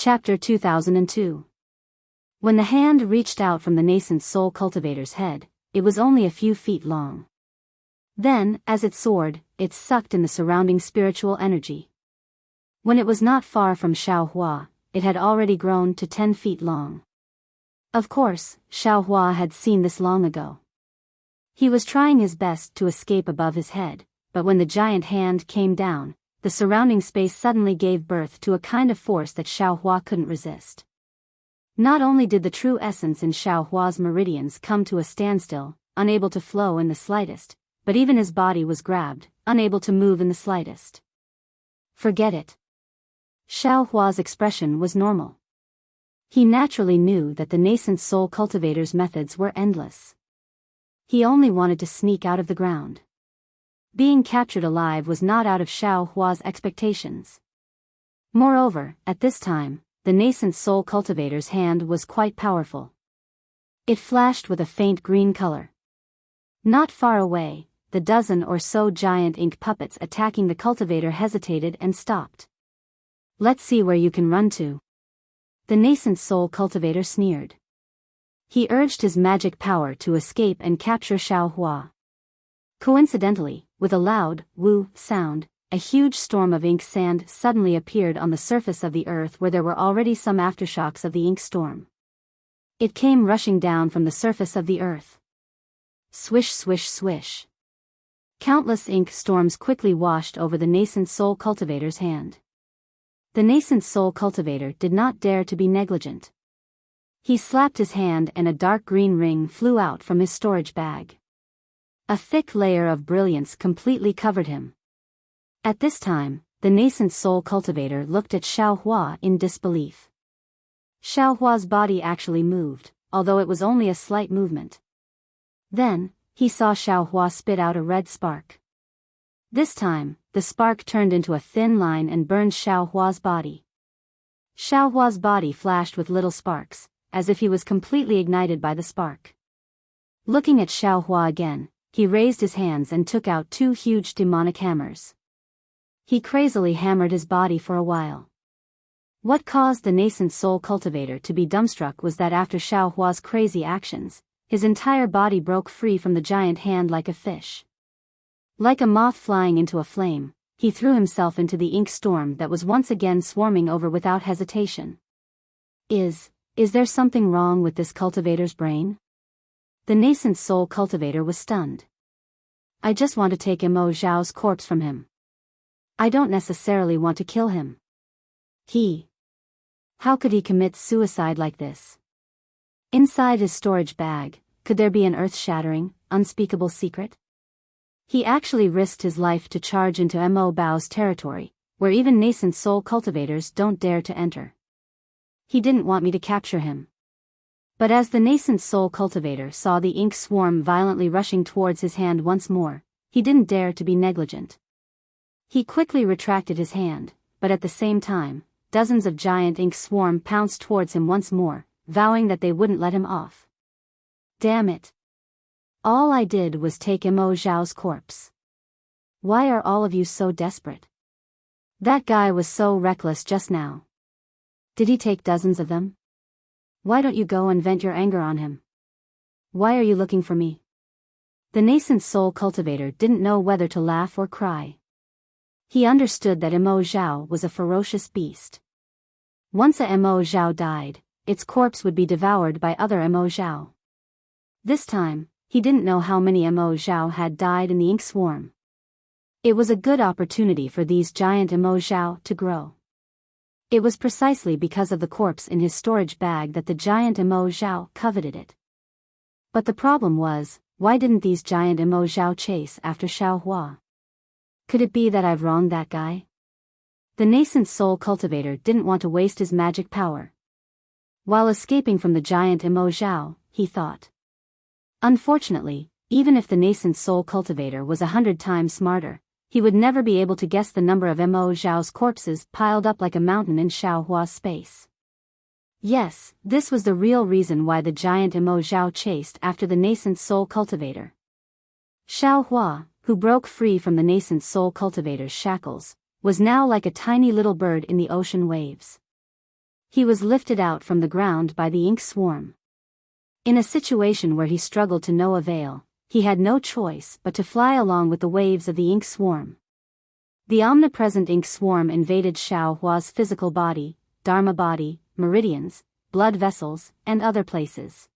Chapter 2002. When the hand reached out from the nascent soul cultivator's head, it was only a few feet long. Then, as it soared, it sucked in the surrounding spiritual energy. When it was not far from Xiaohua, it had already grown to 10 feet long. Of course, Xiaohua had seen this long ago. He was trying his best to escape above his head, but when the giant hand came down, the surrounding space suddenly gave birth to a kind of force that Xiaohua couldn't resist. Not only did the true essence in Xiaohua's meridians come to a standstill, unable to flow in the slightest, but even his body was grabbed, unable to move in the slightest. Forget it. Xiaohua's expression was normal. He naturally knew that the nascent soul cultivator's methods were endless. He only wanted to sneak out of the ground. Being captured alive was not out of Xiaohua's expectations. Moreover, at this time, the nascent soul cultivator's hand was quite powerful. It flashed with a faint green color. Not far away, the dozen or so giant ink puppets attacking the cultivator hesitated and stopped. "Let's see where you can run to." The nascent soul cultivator sneered. He urged his magic power to escape and capture Xiaohua. Coincidentally, with a loud, woo, sound, a huge storm of ink sand suddenly appeared on the surface of the earth where there were already some aftershocks of the ink storm. It came rushing down from the surface of the earth. Swish, swish, swish. Countless ink storms quickly washed over the nascent soul cultivator's hand. The nascent soul cultivator did not dare to be negligent. He slapped his hand and a dark green ring flew out from his storage bag. A thick layer of brilliance completely covered him. At this time, the nascent soul cultivator looked at Xiaohua in disbelief. Xiaohua's body actually moved, although it was only a slight movement. Then, he saw Xiaohua spit out a red spark. This time, the spark turned into a thin line and burned Xiaohua's body. Xiaohua's body flashed with little sparks, as if he was completely ignited by the spark. Looking at Xiaohua again, he raised his hands and took out two huge demonic hammers. He crazily hammered his body for a while. What caused the nascent soul cultivator to be dumbstruck was that after Xiaohua's crazy actions, his entire body broke free from the giant hand like a fish. Like a moth flying into a flame, he threw himself into the ink storm that was once again swarming over without hesitation. Is there something wrong with this cultivator's brain? The nascent soul cultivator was stunned. "I just want to take Mo Zhao's corpse from him. I don't necessarily want to kill him. How could he commit suicide like this?" Inside his storage bag, could there be an earth-shattering, unspeakable secret? He actually risked his life to charge into Mo Bao's territory, where even nascent soul cultivators don't dare to enter. He didn't want me to capture him. But as the nascent soul cultivator saw the ink swarm violently rushing towards his hand once more, he didn't dare to be negligent. He quickly retracted his hand, but at the same time, dozens of giant ink swarm pounced towards him once more, vowing that they wouldn't let him off. Damn it. All I did was take Mo Zhao's corpse. Why are all of you so desperate? That guy was so reckless just now. Did he take dozens of them? Why don't you go and vent your anger on him? Why are you looking for me? The nascent soul cultivator didn't know whether to laugh or cry. He understood that Mo Zhao was a ferocious beast. Once a Mo Zhao died, its corpse would be devoured by other Mo Zhao. This time, he didn't know how many Mo Zhao had died in the ink swarm. It was a good opportunity for these giant Mo Zhao to grow. It was precisely because of the corpse in his storage bag that the giant Mo Zhao coveted it. But the problem was, why didn't these giant Mo Zhao chase after Xiaohua? Could it be that I've wronged that guy? The nascent soul cultivator didn't want to waste his magic power. While escaping from the giant Mo Zhao, he thought. Unfortunately, even if the nascent soul cultivator was 100 times smarter, he would never be able to guess the number of Mo Zhao's corpses piled up like a mountain in Xiaohua's space. Yes, this was the real reason why the giant Mo Zhao chased after the nascent soul cultivator. Xiaohua, who broke free from the nascent soul cultivator's shackles, was now like a tiny little bird in the ocean waves. He was lifted out from the ground by the ink swarm. In a situation where he struggled to no avail, he had no choice but to fly along with the waves of the ink swarm. The omnipresent ink swarm invaded Xiao Hua's physical body, dharma body, meridians, blood vessels, and other places.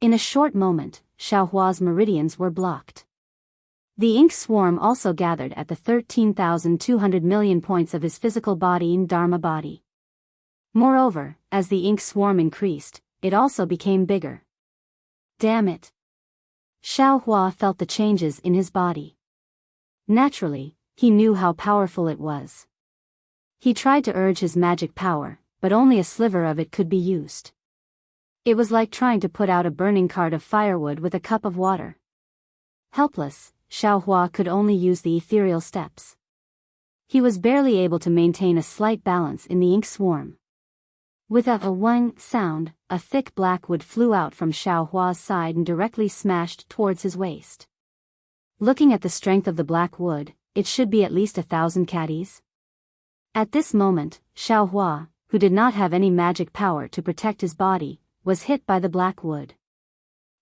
In a short moment, Xiao Hua's meridians were blocked. The ink swarm also gathered at the 13,200 million points of his physical body and dharma body. Moreover, as the ink swarm increased, it also became bigger. Damn it! Xiao Hua felt the changes in his body. Naturally, he knew how powerful it was. He tried to urge his magic power, but only a sliver of it could be used. It was like trying to put out a burning cart of firewood with a cup of water. Helpless, Xiao Hua could only use the ethereal steps. He was barely able to maintain a slight balance in the ink swarm. With a "wang" sound, a thick black wood flew out from Xiao Hua's side and directly smashed towards his waist. Looking at the strength of the black wood, it should be at least 1,000 caddies. At this moment, Xiao Hua, who did not have any magic power to protect his body, was hit by the black wood.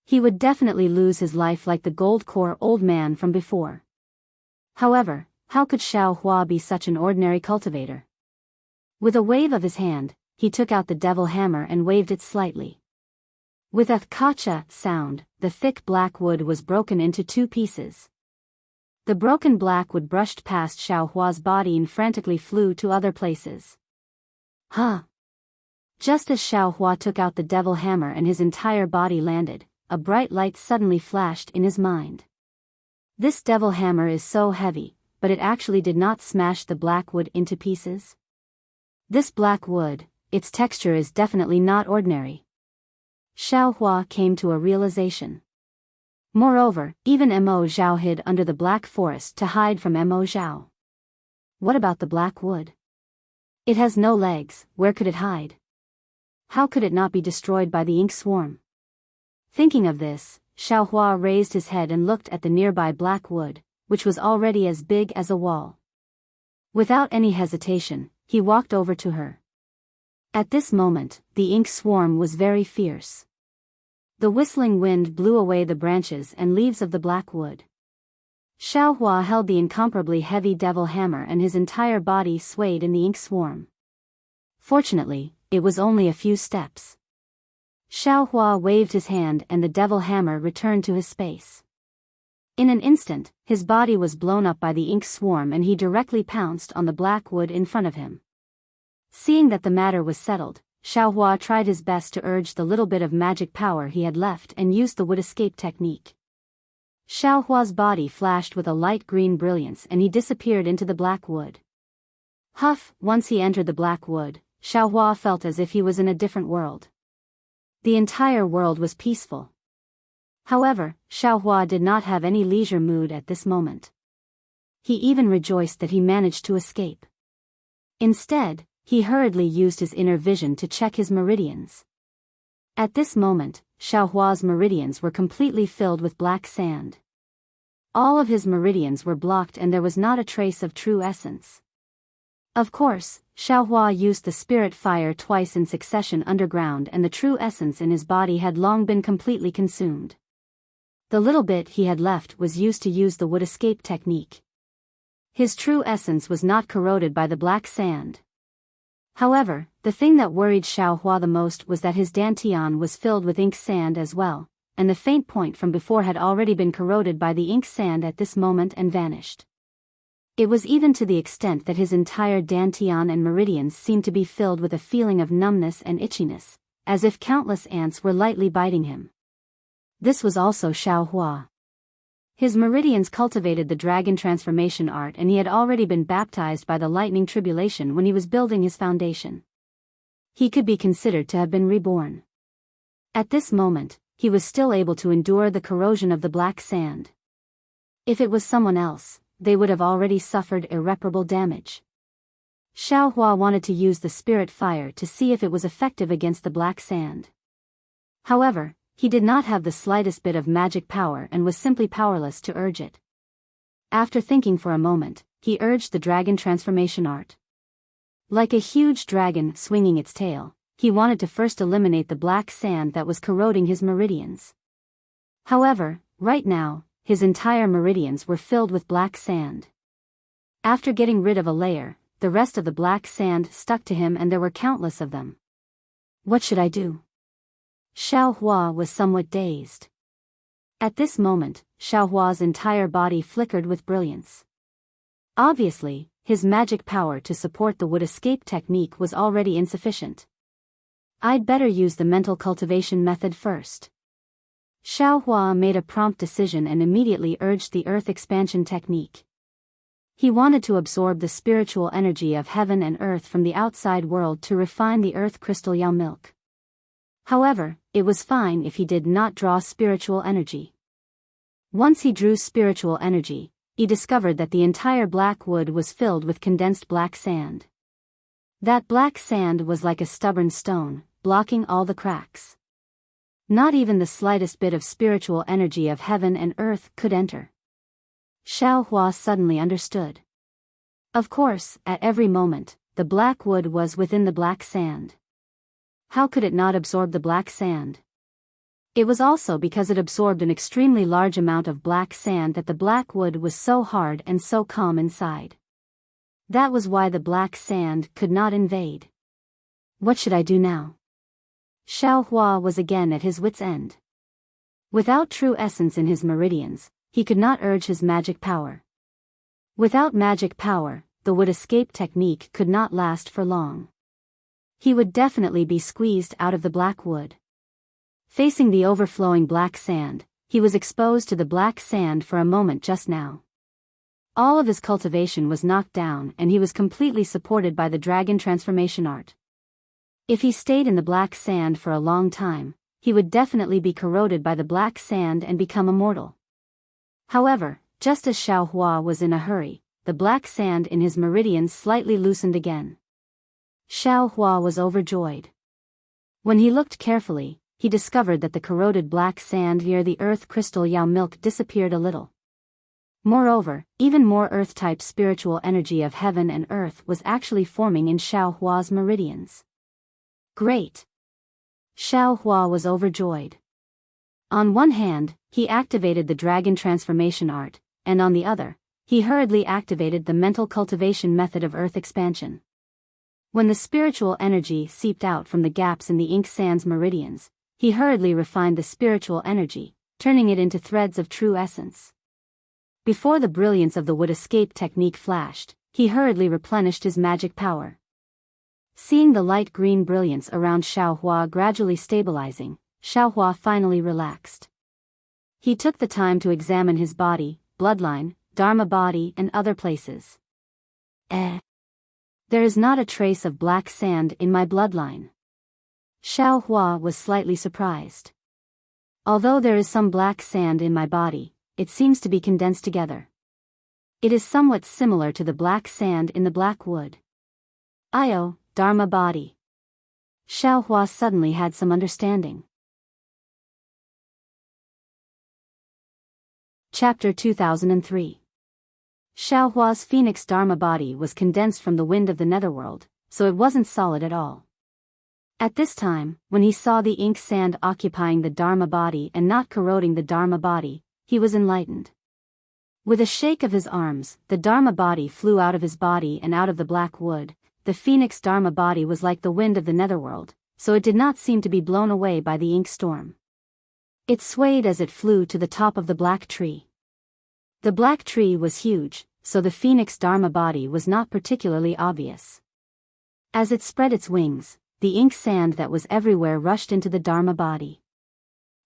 He would definitely lose his life like the gold core old man from before. However, how could Xiao Hua be such an ordinary cultivator? With a wave of his hand, he took out the devil hammer and waved it slightly. With a "kacha" sound, the thick black wood was broken into 2 pieces. The broken black wood brushed past Xiao Hua's body and frantically flew to other places. Huh! Just as Xiao Hua took out the devil hammer and his entire body landed, a bright light suddenly flashed in his mind. This devil hammer is so heavy, but it actually did not smash the black wood into pieces. This black wood, its texture is definitely not ordinary. Xiao Hua came to a realization. Moreover, even Mo Zhao hid under the black forest to hide from Mo Zhao. What about the black wood? It has no legs, where could it hide? How could it not be destroyed by the ink swarm? Thinking of this, Xiao Hua raised his head and looked at the nearby black wood, which was already as big as a wall. Without any hesitation, he walked over to her. At this moment, the ink swarm was very fierce. The whistling wind blew away the branches and leaves of the black wood. Xiao Hua held the incomparably heavy devil hammer and his entire body swayed in the ink swarm. Fortunately, it was only a few steps. Xiao Hua waved his hand and the devil hammer returned to his space. In an instant, his body was blown up by the ink swarm and he directly pounced on the black wood in front of him. Seeing that the matter was settled, Xiao Hua tried his best to urge the little bit of magic power he had left and used the wood escape technique. Xiao Hua's body flashed with a light green brilliance and he disappeared into the black wood. Huff! Once he entered the black wood, Xiao Hua felt as if he was in a different world. The entire world was peaceful. However, Xiao Hua did not have any leisure mood at this moment. He even rejoiced that he managed to escape. Instead, he hurriedly used his inner vision to check his meridians. At this moment, Xiao Hua's meridians were completely filled with black sand. All of his meridians were blocked and there was not a trace of true essence. Of course, Xiao Hua used the spirit fire twice in succession underground and the true essence in his body had long been completely consumed. The little bit he had left was used to use the wood escape technique. His true essence was not corroded by the black sand. However, the thing that worried Xiao Hua the most was that his dantian was filled with ink sand as well, and the faint point from before had already been corroded by the ink sand at this moment and vanished. It was even to the extent that his entire dantian and meridians seemed to be filled with a feeling of numbness and itchiness, as if countless ants were lightly biting him. This was also Xiao Hua. His meridians cultivated the dragon transformation art and he had already been baptized by the lightning tribulation when he was building his foundation. He could be considered to have been reborn. At this moment, he was still able to endure the corrosion of the black sand. If it was someone else, they would have already suffered irreparable damage. Xiao Hua wanted to use the spirit fire to see if it was effective against the black sand. However, he did not have the slightest bit of magic power and was simply powerless to urge it. After thinking for a moment, he urged the dragon transformation art. Like a huge dragon swinging its tail, he wanted to first eliminate the black sand that was corroding his meridians. However, right now, his entire meridians were filled with black sand. After getting rid of a layer, the rest of the black sand stuck to him and there were countless of them. What should I do? Xiao Hua was somewhat dazed. At this moment, Xiao Hua's entire body flickered with brilliance. Obviously, his magic power to support the wood escape technique was already insufficient. I'd better use the mental cultivation method first. Xiao Hua made a prompt decision and immediately urged the earth expansion technique. He wanted to absorb the spiritual energy of heaven and earth from the outside world to refine the earth crystal Yao milk. However, it was fine if he did not draw spiritual energy. Once he drew spiritual energy, he discovered that the entire black wood was filled with condensed black sand. That black sand was like a stubborn stone, blocking all the cracks. Not even the slightest bit of spiritual energy of heaven and earth could enter. Xiao Hua suddenly understood. Of course, at every moment, the black wood was within the black sand. How could it not absorb the black sand? It was also because it absorbed an extremely large amount of black sand that the black wood was so hard and so calm inside. That was why the black sand could not invade. What should I do now? Xiao Hua was again at his wit's end. Without true essence in his meridians, he could not urge his magic power. Without magic power, the wood escape technique could not last for long. He would definitely be squeezed out of the black wood. Facing the overflowing black sand, he was exposed to the black sand for a moment just now. All of his cultivation was knocked down and he was completely supported by the dragon transformation art. If he stayed in the black sand for a long time, he would definitely be corroded by the black sand and become immortal. However, just as Xiao Hua was in a hurry, the black sand in his meridians slightly loosened again. Xiao Hua was overjoyed. When he looked carefully, he discovered that the corroded black sand near the earth crystal Yao milk disappeared a little. Moreover, even more earth-type spiritual energy of heaven and earth was actually forming in Xiao Hua's meridians. Great! Xiao Hua was overjoyed. On one hand, he activated the dragon transformation art, and on the other, he hurriedly activated the mental cultivation method of earth expansion. When the spiritual energy seeped out from the gaps in the ink sand's meridians, he hurriedly refined the spiritual energy, turning it into threads of true essence. Before the brilliance of the wood escape technique flashed, he hurriedly replenished his magic power. Seeing the light green brilliance around Xiao Hua gradually stabilizing, Xiao Hua finally relaxed. He took the time to examine his body, bloodline, dharma body and other places. There is not a trace of black sand in my bloodline. Xiao Hua was slightly surprised. Although there is some black sand in my body, it seems to be condensed together. It is somewhat similar to the black sand in the black wood. Io, dharma body. Xiao Hua suddenly had some understanding. Chapter 2003. Xiao Hua's phoenix dharma body was condensed from the wind of the netherworld, so it wasn't solid at all. At this time, when he saw the ink sand occupying the dharma body and not corroding the dharma body, he was enlightened. With a shake of his arms, the dharma body flew out of his body and out of the black wood. The phoenix dharma body was like the wind of the netherworld, so it did not seem to be blown away by the ink storm. It swayed as it flew to the top of the black tree. The black tree was huge, so the phoenix dharma body was not particularly obvious. As it spread its wings, the ink sand that was everywhere rushed into the dharma body.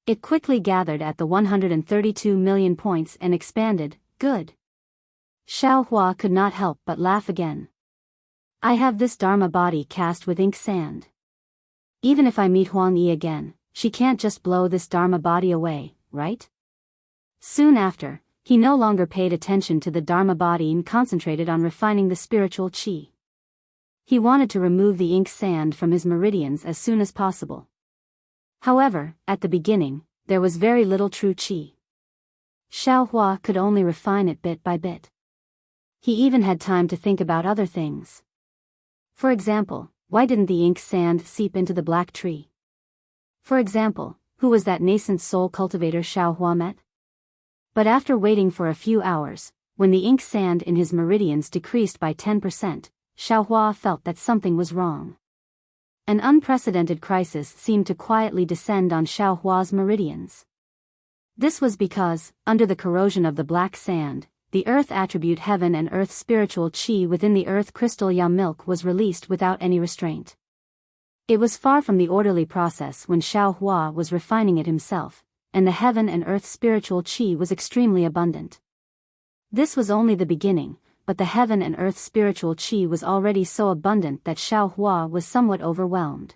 It quickly gathered at the 132 million points and expanded. Good. Xiao Hua could not help but laugh again. I have this dharma body cast with ink sand. Even if I meet Huang Yi again, she can't just blow this dharma body away, right? Soon after, he no longer paid attention to the dharma body and concentrated on refining the spiritual qi. He wanted to remove the ink sand from his meridians as soon as possible. However, at the beginning, there was very little true qi. Xiao Hua could only refine it bit by bit. He even had time to think about other things. For example, why didn't the ink sand seep into the black tree? For example, who was that nascent soul cultivator Xiaohua met? But after waiting for a few hours, when the ink sand in his meridians decreased by 10%, Xiaohua felt that something was wrong. An unprecedented crisis seemed to quietly descend on Xiaohua's meridians. This was because, under the corrosion of the black sand, the earth attribute heaven and earth spiritual qi within the earth crystal Ya milk was released without any restraint. It was far from the orderly process when Xiaohua was refining it himself, and the heaven and earth spiritual qi was extremely abundant. This was only the beginning, but the heaven and earth spiritual qi was already so abundant that Xiaohua was somewhat overwhelmed.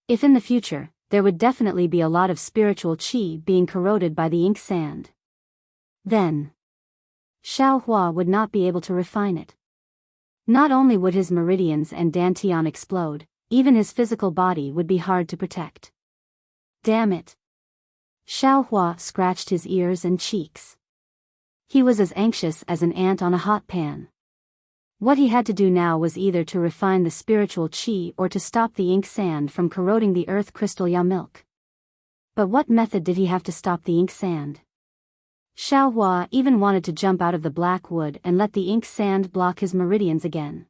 If in the future, there would definitely be a lot of spiritual qi being corroded by the ink sand, then Xiaohua would not be able to refine it. Not only would his meridians and dantian explode, even his physical body would be hard to protect. Damn it! Xiaohua scratched his ears and cheeks. He was as anxious as an ant on a hot pan. What he had to do now was either to refine the spiritual qi or to stop the ink sand from corroding the earth crystal Ya milk. But what method did he have to stop the ink sand? Xiaohua even wanted to jump out of the black wood and let the ink sand block his meridians again.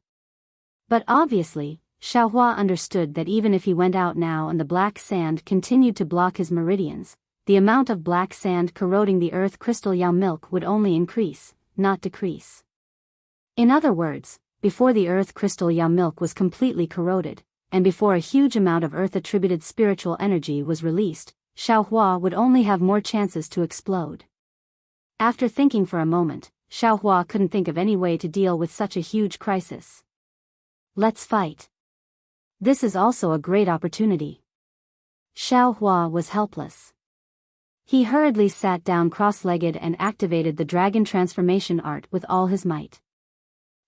But obviously, Xiaohua understood that even if he went out now and the black sand continued to block his meridians, the amount of black sand corroding the earth crystal Ya milk would only increase, not decrease. In other words, before the earth crystal Ya milk was completely corroded, and before a huge amount of earth-attributed spiritual energy was released, Xiaohua would only have more chances to explode. After thinking for a moment, Xiaohua couldn't think of any way to deal with such a huge crisis. Let's fight. This is also a great opportunity. Xiaohua was helpless. He hurriedly sat down cross-legged and activated the dragon transformation art with all his might.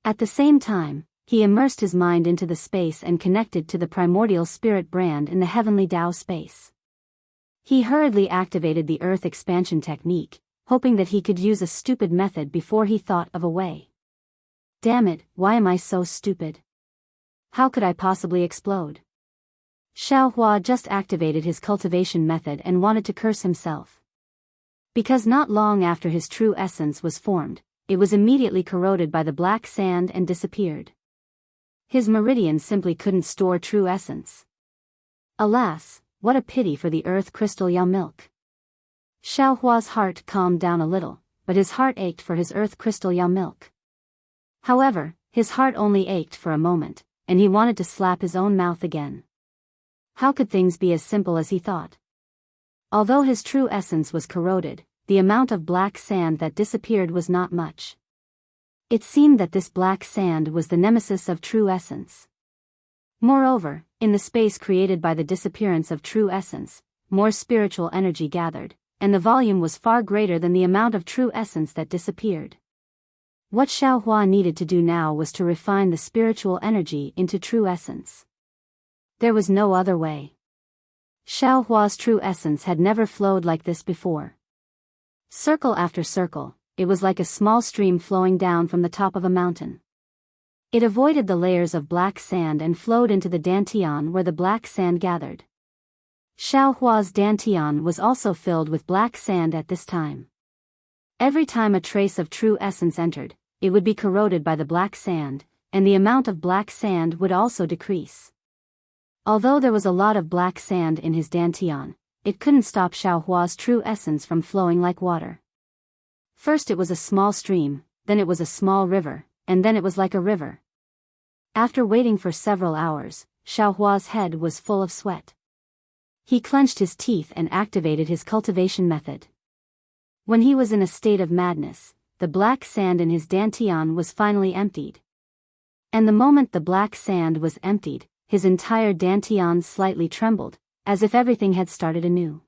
At the same time, he immersed his mind into the space and connected to the primordial spirit brand in the heavenly Tao space. He hurriedly activated the earth expansion technique, hoping that he could use a stupid method before he thought of a way. Damn it, why am I so stupid? How could I possibly explode? Xiaohua just activated his cultivation method and wanted to curse himself. Because not long after his true essence was formed, it was immediately corroded by the black sand and disappeared. His meridians simply couldn't store true essence. Alas, what a pity for the earth crystal Ya milk. Xiaohua's heart calmed down a little, but his heart ached for his earth crystal Ya milk. However, his heart only ached for a moment, and he wanted to slap his own mouth again. How could things be as simple as he thought? Although his true essence was corroded, the amount of black sand that disappeared was not much. It seemed that this black sand was the nemesis of true essence. Moreover, in the space created by the disappearance of true essence, more spiritual energy gathered, and the volume was far greater than the amount of true essence that disappeared. What Xiaohua needed to do now was to refine the spiritual energy into true essence. There was no other way. Xiaohua's true essence had never flowed like this before. Circle after circle, it was like a small stream flowing down from the top of a mountain. It avoided the layers of black sand and flowed into the dantian where the black sand gathered. Xiaohua's dantian was also filled with black sand at this time. Every time a trace of true essence entered, it would be corroded by the black sand, and the amount of black sand would also decrease. Although there was a lot of black sand in his dantian, it couldn't stop Xiaohua's true essence from flowing like water. First it was a small stream, then it was a small river, and then it was like a river. After waiting for several hours, Xiaohua's head was full of sweat. He clenched his teeth and activated his cultivation method. When he was in a state of madness, the black sand in his dantian was finally emptied. And the moment the black sand was emptied, his entire dantian slightly trembled, as if everything had started anew.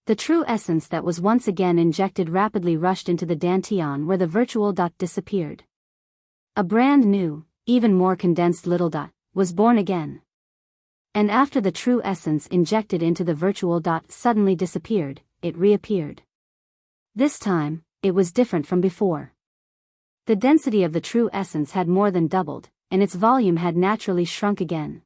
The true essence that was once again injected rapidly rushed into the dantian where the virtual dot disappeared. A brand new, even more condensed little dot, was born again. And after the true essence injected into the virtual dot suddenly disappeared, it reappeared. This time, it was different from before. The density of the true essence had more than doubled, and its volume had naturally shrunk again.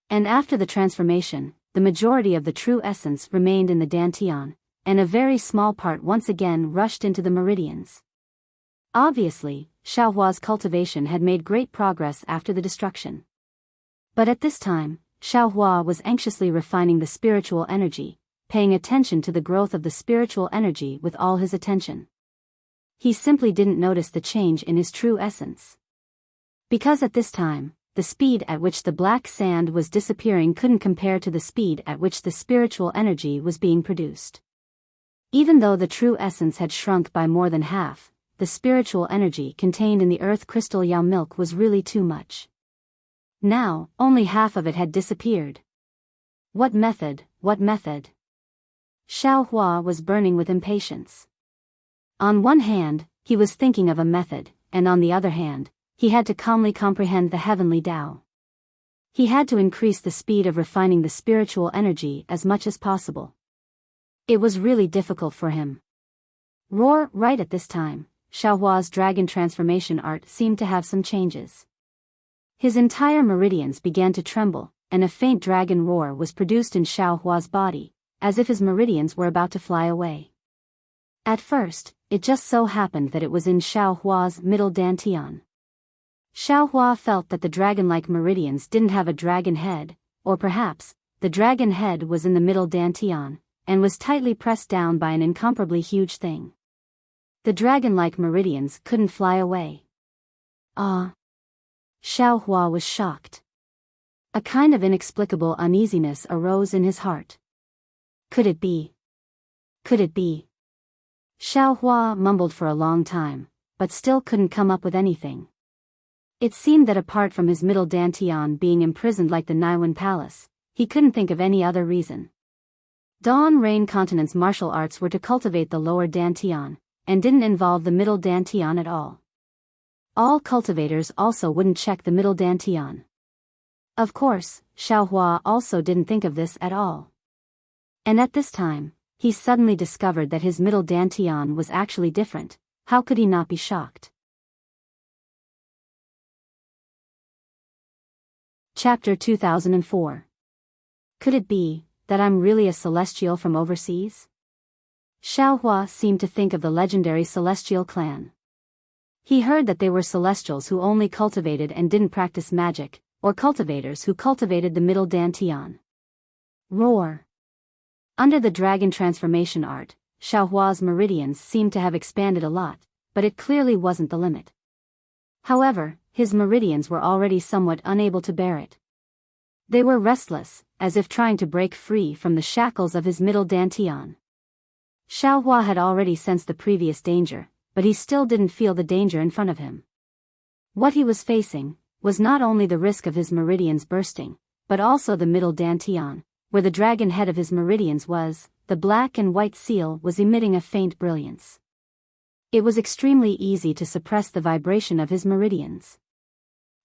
And after the transformation, the majority of the true essence remained in the dantian, and a very small part once again rushed into the meridians. Obviously, Xiaohua's cultivation had made great progress after the destruction. But at this time, Xiaohua was anxiously refining the spiritual energy, paying attention to the growth of the spiritual energy with all his attention. He simply didn't notice the change in his true essence. Because at this time, the speed at which the black sand was disappearing couldn't compare to the speed at which the spiritual energy was being produced. Even though the true essence had shrunk by more than half, the spiritual energy contained in the earth crystal Yao milk was really too much. Now, only half of it had disappeared. What method, what method? Xiaohua was burning with impatience. On one hand, he was thinking of a method, and on the other hand, he had to calmly comprehend the heavenly Tao. He had to increase the speed of refining the spiritual energy as much as possible. It was really difficult for him. Roar! Right at this time, Xiaohua's dragon transformation art seemed to have some changes. His entire meridians began to tremble, and a faint dragon roar was produced in Xiaohua's body, as if his meridians were about to fly away. At first, it just so happened that it was in Xiaohua's middle dantian. Xiaohua felt that the dragon-like meridians didn't have a dragon head, or perhaps, the dragon head was in the middle dantian, and was tightly pressed down by an incomparably huge thing. The dragon-like meridians couldn't fly away. Ah! Xiaohua was shocked. A kind of inexplicable uneasiness arose in his heart. Could it be? Could it be? Xiaohua mumbled for a long time, but still couldn't come up with anything. It seemed that apart from his middle dantian being imprisoned like the Naiwan Palace, he couldn't think of any other reason. Dawn Rain Continent's martial arts were to cultivate the lower dantian, and didn't involve the middle dantian at all. All cultivators also wouldn't check the middle dantian. Of course, Xiaohua also didn't think of this at all. And at this time, he suddenly discovered that his middle dantian was actually different. How could he not be shocked? Chapter 2004. Could it be that I'm really a celestial from overseas? Xiaohua seemed to think of the legendary celestial clan. He heard that they were celestials who only cultivated and didn't practice magic, or cultivators who cultivated the middle dantian. Roar! Under the dragon transformation art, Xiaohua's meridians seemed to have expanded a lot, but it clearly wasn't the limit. However, his meridians were already somewhat unable to bear it. They were restless, as if trying to break free from the shackles of his middle dantian. Xiaohua had already sensed the previous danger, but he still didn't feel the danger in front of him. What he was facing was not only the risk of his meridians bursting, but also the middle dantian, where the dragon head of his meridians was. The black and white seal was emitting a faint brilliance. It was extremely easy to suppress the vibration of his meridians.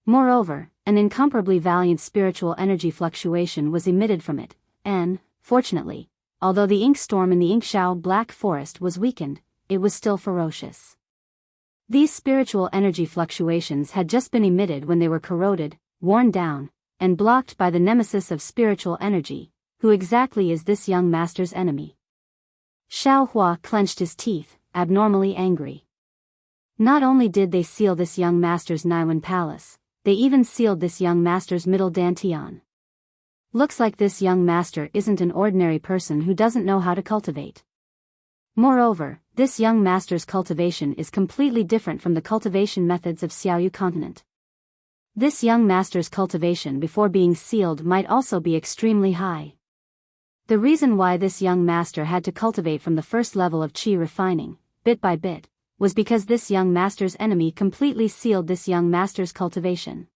Moreover, an incomparably valiant spiritual energy fluctuation was emitted from it, and, fortunately, although the ink storm in the Inkshao Black Forest was weakened, it was still ferocious. These spiritual energy fluctuations had just been emitted when they were corroded, worn down, and blocked by the nemesis of spiritual energy. Who exactly is this young master's enemy? Xiaohua clenched his teeth, abnormally angry. Not only did they seal this young master's Naiwan Palace, they even sealed this young master's middle dantian. Looks like this young master isn't an ordinary person who doesn't know how to cultivate. Moreover, this young master's cultivation is completely different from the cultivation methods of Xiaoyu continent. This young master's cultivation before being sealed might also be extremely high. The reason why this young master had to cultivate from the first level of qi refining, bit by bit, was because this young master's enemy completely sealed this young master's cultivation.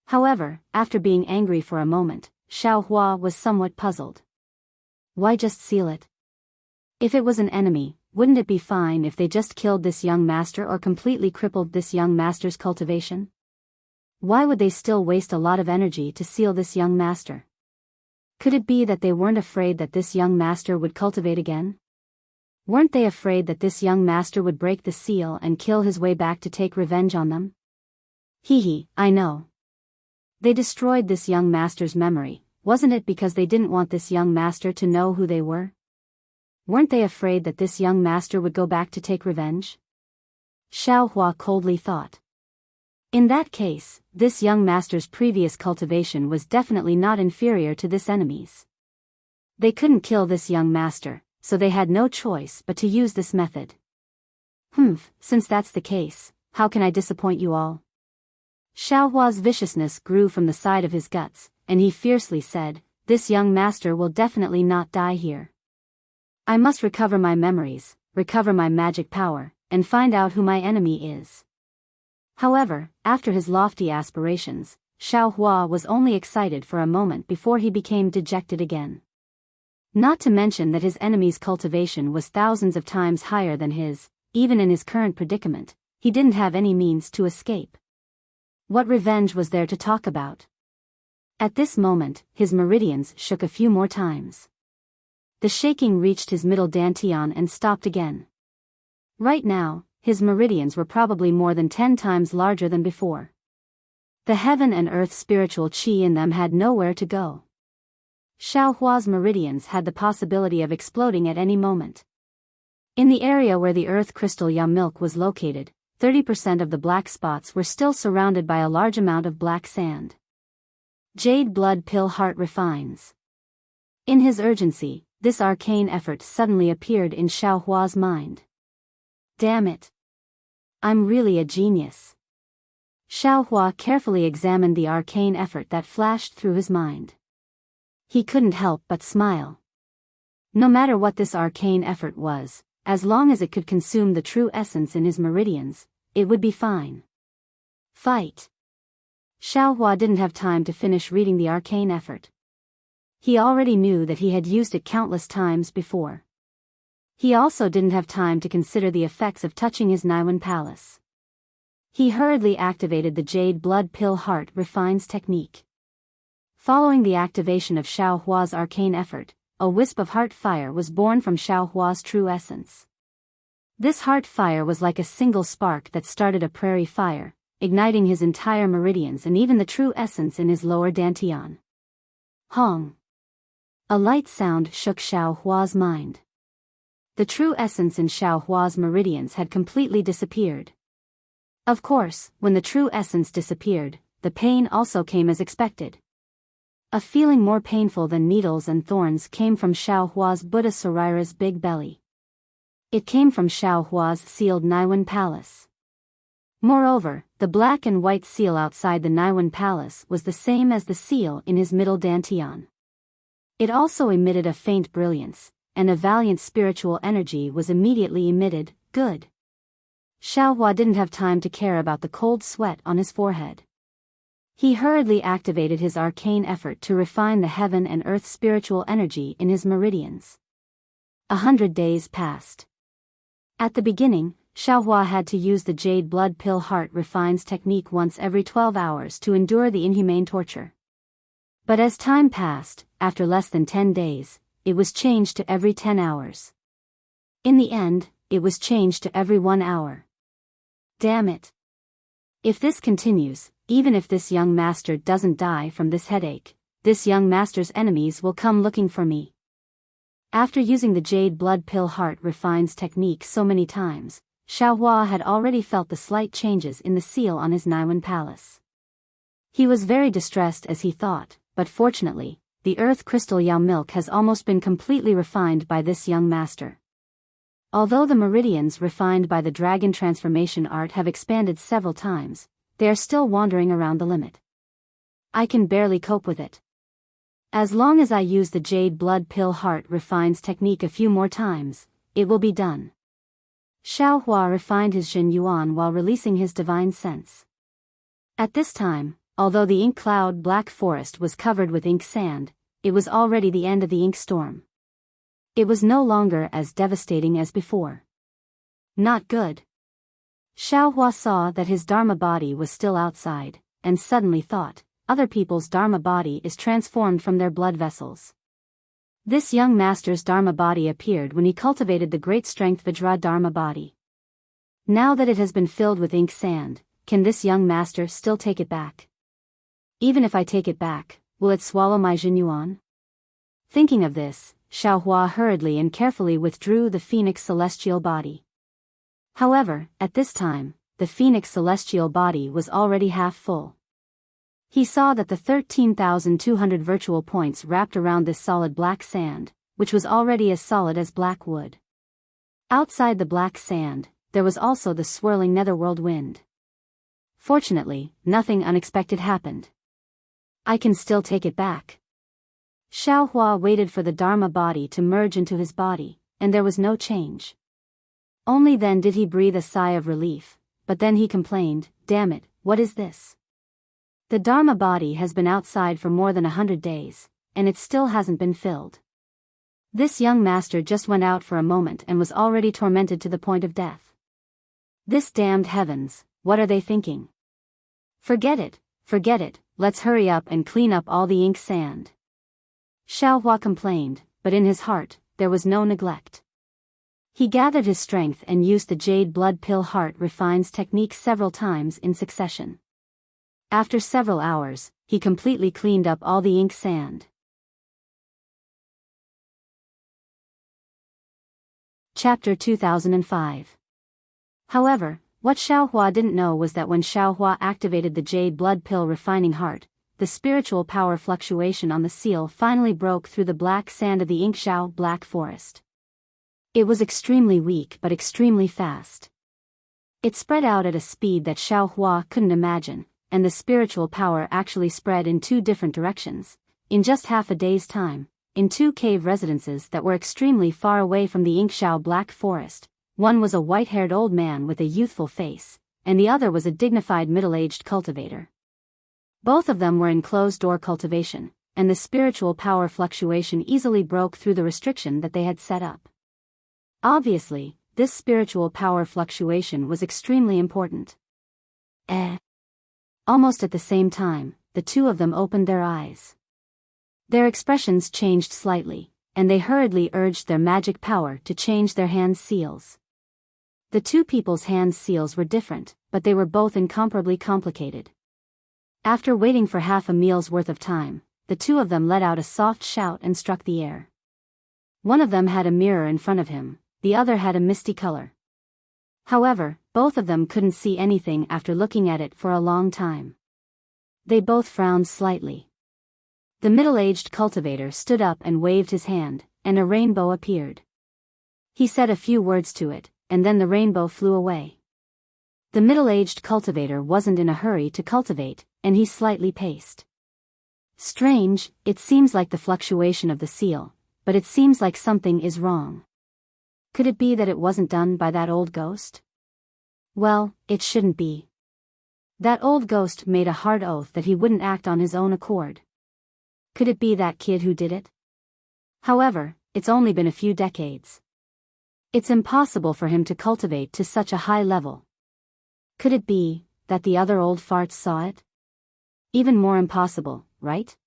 However, after being angry for a moment, Xiaohua was somewhat puzzled. Why just seal it? If it was an enemy, wouldn't it be fine if they just killed this young master or completely crippled this young master's cultivation? Why would they still waste a lot of energy to seal this young master? Could it be that they weren't afraid that this young master would cultivate again? Weren't they afraid that this young master would break the seal and kill his way back to take revenge on them? I know. They destroyed this young master's memory, wasn't it because they didn't want this young master to know who they were? Weren't they afraid that this young master would go back to take revenge? Xiaohua coldly thought. In that case, this young master's previous cultivation was definitely not inferior to this enemy's. They couldn't kill this young master, so they had no choice but to use this method. Since that's the case, how can I disappoint you all? Xiaohua's viciousness grew from the side of his guts, and he fiercely said, this young master will definitely not die here. I must recover my memories, recover my magic power, and find out who my enemy is. However, after his lofty aspirations, Xiaohua was only excited for a moment before he became dejected again. Not to mention that his enemy's cultivation was thousands of times higher than his. Even in his current predicament, he didn't have any means to escape. What revenge was there to talk about? At this moment, his meridians shook a few more times. The shaking reached his middle dantian and stopped again. Right now, his meridians were probably more than 10 times larger than before. The heaven and earth spiritual qi in them had nowhere to go. Xiaohua's meridians had the possibility of exploding at any moment. In the area where the earth crystal Ya milk was located, 30% of the black spots were still surrounded by a large amount of black sand. Jade blood pill heart refines. In his urgency, this arcane effort suddenly appeared in Xiaohua's mind. Damn it! I'm really a genius. Xiaohua carefully examined the arcane effort that flashed through his mind. He couldn't help but smile. No matter what this arcane effort was, as long as it could consume the true essence in his meridians, it would be fine. Fight! Xiaohua didn't have time to finish reading the arcane effort. He already knew that he had used it countless times before. He also didn't have time to consider the effects of touching his Naiwan palace. He hurriedly activated the Jade Blood Pill Heart Refines technique. Following the activation of Xiaohua's arcane effort, a wisp of heart fire was born from Xiaohua's true essence. This heart fire was like a single spark that started a prairie fire, igniting his entire meridians and even the true essence in his lower dantian. Hong! A light sound shook Xiaohua's mind. The true essence in Xiaohua's meridians had completely disappeared. Of course, when the true essence disappeared, the pain also came as expected. A feeling more painful than needles and thorns came from Xiaohua's Buddha Sarira's big belly. It came from Xiaohua's sealed Naiwan palace. Moreover, the black and white seal outside the Naiwan palace was the same as the seal in his middle dantian. It also emitted a faint brilliance, and a valiant spiritual energy was immediately emitted. Good. Xiaohua didn't have time to care about the cold sweat on his forehead. He hurriedly activated his arcane effort to refine the heaven and earth spiritual energy in his meridians. 100 days passed. At the beginning, Xiaohua had to use the Jade Blood Pill Heart Refines technique once every 12 hours to endure the inhumane torture. But as time passed, after less than 10 days, it was changed to every 10 hours. In the end, it was changed to every 1 hour. Damn it! If this continues, even if this young master doesn't die from this headache, this young master's enemies will come looking for me. After using the Jade Blood Pill Heart Refines technique so many times, Xiaohua had already felt the slight changes in the seal on his Naiwan palace. He was very distressed as he thought, but fortunately, the earth crystal Yao milk has almost been completely refined by this young master. Although the meridians refined by the dragon transformation art have expanded several times, they are still wandering around the limit. I can barely cope with it. As long as I use the Jade Blood Pill Heart Refines technique a few more times, it will be done. Xiaohua refined his Jin Yuan while releasing his divine sense. At this time, although the ink cloud black forest was covered with ink sand, it was already the end of the ink storm. It was no longer as devastating as before. Not good. Xiaohua saw that his Dharma body was still outside, and suddenly thought, other people's Dharma body is transformed from their blood vessels. This young master's Dharma body appeared when he cultivated the great strength Vajra Dharma body. Now that it has been filled with ink sand, can this young master still take it back? Even if I take it back, will it swallow my Jinyuan? Thinking of this, Xiaohua hurriedly and carefully withdrew the phoenix celestial body. However, at this time, the phoenix celestial body was already half full. He saw that the 13,200 virtual points wrapped around this solid black sand, which was already as solid as black wood. Outside the black sand, there was also the swirling netherworld wind. Fortunately, nothing unexpected happened. I can still take it back. Xiaohua waited for the Dharma body to merge into his body, and there was no change. Only then did he breathe a sigh of relief, but then he complained, "Damn it, what is this? The Dharma body has been outside for more than 100 days, and it still hasn't been filled. This young master just went out for a moment and was already tormented to the point of death. This damned heavens, what are they thinking? Forget it, let's hurry up and clean up all the ink sand." Xiaohua complained, but in his heart, there was no neglect. He gathered his strength and used the jade blood pill heart refines technique several times in succession. After several hours, he completely cleaned up all the ink sand. Chapter 2005. However, what Xiaohua didn't know was that when Xiaohua activated the jade blood pill refining heart, the spiritual power fluctuation on the seal finally broke through the black sand of the ink Xiao black forest. It was extremely weak but extremely fast. It spread out at a speed that Xiaohua couldn't imagine, and the spiritual power actually spread in two different directions, in just half a day's time, in two cave residences that were extremely far away from the ink Xiao black forest. One was a white-haired old man with a youthful face, and the other was a dignified middle-aged cultivator. Both of them were in closed-door cultivation, and the spiritual power fluctuation easily broke through the restriction that they had set up. Obviously, this spiritual power fluctuation was extremely important. Almost at the same time, the two of them opened their eyes. Their expressions changed slightly, and they hurriedly urged their magic power to change their hand seals. The two people's hand seals were different, but they were both incomparably complicated. After waiting for half a meal's worth of time, the two of them let out a soft shout and struck the air. One of them had a mirror in front of him, the other had a misty color. However, both of them couldn't see anything after looking at it for a long time. They both frowned slightly. The middle-aged cultivator stood up and waved his hand, and a rainbow appeared. He said a few words to it, and then the rainbow flew away. The middle-aged cultivator wasn't in a hurry to cultivate, and he slightly paced. Strange, it seems like the fluctuation of the seal, but it seems like something is wrong. Could it be that it wasn't done by that old ghost? Well, it shouldn't be. That old ghost made a hard oath that he wouldn't act on his own accord. Could it be that kid who did it? However, it's only been a few decades. It's impossible for him to cultivate to such a high level. Could it be that the other old farts saw it? Even more impossible, right?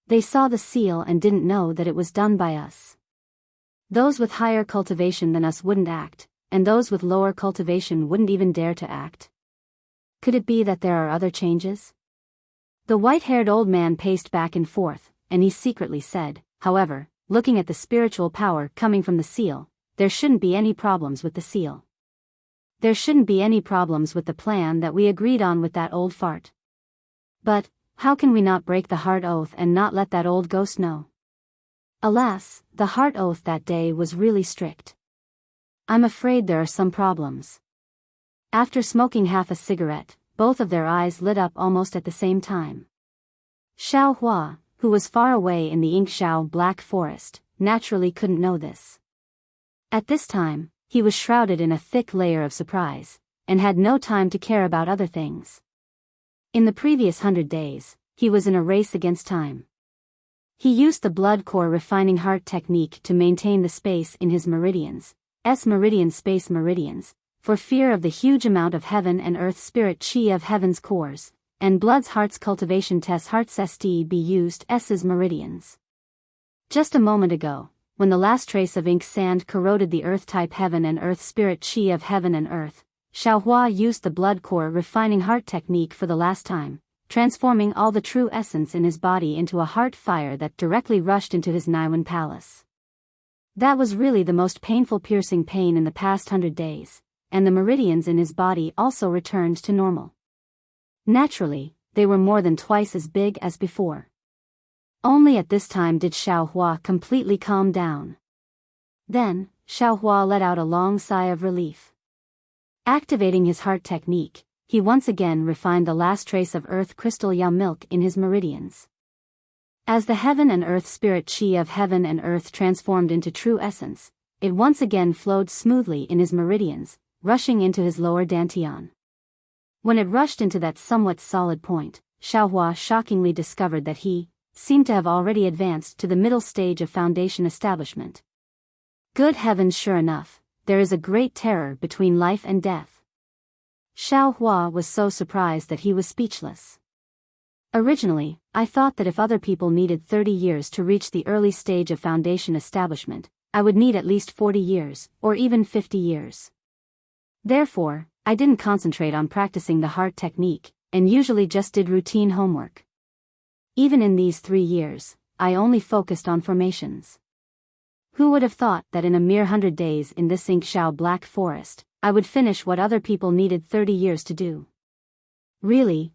They saw the seal and didn't know that it was done by us. Those with higher cultivation than us wouldn't act, and those with lower cultivation wouldn't even dare to act. Could it be that there are other changes? The white-haired old man paced back and forth, and he secretly said, however, looking at the spiritual power coming from the seal, there shouldn't be any problems with the seal. There shouldn't be any problems with the plan that we agreed on with that old fart. But, how can we not break the heart oath and not let that old ghost know? Alas, the heart oath that day was really strict. I'm afraid there are some problems. After smoking half a cigarette, both of their eyes lit up almost at the same time. Xiaohua, who was far away in the ink Xiao black forest, naturally couldn't know this. At this time, he was shrouded in a thick layer of surprise, and had no time to care about other things. In the previous 100 days, he was in a race against time. He used the blood core refining heart technique to maintain the space in his meridians, space meridians, for fear of the huge amount of heaven and earth spirit chi of heaven's cores, and blood's heart's cultivation test hearts st be used s's meridians. Just a moment ago, when the last trace of ink sand corroded the earth type heaven and earth spirit chi of heaven and earth, Xiaohua used the blood core refining heart technique for the last time, transforming all the true essence in his body into a heart fire that directly rushed into his Naiwan palace. That was really the most painful piercing pain in the past 100 days, and the meridians in his body also returned to normal. Naturally, they were more than twice as big as before. Only at this time did Xiaohua completely calm down. Then, Xiaohua let out a long sigh of relief. Activating his heart technique, he once again refined the last trace of earth crystal Yao milk in his meridians. As the heaven and earth spirit qi of heaven and earth transformed into true essence, it once again flowed smoothly in his meridians, rushing into his lower dantian. When it rushed into that somewhat solid point, Xiaohua shockingly discovered that he seemed to have already advanced to the middle stage of foundation establishment. Good heavens, sure enough, there is a great terror between life and death. Xiaohua was so surprised that he was speechless. Originally, I thought that if other people needed 30 years to reach the early stage of foundation establishment, I would need at least 40 years, or even 50 years. Therefore, I didn't concentrate on practicing the heart technique, and usually just did routine homework. Even in these 3 years, I only focused on formations. Who would have thought that in a mere 100 days in this Xiao Black Forest, I would finish what other people needed 30 years to do? Really.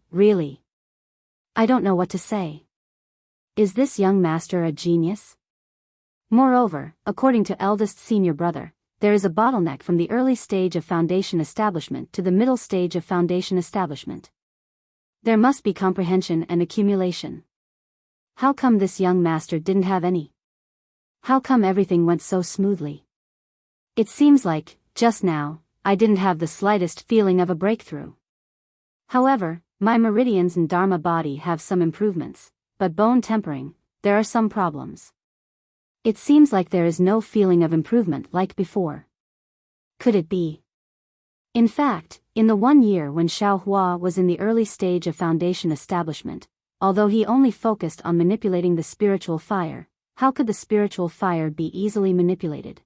I don't know what to say. Is this young master a genius? Moreover, according to eldest senior brother, there is a bottleneck from the early stage of foundation establishment to the middle stage of foundation establishment. There must be comprehension and accumulation. How come this young master didn't have any? How come everything went so smoothly? It seems like, just now, I didn't have the slightest feeling of a breakthrough. However, my meridians and Dharma body have some improvements, but bone tempering, there are some problems. It seems like there is no feeling of improvement like before. Could it be? In fact, in the 1 year when Xiaohua was in the early stage of foundation establishment, although he only focused on manipulating the spiritual fire, how could the spiritual fire be easily manipulated?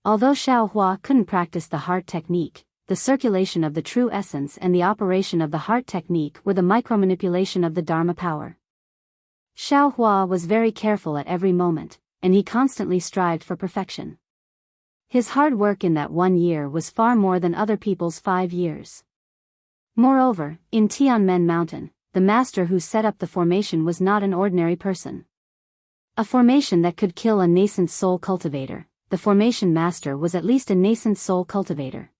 Although Xiaohua couldn't practice the heart technique, the circulation of the true essence and the operation of the heart technique were the micromanipulation of the Dharma power. Xiaohua was very careful at every moment, and he constantly strived for perfection. His hard work in that 1 year was far more than other people's 5 years. Moreover, in Tianmen Mountain, the master who set up the formation was not an ordinary person. A formation that could kill a nascent soul cultivator, the formation master was at least a nascent soul cultivator.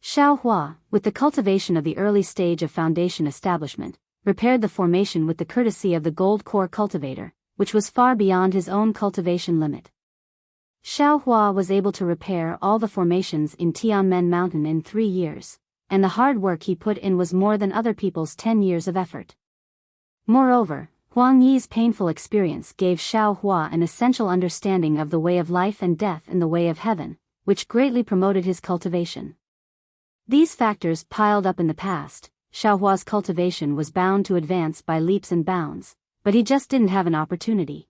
Xiaohua, with the cultivation of the early stage of foundation establishment, repaired the formation with the courtesy of the gold core cultivator, which was far beyond his own cultivation limit. Xiaohua was able to repair all the formations in Tianmen Mountain in 3 years, and the hard work he put in was more than other people's 10 years of effort. Moreover, Huang Yi's painful experience gave Xiaohua an essential understanding of the way of life and death and the way of heaven, which greatly promoted his cultivation. These factors piled up in the past, Xiaohua's cultivation was bound to advance by leaps and bounds, but he just didn't have an opportunity.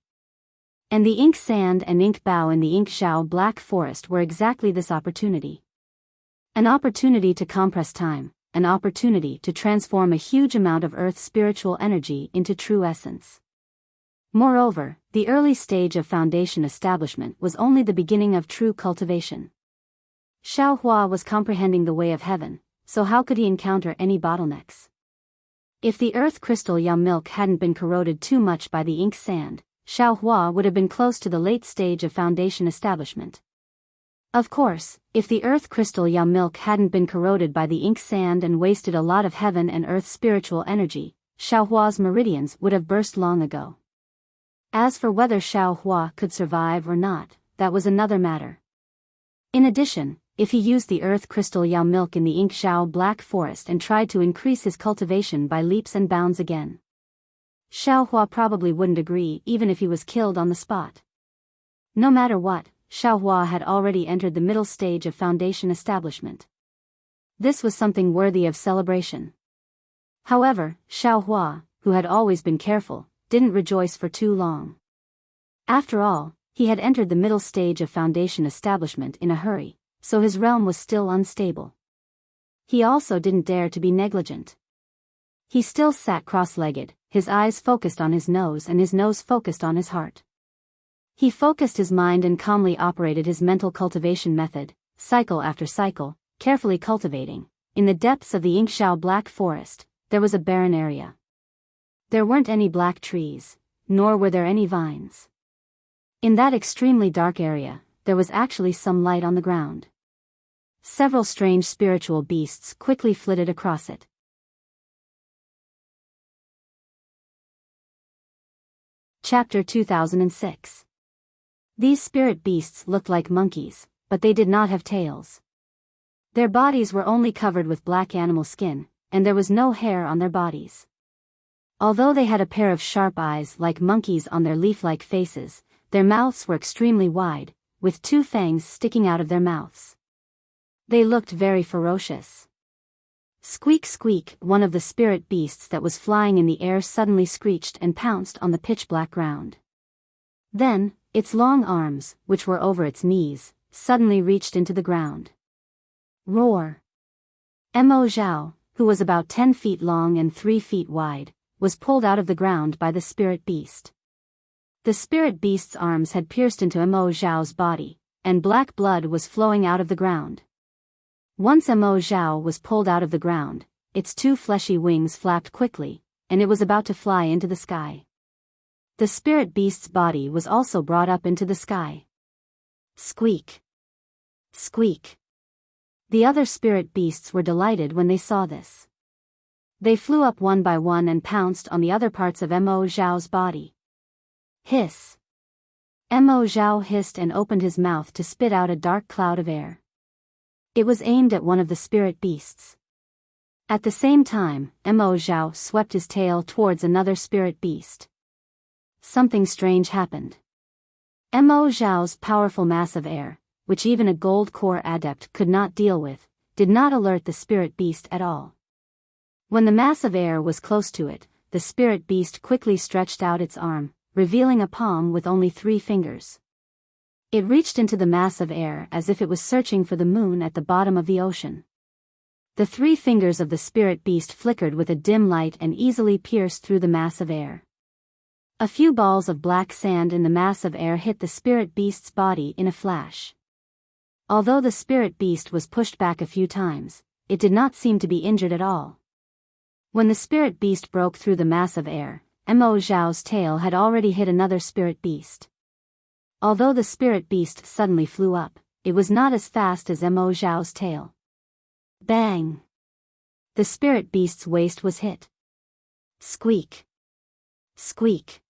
And the ink sand and ink bow in the ink Xiao Black Forest were exactly this opportunity. An opportunity to compress time, an opportunity to transform a huge amount of Earth's spiritual energy into true essence. Moreover, the early stage of foundation establishment was only the beginning of true cultivation. Xiaohua was comprehending the way of heaven, so how could he encounter any bottlenecks? If the earth crystal Yao milk hadn't been corroded too much by the ink sand, Xiaohua would have been close to the late stage of foundation establishment. Of course, if the earth crystal Yao milk hadn't been corroded by the ink sand and wasted a lot of heaven and earth spiritual energy, Xiaohua's meridians would have burst long ago. As for whether Xiaohua could survive or not, that was another matter. In addition, if he used the earth crystal Yao milk in the ink Xiao Black Forest and tried to increase his cultivation by leaps and bounds again, Xiaohua probably wouldn't agree even if he was killed on the spot. No matter what, Xiaohua had already entered the middle stage of foundation establishment. This was something worthy of celebration. However, Xiaohua, who had always been careful, didn't rejoice for too long. After all, he had entered the middle stage of foundation establishment in a hurry, so his realm was still unstable. he also didn't dare to be negligent. He still sat cross-legged, his eyes focused on his nose and his nose focused on his heart. He focused his mind and calmly operated his mental cultivation method, cycle after cycle, carefully cultivating. In the depths of the Yingxiao Black Forest, there was a barren area. There weren't any black trees, nor were there any vines. In that extremely dark area, there was actually some light on the ground. Several strange spiritual beasts quickly flitted across it. Chapter 2006. These spirit beasts looked like monkeys, but they did not have tails. Their bodies were only covered with black animal skin, and there was no hair on their bodies. Although they had a pair of sharp eyes like monkeys on their leaf-like faces, their mouths were extremely wide, with 2 fangs sticking out of their mouths. They looked very ferocious. Squeak squeak, one of the spirit beasts that was flying in the air suddenly screeched and pounced on the pitch-black ground. Then, its long arms, which were over its knees, suddenly reached into the ground. Roar! Mo Zhao, who was about 10 feet long and 3 feet wide, was pulled out of the ground by the spirit beast. The spirit beast's arms had pierced into Mo Zhao's body, and black blood was flowing out of the ground. Once Mo Zhao was pulled out of the ground, its 2 fleshy wings flapped quickly, and it was about to fly into the sky. The spirit beast's body was also brought up into the sky. Squeak! Squeak! The other spirit beasts were delighted when they saw this. They flew up one by one and pounced on the other parts of Mo Zhao's body. Hiss! Mo Zhao hissed and opened his mouth to spit out a dark cloud of air. It was aimed at one of the spirit beasts. At the same time, Mo Zhao swept his tail towards another spirit beast. Something strange happened. Mo Zhao's powerful mass of air, which even a gold core adept could not deal with, did not alert the spirit beast at all. When the mass of air was close to it, the spirit beast quickly stretched out its arm, revealing a palm with only 3 fingers. It reached into the mass of air as if it was searching for the moon at the bottom of the ocean. The 3 fingers of the spirit beast flickered with a dim light and easily pierced through the mass of air. A few balls of black sand in the mass of air hit the spirit beast's body in a flash. Although the spirit beast was pushed back a few times, it did not seem to be injured at all. When the spirit beast broke through the mass of air, Mo Zhao's tail had already hit another spirit beast. Although the spirit beast suddenly flew up, it was not as fast as Mo Zhao's tail. Bang! The spirit beast's waist was hit. Squeak! Squeak!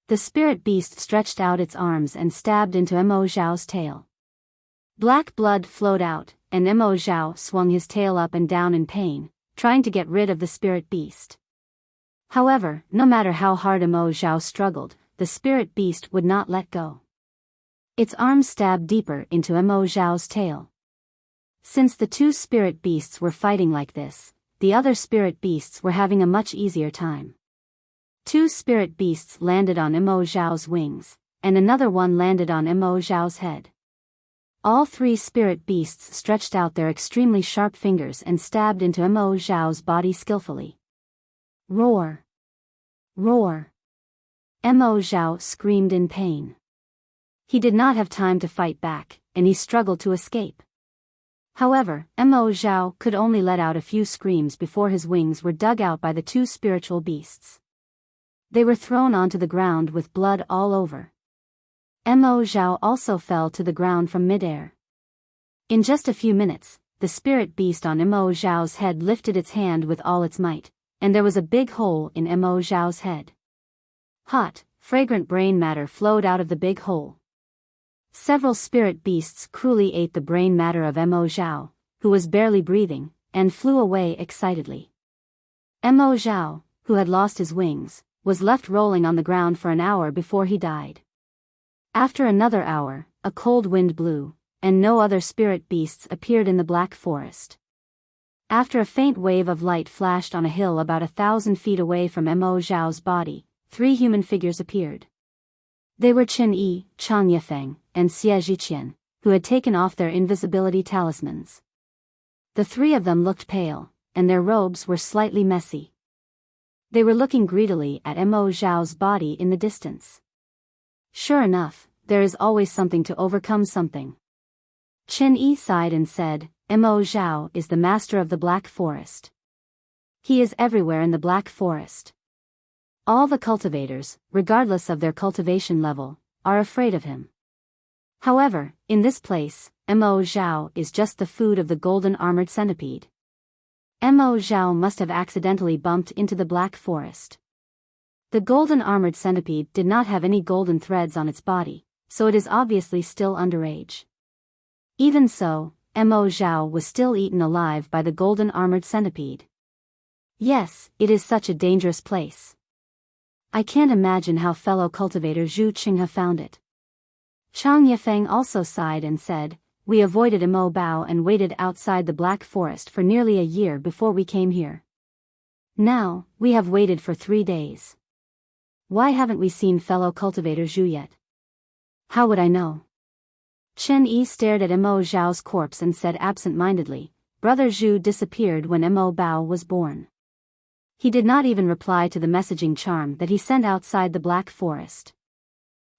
The spirit beast stretched out its arms and stabbed into Mo Zhao's tail. Black blood flowed out, and Mo Zhao swung his tail up and down in pain, trying to get rid of the spirit beast. However, no matter how hard Mo Zhao struggled, the spirit beast would not let go. Its arms stabbed deeper into Mo Zhao's tail. Since the 2 spirit beasts were fighting like this, the other spirit beasts were having a much easier time. 2 spirit beasts landed on Mo Zhao's wings, and another one landed on Mo Zhao's head. All 3 spirit beasts stretched out their extremely sharp fingers and stabbed into Mo Zhao's body skillfully. Roar! Roar! Mo Zhao screamed in pain. He did not have time to fight back, and he struggled to escape. However, Mo Zhao could only let out a few screams before his wings were dug out by the 2 spiritual beasts. They were thrown onto the ground with blood all over. Mo Zhao also fell to the ground from midair. In just a few minutes, the spirit beast on Mo Zhao's head lifted its hand with all its might, and there was a big hole in Mo Zhao's head. Hot, fragrant brain matter flowed out of the big hole. Several spirit beasts cruelly ate the brain matter of Mo Zhao, who was barely breathing, and flew away excitedly. Mo Zhao, who had lost his wings, was left rolling on the ground for an hour before he died. After another hour, a cold wind blew, and no other spirit beasts appeared in the Black Forest. After a faint wave of light flashed on a hill about 1,000 feet away from Mo Zhao's body, 3 human figures appeared. They were Qin Yi, Chang Yifeng, and Xie Zhiqian, who had taken off their invisibility talismans. The three of them looked pale, and their robes were slightly messy. They were looking greedily at Mo Zhao's body in the distance. Sure enough, there is always something to overcome something. Chen Yi sighed and said, Mo Zhao is the master of the Black Forest. He is everywhere in the Black Forest. All the cultivators, regardless of their cultivation level, are afraid of him. However, in this place, Mo Zhao is just the food of the golden armored centipede. Mo Zhao must have accidentally bumped into the Black Forest. The golden armored centipede did not have any golden threads on its body, so it is obviously still underage. Even so, Mo Zhao was still eaten alive by the golden armored centipede. Yes, it is such a dangerous place. I can't imagine how fellow cultivator Zhu Qinghe found it. Chang Yifeng also sighed and said, we avoided Mo Bao and waited outside the Black Forest for nearly a year before we came here. Now, we have waited for 3 days. Why haven't we seen fellow cultivator Zhu yet? How would I know? Chen Yi stared at Mo Zhao's corpse and said absent-mindedly, Brother Zhu disappeared when Mo Bao was born. He did not even reply to the messaging charm that he sent outside the Black Forest.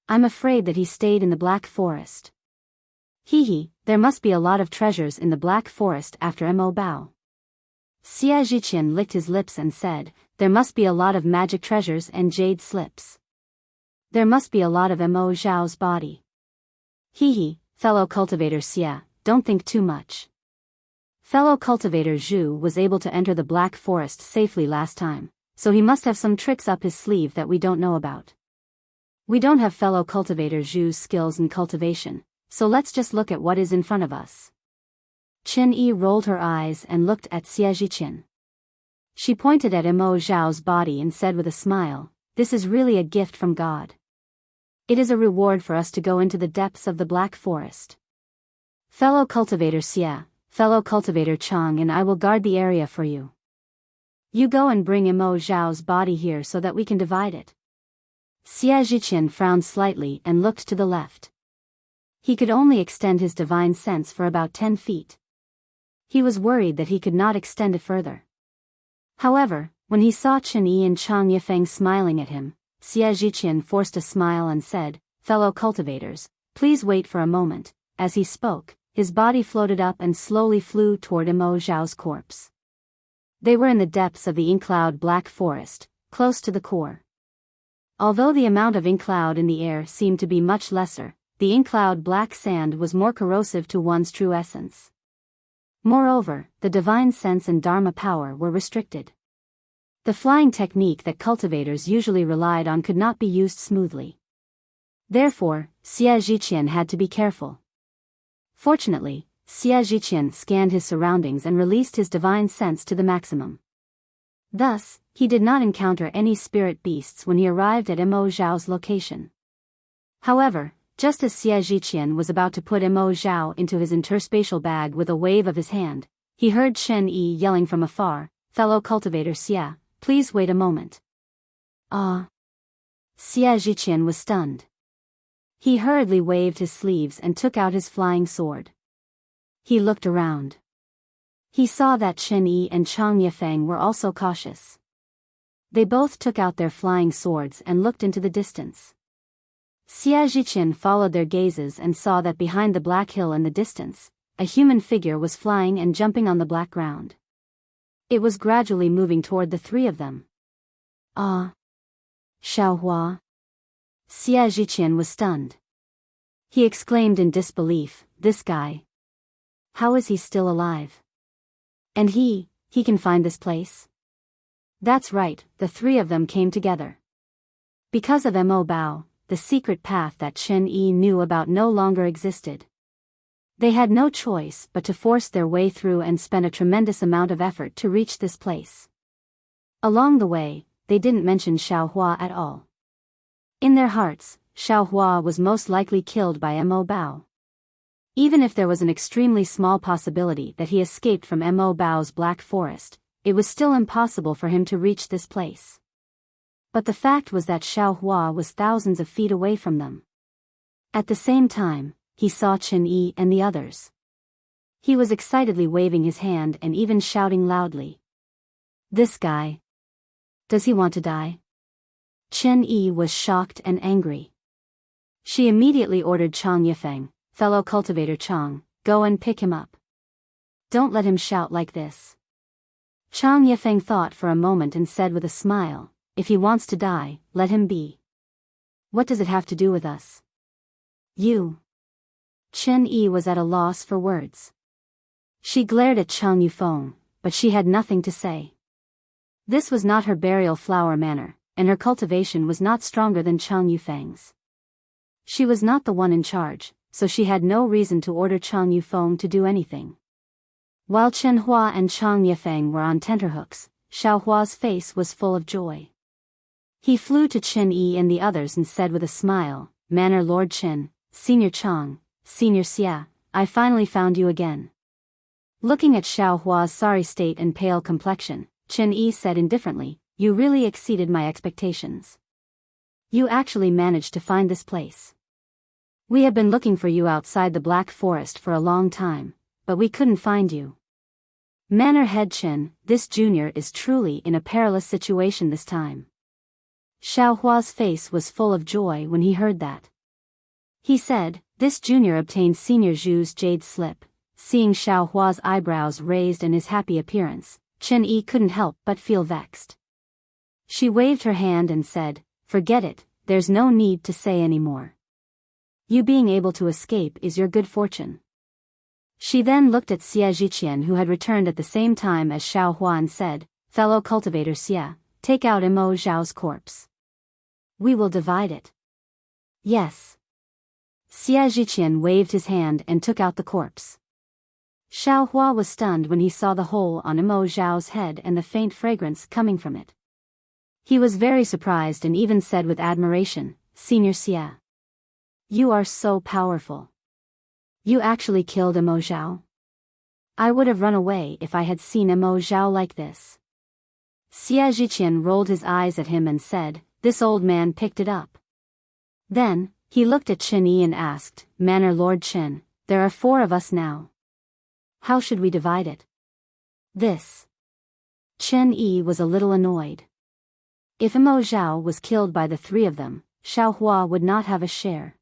I'm afraid that he stayed in the Black Forest. Hee, there must be a lot of treasures in the Black Forest after Mo Bao. Xia Zhiqian licked his lips and said, there must be a lot of magic treasures and jade slips. There must be a lot of Mo Zhao's body. Hee, fellow cultivator Xia, don't think too much. Fellow cultivator Zhu was able to enter the Black Forest safely last time, so he must have some tricks up his sleeve that we don't know about. We don't have fellow cultivator Zhu's skills in cultivation, so let's just look at what is in front of us. Chen Yi rolled her eyes and looked at Xia Zhiqian. She pointed at Mo Zhao's body and said with a smile, this is really a gift from God. It is a reward for us to go into the depths of the Black Forest. Fellow cultivator Xia, fellow cultivator Chang and I will guard the area for you. You go and bring Mo Zhao's body here so that we can divide it. Xia Zhiqian frowned slightly and looked to the left. He could only extend his divine sense for about 10 feet. He was worried that he could not extend it further. However, when he saw Chen Yi and Chang Yifeng smiling at him, Xia Zhiqian forced a smile and said, fellow cultivators, please wait for a moment. As he spoke, his body floated up and slowly flew toward Mo Zhao's corpse. They were in the depths of the ink-cloud Black Forest, close to the core. Although the amount of ink cloud in the air seemed to be much lesser, the ink cloud black sand was more corrosive to one's true essence. Moreover, the divine sense and dharma power were restricted. The flying technique that cultivators usually relied on could not be used smoothly. Therefore, Xia Zhiqian had to be careful. Fortunately, Xia Zhiqian scanned his surroundings and released his divine sense to the maximum. Thus, he did not encounter any spirit beasts when he arrived at Mo Zhao's location. However, just as Xia Zhiqian was about to put Mo Zhao into his interspatial bag with a wave of his hand, he heard Chen Yi yelling from afar, fellow cultivator Xia, please wait a moment. Ah! Xia Zhiqian was stunned. He hurriedly waved his sleeves and took out his flying sword. He looked around. He saw that Chen Yi and Chang Yifeng were also cautious. They both took out their flying swords and looked into the distance. Xia Zhiqian followed their gazes and saw that behind the black hill in the distance, a human figure was flying and jumping on the black ground. It was gradually moving toward the three of them. Ah! Xiaohua! Xia Zhiqian was stunned. He exclaimed in disbelief, this guy. How is he still alive? And he can find this place? That's right, the three of them came together. Because of Mo Bao, the secret path that Chen Yi knew about no longer existed. They had no choice but to force their way through and spend a tremendous amount of effort to reach this place. Along the way, they didn't mention Xiaohua at all. In their hearts, Xiaohua was most likely killed by Mo Bao. Even if there was an extremely small possibility that he escaped from Mo Bao's Black Forest, it was still impossible for him to reach this place. But the fact was that Xiaohua was thousands of feet away from them. At the same time, he saw Chen Yi and the others. He was excitedly waving his hand and even shouting loudly. This guy. Does he want to die? Chen Yi was shocked and angry. She immediately ordered Chang Yifeng, fellow cultivator Chang, go and pick him up. Don't let him shout like this. Chang Yifeng thought for a moment and said with a smile, if he wants to die, let him be. What does it have to do with us? You. Chen Yi was at a loss for words. She glared at Chang Yufeng, but she had nothing to say. This was not her burial flower manner, and her cultivation was not stronger than Chang Yufeng's. She was not the one in charge, so she had no reason to order Chang Yufeng to do anything. While Chen Hua and Chang Yifeng were on tenterhooks, Xiao Hua's face was full of joy. He flew to Chen Yi and the others and said with a smile, Manor Lord Chen, Senior Chang, Senior Xia, I finally found you again. Looking at Xiao Hua's sorry state and pale complexion, Chen Yi said indifferently, you really exceeded my expectations. You actually managed to find this place. We have been looking for you outside the Black Forest for a long time, but we couldn't find you. Manor Head Chen, this junior is truly in a perilous situation this time. Xiao Hua's face was full of joy when he heard that. He said, this junior obtained Senior Zhu's jade slip. Seeing Xiao Hua's eyebrows raised and his happy appearance, Chen Yi couldn't help but feel vexed. She waved her hand and said, forget it, there's no need to say any more. You being able to escape is your good fortune. She then looked at Xia Zhiqian who had returned at the same time as Xiao Hua and said, fellow cultivator Xia, take out Mo Zhao's corpse. We will divide it. Yes. Xia Zhiqian waved his hand and took out the corpse. Xiao Hua was stunned when he saw the hole on Mo Zhao's head and the faint fragrance coming from it. He was very surprised and even said with admiration, Senior Xia. You are so powerful. You actually killed Mo Zhao? I would have run away if I had seen Mo Zhao like this. Xia Zhiqian rolled his eyes at him and said, this old man picked it up. Then, he looked at Chen Yi and asked, Manor Lord Chen, there are 4 of us now. How should we divide it? This. Chen Yi was a little annoyed. If Mo Zhao was killed by the 3 of them, Xiao Hua would not have a share.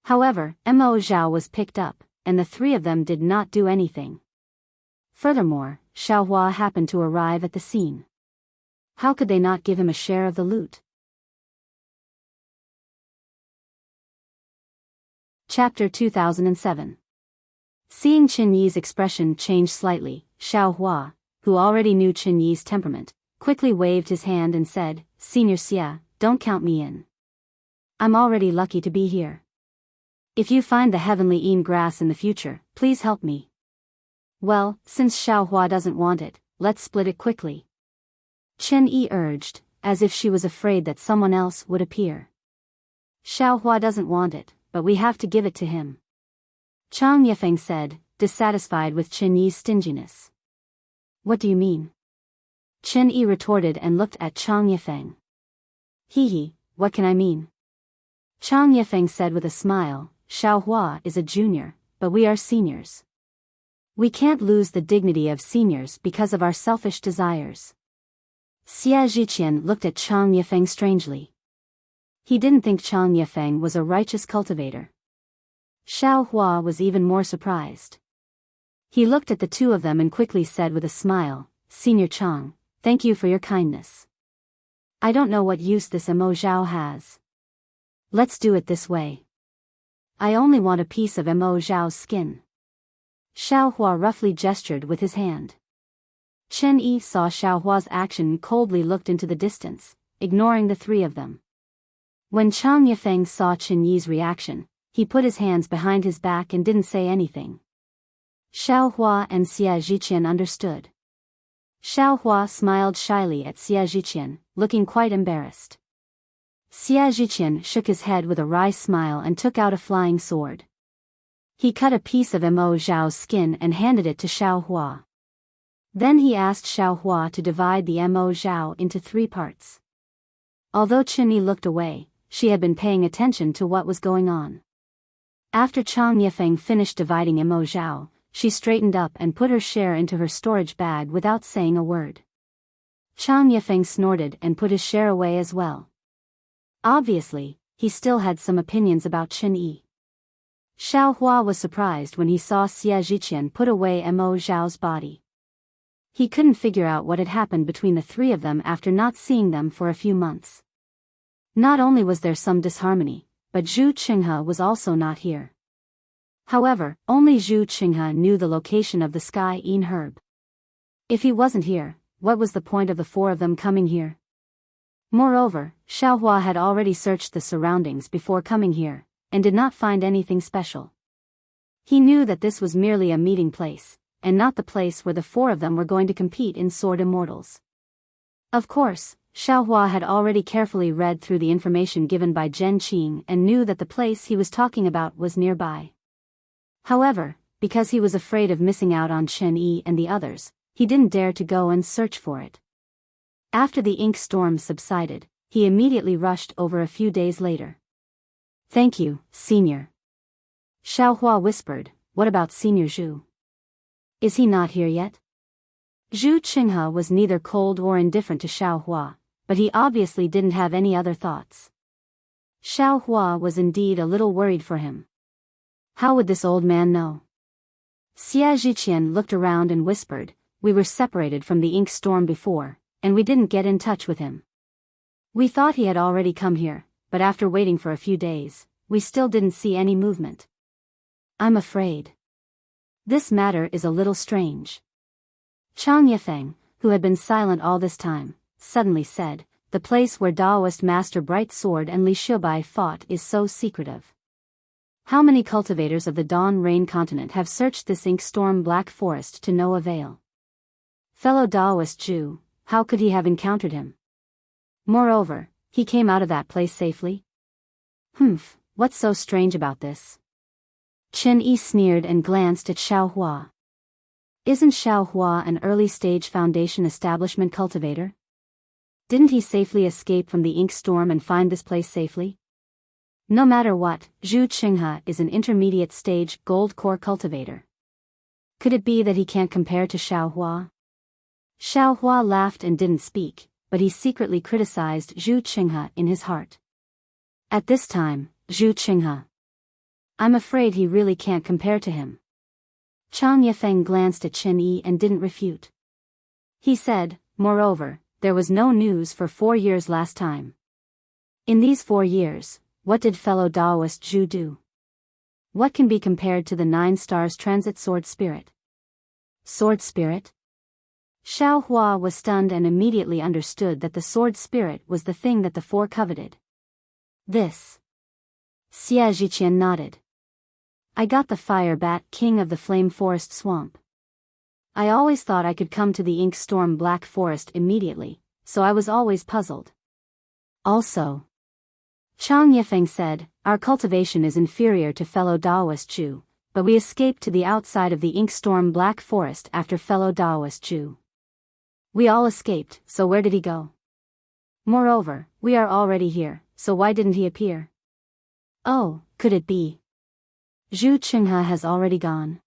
However, Mo Zhao was picked up, and the 3 of them did not do anything. Furthermore, Xiao Hua happened to arrive at the scene. How could they not give him a share of the loot? Chapter 2007. Seeing Chen Yi's expression change slightly, Xiao Hua, who already knew Chen Yi's temperament, quickly waved his hand and said, Senior Xia, don't count me in. I'm already lucky to be here. If you find the heavenly Yin grass in the future, please help me. Well, since Xiao Hua doesn't want it, let's split it quickly. Chen Yi urged, as if she was afraid that someone else would appear. Xiao Hua doesn't want it, but we have to give it to him. Chang Yifeng said, dissatisfied with Chen Yi's stinginess. What do you mean? Chen Yi retorted and looked at Chang Yifeng. Hee, what can I mean? Chang Yifeng said with a smile, Xiao Hua is a junior, but we are seniors. We can't lose the dignity of seniors because of our selfish desires. Xia Zhiqian looked at Chang Yifeng strangely. He didn't think Chang Yifeng was a righteous cultivator. Xiao Hua was even more surprised. He looked at the 2 of them and quickly said with a smile, Senior Chang, thank you for your kindness. I don't know what use this Mo Zhao has. Let's do it this way. I only want a piece of Mo Zhao's skin. Xiao Hua roughly gestured with his hand. Chen Yi saw Xiao Hua's action and coldly looked into the distance, ignoring the 3 of them. When Chang Yifeng saw Chen Yi's reaction, he put his hands behind his back and didn't say anything. Xiao Hua and Xia Zhiqian understood. Xiao Hua smiled shyly at Xia Zhiqian, looking quite embarrassed. Xia Zhiqian shook his head with a wry smile and took out a flying sword. He cut a piece of Mo Zhao's skin and handed it to Xiao Hua. Then he asked Xiao Hua to divide the Mo Zhao into 3 parts. Although Chen Yi looked away, she had been paying attention to what was going on. After Chang Yifeng finished dividing Mo Zhao, she straightened up and put her share into her storage bag without saying a word. Chang Yifeng snorted and put his share away as well. Obviously, he still had some opinions about Chen Yi. Xiao Hua was surprised when he saw Xie Zhiqian put away Mo Zhao's body. He couldn't figure out what had happened between the three of them after not seeing them for a few months. Not only was there some disharmony, but Zhu Qinghe was also not here. However, only Zhu Qinghe knew the location of the Sky Yin herb. If he wasn't here, what was the point of the four of them coming here? Moreover, Xiao Hua had already searched the surroundings before coming here, and did not find anything special. He knew that this was merely a meeting place, and not the place where the four of them were going to compete in Sword Immortals. Of course, Xiao Hua had already carefully read through the information given by Zhen Qing and knew that the place he was talking about was nearby. However, because he was afraid of missing out on Chen Yi and the others, he didn't dare to go and search for it. After the ink storm subsided, he immediately rushed over a few days later. "Thank you, Senior." Xiao Hua whispered, "What about Senior Zhu? Is he not here yet?" Zhu Qinghe was neither cold or indifferent to Xiao Hua, but he obviously didn't have any other thoughts. Xiao Hua was indeed a little worried for him. How would this old man know? Xie Zhiqian looked around and whispered, "We were separated from the ink storm before, and we didn't get in touch with him. We thought he had already come here, but after waiting for a few days, we still didn't see any movement. I'm afraid this matter is a little strange." Chang Yifeng, who had been silent all this time, suddenly said, "The place where Daoist Master Bright Sword and Li Shibai fought is so secretive. How many cultivators of the Dawn Rain continent have searched this ink storm black forest to no avail? Fellow Daoist Zhu, how could he have encountered him? Moreover, he came out of that place safely? What's so strange about this?" Chen Yi sneered and glanced at Xiao Hua. Isn't Xiao Hua an early-stage Foundation establishment cultivator? Didn't he safely escape from the ink storm and find this place safely? No matter what, Zhu Qinghe is an intermediate-stage gold core cultivator. Could it be that he can't compare to Xiao Hua? Xiao Hua laughed and didn't speak, but he secretly criticized Zhu Qinghe in his heart. At this time, Zhu Qinghe. I'm afraid he really can't compare to him. Chang Yifeng glanced at Chen Yi and didn't refute. He said, "Moreover, there was no news for 4 years last time. In these 4 years, what did fellow Daoist Zhu do? What can be compared to the 9 stars transit sword spirit?" Sword spirit? Xiao Hua was stunned and immediately understood that the sword spirit was the thing that the four coveted. This. Xie Zhiqian nodded. "I got the fire bat king of the flame forest swamp. I always thought I could come to the ink storm black forest immediately, so I was always puzzled. Also," Chang Yifeng said, "our cultivation is inferior to fellow Daoist Zhu, but we escaped to the outside of the ink storm black forest after fellow Daoist Zhu. We all escaped, so where did he go? Moreover, we are already here, so why didn't he appear? Oh, could it be Zhu Qinghe has already gone?"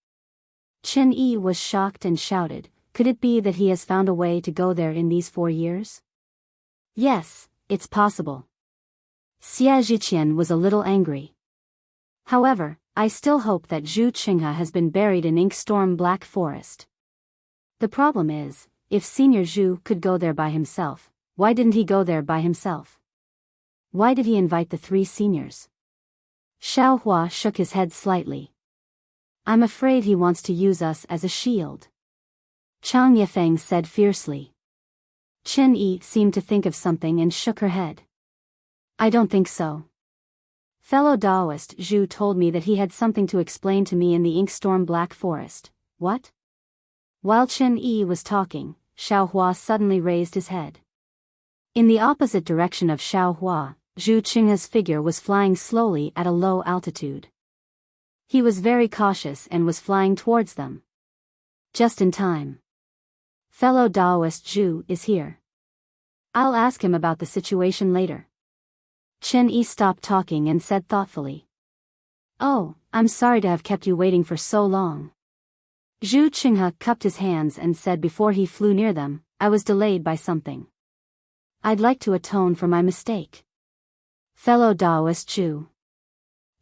Chen Yi was shocked and shouted, "Could it be that he has found a way to go there in these 4 years? Yes, it's possible." Xie Zhiqian was a little angry. "However, I still hope that Zhu Qinghe has been buried in ink storm black forest. The problem is, if Senior Zhu could go there by himself, why didn't he go there by himself? Why did he invite the 3 seniors?" Xiao Hua shook his head slightly. "I'm afraid he wants to use us as a shield," Chang Yifeng said fiercely. Chen Yi seemed to think of something and shook her head. "I don't think so. Fellow Daoist Zhu told me that he had something to explain to me in the ink storm black forest." "What?" While Chen Yi was talking, Xiao Hua suddenly raised his head. In the opposite direction of Xiao Hua, Zhu Qinghe's figure was flying slowly at a low altitude. He was very cautious and was flying towards them. Just in time. "Fellow Daoist Zhu is here. I'll ask him about the situation later." Chen Yi stopped talking and said thoughtfully, "Oh, I'm sorry to have kept you waiting for so long." Zhu Qinghe cupped his hands and said before he flew near them, I was delayed by something. I'd like to atone for my mistake. Fellow Taoist Zhu.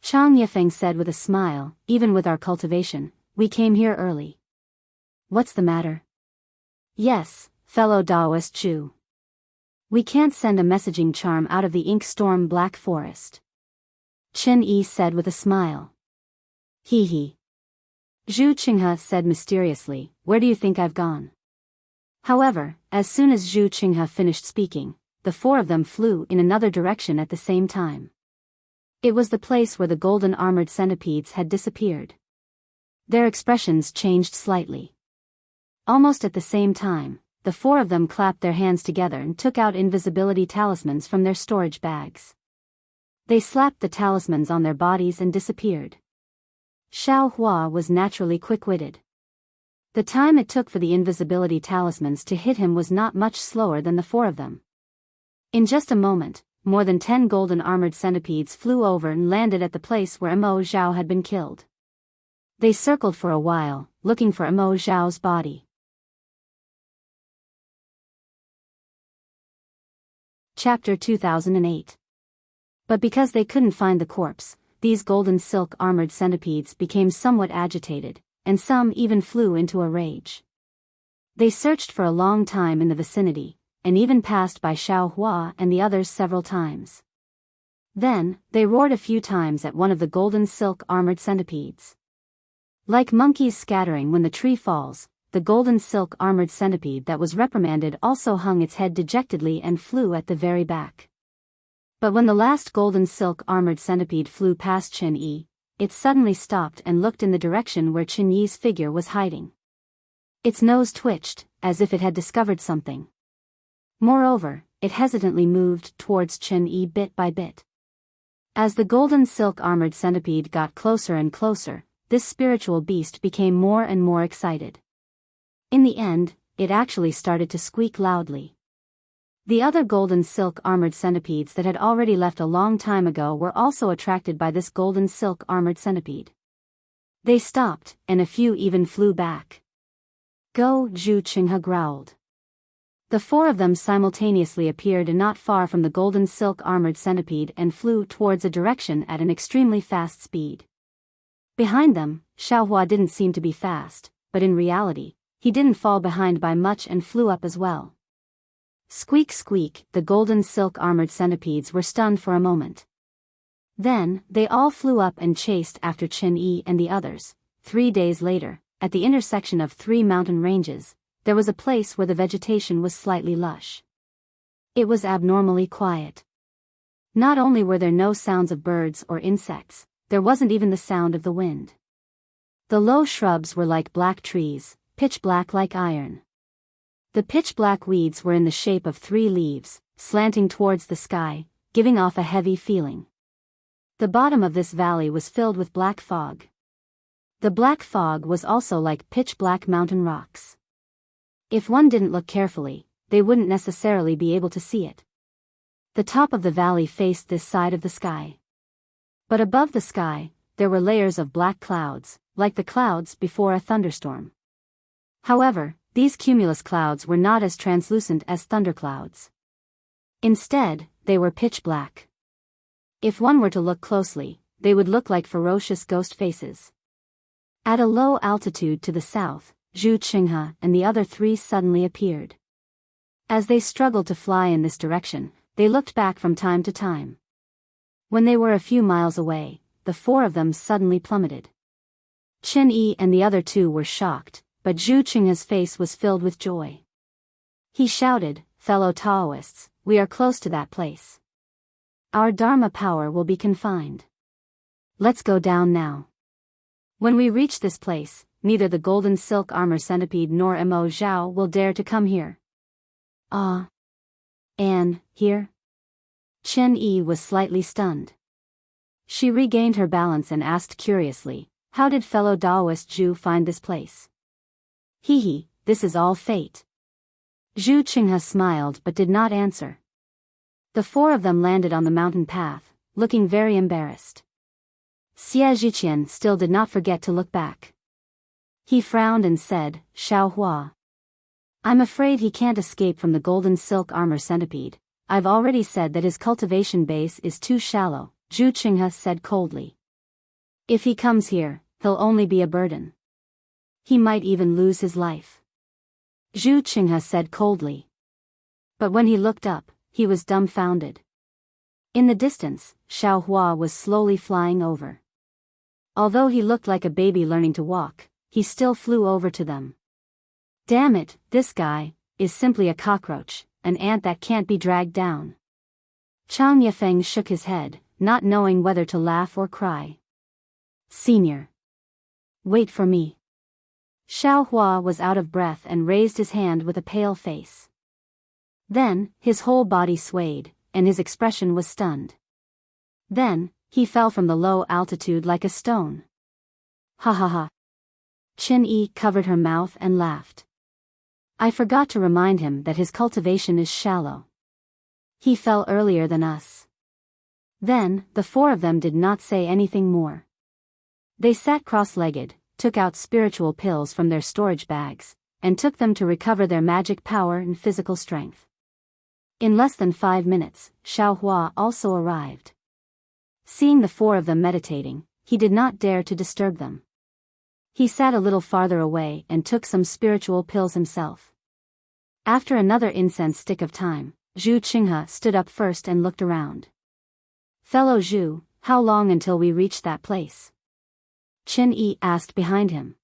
Chang Yifeng said with a smile, even with our cultivation, we came here early. What's the matter? Yes, fellow Taoist Zhu. We can't send a messaging charm out of the ink storm black forest. Chen Yi said with a smile. Hee hee. Zhu Qinghe said mysteriously, where do you think I've gone? However, as soon as Zhu Qinghe finished speaking, the four of them flew in another direction at the same time. It was the place where the golden armored centipedes had disappeared. Their expressions changed slightly. Almost at the same time, the four of them clapped their hands together and took out invisibility talismans from their storage bags. They slapped the talismans on their bodies and disappeared. Xiao Hua was naturally quick-witted. The time it took for the invisibility talismans to hit him was not much slower than the four of them. In just a moment, more than 10 golden armored centipedes flew over and landed at the place where Imo Zhao had been killed. They circled for a while, looking for Imo Zhao's body. Chapter 2008. But because they couldn't find the corpse, these golden silk armored centipedes became somewhat agitated, and some even flew into a rage. They searched for a long time in the vicinity, and even passed by Xiao Hua and the others several times. Then, they roared a few times at one of the golden silk armored centipedes. Like monkeys scattering when the tree falls, the golden silk armored centipede that was reprimanded also hung its head dejectedly and flew at the very back. But when the last golden silk armored centipede flew past Chen Yi, it suddenly stopped and looked in the direction where Chen Yi's figure was hiding. Its nose twitched, as if it had discovered something. Moreover, it hesitantly moved towards Chen Yi bit by bit. As the golden silk armored centipede got closer and closer, this spiritual beast became more and more excited. In the end, it actually started to squeak loudly. The other golden silk armored centipedes that had already left a long time ago were also attracted by this golden silk armored centipede. They stopped, and a few even flew back. Go, Zhu Qinghe growled. The four of them simultaneously appeared not far from the golden silk armored centipede and flew towards a direction at an extremely fast speed. Behind them, Xiao Hua didn't seem to be fast, but in reality, he didn't fall behind by much and flew up as well. Squeak squeak, the golden silk armored centipedes were stunned for a moment. Then, they all flew up and chased after Chen Yi and the others. 3 days later, at the intersection of 3 mountain ranges, there was a place where the vegetation was slightly lush. It was abnormally quiet. Not only were there no sounds of birds or insects, there wasn't even the sound of the wind. The low shrubs were like black trees, pitch black like iron. The pitch-black weeds were in the shape of 3 leaves, slanting towards the sky, giving off a heavy feeling. The bottom of this valley was filled with black fog. The black fog was also like pitch-black mountain rocks. If one didn't look carefully, they wouldn't necessarily be able to see it. The top of the valley faced this side of the sky. But above the sky, there were layers of black clouds, like the clouds before a thunderstorm. However, these cumulus clouds were not as translucent as thunderclouds. Instead, they were pitch black. If one were to look closely, they would look like ferocious ghost faces. At a low altitude to the south, Zhu Qinghe and the other 3 suddenly appeared. As they struggled to fly in this direction, they looked back from time to time. When they were a few miles away, the 4 of them suddenly plummeted. Chen Yi and the other 2 were shocked, but Zhu Qinghe's face was filled with joy. He shouted, fellow Taoists, we are close to that place. Our Dharma power will be confined. Let's go down now. When we reach this place, neither the golden silk armor centipede nor Imo Zhao will dare to come here. Ah. And, here? Chen Yi was slightly stunned. She regained her balance and asked curiously, how did fellow Taoist Zhu find this place? Hee hee, this is all fate. Zhu Qinghe smiled but did not answer. The 4 of them landed on the mountain path, looking very embarrassed. Xie Zhiqian still did not forget to look back. He frowned and said, Xiao Hua. I'm afraid he can't escape from the golden silk armor centipede. I've already said that his cultivation base is too shallow, Zhu Qinghe said coldly. If he comes here, he'll only be a burden. He might even lose his life. Zhu Qinghe said coldly. But when he looked up, he was dumbfounded. In the distance, Xiao Hua was slowly flying over. Although he looked like a baby learning to walk, he still flew over to them. Damn it, this guy is simply a cockroach, an ant that can't be dragged down. Chang Yifeng shook his head, not knowing whether to laugh or cry. Senior. Wait for me. Xiao Hua was out of breath and raised his hand with a pale face. Then, his whole body swayed, and his expression was stunned. Then, he fell from the low altitude like a stone. Ha ha ha. Qin Yi covered her mouth and laughed. I forgot to remind him that his cultivation is shallow. He fell earlier than us. Then, the four of them did not say anything more. They sat cross-legged, took out spiritual pills from their storage bags, and took them to recover their magic power and physical strength. In less than 5 minutes, Xiao Hua also arrived. Seeing the four of them meditating, he did not dare to disturb them. He sat a little farther away and took some spiritual pills himself. After another incense stick of time, Zhu Qinghe stood up first and looked around. Fellow Zhu, how long until we reach that place? Qin Yi asked behind him.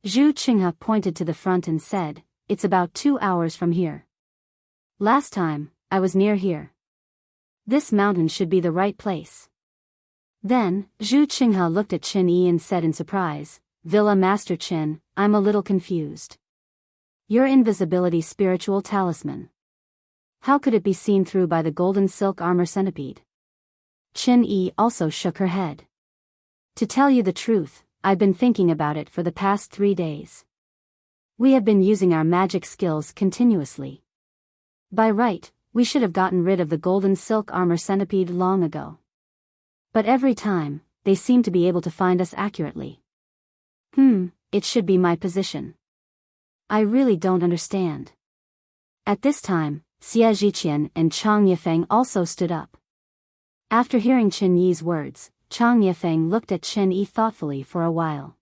Zhu Qinghe pointed to the front and said, It's about 2 hours from here. Last time, I was near here. This mountain should be the right place. Then, Zhu Qinghe looked at Qin Yi and said in surprise, Villa Master Qin, I'm a little confused. Your invisibility spiritual talisman. How could it be seen through by the golden silk armor centipede? Qin Yi also shook her head. To tell you the truth, I've been thinking about it for the past 3 days. We have been using our magic skills continuously. By right, we should have gotten rid of the golden silk armor centipede long ago. But every time, they seem to be able to find us accurately. It should be my position. I really don't understand. At this time, Xie Zhiqian and Chang Yifeng also stood up. After hearing Qin Yi's words, Chang Yifeng looked at Qin Yi thoughtfully for a while.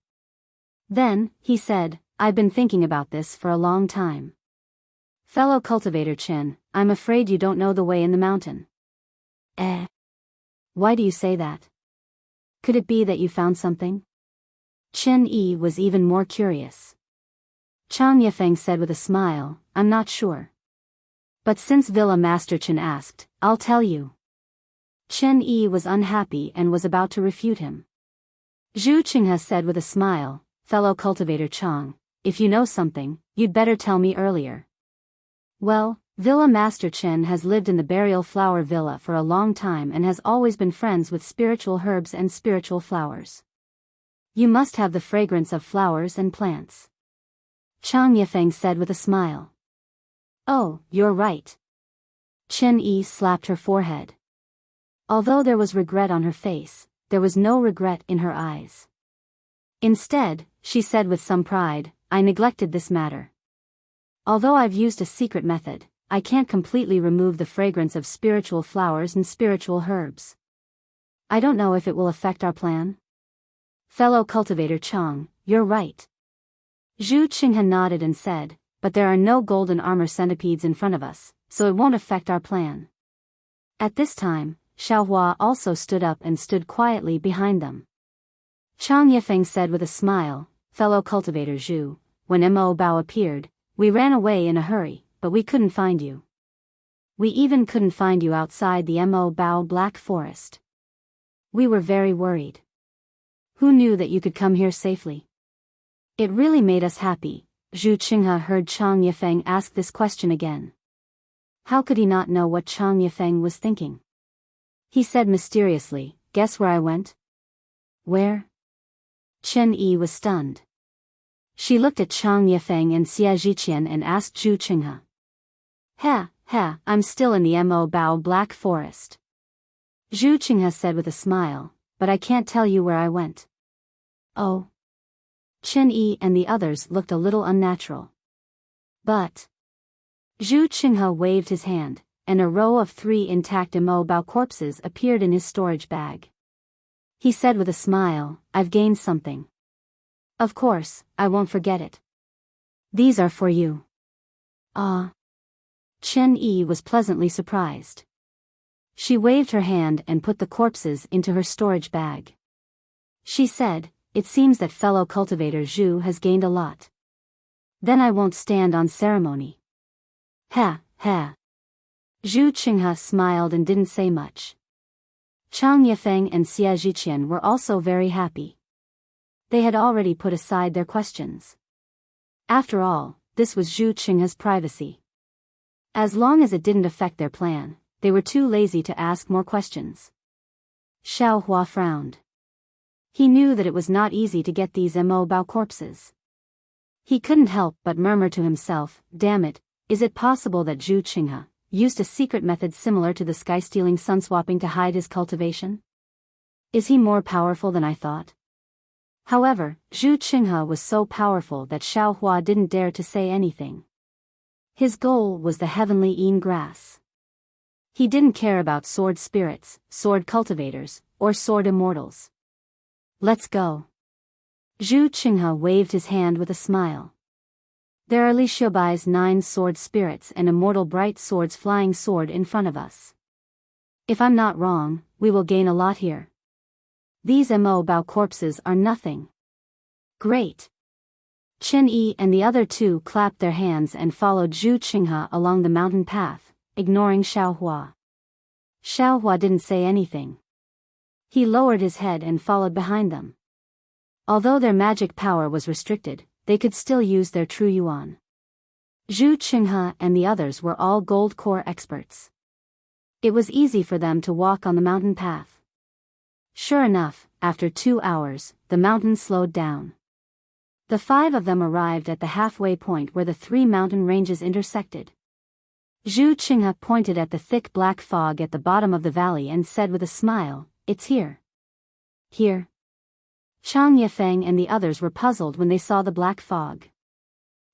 Then, he said, I've been thinking about this for a long time. Fellow cultivator Qin, I'm afraid you don't know the way in the mountain. Why do you say that? Could it be that you found something? Qin Yi was even more curious. Chang Yifeng said with a smile, I'm not sure. But since Villa Master Qin asked, I'll tell you. Qin Yi was unhappy and was about to refute him. Zhu Qinghe said with a smile, Fellow cultivator Chang, if you know something, you'd better tell me earlier. Well, Villa Master Qin has lived in the burial flower villa for a long time and has always been friends with spiritual herbs and spiritual flowers. You must have the fragrance of flowers and plants. Chang Yifeng said with a smile. Oh, you're right. Qin Yi slapped her forehead. Although there was regret on her face, there was no regret in her eyes. Instead, she said with some pride, I neglected this matter. Although I've used a secret method, I can't completely remove the fragrance of spiritual flowers and spiritual herbs. I don't know if it will affect our plan. Fellow cultivator Chang, you're right. Zhu Qinghe nodded and said, but there are no golden armor centipedes in front of us, so it won't affect our plan. At this time, Xiao Hua also stood up and stood quietly behind them. Chang Yifeng said with a smile, Fellow cultivator Zhu, when Mo Bao appeared, we ran away in a hurry, but we couldn't find you. We even couldn't find you outside the Mo Bao Black Forest. We were very worried. Who knew that you could come here safely? It really made us happy. Zhu Qinghe heard Chang Yifeng ask this question again. How could he not know what Chang Yifeng was thinking? He said mysteriously, guess where I went? Where? Qin Yi was stunned. She looked at Chang Yifeng and Xie Zhiqian and asked Zhu Qinghe. I'm still in the Mo Bao Black Forest. Zhu Qinghe said with a smile, but I can't tell you where I went. Oh. Chen Yi and the others looked a little unnatural. But Zhu Qinghe waved his hand, and a row of 3 intact Immortal corpses appeared in his storage bag. He said with a smile, "I've gained something. Of course, I won't forget it. These are for you." Ah. Chen Yi was pleasantly surprised. She waved her hand and put the corpses into her storage bag. She said, "It seems that fellow cultivator Zhu has gained a lot. Then I won't stand on ceremony." Ha, ha. Zhu Qinghe smiled and didn't say much. Chang Yifeng and Xie Zhiqian were also very happy. They had already put aside their questions. After all, this was Zhu Qinghe's privacy. As long as it didn't affect their plan, they were too lazy to ask more questions. Xiao Hua frowned. He knew that it was not easy to get these Immortal corpses. He couldn't help but murmur to himself, "Damn it, is it possible that Zhu Qinghe used a secret method similar to the sky-stealing sun-swapping to hide his cultivation? Is he more powerful than I thought?" However, Zhu Qinghe was so powerful that Xiao Hua didn't dare to say anything. His goal was the heavenly Yin grass. He didn't care about sword spirits, sword cultivators, or sword immortals. "Let's go." Zhu Qinghe waved his hand with a smile. "There are Li Xiaobai's 9 sword spirits and Immortal Bright Sword's flying sword in front of us. If I'm not wrong, we will gain a lot here. These Immortal corpses are nothing." "Great." Chen Yi and the other 2 clapped their hands and followed Zhu Qinghe along the mountain path, ignoring Xiao Hua. Xiao Hua didn't say anything. He lowered his head and followed behind them. Although their magic power was restricted, they could still use their true yuan. Zhu Qinghe and the others were all gold core experts. It was easy for them to walk on the mountain path. Sure enough, after 2 hours, the mountain slowed down. The 5 of them arrived at the halfway point where the 3 mountain ranges intersected. Zhu Qinghe pointed at the thick black fog at the bottom of the valley and said with a smile, "It's here." "Here?" Chang Yifeng and the others were puzzled when they saw the black fog.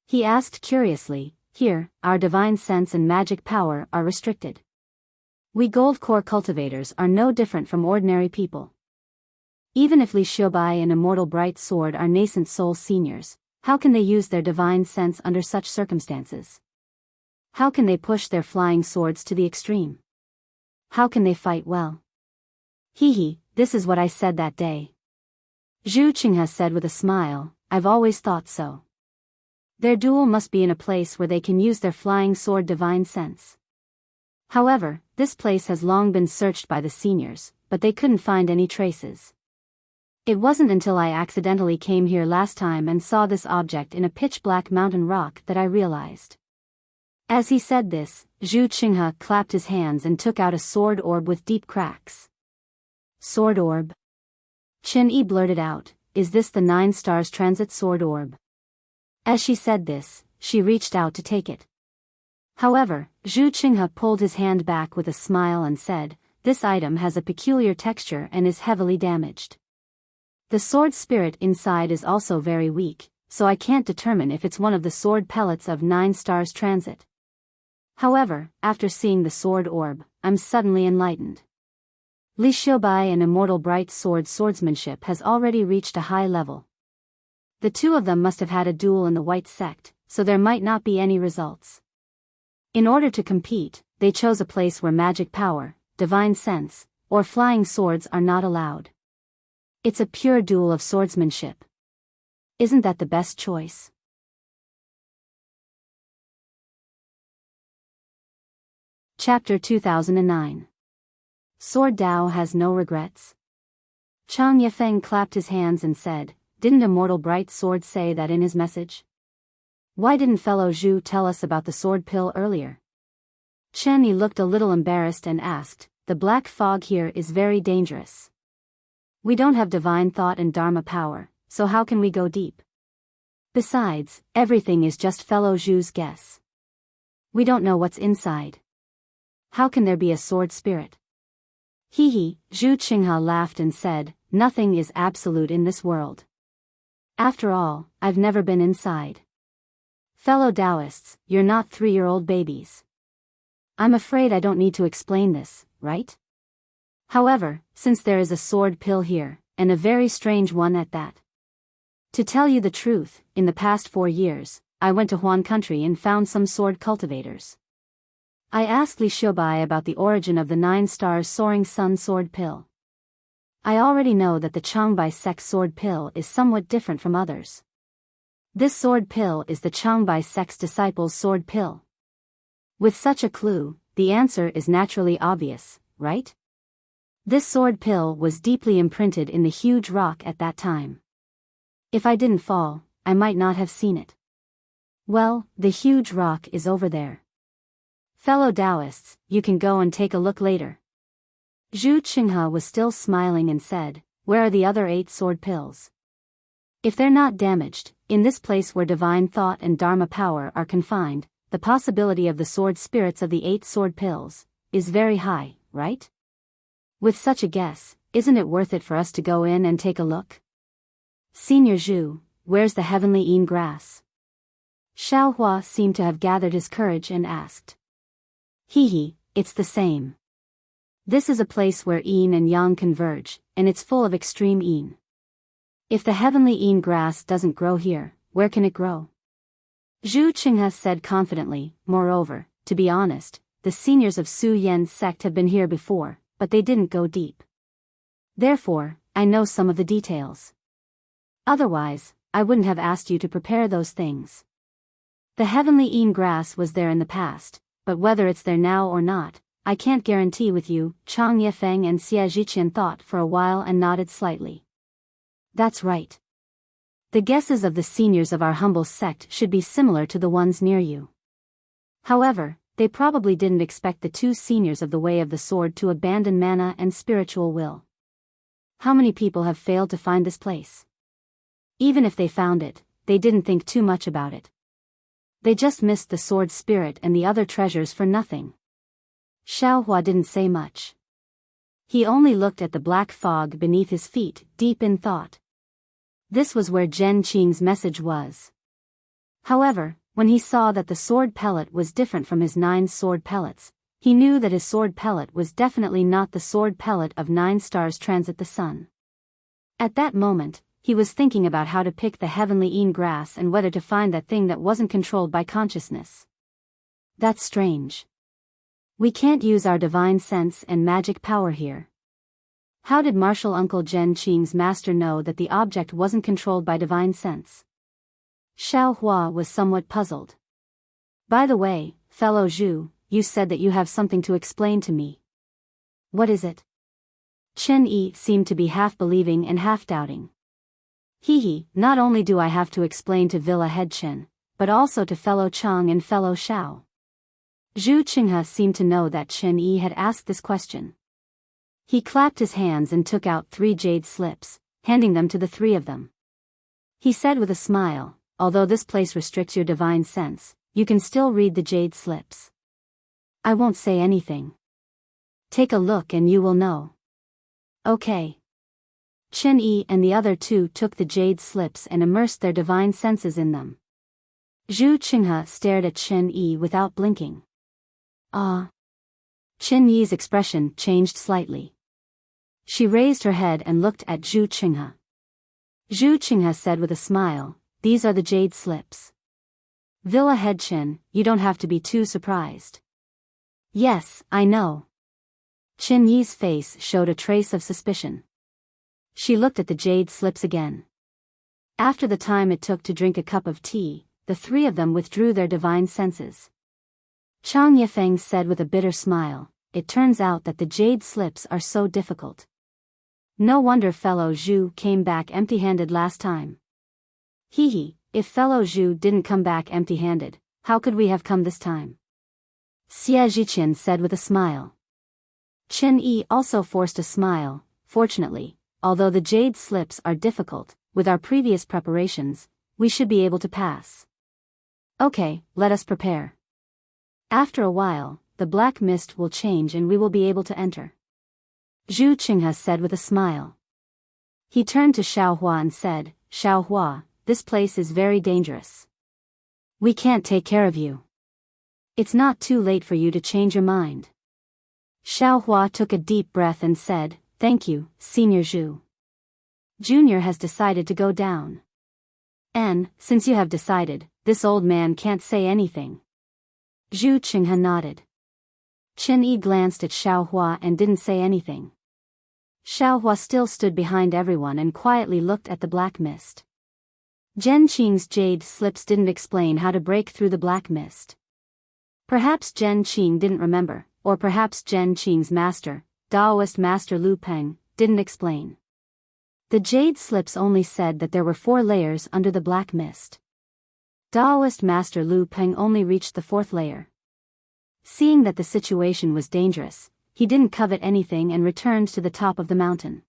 He asked curiously, "Here, our divine sense and magic power are restricted. We gold core cultivators are no different from ordinary people. Even if Li Xiaobai and Immortal Bright Sword are nascent soul seniors, how can they use their divine sense under such circumstances? How can they push their flying swords to the extreme? How can they fight well?" "Hee, this is what I said that day." Zhu Qinghe said with a smile, "I've always thought so. Their duel must be in a place where they can use their flying sword divine sense. However, this place has long been searched by the seniors, but they couldn't find any traces. It wasn't until I accidentally came here last time and saw this object in a pitch-black mountain rock that I realized." As he said this, Zhu Qinghe clapped his hands and took out a sword orb with deep cracks. "Sword orb?" Chen Yi blurted out, "Is this the 9 stars transit sword orb?" As she said this, she reached out to take it. However, Zhu Qinghe pulled his hand back with a smile and said, "This item has a peculiar texture and is heavily damaged. The sword spirit inside is also very weak, so I can't determine if it's one of the sword pellets of 9 stars transit. However, after seeing the sword orb, I'm suddenly enlightened. Li Xiaobai and Immortal Bright Sword swordsmanship has already reached a high level. The 2 of them must have had a duel in the White Sect, so there might not be any results. In order to compete, they chose a place where magic power, divine sense, or flying swords are not allowed. It's a pure duel of swordsmanship. Isn't that the best choice?" Chapter 2009. Sword Dao has no regrets. Chang Yifeng clapped his hands and said, "Didn't Immortal Bright Sword say that in his message? Why didn't fellow Zhu tell us about the sword pill earlier?" Chen Yi looked a little embarrassed and asked, "The black fog here is very dangerous. We don't have divine thought and dharma power, so how can we go deep? Besides, everything is just fellow Zhu's guess. We don't know what's inside. How can there be a sword spirit?" "Hee hee," Zhu Qinghe laughed and said, "Nothing is absolute in this world. After all, I've never been inside. Fellow Taoists, you're not 3-year-old babies. I'm afraid I don't need to explain this, right? However, since there is a sword pill here, and a very strange one at that. To tell you the truth, in the past 4 years, I went to Huan country and found some sword cultivators. I asked Li Xiubai about the origin of the 9 stars soaring sun sword pill. I already know that the Changbai sect's sword pill is somewhat different from others. This sword pill is the Changbai sect's disciples' sword pill. With such a clue, the answer is naturally obvious, right? This sword pill was deeply imprinted in the huge rock at that time. If I didn't fall, I might not have seen it. Well, the huge rock is over there. Fellow Taoists, you can go and take a look later. Zhu Qinghe was still smiling and said, where are the other 8 sword pills? If they're not damaged, in this place where divine thought and Dharma power are confined, the possibility of the sword spirits of the 8 sword pills is very high, right? With such a guess, isn't it worth it for us to go in and take a look? Senior Zhu, where's the heavenly Yin grass? Xiaohua seemed to have gathered his courage and asked. Hee, it's the same. This is a place where Yin and Yang converge, and it's full of extreme Yin. If the heavenly Yin grass doesn't grow here, where can it grow? Zhu Qinghe said confidently. Moreover, to be honest, the seniors of Su Yan's sect have been here before, but they didn't go deep. Therefore, I know some of the details. Otherwise, I wouldn't have asked you to prepare those things. The heavenly Yin grass was there in the past, but whether it's there now or not, I can't guarantee with you. Chang Yifeng and Xie Zhiqian thought for a while and nodded slightly. That's right. The guesses of the seniors of our humble sect should be similar to the ones near you. However, they probably didn't expect the 2 seniors of the Way of the Sword to abandon mana and spiritual will. How many people have failed to find this place? Even if they found it, they didn't think too much about it. They just missed the sword spirit and the other treasures for nothing. Xiaohua didn't say much. He only looked at the black fog beneath his feet, deep in thought. This was where Zhen Qing's message was. However, when he saw that the sword pellet was different from his 9 sword pellets, he knew that his sword pellet was definitely not the sword pellet of 9 stars transit the sun. At that moment, he was thinking about how to pick the heavenly Yin grass and whether to find that thing that wasn't controlled by consciousness. That's strange. We can't use our divine sense and magic power here. How did Martial Uncle Zhen Qing's master know that the object wasn't controlled by divine sense? Xiaohua was somewhat puzzled. By the way, fellow Zhu, you said that you have something to explain to me. What is it? Chen Yi seemed to be half believing and half doubting. Not only do I have to explain to Villa Head Chen, but also to fellow Chang and fellow Xiao. Zhu Qinghe seemed to know that Chen Yi had asked this question. He clapped his hands and took out 3 jade slips, handing them to the 3 of them. He said with a smile, although this place restricts your divine sense, you can still read the jade slips. I won't say anything. Take a look and you will know. Okay. Chen Yi and the other 2 took the jade slips and immersed their divine senses in them. Zhu Qinghe stared at Chen Yi without blinking. Chen Yi's expression changed slightly. She raised her head and looked at Zhu Qinghe. Zhu Qinghe said with a smile, these are the jade slips. Villa Head Chen, you don't have to be too surprised. Yes, I know. Chen Yi's face showed a trace of suspicion. She looked at the jade slips again. After the time it took to drink a cup of tea, the 3 of them withdrew their divine senses. Chang Yifeng said with a bitter smile, it turns out that the jade slips are so difficult. No wonder fellow Zhu came back empty-handed last time. If fellow Zhu didn't come back empty-handed, how could we have come this time? Xie Zhiqian said with a smile. Chen Yi also forced a smile. Fortunately, although the jade slips are difficult, with our previous preparations, we should be able to pass. Okay, let us prepare. After a while, the black mist will change and we will be able to enter. Zhu Qinghe said with a smile. He turned to Xiaohua and said, Xiaohua, this place is very dangerous. We can't take care of you. It's not too late for you to change your mind. Xiaohua took a deep breath and said, "Thank you, Senior Zhu. Junior has decided to go down. And, since you have decided, this old man can't say anything." Zhu Qinghe nodded. Chen Yi glanced at Xiaohua and didn't say anything. Xiaohua still stood behind everyone and quietly looked at the black mist. Zhen Qing's jade slips didn't explain how to break through the black mist. Perhaps Zhen Qing didn't remember, or perhaps Zhen Qing's master, Daoist Master Lu Peng, didn't explain. The jade slips only said that there were 4 layers under the black mist. Daoist Master Lu Peng only reached the 4th layer. Seeing that the situation was dangerous, he didn't covet anything and returned to the top of the mountain.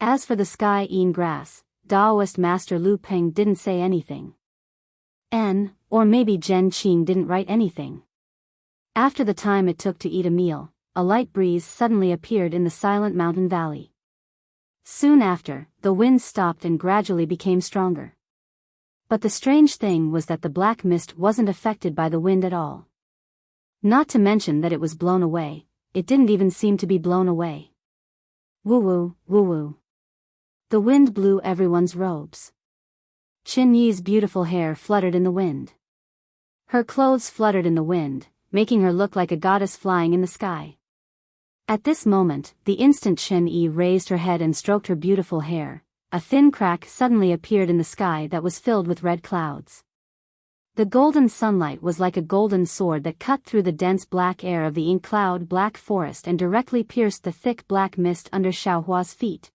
As for the sky-eaten grass, Daoist Master Lu Peng didn't say anything. Or maybe Zhen Qing didn't write anything. After the time it took to eat a meal, a light breeze suddenly appeared in the silent mountain valley. Soon after, the wind stopped and gradually became stronger. But the strange thing was that the black mist wasn't affected by the wind at all. Not to mention that it was blown away, it didn't even seem to be blown away. Woo-woo, woo-woo. The wind blew everyone's robes. Qin Yi's beautiful hair fluttered in the wind. Her clothes fluttered in the wind, making her look like a goddess flying in the sky. At this moment, the instant Qin Yi raised her head and stroked her beautiful hair, a thin crack suddenly appeared in the sky that was filled with red clouds. The golden sunlight was like a golden sword that cut through the dense black air of the ink cloud black forest and directly pierced the thick black mist under Xiaohua's feet.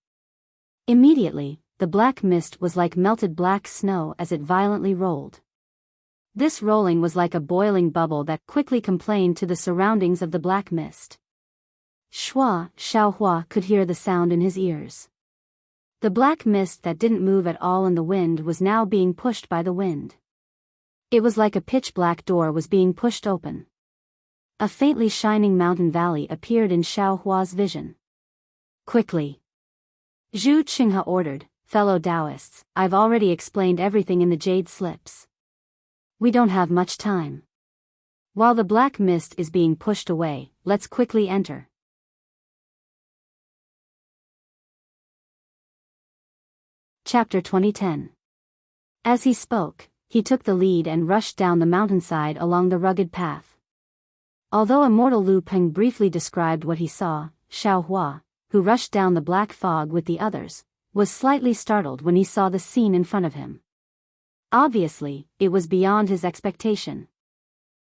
Immediately, the black mist was like melted black snow as it violently rolled. This rolling was like a boiling bubble that quickly complained to the surroundings of the black mist. Xiaohua could hear the sound in his ears. The black mist that didn't move at all in the wind was now being pushed by the wind. It was like a pitch-black door was being pushed open. A faintly shining mountain valley appeared in Xiaohua's vision. Quickly! Zhu Qinghe ordered, "Fellow Taoists, I've already explained everything in the jade slips. We don't have much time. While the black mist is being pushed away, let's quickly enter." Chapter 2010. As he spoke, he took the lead and rushed down the mountainside along the rugged path. Although Immortal Lu Peng briefly described what he saw, Xiaohua, who rushed down the black fog with the others, was slightly startled when he saw the scene in front of him. Obviously, it was beyond his expectation.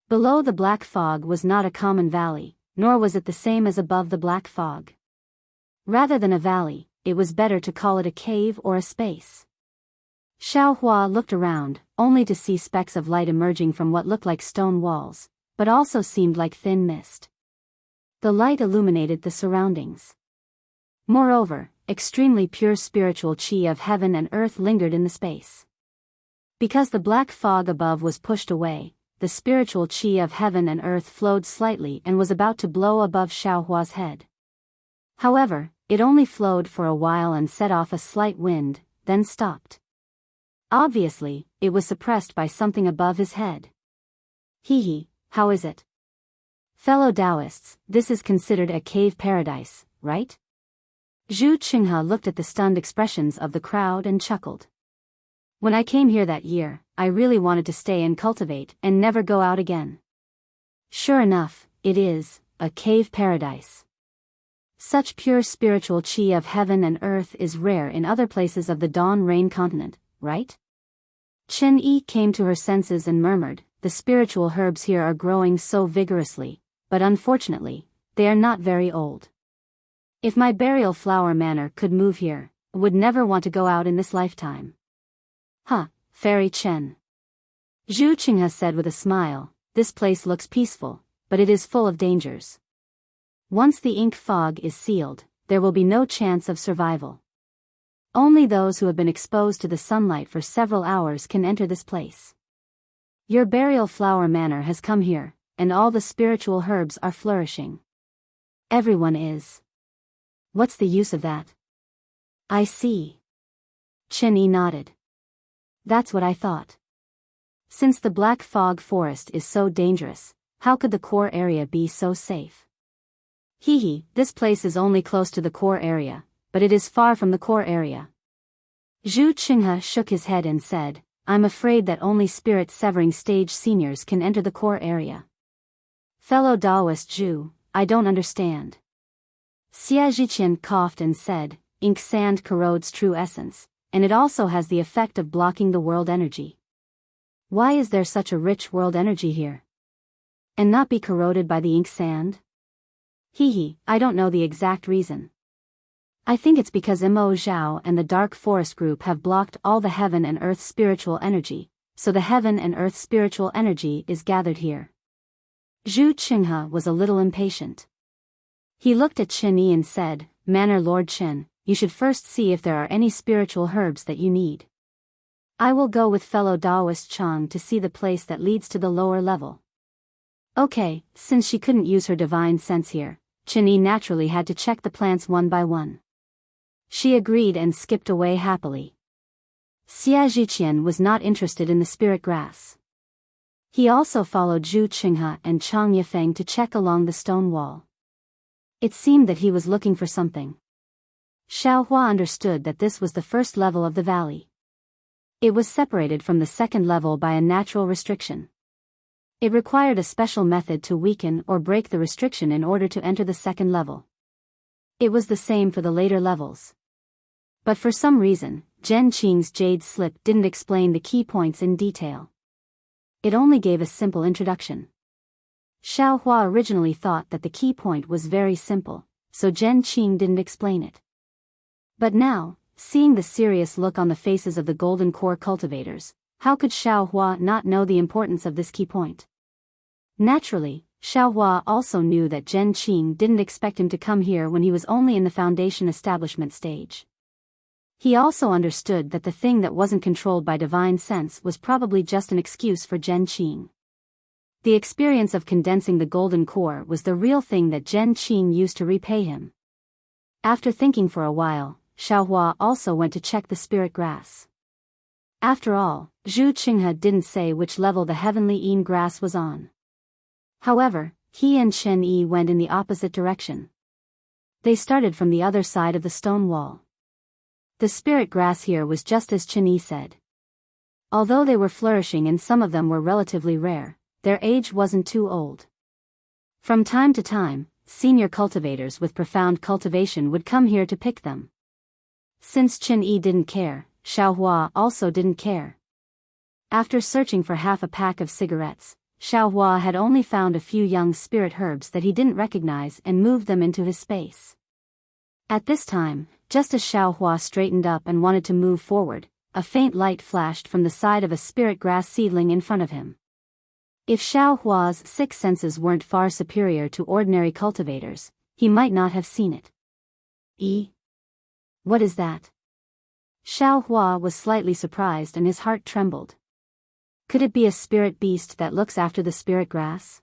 Below the black fog was not a common valley, nor was it the same as above the black fog. Rather than a valley, it was better to call it a cave or a space. Xiaohua looked around, only to see specks of light emerging from what looked like stone walls, but also seemed like thin mist. The light illuminated the surroundings. Moreover, extremely pure spiritual qi of heaven and earth lingered in the space. Because the black fog above was pushed away, the spiritual qi of heaven and earth flowed slightly and was about to blow above Xiaohua's head. However, it only flowed for a while and set off a slight wind, then stopped. Obviously, it was suppressed by something above his head. Hee, how is it? Fellow Taoists, this is considered a cave paradise, right? Zhu Qinghe looked at the stunned expressions of the crowd and chuckled. When I came here that year, I really wanted to stay and cultivate and never go out again. Sure enough, it is a cave paradise. Such pure spiritual qi of heaven and earth is rare in other places of the Dawn Rain continent, right? Chen Yi came to her senses and murmured, "The spiritual herbs here are growing so vigorously, but unfortunately, they are not very old. If my burial flower manor could move here, I would never want to go out in this lifetime." "Huh, Fairy Chen," Zhu Qinghe said with a smile, "this place looks peaceful, but it is full of dangers. Once the ink fog is sealed, there will be no chance of survival. Only those who have been exposed to the sunlight for several hours can enter this place. Your burial flower manor has come here, and all the spiritual herbs are flourishing. Everyone is. What's the use of that?" "I see." Chen Yi nodded. That's what I thought. Since the Black Fog Forest is so dangerous, how could the core area be so safe? Hehe, this place is only close to the core area, but it is far from the core area. Zhu Qinghe shook his head and said, I'm afraid that only spirit severing stage seniors can enter the core area. Fellow Taoist Zhu, I don't understand. Xia Zhiqian coughed and said, ink sand corrodes true essence, and it also has the effect of blocking the world energy. Why is there such a rich world energy here? And not be corroded by the ink sand? Hehe, I don't know the exact reason. I think it's because Mo Zhao and the Dark Forest Group have blocked all the heaven and earth spiritual energy, so the heaven and earth spiritual energy is gathered here. Zhu Qinghe was a little impatient. He looked at Qin Yi and said, Manor Lord Qin, you should first see if there are any spiritual herbs that you need. I will go with fellow Taoist Chang to see the place that leads to the lower level. Okay, since she couldn't use her divine sense here, Qin Yi naturally had to check the plants one by one. She agreed and skipped away happily. Xia Zhiqian was not interested in the spirit grass. He also followed Zhu Qinghe and Chang Yifeng to check along the stone wall. It seemed that he was looking for something. Xiao Hua understood that this was the first level of the valley. It was separated from the second level by a natural restriction. It required a special method to weaken or break the restriction in order to enter the second level. It was the same for the later levels. But for some reason, Zhen Qing's jade slip didn't explain the key points in detail. It only gave a simple introduction. Xiao Hua originally thought that the key point was very simple, so Zhen Qing didn't explain it. But now, seeing the serious look on the faces of the Golden Core cultivators, how could Xiao Hua not know the importance of this key point? Naturally, Xiao Hua also knew that Zhen Qing didn't expect him to come here when he was only in the foundation establishment stage. He also understood that the thing that wasn't controlled by divine sense was probably just an excuse for Zhen Qing. The experience of condensing the golden core was the real thing that Zhen Qing used to repay him. After thinking for a while, Xiao Hua also went to check the spirit grass. After all, Zhu Qinghe didn't say which level the heavenly Yin grass was on. However, he and Qin Yi went in the opposite direction. They started from the other side of the stone wall. The spirit grass here was just as Qin Yi said. Although they were flourishing and some of them were relatively rare, their age wasn't too old. From time to time, senior cultivators with profound cultivation would come here to pick them. Since Qin Yi didn't care, Xiao Hua also didn't care. After searching for half a pack of cigarettes, Xiao Hua had only found a few young spirit herbs that he didn't recognize and moved them into his space. At this time, just as Xiao Hua straightened up and wanted to move forward, a faint light flashed from the side of a spirit grass seedling in front of him. If Xiao Hua's six senses weren't far superior to ordinary cultivators, he might not have seen it. What is that? Xiao Hua was slightly surprised and his heart trembled. Could it be a spirit beast that looks after the spirit grass?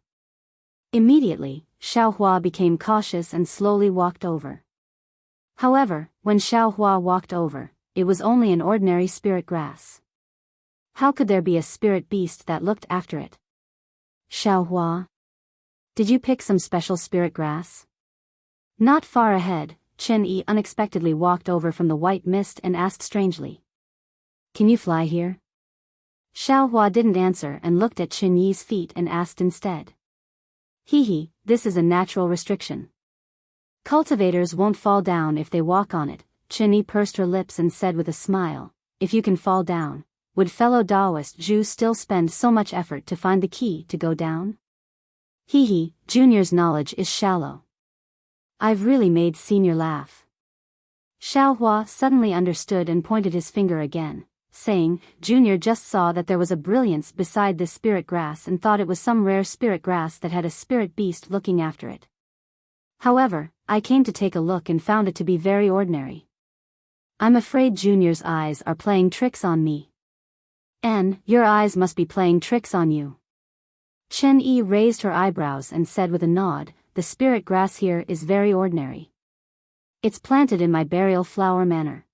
Immediately, Xiao Hua became cautious and slowly walked over. However, when Xiao Hua walked over, it was only an ordinary spirit grass. How could there be a spirit beast that looked after it? Xiao Hua, did you pick some special spirit grass? Not far ahead, Qin Yi unexpectedly walked over from the white mist and asked strangely. Can you fly here? Xiao Hua didn't answer and looked at Qin Yi's feet and asked instead. This is a natural restriction. Cultivators won't fall down if they walk on it. Qin Yi pursed her lips and said with a smile, if you can fall down, would fellow Taoist Zhu still spend so much effort to find the key to go down? Junior's knowledge is shallow. I've really made Senior laugh. Xiao Hua suddenly understood and pointed his finger again, saying, Junior just saw that there was a brilliance beside this spirit grass and thought it was some rare spirit grass that had a spirit beast looking after it. However, I came to take a look and found it to be very ordinary. I'm afraid Junior's eyes are playing tricks on me. Your eyes must be playing tricks on you. Qin Yi raised her eyebrows and said with a nod, the spirit grass here is very ordinary. It's planted in my burial flower manor.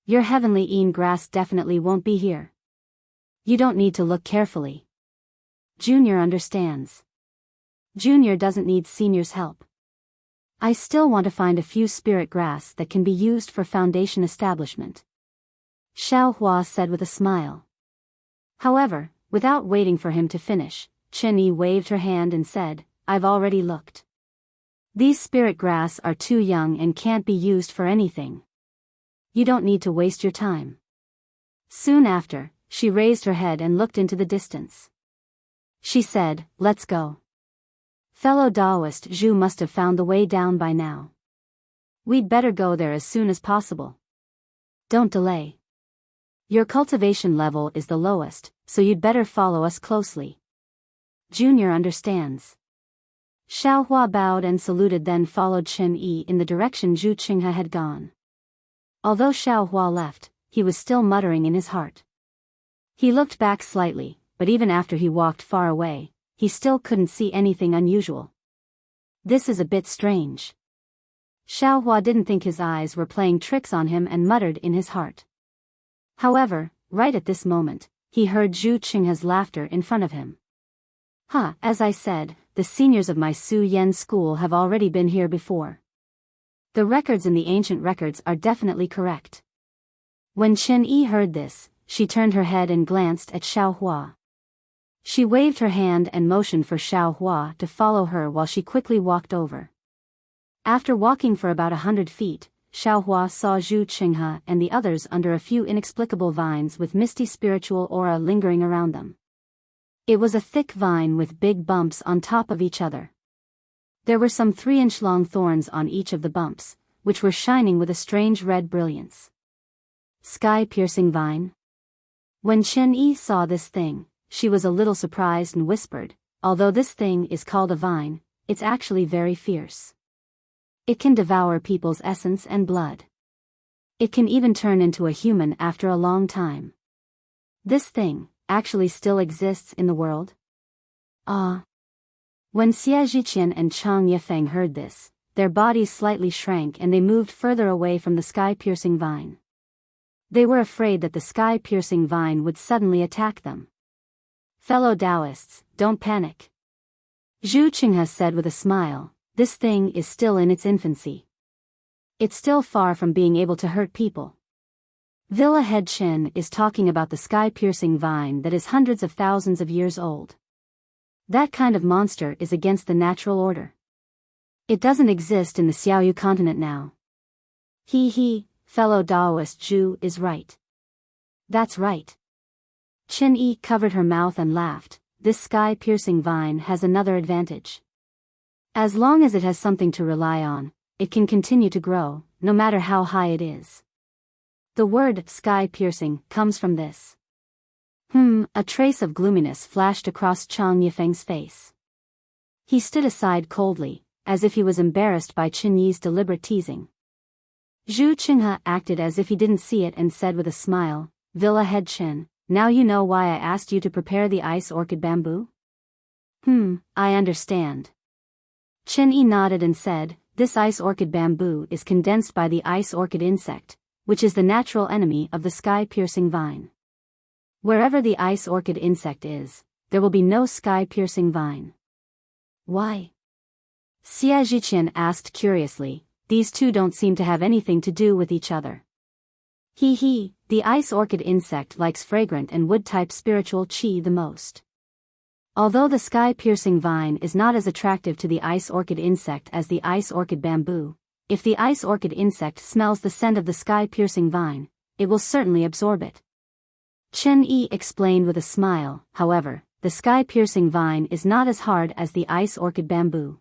Your heavenly Yin grass definitely won't be here. You don't need to look carefully. Junior understands. Junior doesn't need senior's help. I still want to find a few spirit grass that can be used for foundation establishment. Xiao Hua said with a smile. However, without waiting for him to finish, Chen Yi waved her hand and said, I've already looked. These spirit grass are too young and can't be used for anything. You don't need to waste your time. Soon after, she raised her head and looked into the distance. She said, let's go. Fellow Taoist Zhu must have found the way down by now. We'd better go there as soon as possible. Don't delay. Your cultivation level is the lowest, so you'd better follow us closely. Junior understands. Xiao Hua bowed and saluted, then followed Chen Yi in the direction Zhu Qinghe had gone. Although Xiao Hua left, he was still muttering in his heart. He looked back slightly, but even after he walked far away, he still couldn't see anything unusual. This is a bit strange. Xiao Hua didn't think his eyes were playing tricks on him and muttered in his heart. However, right at this moment, he heard Zhu Qinghe's laughter in front of him. As I said, the seniors of my Su Yen school have already been here before. The records in the ancient records are definitely correct. When Chen Yi heard this, she turned her head and glanced at Xiao Hua. She waved her hand and motioned for Xiao Hua to follow her while she quickly walked over. After walking for about 100 feet, Xiao Hua saw Zhu Qinghe and the others under a few inexplicable vines with misty spiritual aura lingering around them. It was a thick vine with big bumps on top of each other. There were some 3-inch long thorns on each of the bumps, which were shining with a strange red brilliance. Sky-piercing vine? When Chen Yi saw this thing, she was a little surprised and whispered, although this thing is called a vine, it's actually very fierce. It can devour people's essence and blood. It can even turn into a human after a long time. This thing actually still exists in the world? When Xie Zhiqian and Chang Yifeng heard this, their bodies slightly shrank and they moved further away from the sky-piercing vine. They were afraid that the sky-piercing vine would suddenly attack them. Fellow Taoists, don't panic. Zhu Qinghe said with a smile, this thing is still in its infancy. It's still far from being able to hurt people. Villa Head Chen is talking about the sky-piercing vine that is hundreds of thousands of years old. That kind of monster is against the natural order. It doesn't exist in the Xiaoyu continent now. Fellow Taoist Zhu is right. That's right. Chen Yi covered her mouth and laughed. This sky-piercing vine has another advantage. As long as it has something to rely on, it can continue to grow, no matter how high it is. The word sky-piercing comes from this. A trace of gloominess flashed across Chang Yifeng's face. He stood aside coldly, as if he was embarrassed by Chen Yi's deliberate teasing. Zhu Qinghe acted as if he didn't see it and said with a smile, Villa Head Chen, now you know why I asked you to prepare the ice orchid bamboo? I understand. Chen Yi nodded and said, this ice orchid bamboo is condensed by the ice orchid insect, which is the natural enemy of the sky-piercing vine. Wherever the ice orchid insect is, there will be no sky-piercing vine. Why? Xie Zhiqian asked curiously, these two don't seem to have anything to do with each other. The ice orchid insect likes fragrant and wood-type spiritual qi the most. Although the sky-piercing vine is not as attractive to the ice orchid insect as the ice orchid bamboo, if the ice orchid insect smells the scent of the sky-piercing vine, it will certainly absorb it. Chen Yi explained with a smile, however, the sky-piercing vine is not as hard as the ice orchid bamboo.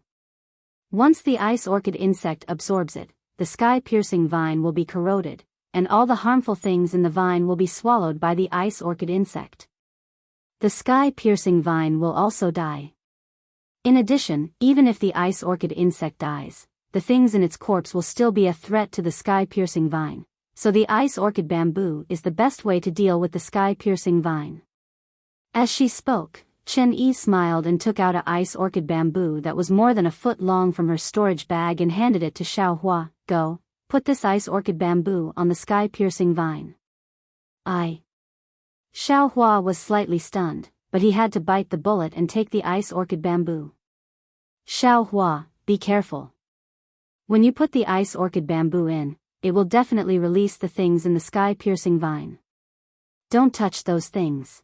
Once the ice orchid insect absorbs it, the sky-piercing vine will be corroded, and all the harmful things in the vine will be swallowed by the ice orchid insect. The sky-piercing vine will also die. In addition, even if the ice orchid insect dies, the things in its corpse will still be a threat to the sky-piercing vine, so the ice orchid bamboo is the best way to deal with the sky-piercing vine. As she spoke, Chen Yi smiled and took out an ice orchid bamboo that was more than a foot long from her storage bag and handed it to Xiao Hua. Go, put this ice orchid bamboo on the sky-piercing vine. Xiao Hua was slightly stunned, but he had to bite the bullet and take the ice orchid bamboo. Xiao Hua, be careful. When you put the ice orchid bamboo in, it will definitely release the things in the sky-piercing vine. Don't touch those things.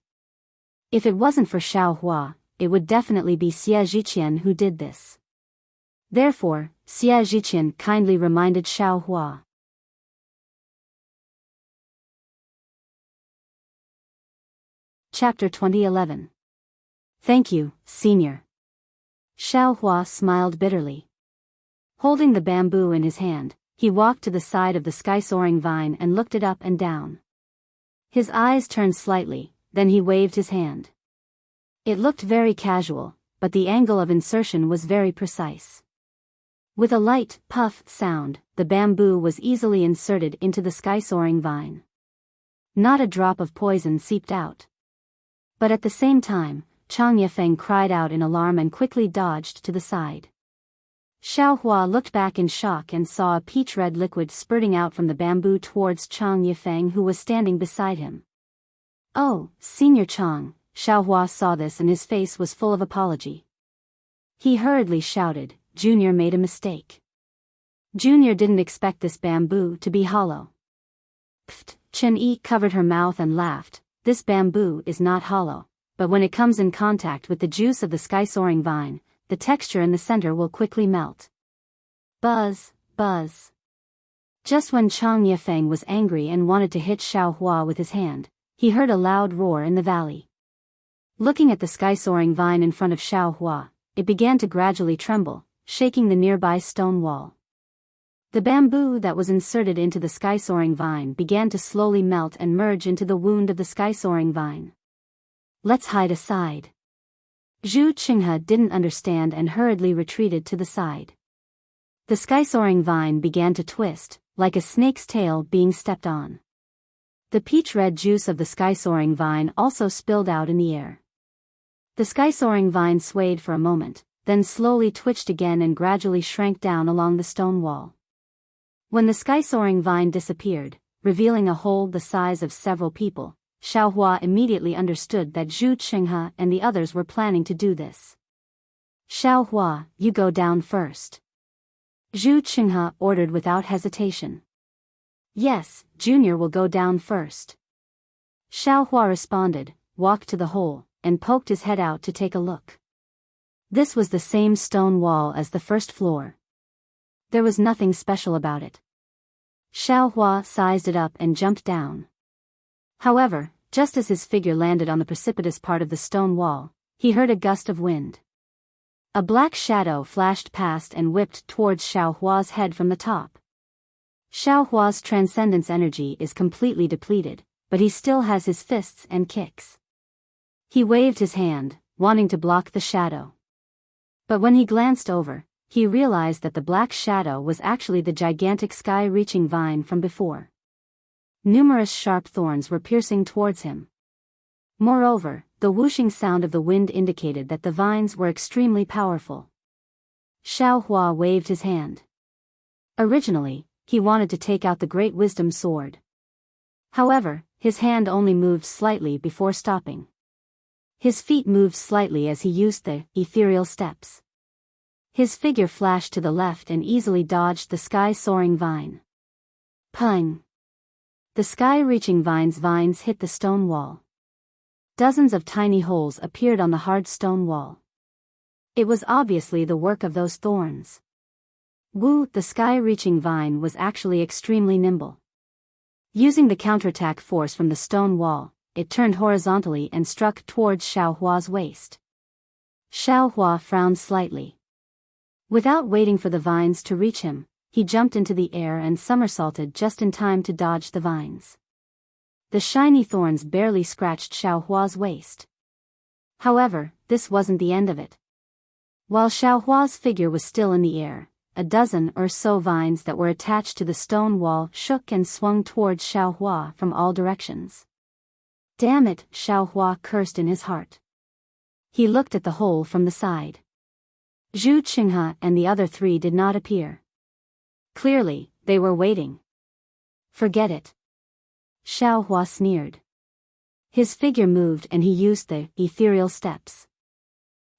If it wasn't for Xiao Hua, it would definitely be Xie Zhiqian who did this. Therefore, Xie Zhiqian kindly reminded Xiao Hua. Chapter 2011. Thank you, Senior. Xiao Hua smiled bitterly. Holding the bamboo in his hand, he walked to the side of the sky-soaring vine and looked it up and down. His eyes turned slightly, then he waved his hand. It looked very casual, but the angle of insertion was very precise. With a light, puff sound, the bamboo was easily inserted into the sky-soaring vine. Not a drop of poison seeped out. But at the same time, Chang Yifeng cried out in alarm and quickly dodged to the side. Xiao Hua looked back in shock and saw a peach-red liquid spurting out from the bamboo towards Chang Yifeng, who was standing beside him. Oh, Senior Chang, Xiao Hua saw this and his face was full of apology. He hurriedly shouted, Junior made a mistake. Junior didn't expect this bamboo to be hollow. Pfft, Chen Yi covered her mouth and laughed. This bamboo is not hollow, but when it comes in contact with the juice of the sky-soaring vine, the texture in the center will quickly melt. Buzz, buzz. Just when Chang Yifeng was angry and wanted to hit Xiao Hua with his hand, he heard a loud roar in the valley. Looking at the sky-soaring vine in front of Xiao Hua, it began to gradually tremble, shaking the nearby stone wall. The bamboo that was inserted into the sky-soaring vine began to slowly melt and merge into the wound of the sky-soaring vine. Let's hide aside. Zhu Qinghe didn't understand and hurriedly retreated to the side. The sky-soaring vine began to twist, like a snake's tail being stepped on. The peach-red juice of the sky-soaring vine also spilled out in the air. The sky-soaring vine swayed for a moment, then slowly twitched again and gradually shrank down along the stone wall. When the sky-soaring vine disappeared, revealing a hole the size of several people, Xiao Hua immediately understood that Zhu Qinghe and the others were planning to do this. Xiao Hua, you go down first. Zhu Qinghe ordered without hesitation. Yes, Junior will go down first. Xiao Hua responded, walked to the hole, and poked his head out to take a look. This was the same stone wall as the first floor. There was nothing special about it. Xiao Hua sized it up and jumped down. However, just as his figure landed on the precipitous part of the stone wall, he heard a gust of wind. A black shadow flashed past and whipped towards Xiao Hua's head from the top. Xiao Hua's transcendence energy is completely depleted, but he still has his fists and kicks. He waved his hand, wanting to block the shadow. But when he glanced over, he realized that the black shadow was actually the gigantic sky-reaching vine from before. Numerous sharp thorns were piercing towards him. Moreover, the whooshing sound of the wind indicated that the vines were extremely powerful. Xiao Hua waved his hand. Originally, he wanted to take out the Great Wisdom Sword. However, his hand only moved slightly before stopping. His feet moved slightly as he used the ethereal steps. His figure flashed to the left and easily dodged the sky-soaring vine. Pung! The sky-reaching vines hit the stone wall. Dozens of tiny holes appeared on the hard stone wall. It was obviously the work of those thorns. The sky-reaching vine was actually extremely nimble. Using the counterattack force from the stone wall, it turned horizontally and struck towards Xiao Hua's waist. Xiao Hua frowned slightly. Without waiting for the vines to reach him, he jumped into the air and somersaulted just in time to dodge the vines. The shiny thorns barely scratched Xiao Hua's waist. However, this wasn't the end of it. While Xiao Hua's figure was still in the air, a dozen or so vines that were attached to the stone wall shook and swung towards Xiao Hua from all directions. Damn it, Xiao Hua cursed in his heart. He looked at the hole from the side. Zhu Qinghe and the other three did not appear. Clearly, they were waiting. Forget it. Xiao Hua sneered. His figure moved and he used the ethereal steps.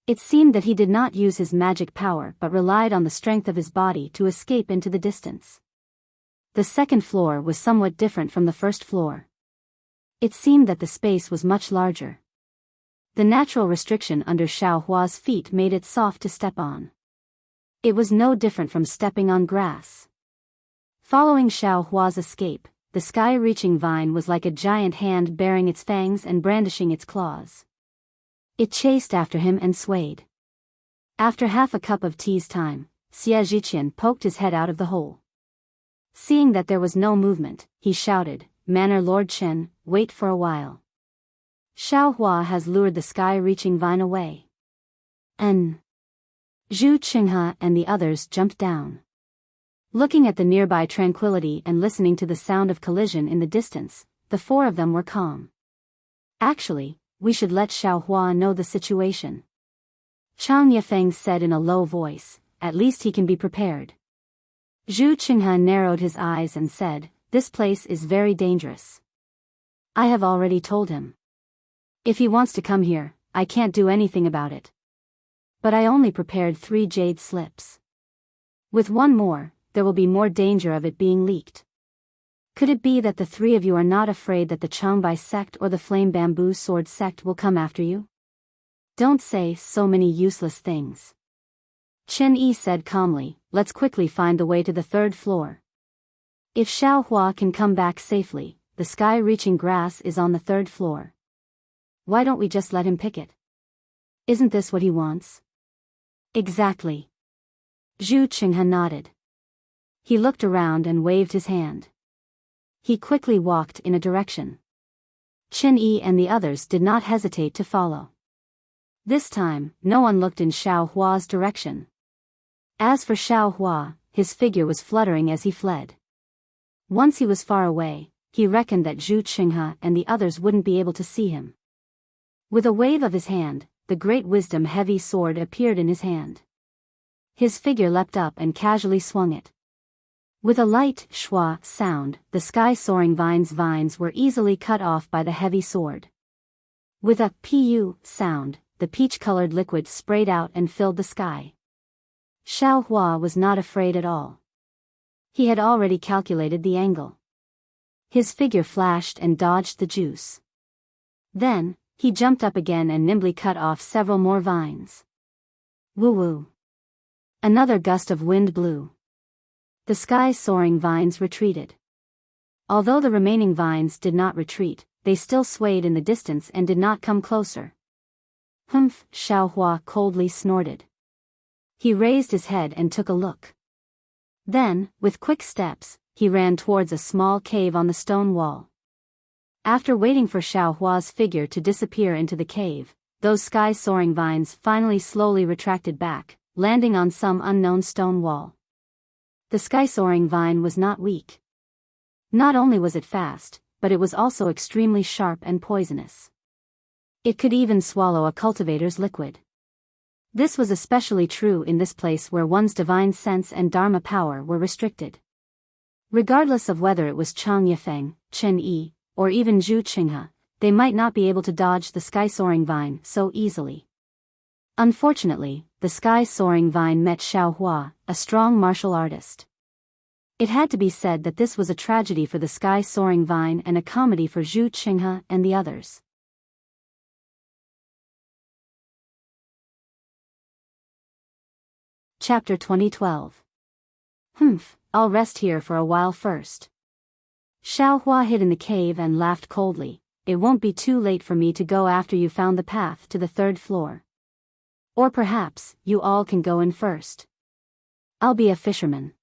It seemed that he did not use his magic power but relied on the strength of his body to escape into the distance. The second floor was somewhat different from the first floor. It seemed that the space was much larger. The natural restriction under Xiao Hua's feet made it soft to step on. It was no different from stepping on grass. Following Xiao Hua's escape, the sky-reaching vine was like a giant hand baring its fangs and brandishing its claws. It chased after him and swayed. After half a cup of tea's time, Xie Zhiqian poked his head out of the hole. Seeing that there was no movement, he shouted, "Manor Lord Chen, wait for a while. Xiao Hua has lured the sky-reaching vine away." And Zhu Qinghe and the others jumped down. Looking at the nearby tranquility and listening to the sound of collision in the distance, the four of them were calm. "Actually, we should let Xiao Hua know the situation," Chang Yifeng said in a low voice. "At least he can be prepared." Zhu Qinghe narrowed his eyes and said, "This place is very dangerous. I have already told him. If he wants to come here, I can't do anything about it. But I only prepared 3 jade slips. With one more, there will be more danger of it being leaked. Could it be that the 3 of you are not afraid that the Changbai sect or the Flame Bamboo Sword sect will come after you? Don't say so many useless things." Chen Yi said calmly, "Let's quickly find the way to the 3rd floor. If Xiao Hua can come back safely, the sky-reaching grass is on the 3rd floor. Why don't we just let him pick it? Isn't this what he wants?" "Exactly." Zhu Qinghe nodded. He looked around and waved his hand. He quickly walked in a direction. Chen Yi and the others did not hesitate to follow. This time, no one looked in Xiao Hua's direction. As for Xiao Hua, his figure was fluttering as he fled. Once he was far away, he reckoned that Zhu Qinghe and the others wouldn't be able to see him. With a wave of his hand, the great wisdom heavy sword appeared in his hand. His figure leapt up and casually swung it. With a light shwa sound, the sky-soaring vines were easily cut off by the heavy sword. With a pu sound, the peach-colored liquid sprayed out and filled the sky. Xiao Hua was not afraid at all. He had already calculated the angle. His figure flashed and dodged the juice. Then, he jumped up again and nimbly cut off several more vines. Woo-woo. Another gust of wind blew. The sky-soaring vines retreated. Although the remaining vines did not retreat, they still swayed in the distance and did not come closer. "Humph," Xiao Hua coldly snorted. He raised his head and took a look. Then, with quick steps, he ran towards a small cave on the stone wall. After waiting for Xiao Hua's figure to disappear into the cave, those sky-soaring vines finally slowly retracted back, landing on some unknown stone wall. The sky-soaring vine was not weak. Not only was it fast, but it was also extremely sharp and poisonous. It could even swallow a cultivator's liquid. This was especially true in this place where one's divine sense and dharma power were restricted. Regardless of whether it was Chang Yifeng, Chen Yi, or even Zhu Qinghe, they might not be able to dodge the sky-soaring vine so easily. Unfortunately, the sky-soaring vine met Xiao Hua, a strong martial artist. It had to be said that this was a tragedy for the sky-soaring vine and a comedy for Zhu Qinghe and the others. Chapter 2012. I'll rest here for a while first. Xiao Hua hid in the cave and laughed coldly. "It won't be too late for me to go after you found the path to the 3rd floor. Or perhaps, you all can go in first. I'll be a fisherman."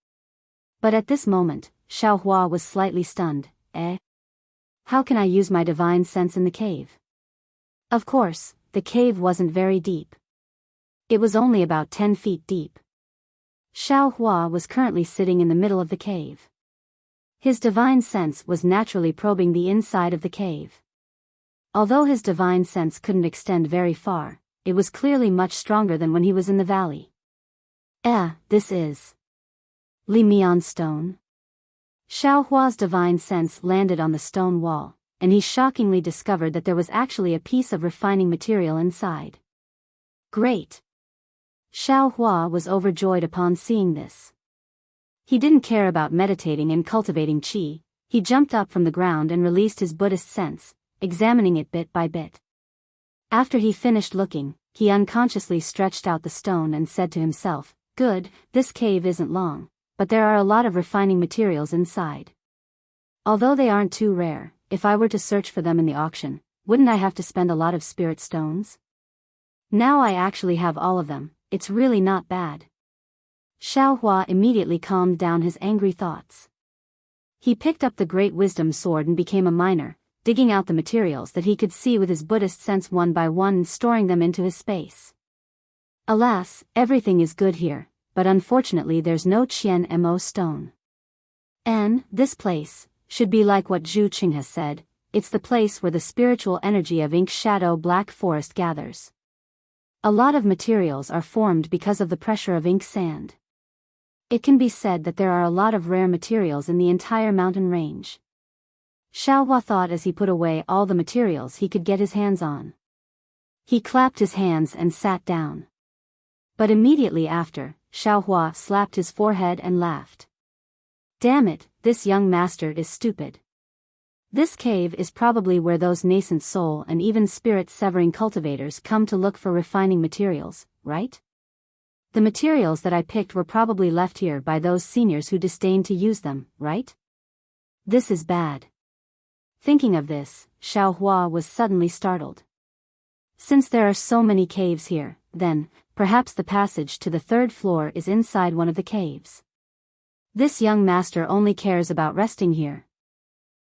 But at this moment, Xiao Hua was slightly stunned. How can I use my divine sense in the cave? Of course, the cave wasn't very deep. It was only about 10 feet deep. Xiao Hua was currently sitting in the middle of the cave. His divine sense was naturally probing the inside of the cave. Although his divine sense couldn't extend very far, it was clearly much stronger than when he was in the valley. This is Li Mian stone. Xiao Hua's divine sense landed on the stone wall. and he shockingly discovered that there was actually a piece of refining material inside. Great! Xiao Hua was overjoyed upon seeing this. He didn't care about meditating and cultivating qi. He jumped up from the ground and released his Buddhist sense, examining it bit by bit. After he finished looking, he unconsciously stretched out the stone and said to himself, "Good, this cave isn't long, but there are a lot of refining materials inside. Although they aren't too rare, if I were to search for them in the auction, wouldn't I have to spend a lot of spirit stones? Now I actually have all of them, it's really not bad." Xiao Hua immediately calmed down his angry thoughts. He picked up the Great Wisdom Sword and became a miner, digging out the materials that he could see with his Buddhist sense one by one and storing them into his space. Alas, everything is good here, but unfortunately there's no Qian Mo stone. And this place should be like what Zhu Qing has said, it's the place where the spiritual energy of Ink Shadow Black Forest gathers. A lot of materials are formed because of the pressure of ink sand. It can be said that there are a lot of rare materials in the entire mountain range. Xiao Hua thought as he put away all the materials he could get his hands on. He clapped his hands and sat down. But immediately after, Xiao Hua slapped his forehead and laughed. Damn it, this young master is stupid. This cave is probably where those nascent soul and even spirit-severing cultivators come to look for refining materials, right? The materials that I picked were probably left here by those seniors who disdained to use them, right? This is bad. Thinking of this, Xiao Hua was suddenly startled. Since there are so many caves here, then, perhaps the passage to the third floor is inside one of the caves. This young master only cares about resting here.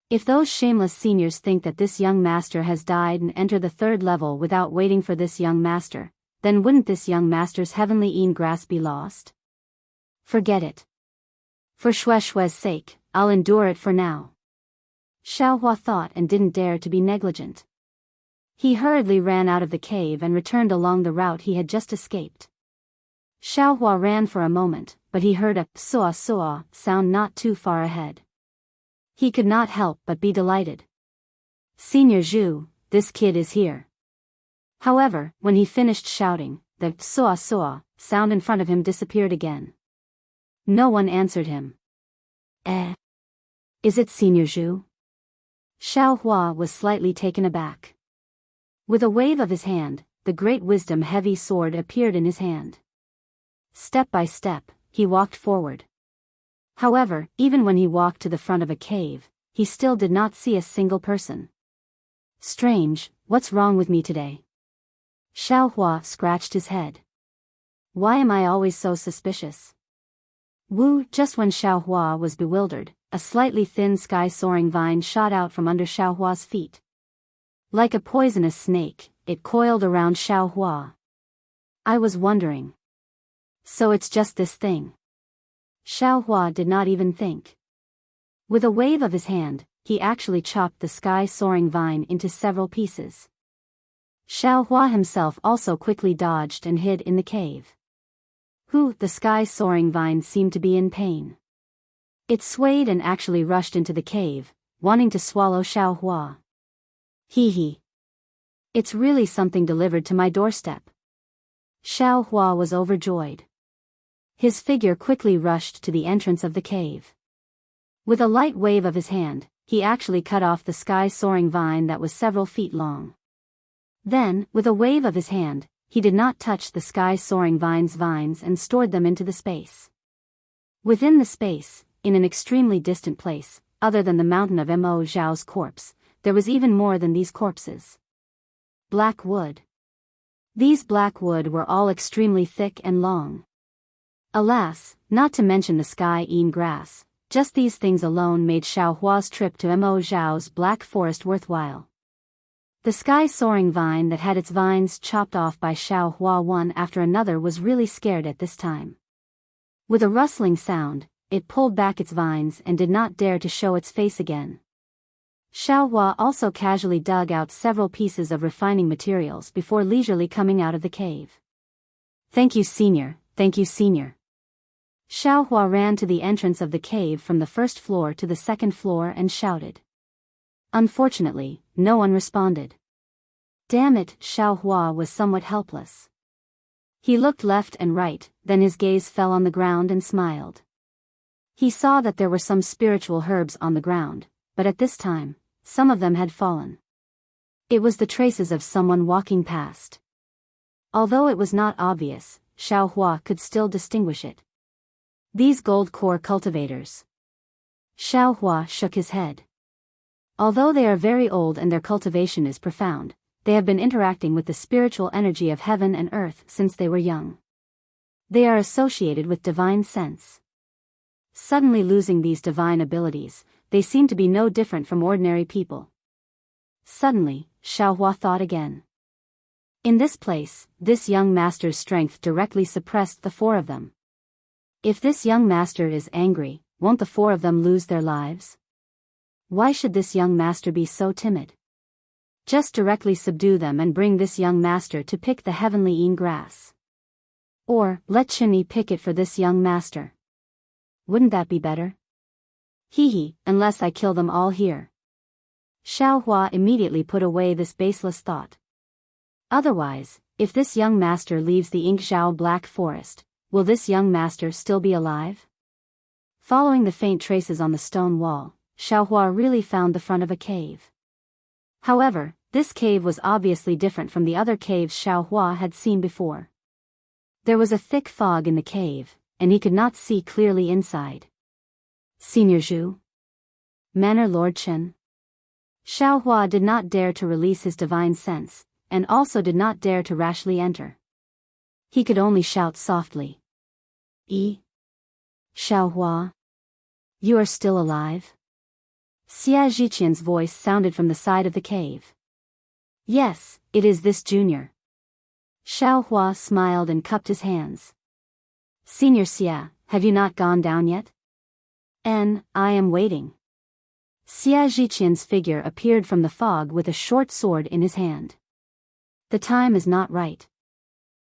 If those shameless seniors think that this young master has died and enter the third level without waiting for this young master, then wouldn't this young master's heavenly grass be lost? Forget it. For Xue Xue's sake, I'll endure it for now. Xiao Hua thought and didn't dare to be negligent. He hurriedly ran out of the cave and returned along the route he had just escaped. Xiao Hua ran for a moment, but he heard a "soa soa" sound not too far ahead. He could not help but be delighted. Senior Zhu, this kid is here. However, when he finished shouting, the "soa soa" sound in front of him disappeared again. No one answered him. Is it Senior Zhu? Xiao Hua was slightly taken aback. With a wave of his hand, the Great Wisdom heavy sword appeared in his hand. Step by step, he walked forward. However, even when he walked to the front of a cave, he still did not see a single person. Strange, what's wrong with me today? Xiao Hua scratched his head. Why am I always so suspicious? Just when Xiao Hua was bewildered, a slightly thin sky-soaring vine shot out from under Xiao Hua's feet. Like a poisonous snake, it coiled around Xiao Hua. I was wondering. So it's just this thing. Xiao Hua did not even think. With a wave of his hand, he actually chopped the sky-soaring vine into several pieces. Xiao Hua himself also quickly dodged and hid in the cave. The sky-soaring vine seemed to be in pain. It swayed and actually rushed into the cave, wanting to swallow Xiao Hua. Hee. It's really something delivered to my doorstep. Xiao Hua was overjoyed. His figure quickly rushed to the entrance of the cave. With a light wave of his hand, he actually cut off the sky-soaring vine that was several feet long. Then, with a wave of his hand, he did not touch the sky-soaring vines and stored them into the space. Within the space, in an extremely distant place, other than the mountain of Mo Zhao's corpse, there was even more than these corpses. Black wood. These black wood were all extremely thick and long. Alas, not to mention the sky-ean grass, just these things alone made Xiao Hua's trip to Mo Zhao's black forest worthwhile. The sky-soaring vine that had its vines chopped off by Xiao Hua one after another was really scared at this time. With a rustling sound, it pulled back its vines and did not dare to show its face again. Xiao Hua also casually dug out several pieces of refining materials before leisurely coming out of the cave. Thank you, Senior, thank you, Senior. Xiao Hua ran to the entrance of the cave from the first floor to the second floor and shouted. Unfortunately, no one responded. Damn it, Xiao Hua was somewhat helpless. He looked left and right, then his gaze fell on the ground and smiled. He saw that there were some spiritual herbs on the ground, but at this time, some of them had fallen. It was the traces of someone walking past. Although it was not obvious, Xiao Hua could still distinguish it. These gold core cultivators. Xiao Hua shook his head. Although they are very old and their cultivation is profound, they have been interacting with the spiritual energy of heaven and earth since they were young. They are associated with divine sense. Suddenly losing these divine abilities, they seem to be no different from ordinary people. Suddenly, Xiao Hua thought again. In this place, this young master's strength directly suppressed the four of them. If this young master is angry, won't the four of them lose their lives? Why should this young master be so timid? Just directly subdue them and bring this young master to pick the heavenly een grass. Or, let Chinyi pick it for this young master. Wouldn't that be better? Hee, unless I kill them all here. Xiao Hua immediately put away this baseless thought. Otherwise, if this young master leaves the Ingzhao Black Forest, will this young master still be alive? Following the faint traces on the stone wall, Xiao Hua really found the front of a cave. However, this cave was obviously different from the other caves Xiao Hua had seen before. There was a thick fog in the cave, and he could not see clearly inside. Senior Zhu? Manor Lord Chen? Xiao Hua did not dare to release his divine sense, and also did not dare to rashly enter. He could only shout softly. Xiao Hua? You are still alive? Xia Zhiqian's voice sounded from the side of the cave. Yes, it is this junior. Xiao Hua smiled and cupped his hands. Senior Xia, have you not gone down yet? I am waiting. Xia Zhiqian's figure appeared from the fog with a short sword in his hand. The time is not right.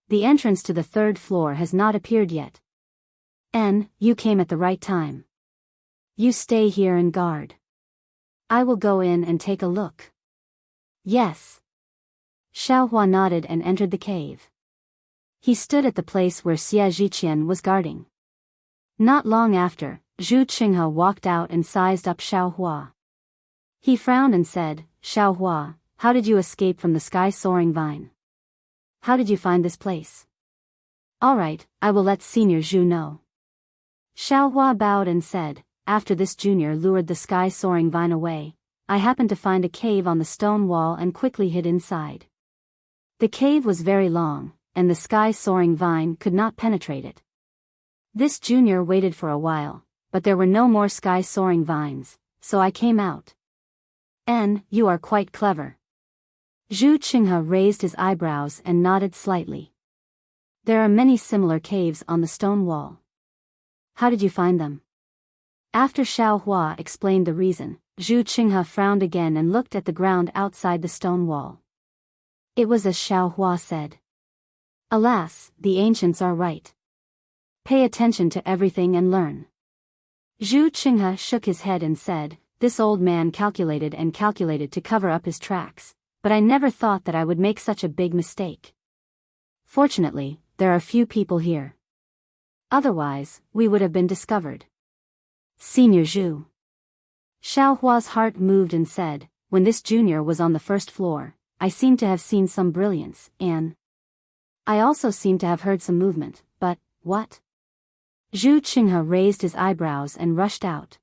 The entrance to the third floor has not appeared yet. You came at the right time. You stay here and guard. I will go in and take a look. Yes. Xiao Hua nodded and entered the cave. He stood at the place where Xia Zhiqian was guarding. Not long after, Zhu Qinghe walked out and sized up Xiao Hua. He frowned and said, Xiao Hua, how did you escape from the sky-soaring vine? How did you find this place? All right, I will let Senior Zhu know. Xiao Hua bowed and said, after this junior lured the sky-soaring vine away, I happened to find a cave on the stone wall and quickly hid inside. The cave was very long, and the sky-soaring vine could not penetrate it. This junior waited for a while, but there were no more sky-soaring vines, so I came out. You are quite clever. Zhu Qinghe raised his eyebrows and nodded slightly. There are many similar caves on the stone wall. How did you find them? After Xiao Hua explained the reason, Zhu Qinghe frowned again and looked at the ground outside the stone wall. It was as Xiao Hua said. Alas, the ancients are right. Pay attention to everything and learn. Zhu Qinghe shook his head and said, this old man calculated and calculated to cover up his tracks, but I never thought that I would make such a big mistake. Fortunately, there are few people here. Otherwise, we would have been discovered. Senior Zhu. Xiao Hua's heart moved and said, when this junior was on the first floor, I seemed to have seen some brilliance, and I also seemed to have heard some movement, but, what? Zhu Qinghe raised his eyebrows and rushed out.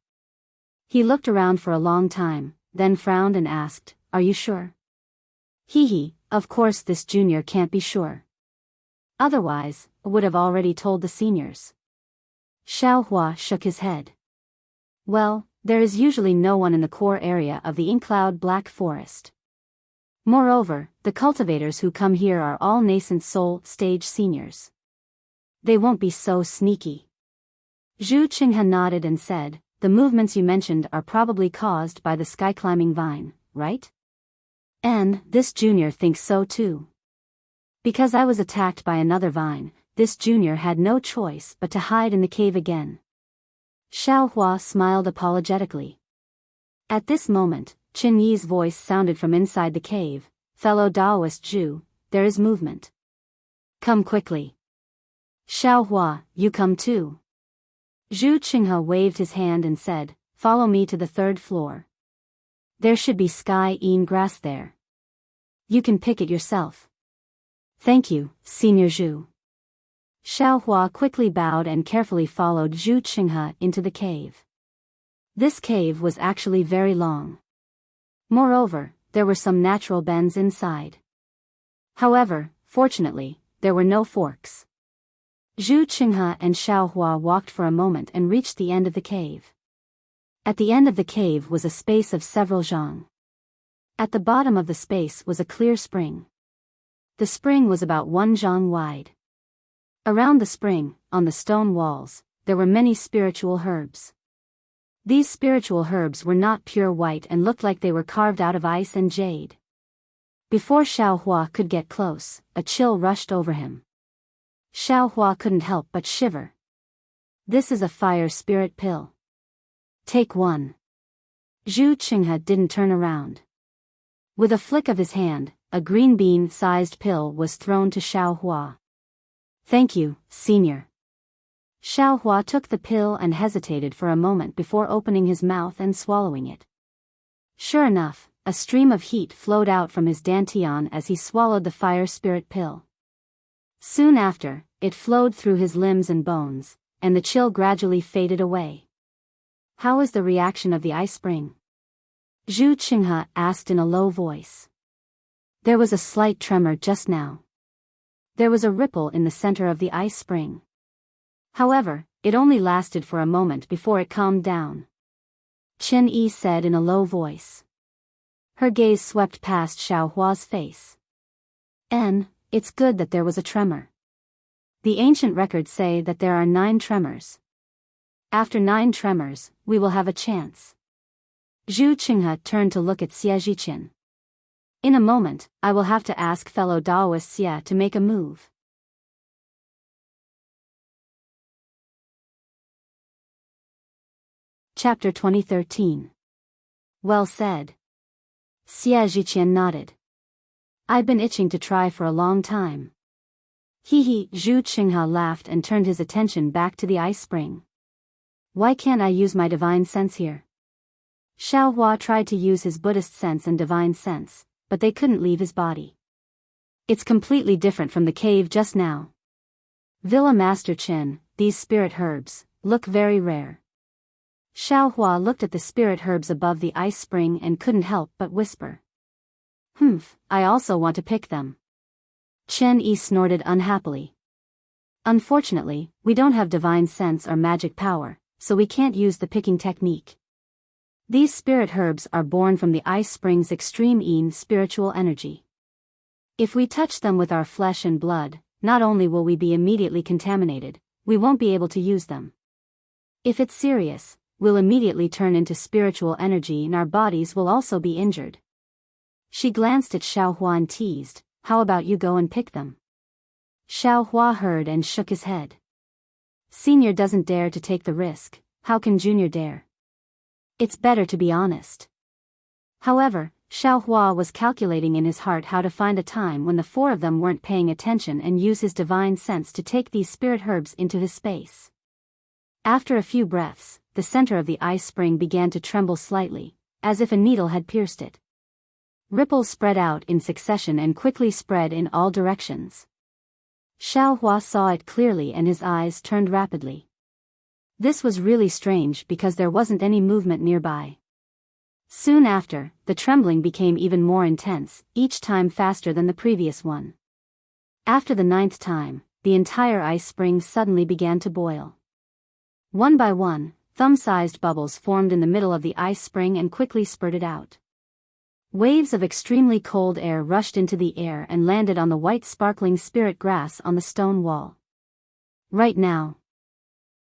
He looked around for a long time, then frowned and asked, are you sure? Of course this junior can't be sure. Otherwise, would have already told the seniors. Xiao Hua shook his head. Well, there is usually no one in the core area of the Inkcloud Black Forest. Moreover, the cultivators who come here are all nascent soul stage seniors. They won't be so sneaky. Zhu Qinghe nodded and said, the movements you mentioned are probably caused by the sky-climbing vine, right? This junior thinks so too. Because I was attacked by another vine, this junior had no choice but to hide in the cave again. Xiao Hua smiled apologetically. At this moment, Qin Yi's voice sounded from inside the cave. Fellow Taoist Zhu, there is movement. Come quickly. Xiaohua, you come too. Zhu Qinghe waved his hand and said, follow me to the 3rd floor. There should be sky-en grass there. You can pick it yourself. Thank you, Senior Zhu. Xiaohua quickly bowed and carefully followed Zhu Qinghe into the cave. This cave was actually very long. Moreover, there were some natural bends inside. However, fortunately, there were no forks. Zhu Qinghe and Xiaohua walked for a moment and reached the end of the cave. At the end of the cave was a space of several zhang. At the bottom of the space was a clear spring. The spring was about 1 zhang wide. Around the spring, on the stone walls, there were many spiritual herbs. These spiritual herbs were not pure white and looked like they were carved out of ice and jade. Before Xiaohua could get close, a chill rushed over him. Xiaohua couldn't help but shiver. This is a fire spirit pill. Take one. Zhu Qinghe didn't turn around. With a flick of his hand, a green bean-sized pill was thrown to Xiaohua. Thank you, Senior. Xiaohua took the pill and hesitated for a moment before opening his mouth and swallowing it. Sure enough, a stream of heat flowed out from his dantian as he swallowed the fire spirit pill. Soon after, it flowed through his limbs and bones, and the chill gradually faded away. How is the reaction of the ice spring? Zhu Qinghe asked in a low voice. There was a slight tremor just now. There was a ripple in the center of the ice spring. However, it only lasted for a moment before it calmed down. Qin Yi said in a low voice. Her gaze swept past Xiaohua's face. It's good that there was a tremor. The ancient records say that there are 9 tremors. After 9 tremors, we will have a chance. Zhu Qinghe turned to look at Xie Zhiqian. In a moment, I will have to ask fellow Taoist Xie to make a move. Chapter 2013. Well said. Xie Zhiqian nodded. I've been itching to try for a long time. Hee, Zhu Qinghe laughed and turned his attention back to the ice spring. Why can't I use my divine sense here? Xiaohua tried to use his Buddhist sense and divine sense, but they couldn't leave his body. It's completely different from the cave just now. Villa Master Qin, these spirit herbs look very rare. Xiaohua looked at the spirit herbs above the ice spring and couldn't help but whisper. I also want to pick them. Qin Yi snorted unhappily. Unfortunately, we don't have divine sense or magic power, so we can't use the picking technique. These spirit herbs are born from the ice spring's extreme spiritual energy. If we touch them with our flesh and blood, not only will we be immediately contaminated, we won't be able to use them. If it's serious, we'll immediately turn into spiritual energy and our bodies will also be injured. She glanced at Xiaohua and teased, how about you go and pick them? Xiaohua heard and shook his head. Senior doesn't dare to take the risk, how can Junior dare? It's better to be honest. However, Xiaohua was calculating in his heart how to find a time when the 4 of them weren't paying attention and use his divine sense to take these spirit herbs into his space. After a few breaths, the center of the ice spring began to tremble slightly, as if a needle had pierced it. Ripples spread out in succession and quickly spread in all directions. Xiaohua saw it clearly and his eyes turned rapidly. This was really strange because there wasn't any movement nearby. Soon after, the trembling became even more intense, each time faster than the previous one. After the 9th time, the entire ice spring suddenly began to boil. One by one, thumb-sized bubbles formed in the middle of the ice spring and quickly spurted out. Waves of extremely cold air rushed into the air and landed on the white sparkling spirit grass on the stone wall. Right now.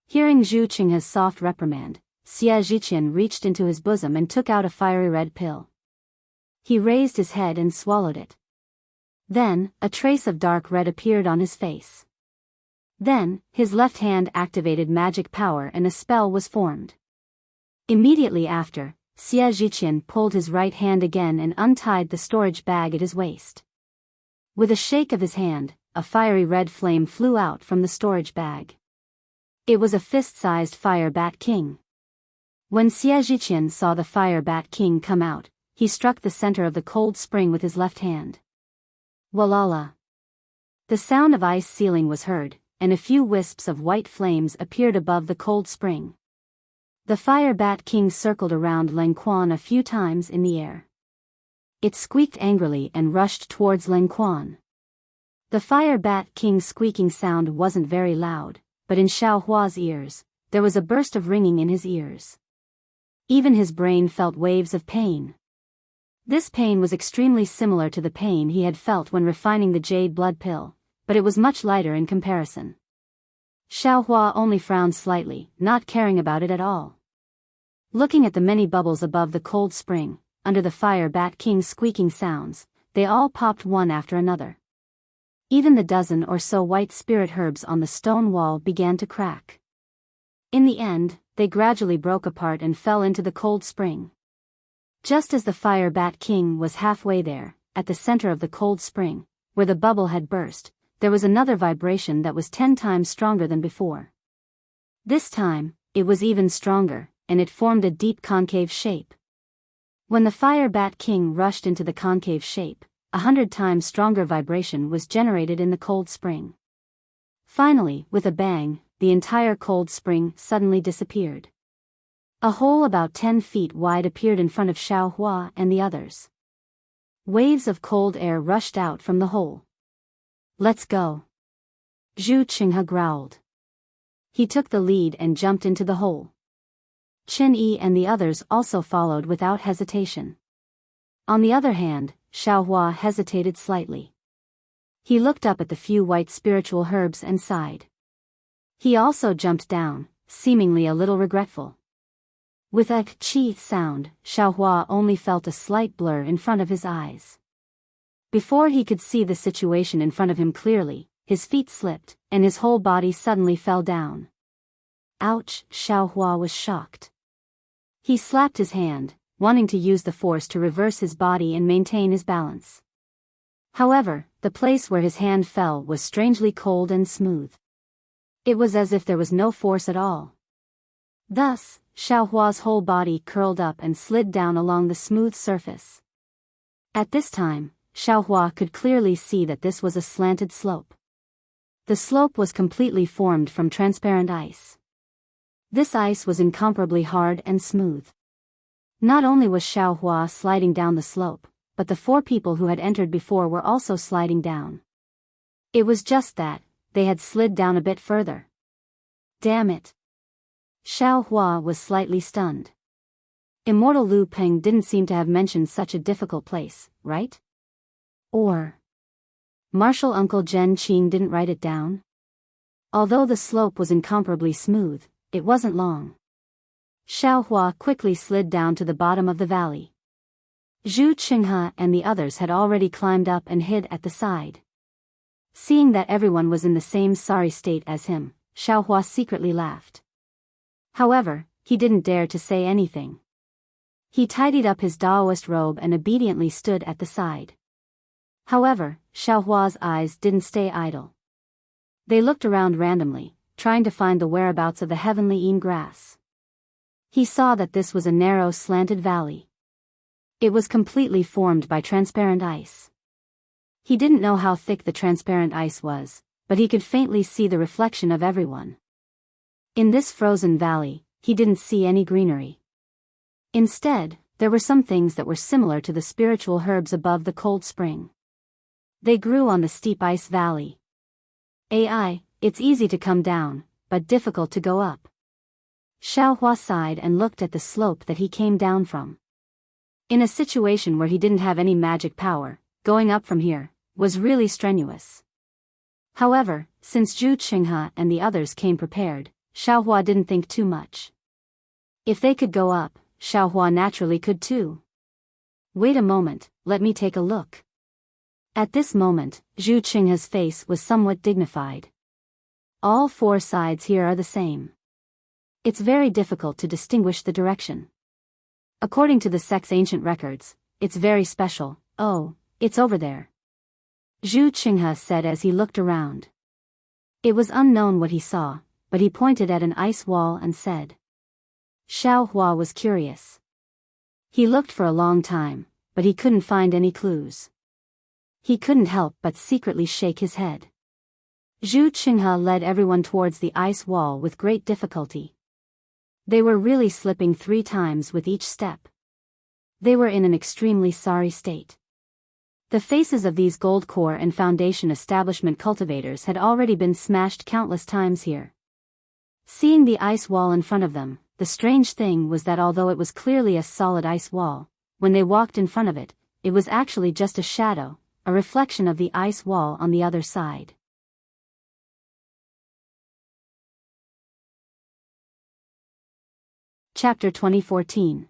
Hearing Zhu Qinghe's soft reprimand, Xie Zhiqian reached into his bosom and took out a fiery red pill. He raised his head and swallowed it. Then, a trace of dark red appeared on his face. Then, his left hand activated magic power and a spell was formed. Immediately after, Xie Zhiqian pulled his right hand again and untied the storage bag at his waist. With a shake of his hand, a fiery red flame flew out from the storage bag. It was a fist-sized fire bat king. When Xie Zhiqian saw the fire bat king come out, he struck the center of the cold spring with his left hand. Walala! The sound of ice sealing was heard, and a few wisps of white flames appeared above the cold spring. The fire bat king circled around Leng Quan a few times in the air. It squeaked angrily and rushed towards Leng Quan. The fire bat king's squeaking sound wasn't very loud, but in Xiao Hua's ears, there was a burst of ringing in his ears. Even his brain felt waves of pain. This pain was extremely similar to the pain he had felt when refining the jade blood pill, but it was much lighter in comparison. Xiao Hua only frowned slightly, not caring about it at all. Looking at the many bubbles above the cold spring, under the fire bat king's squeaking sounds, they all popped one after another. Even the dozen or so white spirit herbs on the stone wall began to crack. In the end, they gradually broke apart and fell into the cold spring. Just as the fire bat king was halfway there, at the center of the cold spring, where the bubble had burst, there was another vibration that was 10 times stronger than before. This time, it was even stronger, and it formed a deep concave shape. When the fire bat king rushed into the concave shape, 100 times stronger vibration was generated in the cold spring. Finally, with a bang, the entire cold spring suddenly disappeared. A hole about 10 feet wide appeared in front of Xiao Hua and the others. Waves of cold air rushed out from the hole. "Let's go," Zhu Qinghe growled. He took the lead and jumped into the hole. Chen Yi and the others also followed without hesitation. On the other hand, Xiao Hua hesitated slightly. He looked up at the few white spiritual herbs and sighed. He also jumped down, seemingly a little regretful. With a chi sound, Xiao Hua only felt a slight blur in front of his eyes. Before he could see the situation in front of him clearly, his feet slipped, and his whole body suddenly fell down. Ouch! Xiao Hua was shocked. He slapped his hand, wanting to use the force to reverse his body and maintain his balance. However, the place where his hand fell was strangely cold and smooth. It was as if there was no force at all. Thus, Xiao Hua's whole body curled up and slid down along the smooth surface. At this time, Xiao Hua could clearly see that this was a slanted slope. The slope was completely formed from transparent ice. This ice was incomparably hard and smooth. Not only was Xiao Hua sliding down the slope, but the 4 people who had entered before were also sliding down. It was just that, they had slid down a bit further. Damn it! Xiao Hua was slightly stunned. Immortal Lu Peng didn't seem to have mentioned such a difficult place, right? Or Martial Uncle Zhen Qing didn't write it down? Although the slope was incomparably smooth, it wasn't long. Xiao Hua quickly slid down to the bottom of the valley. Zhu Qinghe and the others had already climbed up and hid at the side. Seeing that everyone was in the same sorry state as him, Xiao Hua secretly laughed. However, he didn't dare to say anything. He tidied up his Daoist robe and obediently stood at the side. However, Xiao Hua's eyes didn't stay idle. They looked around randomly, trying to find the whereabouts of the heavenly Ean grass. He saw that this was a narrow slanted valley. It was completely formed by transparent ice. He didn't know how thick the transparent ice was, but he could faintly see the reflection of everyone. In this frozen valley, he didn't see any greenery. Instead, there were some things that were similar to the spiritual herbs above the cold spring. They grew on the steep ice valley. It's easy to come down, but difficult to go up. Xiao Hua sighed and looked at the slope that he came down from. In a situation where he didn't have any magic power, going up from here was really strenuous. However, since Zhu Qinghe and the others came prepared, Xiao Hua didn't think too much. If they could go up, Xiao Hua naturally could too. Wait a moment, let me take a look. At this moment, Zhu Qinghe's face was somewhat dignified. All 4 sides here are the same. It's very difficult to distinguish the direction. According to the sect's ancient records, it's very special. Oh, it's over there, Zhu Qinghe said as he looked around. It was unknown what he saw, but he pointed at an ice wall and said. Xiao Hua was curious. He looked for a long time, but he couldn't find any clues. He couldn't help but secretly shake his head. Zhu Qinghe led everyone towards the ice wall with great difficulty. They were really slipping 3 times with each step. They were in an extremely sorry state. The faces of these gold core and foundation establishment cultivators had already been smashed countless times here. Seeing the ice wall in front of them, the strange thing was that although it was clearly a solid ice wall, when they walked in front of it, it was actually just a shadow, a reflection of the ice wall on the other side. Chapter 2014.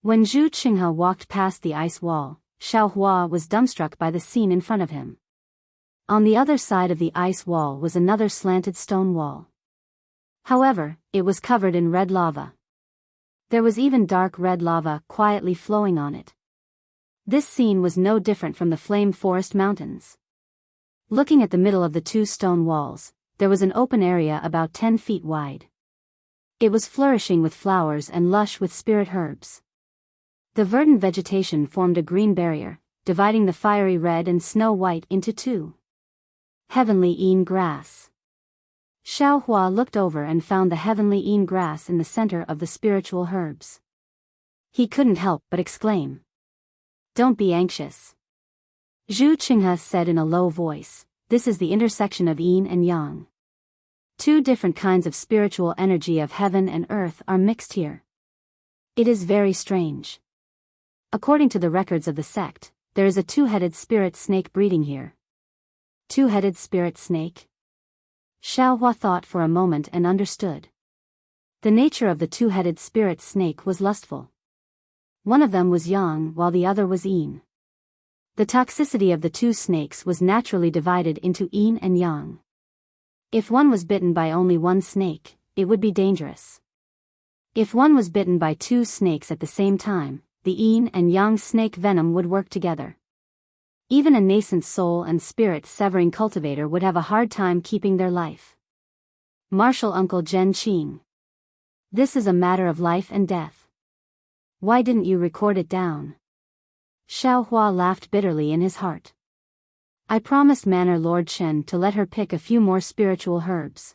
When Zhu Qinghe walked past the ice wall, Xiao Hua was dumbstruck by the scene in front of him. On the other side of the ice wall was another slanted stone wall. However, it was covered in red lava. There was even dark red lava quietly flowing on it. This scene was no different from the Flame Forest Mountains. Looking at the middle of the 2 stone walls, there was an open area about 10 feet wide. It was flourishing with flowers and lush with spirit herbs. The verdant vegetation formed a green barrier, dividing the fiery red and snow white into 2. Heavenly Een grass. Xiao Hua looked over and found the heavenly Een grass in the center of the spiritual herbs. He couldn't help but exclaim. Don't be anxious, Zhu Qinghe said in a low voice. This is the intersection of Yin and Yang. 2 different kinds of spiritual energy of heaven and earth are mixed here. It is very strange. According to the records of the sect, there is a 2-headed spirit snake breeding here. 2-headed spirit snake? Xiao Hua thought for a moment and understood. The nature of the 2-headed spirit snake was lustful. One of them was Yang while the other was Yin. The toxicity of the 2 snakes was naturally divided into Yin and Yang. If one was bitten by only one snake, it would be dangerous. If one was bitten by 2 snakes at the same time, the Yin and Yang snake venom would work together. Even a nascent soul and spirit severing cultivator would have a hard time keeping their life. Martial Uncle Zhen Qing. This is a matter of life and death. Why didn't you record it down? Xiao Hua laughed bitterly in his heart. I promised Manor Lord Chen to let her pick a few more spiritual herbs.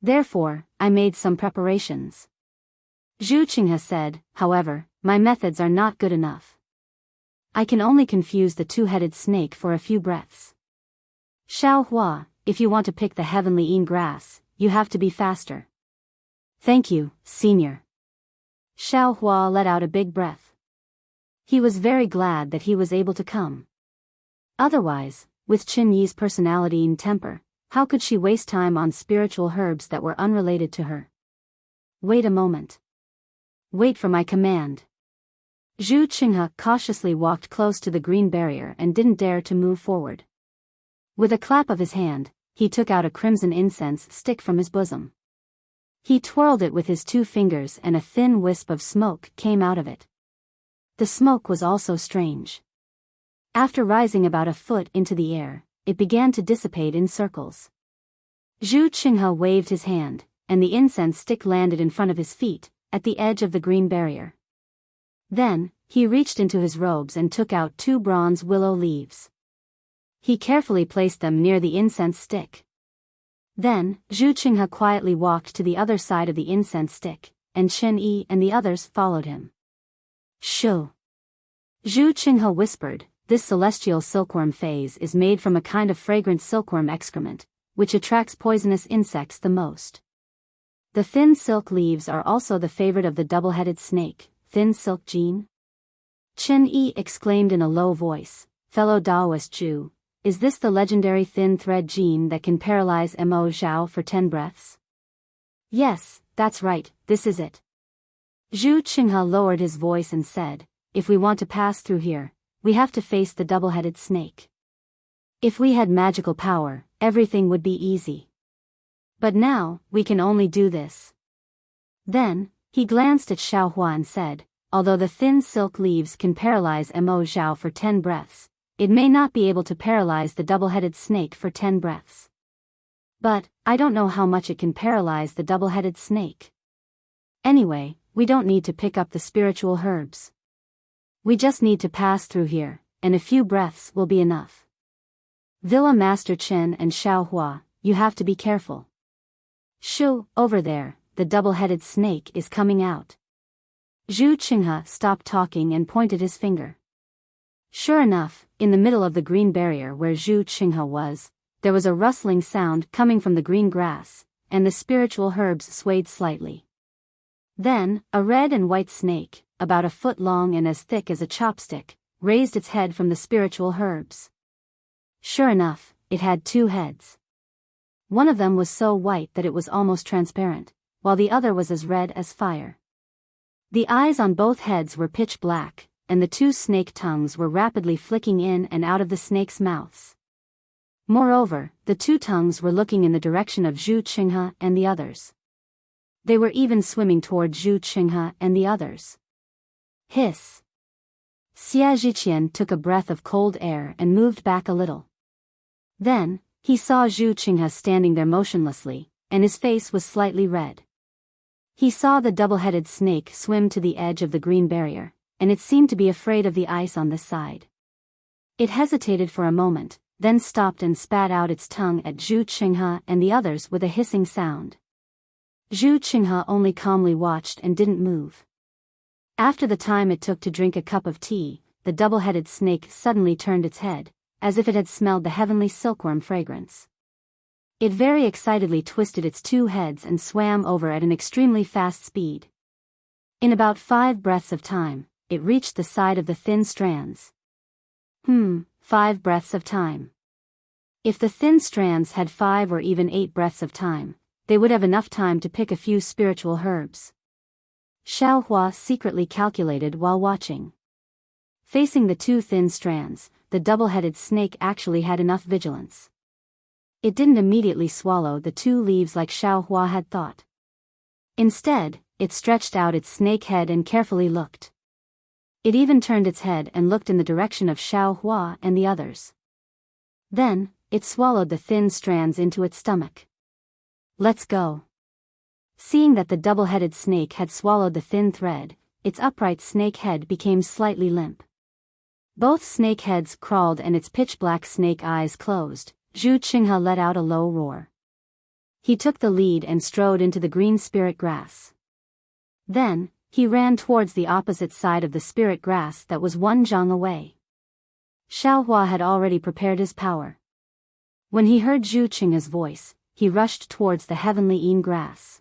Therefore, I made some preparations. Zhu Qinghe said, however, my methods are not good enough. I can only confuse the 2-headed snake for a few breaths. Xiao Hua, if you want to pick the heavenly Een grass, you have to be faster. Thank you, senior. Xiao Hua let out a big breath. He was very glad that he was able to come. Otherwise, with Qin Yi's personality and temper, how could she waste time on spiritual herbs that were unrelated to her? Wait a moment. Wait for my command. Zhu Qinghe cautiously walked close to the green barrier and didn't dare to move forward. With a clap of his hand, he took out a crimson incense stick from his bosom. He twirled it with his 2 fingers and a thin wisp of smoke came out of it. The smoke was also strange. After rising about a foot into the air, it began to dissipate in circles. Zhu Qinghe waved his hand, and the incense stick landed in front of his feet, at the edge of the green barrier. Then, he reached into his robes and took out 2 bronze willow leaves. He carefully placed them near the incense stick. Then, Zhu Qinghe quietly walked to the other side of the incense stick, and Chen Yi and the others followed him. Shoo! Zhu Qinghe whispered, this celestial silkworm phase is made from a kind of fragrant silkworm excrement, which attracts poisonous insects the most. The thin silk leaves are also the favorite of the double-headed snake, Thin Silk Gene. Chen Yi exclaimed in a low voice, fellow Taoist Jew, is this the legendary thin thread gene that can paralyze Mo Zhao for 10 breaths? Yes, that's right, this is it. Zhu Qinghe lowered his voice and said, if we want to pass through here, we have to face the double-headed snake. If we had magical power, everything would be easy. But now, we can only do this. Then, he glanced at Xiao Hua and said, although the thin silk leaves can paralyze Mo Zhao for 10 breaths, it may not be able to paralyze the double-headed snake for 10 breaths. But, I don't know how much it can paralyze the double-headed snake. Anyway, we don't need to pick up the spiritual herbs. We just need to pass through here, and a few breaths will be enough. Villa Master Chen and Xiao Hua, you have to be careful. Shoo, over there, the double-headed snake is coming out. Zhu Qinghe stopped talking and pointed his finger. Sure enough, in the middle of the green barrier where Zhu Qinghe was, there was a rustling sound coming from the green grass, and the spiritual herbs swayed slightly. Then, a red and white snake, about a foot long and as thick as a chopstick, raised its head from the spiritual herbs. Sure enough, it had 2 heads. One of them was so white that it was almost transparent, while the other was as red as fire. The eyes on both heads were pitch black, and the 2 snake tongues were rapidly flicking in and out of the snakes' mouths. Moreover, the 2 tongues were looking in the direction of Zhu Qinghe and the others. They were even swimming toward Zhu Qinghe and the others. Hiss! Xia Zhiqian took a breath of cold air and moved back a little. Then, he saw Zhu Qinghe standing there motionlessly, and his face was slightly red. He saw the double-headed snake swim to the edge of the green barrier, and it seemed to be afraid of the ice on this side. It hesitated for a moment, then stopped and spat out its tongue at Zhu Qinghe and the others with a hissing sound. Zhu Qinghe only calmly watched and didn't move. After the time it took to drink a cup of tea, the double-headed snake suddenly turned its head, as if it had smelled the heavenly silkworm fragrance. It very excitedly twisted its 2 heads and swam over at an extremely fast speed. In about 5 breaths of time, it reached the side of the thin strands. 5 breaths of time. If the thin strands had 5 or even 8 breaths of time, they would have enough time to pick a few spiritual herbs. Xiao Hua secretly calculated while watching. Facing the 2 thin strands, the double-headed snake actually had enough vigilance. It didn't immediately swallow the 2 leaves like Xiao Hua had thought. Instead, it stretched out its snake head and carefully looked. It even turned its head and looked in the direction of Xiao Hua and the others. Then, it swallowed the thin strands into its stomach. Let's go. Seeing that the double-headed snake had swallowed the thin thread, its upright snake head became slightly limp. Both snake heads crawled and its pitch-black snake eyes closed. Zhu Qinghe let out a low roar. He took the lead and strode into the green spirit grass. Then, he ran towards the opposite side of the spirit grass that was 1 zhang away. Xiao Hua had already prepared his power. When he heard Zhu Qinghe's voice, he rushed towards the heavenly Yin grass.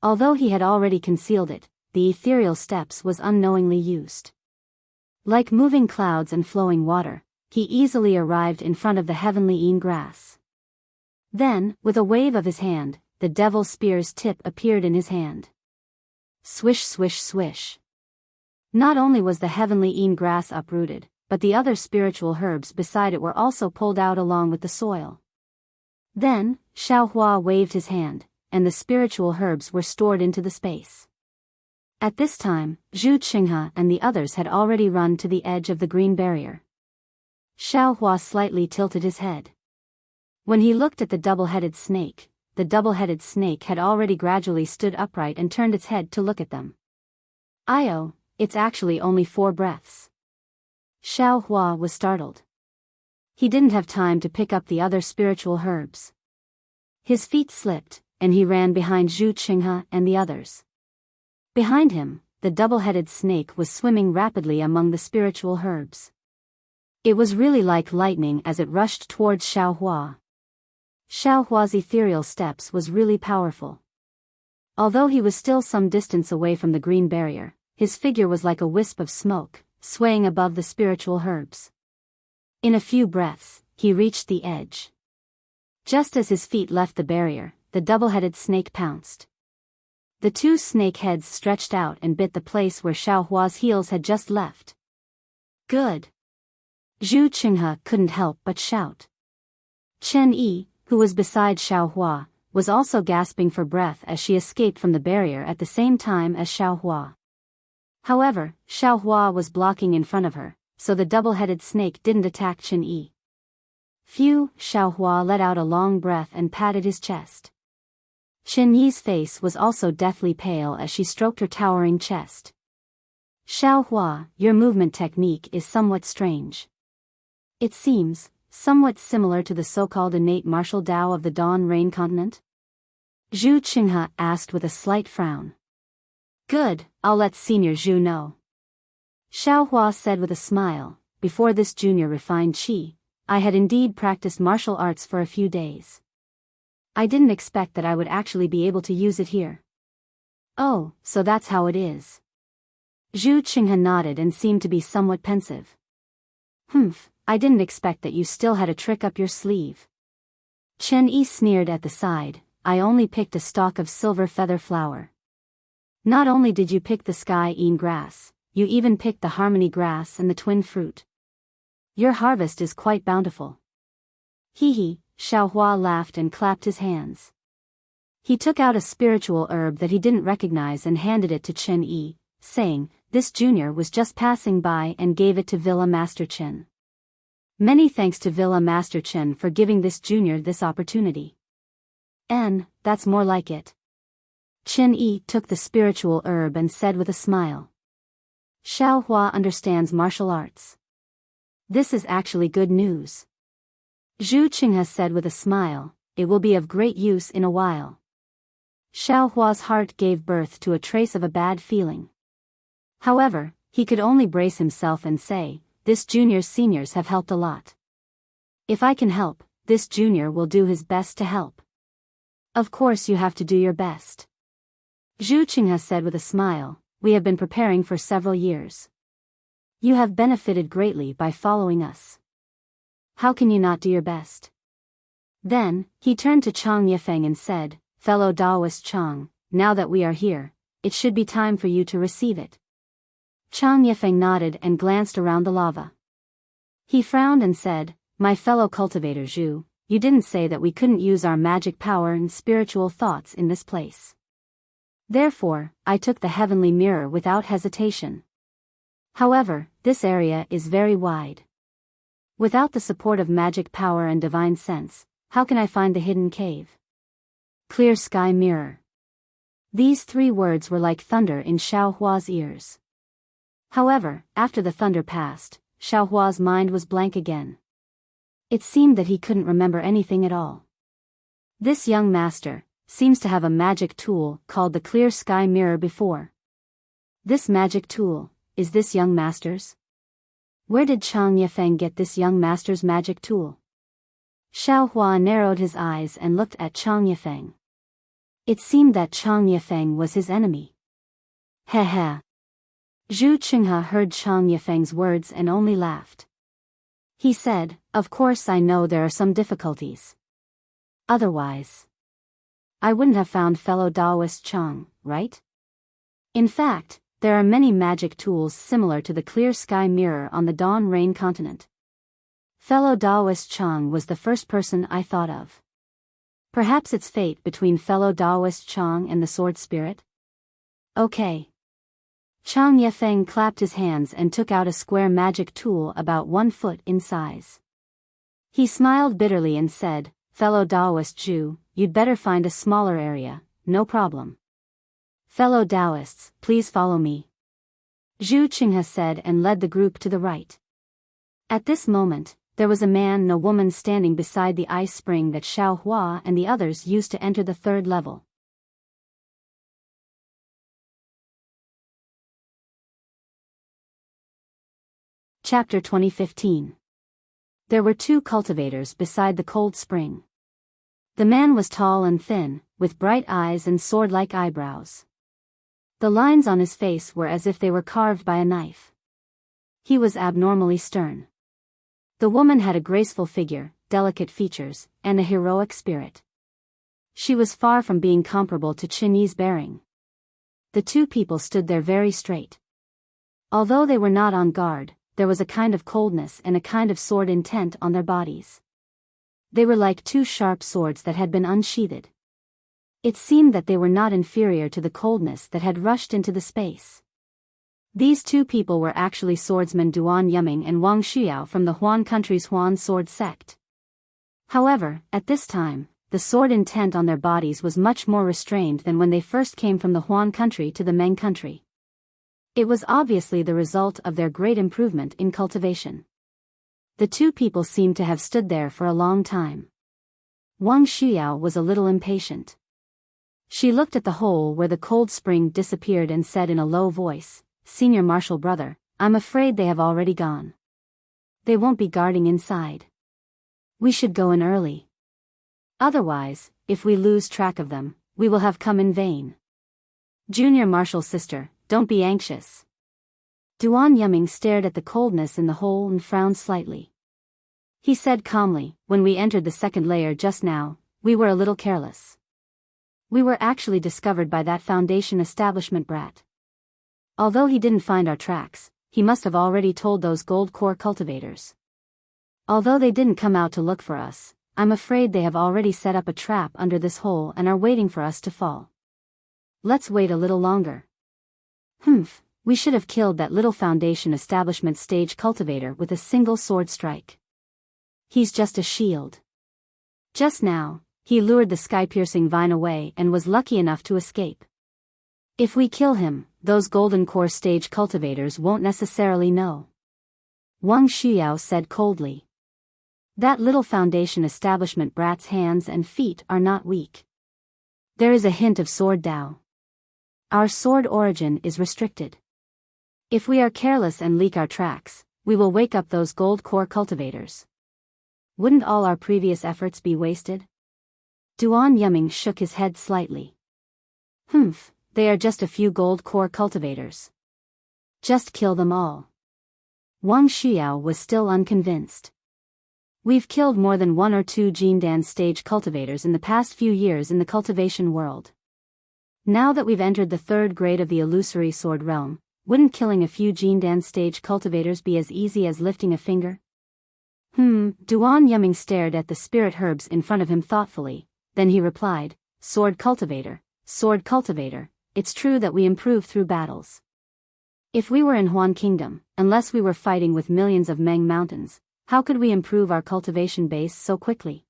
Although he had already concealed it, the ethereal steps was unknowingly used. Like moving clouds and flowing water, he easily arrived in front of the heavenly Yin grass. Then, with a wave of his hand, the devil spear's tip appeared in his hand. Swish swish swish. Not only was the heavenly Yin grass uprooted, but the other spiritual herbs beside it were also pulled out along with the soil. Then, Xiao Hua waved his hand, and the spiritual herbs were stored into the space. At this time, Zhu Qinghe and the others had already run to the edge of the green barrier. Xiao Hua slightly tilted his head. When he looked at the double-headed snake had already gradually stood upright and turned its head to look at them. "Io, it's actually only 4 breaths." Xiao Hua was startled. He didn't have time to pick up the other spiritual herbs. His feet slipped, and he ran behind Zhu Qinghe and the others. Behind him, the double-headed snake was swimming rapidly among the spiritual herbs. It was really like lightning as it rushed towards Xiao Hua. Xiao Hua's ethereal steps was really powerful. Although he was still some distance away from the green barrier, his figure was like a wisp of smoke, swaying above the spiritual herbs. In a few breaths, he reached the edge. Just as his feet left the barrier, the double-headed snake pounced. The 2 snake heads stretched out and bit the place where Xiao Hua's heels had just left. Good. Zhu Qinghe couldn't help but shout. Chen Yi, who was beside Xiao Hua, was also gasping for breath as she escaped from the barrier at the same time as Xiao Hua. However, Xiao Hua was blocking in front of her, so the double-headed snake didn't attack Chen Yi. Phew, Xiao Hua let out a long breath and patted his chest. Chen Yi's face was also deathly pale as she stroked her towering chest. Xiao Hua, your movement technique is somewhat strange. It seems somewhat similar to the so-called innate martial Tao of the Dawn Rain continent? Zhu Qinghe asked with a slight frown. Good, I'll let Senior Zhu know. Xiao Hua said with a smile, before this junior refined Qi, I had indeed practiced martial arts for a few days. I didn't expect that I would actually be able to use it here. Oh, so that's how it is. Zhu Qinghe nodded and seemed to be somewhat pensive. Humph, I didn't expect that you still had a trick up your sleeve. Chen Yi sneered at the side, I only picked a stalk of silver feather flower. Not only did you pick the sky-een grass, you even picked the harmony grass and the twin fruit. Your harvest is quite bountiful. Hee hee, Xiao Hua laughed and clapped his hands. He took out a spiritual herb that he didn't recognize and handed it to Chen Yi, saying, this junior was just passing by and gave it to Villa Master Chen. Many thanks to Villa Master Chen for giving this junior this opportunity. That's more like it. Chen Yi took the spiritual herb and said with a smile. Xiao Hua understands martial arts. This is actually good news. Zhu Qinghe said with a smile, it will be of great use in a while. Xiao Hua's heart gave birth to a trace of a bad feeling. However, he could only brace himself and say, this junior's seniors have helped a lot. If I can help, this junior will do his best to help. Of course you have to do your best. Zhu Qinghe said with a smile, we have been preparing for several years. You have benefited greatly by following us. How can you not do your best? Then, he turned to Chang Yifeng and said, fellow Taoist Chang, now that we are here, it should be time for you to receive it. Chang Yifeng nodded and glanced around the lava. He frowned and said, my fellow cultivator Zhu, you didn't say that we couldn't use our magic power and spiritual thoughts in this place. Therefore, I took the heavenly mirror without hesitation. However, this area is very wide. Without the support of magic power and divine sense, how can I find the hidden cave? Clear sky mirror. These three words were like thunder in Xiao Hua's ears. However, after the thunder passed, Xiao Hua's mind was blank again. It seemed that he couldn't remember anything at all. This young master seems to have a magic tool called the clear sky mirror before. This magic tool, is this young master's? Where did Chang Yifeng get this young master's magic tool? Xiao Hua narrowed his eyes and looked at Chang Yifeng. It seemed that Chang Yifeng was his enemy. Heh heh. Zhu Qinghe heard Chang Yifeng's words and only laughed. He said, of course I know there are some difficulties. Otherwise, I wouldn't have found fellow Taoist Chang, right? In fact, there are many magic tools similar to the clear sky mirror on the Dawn Rain continent. Fellow Taoist Chang was the first person I thought of. Perhaps it's fate between fellow Taoist Chang and the sword spirit? Okay. Chang Yifeng clapped his hands and took out a square magic tool about 1 foot in size. He smiled bitterly and said, fellow Taoist Zhu, you'd better find a smaller area, no problem. Fellow Taoists, please follow me. Zhu Qinghe said and led the group to the right. At this moment, there was a man and a woman standing beside the ice spring that Xiao Hua and the others used to enter the 3rd level. Chapter 2015. There were 2 cultivators beside the cold spring. The man was tall and thin, with bright eyes and sword-like eyebrows. The lines on his face were as if they were carved by a knife. He was abnormally stern. The woman had a graceful figure, delicate features, and a heroic spirit. She was far from being comparable to Chen Yi's bearing. The 2 people stood there very straight. Although they were not on guard, there was a kind of coldness and a kind of sword intent on their bodies. They were like 2 sharp swords that had been unsheathed. It seemed that they were not inferior to the coldness that had rushed into the space. These two people were actually swordsmen Duan Yuming and Wang Xiao from the Huan country's Huan sword sect. However, at this time, the sword intent on their bodies was much more restrained than when they first came from the Huan country to the Meng country. It was obviously the result of their great improvement in cultivation. The two people seemed to have stood there for a long time. Wang Xiao was a little impatient. She looked at the hole where the cold spring disappeared and said in a low voice, "Senior Marshal brother, I'm afraid they have already gone. They won't be guarding inside. We should go in early. Otherwise, if we lose track of them, we will have come in vain." "Junior Marshal's sister, don't be anxious." Duan Yuming stared at the coldness in the hole and frowned slightly. He said calmly, "When we entered the second layer just now, we were a little careless. We were actually discovered by that Foundation establishment brat. Although he didn't find our tracks, he must have already told those gold core cultivators. Although they didn't come out to look for us, I'm afraid they have already set up a trap under this hole and are waiting for us to fall. Let's wait a little longer." "Humph, we should have killed that little Foundation establishment stage cultivator with a single sword strike. He's just a shield. Just now, he lured the sky-piercing vine away and was lucky enough to escape. If we kill him, those golden core stage cultivators won't necessarily know." Wang Xiao said coldly. "That little Foundation establishment brat's hands and feet are not weak. There is a hint of sword Dao. Our sword origin is restricted. If we are careless and leak our tracks, we will wake up those gold core cultivators. Wouldn't all our previous efforts be wasted?" Duan Yuming shook his head slightly. "Humph, they are just a few gold core cultivators. Just kill them all." Wang Xiao was still unconvinced. "We've killed more than 1 or 2 Jindan stage cultivators in the past few years in the cultivation world. Now that we've entered the 3rd grade of the illusory sword realm, wouldn't killing a few Jindan stage cultivators be as easy as lifting a finger?" Duan Yuming stared at the spirit herbs in front of him thoughtfully, then he replied, sword cultivator, it's true that we improve through battles. If we were in Huan Kingdom, unless we were fighting with millions of Meng mountains, how could we improve our cultivation base so quickly?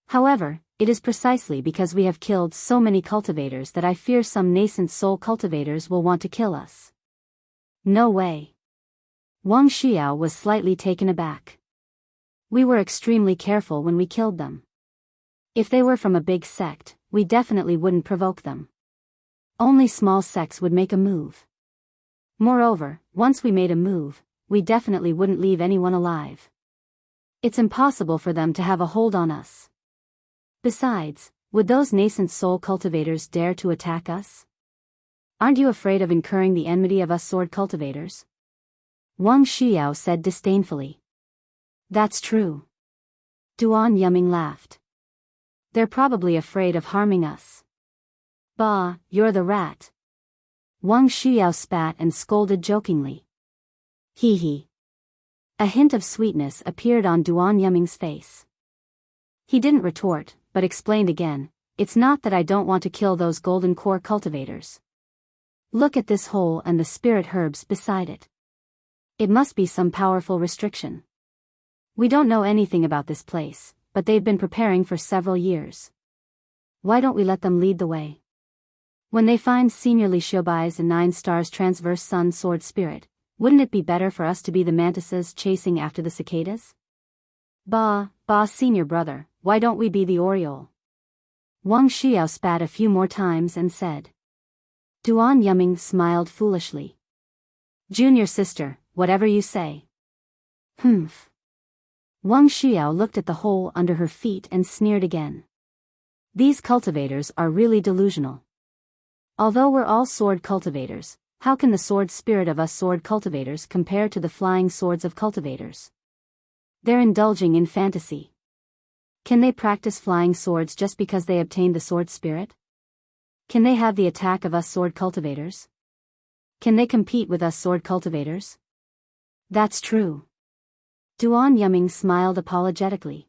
However, it is precisely because we have killed so many cultivators that I fear some nascent soul cultivators will want to kill us." "No way." Wang Xiao was slightly taken aback. "We were extremely careful when we killed them. If they were from a big sect, we definitely wouldn't provoke them. Only small sects would make a move. Moreover, once we made a move, we definitely wouldn't leave anyone alive. It's impossible for them to have a hold on us. Besides, would those nascent soul cultivators dare to attack us? Aren't you afraid of incurring the enmity of us sword cultivators?" Wang Xiao said disdainfully. "That's true." Duan Yuming laughed. "They're probably afraid of harming us." "Bah, you're the rat." Wang Xiao spat and scolded jokingly. "Hee hee." A hint of sweetness appeared on Duan Yuming's face. He didn't retort, but explained again, "It's not that I don't want to kill those golden core cultivators. Look at this hole and the spirit herbs beside it. It must be some powerful restriction. We don't know anything about this place, but they've been preparing for several years. Why don't we let them lead the way? When they find Senior Li Xiaobai's and 9 Stars Transverse Sun Sword Spirit, wouldn't it be better for us to be the mantises chasing after the cicadas?" Bah, senior brother, why don't we be the Oriole?" Wang Xiao spat a few more times and said. Duan Yuming smiled foolishly. "Junior sister, whatever you say." "Humph." Wang Xiao looked at the hole under her feet and sneered again. "These cultivators are really delusional. Although we're all sword cultivators, how can the sword spirit of us sword cultivators compare to the flying swords of cultivators? They're indulging in fantasy. Can they practice flying swords just because they obtained the sword spirit? Can they have the attack of us sword cultivators? Can they compete with us sword cultivators?" "That's true." Duan Yuming smiled apologetically.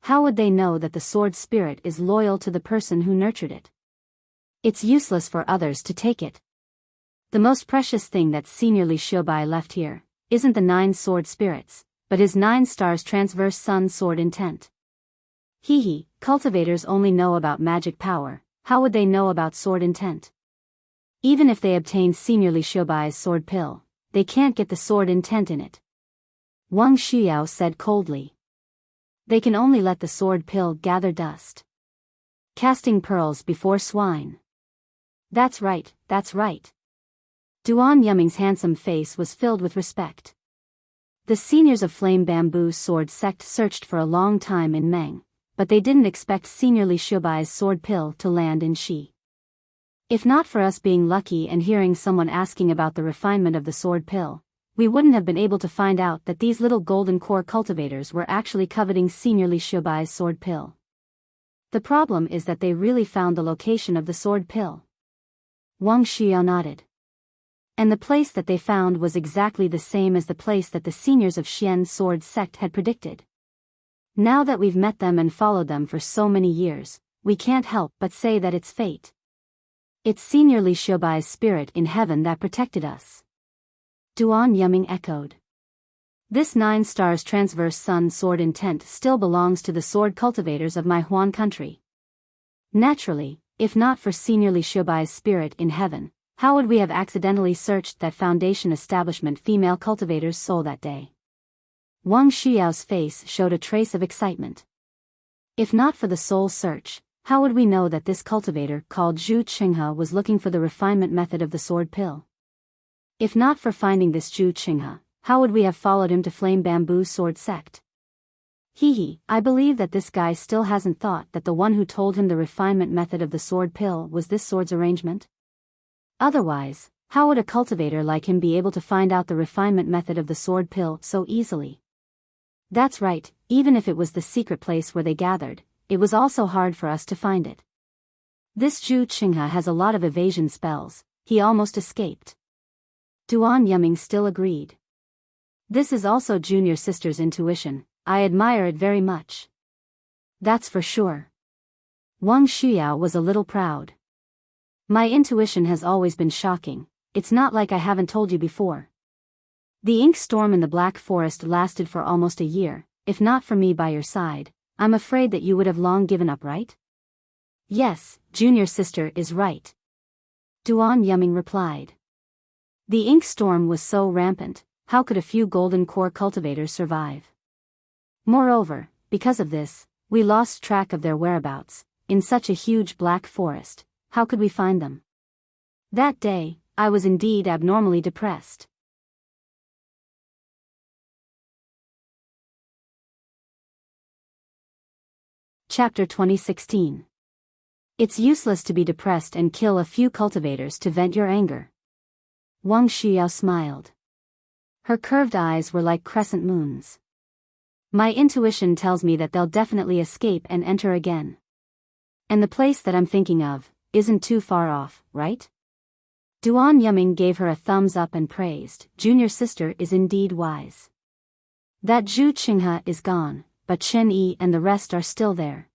"How would they know that the sword spirit is loyal to the person who nurtured it? It's useless for others to take it. The most precious thing that Senior Li Xiaobai left here isn't the 9 sword spirits, but his 9 stars transverse sun sword intent. Hee, cultivators only know about magic power, how would they know about sword intent? Even if they obtain Senior Li Xiaobai's sword pill, they can't get the sword intent in it. Wang Xiao said coldly. They can only let the sword pill gather dust. Casting pearls before swine. That's right, that's right. Duan Yuming's handsome face was filled with respect. The seniors of Flame Bamboo Sword Sect searched for a long time in Meng, but they didn't expect Senior Li Xiaobai's sword pill to land in Shi. If not for us being lucky and hearing someone asking about the refinement of the sword pill, we wouldn't have been able to find out that these little golden core cultivators were actually coveting Senior Li Xiaobai's sword pill. The problem is that they really found the location of the sword pill. Wang Xiao nodded. And the place that they found was exactly the same as the place that the seniors of Xian Sword Sect had predicted. Now that we've met them and followed them for so many years, we can't help but say that it's fate. It's Senior Li Xiaobai's spirit in heaven that protected us. Duan Yuming echoed. This 9 stars transverse sun sword intent still belongs to the sword cultivators of my Huan country. Naturally, if not for Senior Li Xiaobai's spirit in heaven, how would we have accidentally searched that Foundation establishment female cultivator's soul that day? Wang Xiao's face showed a trace of excitement. If not for the soul search, how would we know that this cultivator called Zhu Qinghe was looking for the refinement method of the sword pill? If not for finding this Zhu Qinghe, how would we have followed him to Flame Bamboo Sword Sect? I believe that this guy still hasn't thought that the one who told him the refinement method of the sword pill was this sword's arrangement. Otherwise, how would a cultivator like him be able to find out the refinement method of the sword pill so easily? That's right, even if it was the secret place where they gathered, it was also hard for us to find it. This Zhu Qinghe has a lot of evasion spells, he almost escaped. Duan Yuming still agreed. This is also junior sister's intuition, I admire it very much. That's for sure. Wang Xiao was a little proud. My intuition has always been shocking, it's not like I haven't told you before. The ink storm in the Black Forest lasted for almost a year, if not for me by your side, I'm afraid that you would have long given up, right? Yes, junior sister is right. Duan Yuming replied. The ink storm was so rampant, how could a few golden core cultivators survive? Moreover, because of this, we lost track of their whereabouts, in such a huge black forest, how could we find them? That day, I was indeed abnormally depressed. Chapter 2016. It's useless to be depressed and kill a few cultivators to vent your anger. Wang Xiao smiled. Her curved eyes were like crescent moons. My intuition tells me that they'll definitely escape and enter again. And the place that I'm thinking of isn't too far off, right? Duan Yuming gave her a thumbs up and praised, junior sister is indeed wise. That Zhu Qinghe is gone, but Chen Yi and the rest are still there.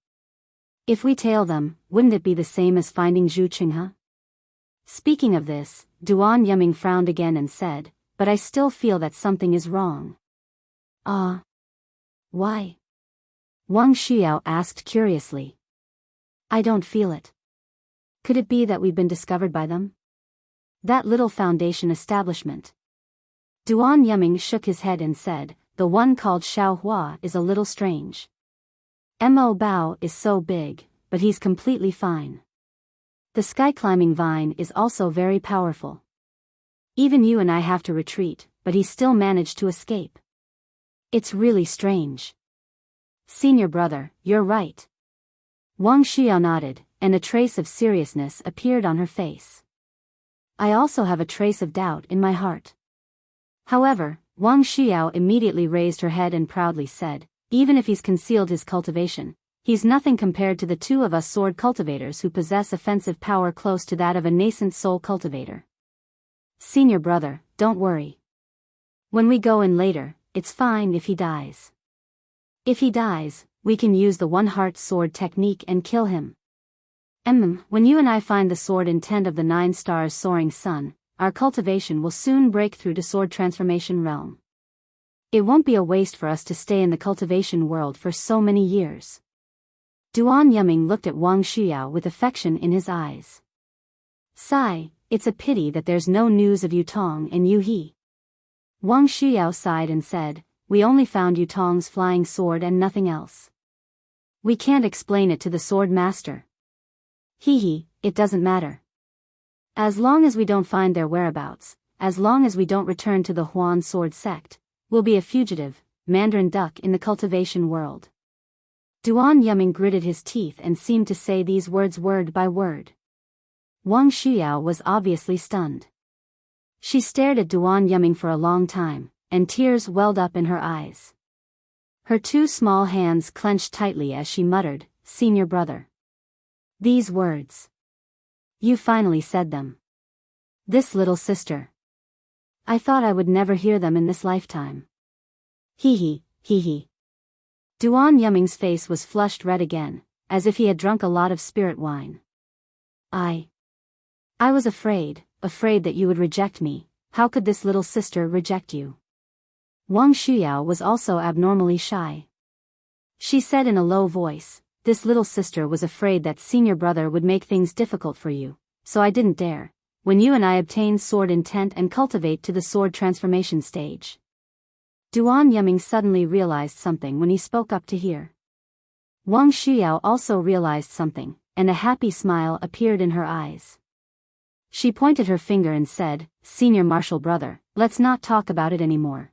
If we tail them, wouldn't it be the same as finding Zhu Qinghe? Speaking of this, Duan Yuming frowned again and said, but I still feel that something is wrong. Why? Wang Xiao asked curiously. I don't feel it. Could it be that we've been discovered by them? That little Foundation establishment. Duan Yuming shook his head and said, the one called Xiaohua is a little strange. Mo Bao is so big, but he's completely fine. The sky-climbing vine is also very powerful. Even you and I have to retreat, but he still managed to escape. It's really strange. Senior brother, you're right. Wang Xiao nodded, and a trace of seriousness appeared on her face. I also have a trace of doubt in my heart. However, Wang Xiao immediately raised her head and proudly said, even if he's concealed his cultivation, he's nothing compared to the 2 of us sword cultivators who possess offensive power close to that of a nascent soul cultivator. Senior brother, don't worry. When we go in later, it's fine if he dies. If he dies, we can use the one-heart sword technique and kill him. When you and I find the sword intent of the 9 stars soaring sun, our cultivation will soon break through to sword transformation realm. It won't be a waste for us to stay in the cultivation world for so many years. Duan Yiming looked at Wang Shuyao with affection in his eyes. Sigh, it's a pity that there's no news of Yutong and Yu He. Wang Shuyao sighed and said, we only found Yutong's flying sword and nothing else. We can't explain it to the sword master. It doesn't matter. As long as we don't find their whereabouts, as long as we don't return to the Huan sword sect, we'll be a fugitive, Mandarin duck in the cultivation world. Duan Yiming gritted his teeth and seemed to say these words word by word. Wang Shuyao was obviously stunned. She stared at Duan Yiming for a long time, and tears welled up in her eyes. Her two small hands clenched tightly as she muttered, "Senior brother." These words. You finally said them. This little sister. I thought I would never hear them in this lifetime. Hee. Duan Yiming's face was flushed red again, as if he had drunk a lot of spirit wine. I was afraid that you would reject me. How could this little sister reject you? Wang Shuyao was also abnormally shy. She said in a low voice, this little sister was afraid that senior brother would make things difficult for you, so I didn't dare, when you and I obtain sword intent and cultivate to the sword transformation stage. Duan Yiming suddenly realized something when he spoke up to hear. Wang Shuyao also realized something, and a happy smile appeared in her eyes. She pointed her finger and said, Senior martial brother, let's not talk about it anymore.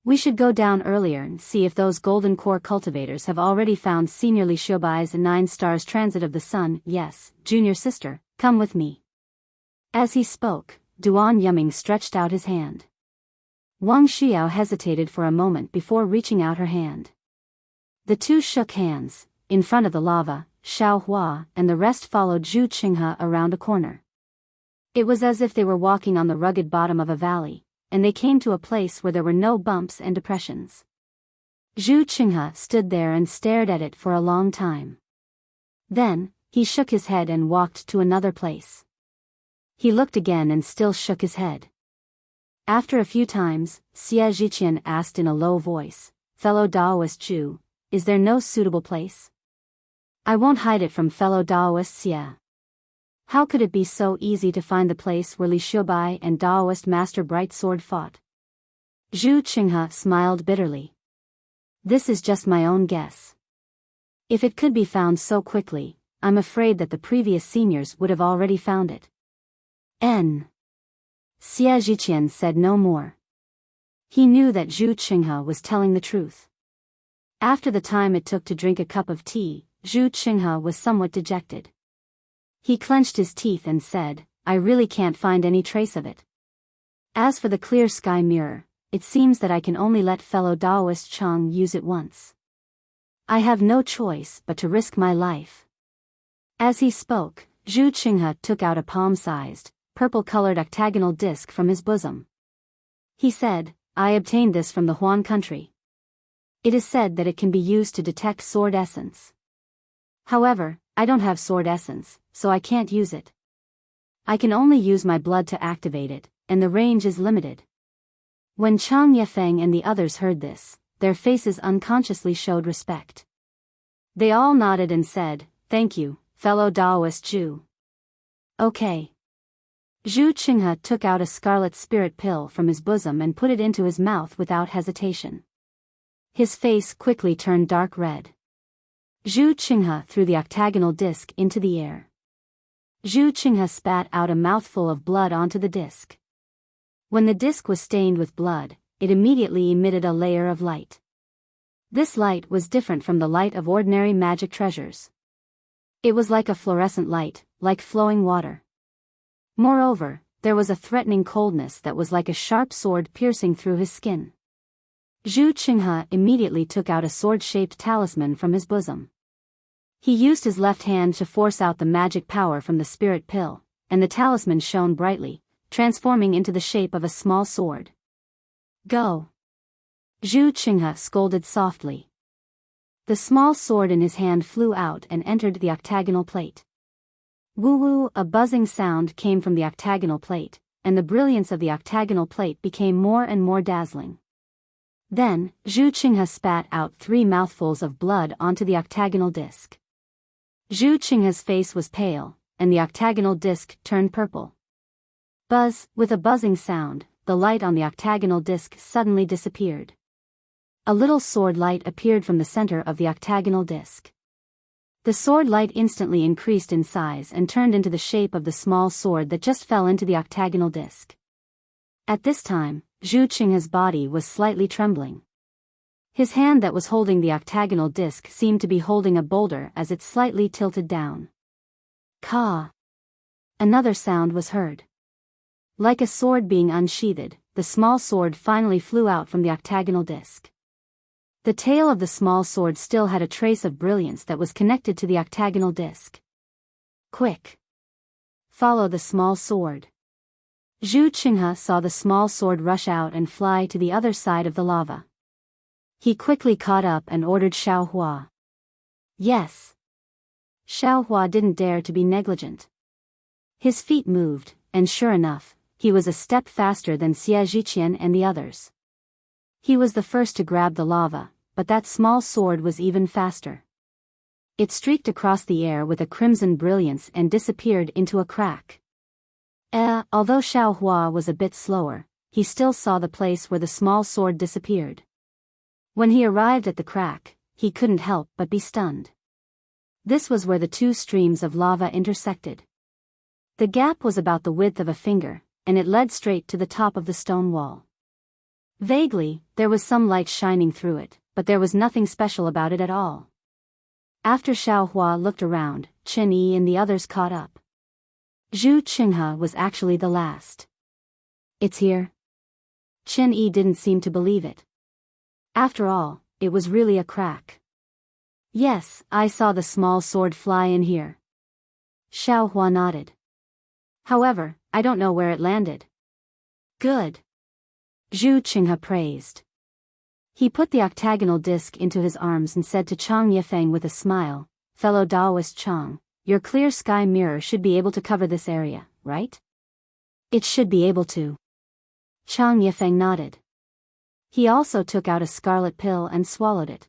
We should go down earlier and see if those golden core cultivators have already found Senior Li Xiubai's 9 stars transit of the sun. Yes, junior sister, come with me. As he spoke, Duan Yiming stretched out his hand. Wang Shuyao hesitated for a moment before reaching out her hand. The two shook hands. In front of the lava, Xiao Hua and the rest followed Zhu Qinghe around a corner. It was as if they were walking on the rugged bottom of a valley, and they came to a place where there were no bumps and depressions. Zhu Qinghe stood there and stared at it for a long time. Then, he shook his head and walked to another place. He looked again and still shook his head. After a few times, Xie Zhiqian asked in a low voice, Fellow Daoist Zhu, is there no suitable place? I won't hide it from fellow Daoist Xie. How could it be so easy to find the place where Li Xiubai and Daoist Master Brightsword fought? Zhu Qinghe smiled bitterly. This is just my own guess. If it could be found so quickly, I'm afraid that the previous seniors would have already found it. Xie Zhiqian said no more. He knew that Zhu Qinghe was telling the truth. After the time it took to drink a cup of tea, Zhu Qinghe was somewhat dejected. He clenched his teeth and said, I really can't find any trace of it. As for the clear sky mirror, it seems that I can only let fellow Daoist Chang use it once. I have no choice but to risk my life. As he spoke, Zhu Qinghe took out a palm-sized, purple-colored octagonal disc from his bosom. He said, I obtained this from the Huan country. It is said that it can be used to detect sword essence. However, I don't have sword essence, so I can't use it. I can only use my blood to activate it, and the range is limited. When Chang Yefeng and the others heard this, their faces unconsciously showed respect. They all nodded and said, Thank you, fellow Daoist Zhu. Okay. Zhu Qinghe took out a scarlet spirit pill from his bosom and put it into his mouth without hesitation. His face quickly turned dark red. Zhu Qinghe threw the octagonal disc into the air. Zhu Qinghe spat out a mouthful of blood onto the disc. When the disc was stained with blood, it immediately emitted a layer of light. This light was different from the light of ordinary magic treasures. It was like a fluorescent light, like flowing water. Moreover, there was a threatening coldness that was like a sharp sword piercing through his skin. Zhu Qinghe immediately took out a sword-shaped talisman from his bosom. He used his left hand to force out the magic power from the spirit pill, and the talisman shone brightly, transforming into the shape of a small sword. Go! Zhu Qinghe scolded softly. The small sword in his hand flew out and entered the octagonal plate. Woo-woo, a buzzing sound came from the octagonal plate, and the brilliance of the octagonal plate became more and more dazzling. Then, Zhu Qinghe spat out 3 mouthfuls of blood onto the octagonal disc. Zhu Qinghe's face was pale, and the octagonal disc turned purple. Buzz, with a buzzing sound, the light on the octagonal disc suddenly disappeared. A little sword light appeared from the center of the octagonal disc. The sword light instantly increased in size and turned into the shape of the small sword that just fell into the octagonal disc. At this time, Zhu Qinghe's body was slightly trembling. His hand that was holding the octagonal disc seemed to be holding a boulder as it slightly tilted down. Ka! Another sound was heard. Like a sword being unsheathed, the small sword finally flew out from the octagonal disc. The tail of the small sword still had a trace of brilliance that was connected to the octagonal disc. Quick! Follow the small sword. Zhu Qinghe saw the small sword rush out and fly to the other side of the lava. He quickly caught up and ordered Xiaohua. Yes. Xiaohua didn't dare to be negligent. His feet moved, and sure enough, he was a step faster than Xie Zhiqian and the others. He was the first to grab the lava, but that small sword was even faster. It streaked across the air with a crimson brilliance and disappeared into a crack. Although Xiaohua was a bit slower, he still saw the place where the small sword disappeared. When he arrived at the crack, he couldn't help but be stunned. This was where the 2 streams of lava intersected. The gap was about the width of a finger, and it led straight to the top of the stone wall. Vaguely, there was some light shining through it, but there was nothing special about it at all. After Xiaohua looked around, Qin Yi and the others caught up. Zhu Qinghe was actually the last. It's here? Qin Yi didn't seem to believe it. After all, it was really a crack. Yes, I saw the small sword fly in here. Xiaohua nodded. However, I don't know where it landed. Good. Zhu Qinghe praised. He put the octagonal disc into his arms and said to Chang Yifeng with a smile, "Fellow Taoist Chang, your clear sky mirror should be able to cover this area, right?" "It should be able to." Chang Yifeng nodded. He also took out a scarlet pill and swallowed it.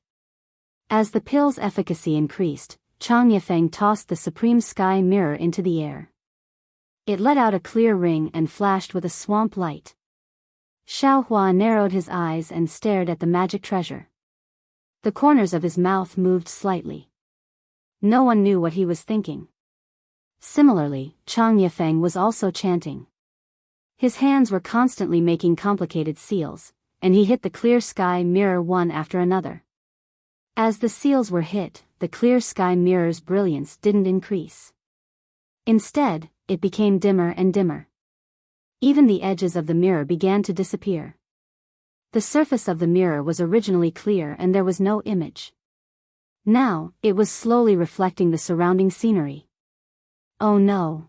As the pill's efficacy increased, Chang Yifeng tossed the supreme sky mirror into the air. It let out a clear ring and flashed with a swamp light. Xiaohua narrowed his eyes and stared at the magic treasure. The corners of his mouth moved slightly. No one knew what he was thinking. Similarly, Chang Yifeng was also chanting. His hands were constantly making complicated seals, and he hit the clear sky mirror one after another. As the seals were hit, the clear sky mirror's brilliance didn't increase. Instead, it became dimmer and dimmer. Even the edges of the mirror began to disappear. The surface of the mirror was originally clear and there was no image. Now, it was slowly reflecting the surrounding scenery. Oh no!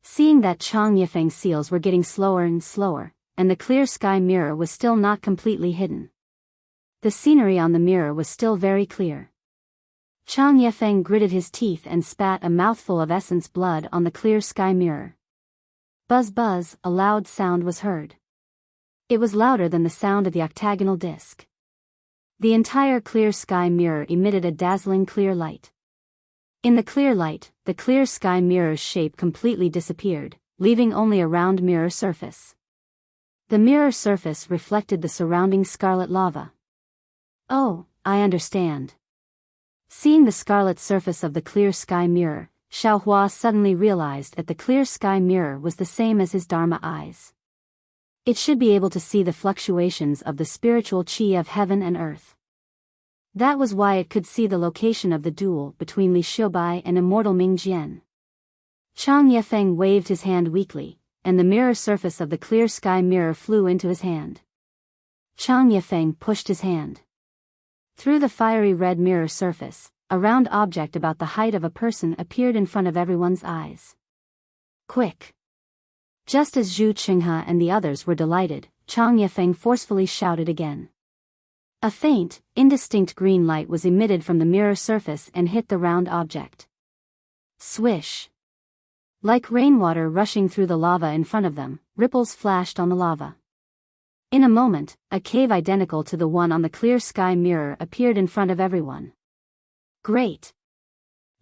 Seeing that Chang Yifeng's seals were getting slower and slower, and the clear sky mirror was still not completely hidden. The scenery on the mirror was still very clear. Chang Yifeng gritted his teeth and spat a mouthful of essence blood on the clear sky mirror. Buzz buzz, a loud sound was heard. It was louder than the sound of the octagonal disc. The entire clear sky mirror emitted a dazzling clear light. In the clear light, the clear sky mirror's shape completely disappeared, leaving only a round mirror surface. The mirror surface reflected the surrounding scarlet lava. Oh, I understand. Seeing the scarlet surface of the clear sky mirror, Xiaohua suddenly realized that the clear sky mirror was the same as his Dharma eyes. It should be able to see the fluctuations of the spiritual qi of heaven and earth. That was why it could see the location of the duel between Li Xiubai and Immortal Ming Jian. Chang Yifeng waved his hand weakly, and the mirror surface of the clear sky mirror flew into his hand. Chang Yifeng pushed his hand. Through the fiery red mirror surface, a round object about the height of a person appeared in front of everyone's eyes. Quick! Just as Zhu Qinghe and the others were delighted, Chang Yifeng forcefully shouted again. A faint, indistinct green light was emitted from the mirror surface and hit the round object. Swish! Like rainwater rushing through the lava in front of them, ripples flashed on the lava. In a moment, a cave identical to the one on the clear sky mirror appeared in front of everyone. Great!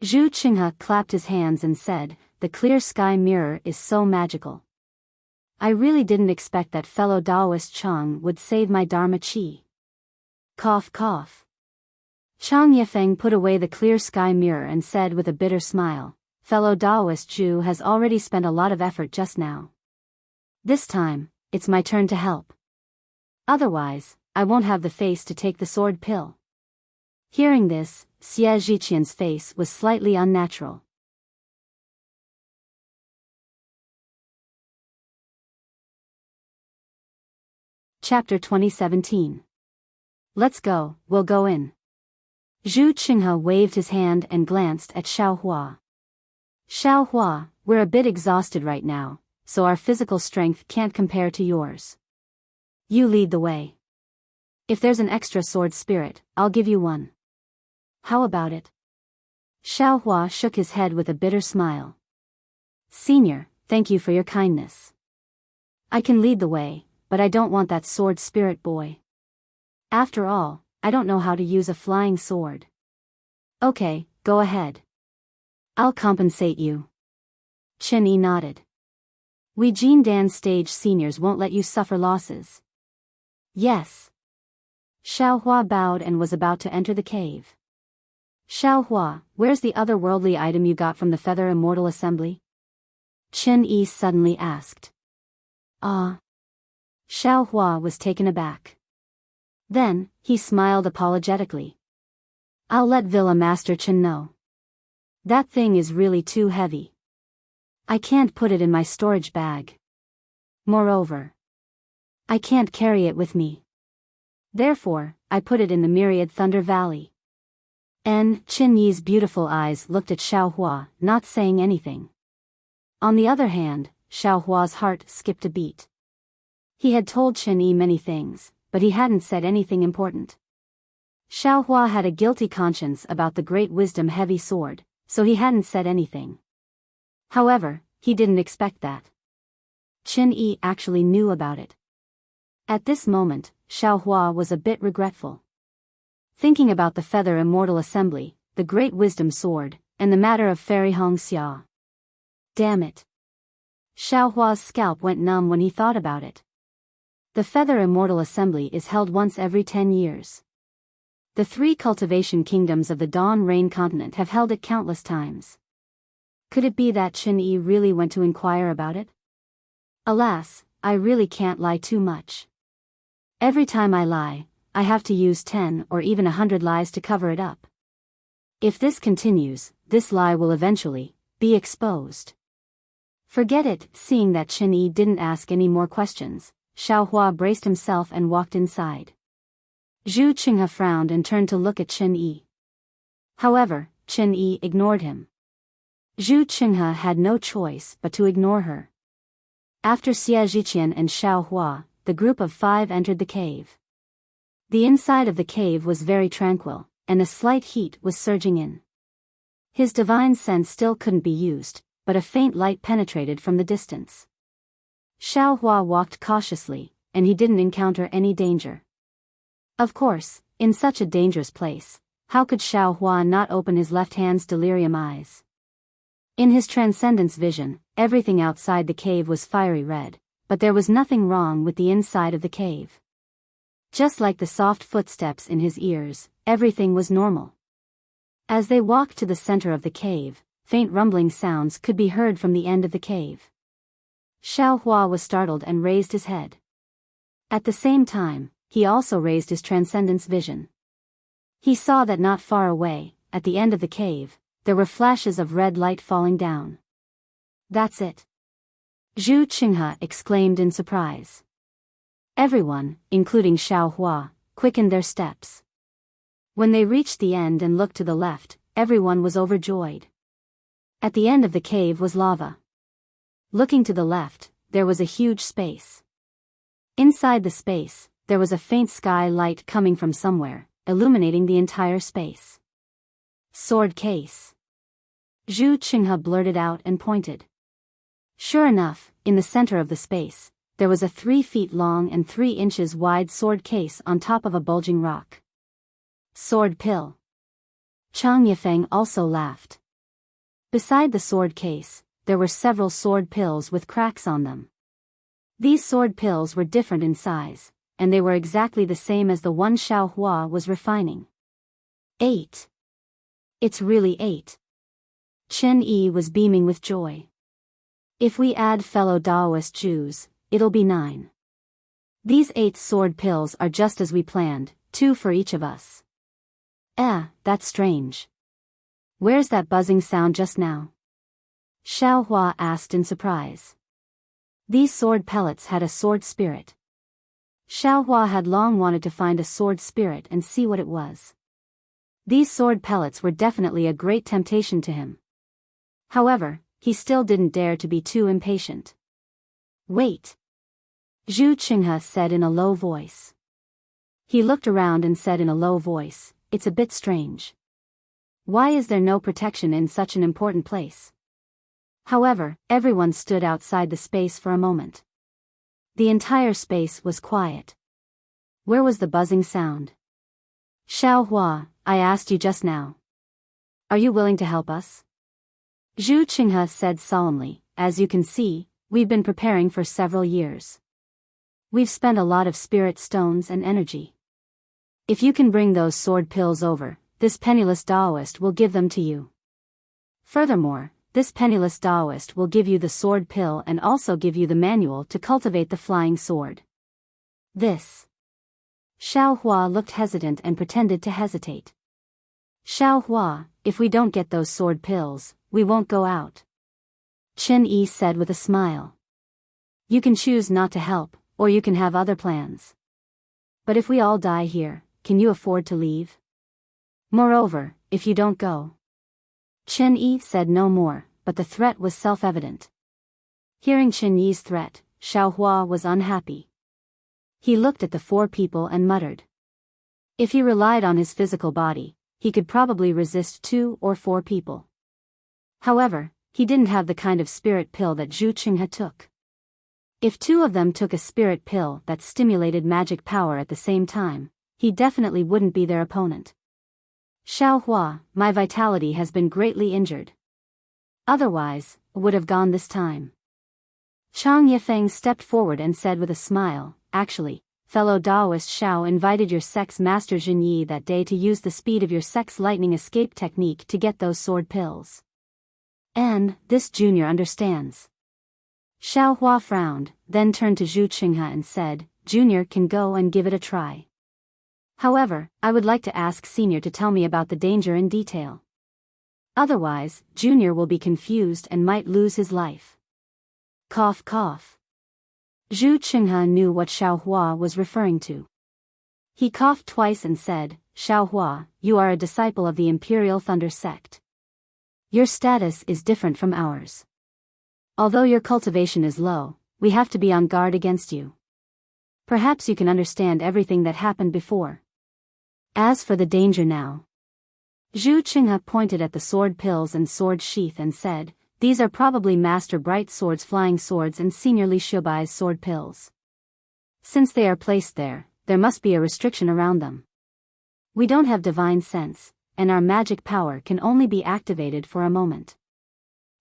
Zhu Qinghe clapped his hands and said, "The clear sky mirror is so magical. I really didn't expect that fellow Taoist Chang would save my Dharma Chi." Cough cough. Chang Yifeng put away the clear sky mirror and said with a bitter smile, "Fellow Taoist Zhu has already spent a lot of effort just now. This time, it's my turn to help. Otherwise, I won't have the face to take the sword pill." Hearing this, Xie Zhiqian's face was slightly unnatural. Chapter 2017. Let's go, we'll go in. Zhu Qinghe waved his hand and glanced at Xiaohua. "Xiaohua, we're a bit exhausted right now, so our physical strength can't compare to yours. You lead the way. If there's an extra sword spirit, I'll give you one. How about it?" Xiaohua shook his head with a bitter smile. "Senior, thank you for your kindness. I can lead the way, but I don't want that sword spirit boy. After all, I don't know how to use a flying sword." "Okay, go ahead. I'll compensate you." Chen Yi nodded. "We Jindan stage seniors won't let you suffer losses." "Yes." Xiaohua bowed and was about to enter the cave. "Xiaohua, where's the otherworldly item you got from the Feather Immortal Assembly?" Chen Yi suddenly asked. Xiaohua was taken aback. Then, he smiled apologetically. "I'll let Villa Master Chen know. That thing is really too heavy. I can't put it in my storage bag. Moreover, I can't carry it with me. Therefore, I put it in the Myriad Thunder Valley." Chen Yi's beautiful eyes looked at Xiaohua, not saying anything. On the other hand, Xiaohua's heart skipped a beat. He had told Chen Yi many things, but he hadn't said anything important. Xiaohua had a guilty conscience about the great wisdom heavy sword, so he hadn't said anything. However, he didn't expect that. Chen Yi actually knew about it. At this moment, Xiaohua was a bit regretful. Thinking about the Feather Immortal Assembly, the Great Wisdom Sword, and the matter of Fairy Hong Xia. Damn it. Xiaohua's scalp went numb when he thought about it. The Feather Immortal Assembly is held once every 10 years. The 3 cultivation kingdoms of the Dawn Rain continent have held it countless times. Could it be that Chen Yi really went to inquire about it? Alas, I really can't lie too much. Every time I lie, I have to use 10 or even 100 lies to cover it up. If this continues, this lie will eventually be exposed. Forget it. Seeing that Chen Yi didn't ask any more questions, Xiaohua braced himself and walked inside. Zhu Qinghe frowned and turned to look at Chen Yi. However, Chen Yi ignored him. Zhu Qinghe had no choice but to ignore her. After Xie Zhiqian and Xiaohua, the group of 5 entered the cave. The inside of the cave was very tranquil, and a slight heat was surging in. His divine sense still couldn't be used, but a faint light penetrated from the distance. Xiaohua walked cautiously, and he didn't encounter any danger. Of course, in such a dangerous place, how could Xiaohua not open his left hand's delirium eyes? In his transcendence vision, everything outside the cave was fiery red, but there was nothing wrong with the inside of the cave. Just like the soft footsteps in his ears, everything was normal. As they walked to the center of the cave, faint rumbling sounds could be heard from the end of the cave. Xiaohua was startled and raised his head. At the same time, he also raised his transcendence vision. He saw that not far away, at the end of the cave, there were flashes of red light falling down. "That's it!" Zhu Qinghe exclaimed in surprise. Everyone, including Xiaohua, quickened their steps. When they reached the end and looked to the left, everyone was overjoyed. At the end of the cave was lava. Looking to the left, there was a huge space. Inside the space, there was a faint sky light coming from somewhere, illuminating the entire space. "Sword case." Zhu Qinghe blurted out and pointed. Sure enough, in the center of the space, there was a 3 feet long and 3 inches wide sword case on top of a bulging rock. Sword pill. Chang Yifeng also laughed. Beside the sword case, there were several sword pills with cracks on them. These sword pills were different in size, and they were exactly the same as the one Xiao Hua was refining. 8. It's really 8. Chen Yi was beaming with joy. If we add fellow Daoist Jews, it'll be 9. These 8 sword pills are just as we planned, 2 for each of us. That's strange. Where's that buzzing sound just now? Xiao Hua asked in surprise. These sword pellets had a sword spirit. Xiao Hua had long wanted to find a sword spirit and see what it was. These sword pellets were definitely a great temptation to him. However, he still didn't dare to be too impatient. Wait. Zhu Qinghe said in a low voice. He looked around and said in a low voice, "It's a bit strange. Why is there no protection in such an important place?" However, everyone stood outside the space for a moment. The entire space was quiet. Where was the buzzing sound? Xiao Hua, I asked you just now. Are you willing to help us? Zhu Qinghe said solemnly, as you can see, we've been preparing for several years. We've spent a lot of spirit stones and energy. If you can bring those sword pills over, this penniless Daoist will give them to you. Furthermore, this penniless Daoist will give you the sword pill and also give you the manual to cultivate the flying sword. This. Xiao Hua looked hesitant and pretended to hesitate. Xiao Hua, if we don't get those sword pills, we won't go out. Chen Yi said with a smile. You can choose not to help, or you can have other plans. But if we all die here, can you afford to leave? Moreover, if you don't go. Chen Yi said no more, but the threat was self-evident. Hearing Chen Yi's threat, Xiao Hua was unhappy. He looked at the 4 people and muttered. If he relied on his physical body, he could probably resist 2 or 4 people. However, he didn't have the kind of spirit pill that Zhu Qinghe took. If 2 of them took a spirit pill that stimulated magic power at the same time, he definitely wouldn't be their opponent. Xiao Hua, my vitality has been greatly injured. Otherwise, would have gone this time. Chang Yifeng stepped forward and said with a smile, actually, fellow Daoist Xiao invited your sex master Jin Yi that day to use the speed of your sex lightning escape technique to get those sword pills. And, this junior understands. Xiao Hua frowned, then turned to Zhu Qinghe and said, Junior can go and give it a try. However, I would like to ask Senior to tell me about the danger in detail. Otherwise, Junior will be confused and might lose his life. Cough cough. Zhu Qinghe knew what Xiao Hua was referring to. He coughed twice and said, Xiao Hua, you are a disciple of the Imperial Thunder sect. Your status is different from ours. Although your cultivation is low, we have to be on guard against you. Perhaps you can understand everything that happened before. As for the danger now. Zhu Qinghe pointed at the sword pills and sword sheath and said, these are probably Master Bright Sword's flying swords and Senior Li Shubai's sword pills. Since they are placed there, there must be a restriction around them. We don't have divine sense, and our magic power can only be activated for a moment.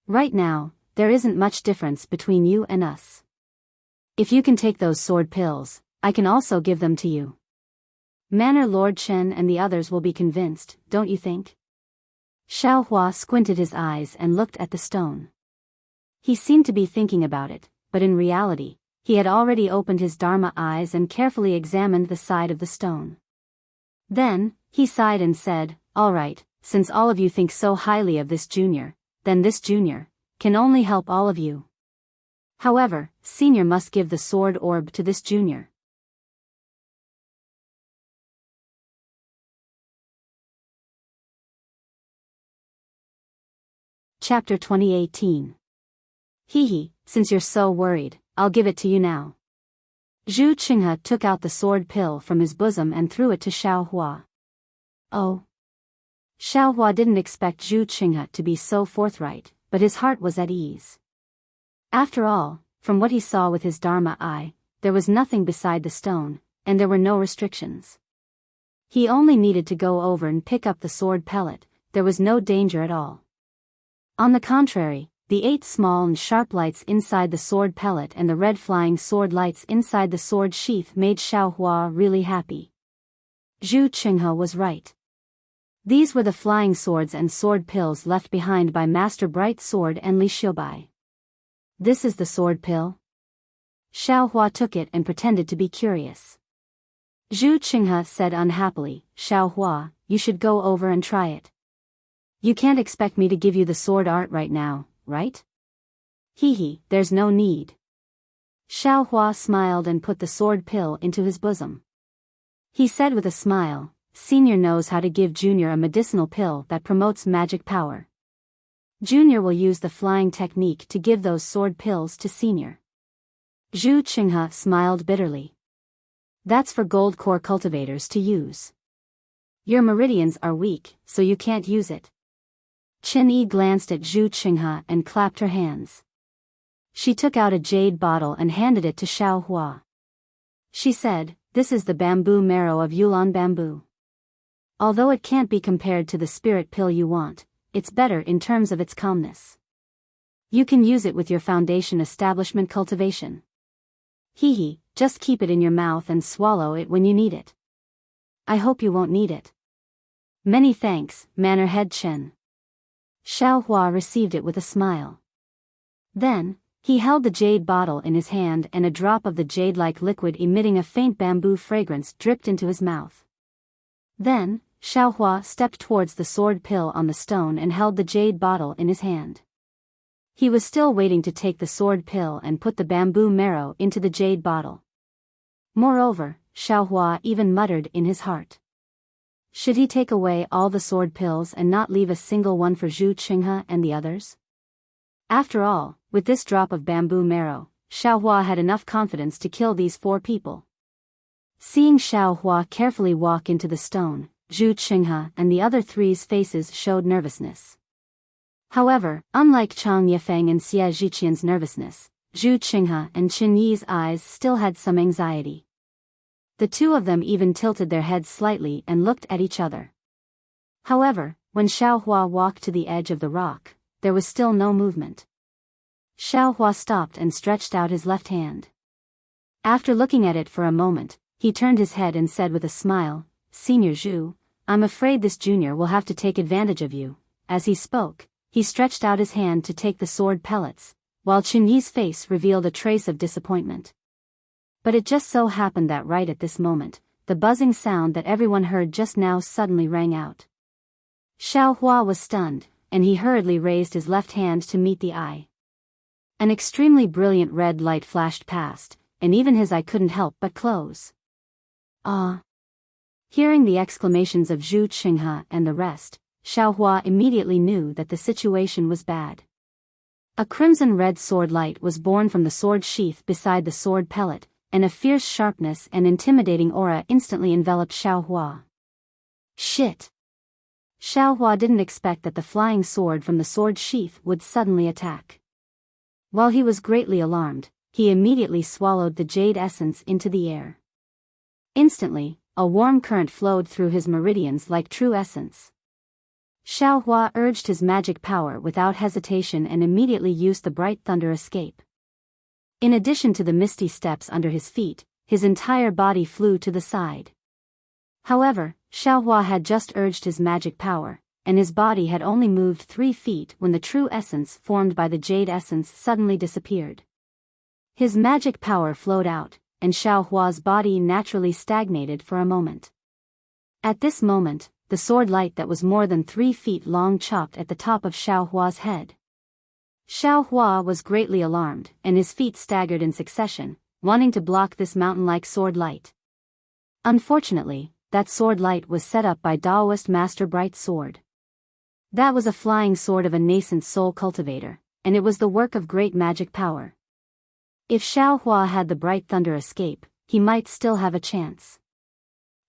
Right now, there isn't much difference between you and us. If you can take those sword pills, I can also give them to you. Manor Lord Chen and the others will be convinced, don't you think? Xiao Hua squinted his eyes and looked at the stone. He seemed to be thinking about it, but in reality, he had already opened his Dharma eyes and carefully examined the side of the stone. Then, he sighed and said, all right, since all of you think so highly of this junior, then this junior can only help all of you. However, Senior must give the sword orb to this junior. Chapter 2018. Hee, since you're so worried, I'll give it to you now. Zhu Qinghe took out the sword pill from his bosom and threw it to Xiao Hua. Oh. Xiao Hua didn't expect Zhu Qinghe to be so forthright, but his heart was at ease. After all, from what he saw with his Dharma eye, there was nothing beside the stone, and there were no restrictions. He only needed to go over and pick up the sword pellet. There was no danger at all. On the contrary, the 8 small and sharp lights inside the sword pellet and the red flying sword lights inside the sword sheath made Xiaohua really happy. Zhu Qinghe was right. These were the flying swords and sword pills left behind by Master Bright Sword and Li Xiubai. This is the sword pill? Xiaohua took it and pretended to be curious. Zhu Qinghe said unhappily, Xiaohua, you should go over and try it. You can't expect me to give you the sword art right now, right? Hee, there's no need. Xiaohua smiled and put the sword pill into his bosom. He said with a smile, Senior knows how to give Junior a medicinal pill that promotes magic power. Junior will use the flying technique to give those sword pills to Senior. Zhu Qinghe smiled bitterly. That's for gold core cultivators to use. Your meridians are weak, so you can't use it. Qin Yi glanced at Zhu Qinghe and clapped her hands. She took out a jade bottle and handed it to Xiaohua. She said, This is the bamboo marrow of Yulon bamboo. Although it can't be compared to the spirit pill you want, it's better in terms of its calmness. You can use it with your foundation establishment cultivation. Hee, just keep it in your mouth and swallow it when you need it. I hope you won't need it. Many thanks, Manor Head Chen. Xiaohua received it with a smile. Then, he held the jade bottle in his hand and a drop of the jade-like liquid emitting a faint bamboo fragrance dripped into his mouth. Then, Xiaohua stepped towards the sword pill on the stone and held the jade bottle in his hand. He was still waiting to take the sword pill and put the bamboo marrow into the jade bottle. Moreover, Xiaohua even muttered in his heart. Should he take away all the sword pills and not leave a single one for Zhu Qinghe and the others? After all, with this drop of bamboo marrow, Xiaohua had enough confidence to kill these 4 people. Seeing Xiaohua carefully walk into the stone, Zhu Qinghe and the other 3's faces showed nervousness. However, unlike Chang Yifeng and Xie Zhiqian's nervousness, Zhu Qinghe and Qin Yi's eyes still had some anxiety. The 2 of them even tilted their heads slightly and looked at each other. However, when Xiaohua walked to the edge of the rock, there was still no movement. Xiaohua stopped and stretched out his left hand. After looking at it for a moment, he turned his head and said with a smile, Senior Zhu, I'm afraid this junior will have to take advantage of you. As he spoke, he stretched out his hand to take the sword pellets, while Qin Yi's face revealed a trace of disappointment. But it just so happened that right at this moment, the buzzing sound that everyone heard just now suddenly rang out. Xiaohua was stunned, and he hurriedly raised his left hand to meet the eye. An extremely brilliant red light flashed past, and even his eye couldn't help but close. Ah! Hearing the exclamations of Zhu Qinghe and the rest, Xiaohua immediately knew that the situation was bad. A crimson-red sword light was born from the sword sheath beside the sword pellet, and a fierce sharpness and intimidating aura instantly enveloped Xiaohua. Shit! Xiaohua didn't expect that the flying sword from the sword sheath would suddenly attack. While he was greatly alarmed, he immediately swallowed the jade essence into the air. Instantly, a warm current flowed through his meridians like true essence. Xiaohua urged his magic power without hesitation and immediately used the bright thunder escape. In addition to the misty steps under his feet, his entire body flew to the side. However, Xiaohua had just urged his magic power, and his body had only moved 3 feet when the true essence formed by the jade essence suddenly disappeared. His magic power flowed out, and Xiaohua's body naturally stagnated for a moment. At this moment, the sword light that was more than 3 feet long chopped at the top of Xiaohua's head. Xiaohua was greatly alarmed, and his feet staggered in succession, wanting to block this mountain-like sword light. Unfortunately, that sword light was set up by Daoist Master Bright Sword. That was a flying sword of a nascent soul cultivator, and it was the work of great magic power. If Xiaohua had the bright thunder escape, he might still have a chance.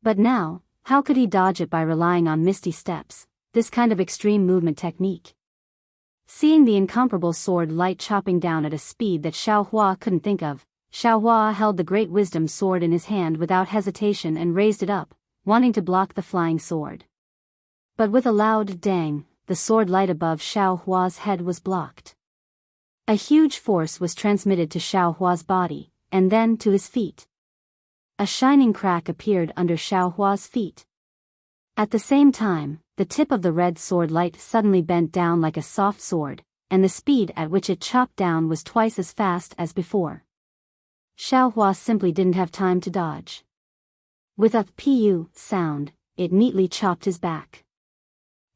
But now, how could he dodge it by relying on misty steps, this kind of extreme movement technique? Seeing the incomparable sword light chopping down at a speed that Xiao Hua couldn't think of, Xiao Hua held the great wisdom sword in his hand without hesitation and raised it up, wanting to block the flying sword. But with a loud dang, the sword light above Xiao Hua's head was blocked. A huge force was transmitted to Xiao Hua's body, and then to his feet. A shining crack appeared under Xiao Hua's feet. At the same time, the tip of the red sword light suddenly bent down like a soft sword, and the speed at which it chopped down was twice as fast as before. Xiao Hua simply didn't have time to dodge. With a pu sound, it neatly chopped his back.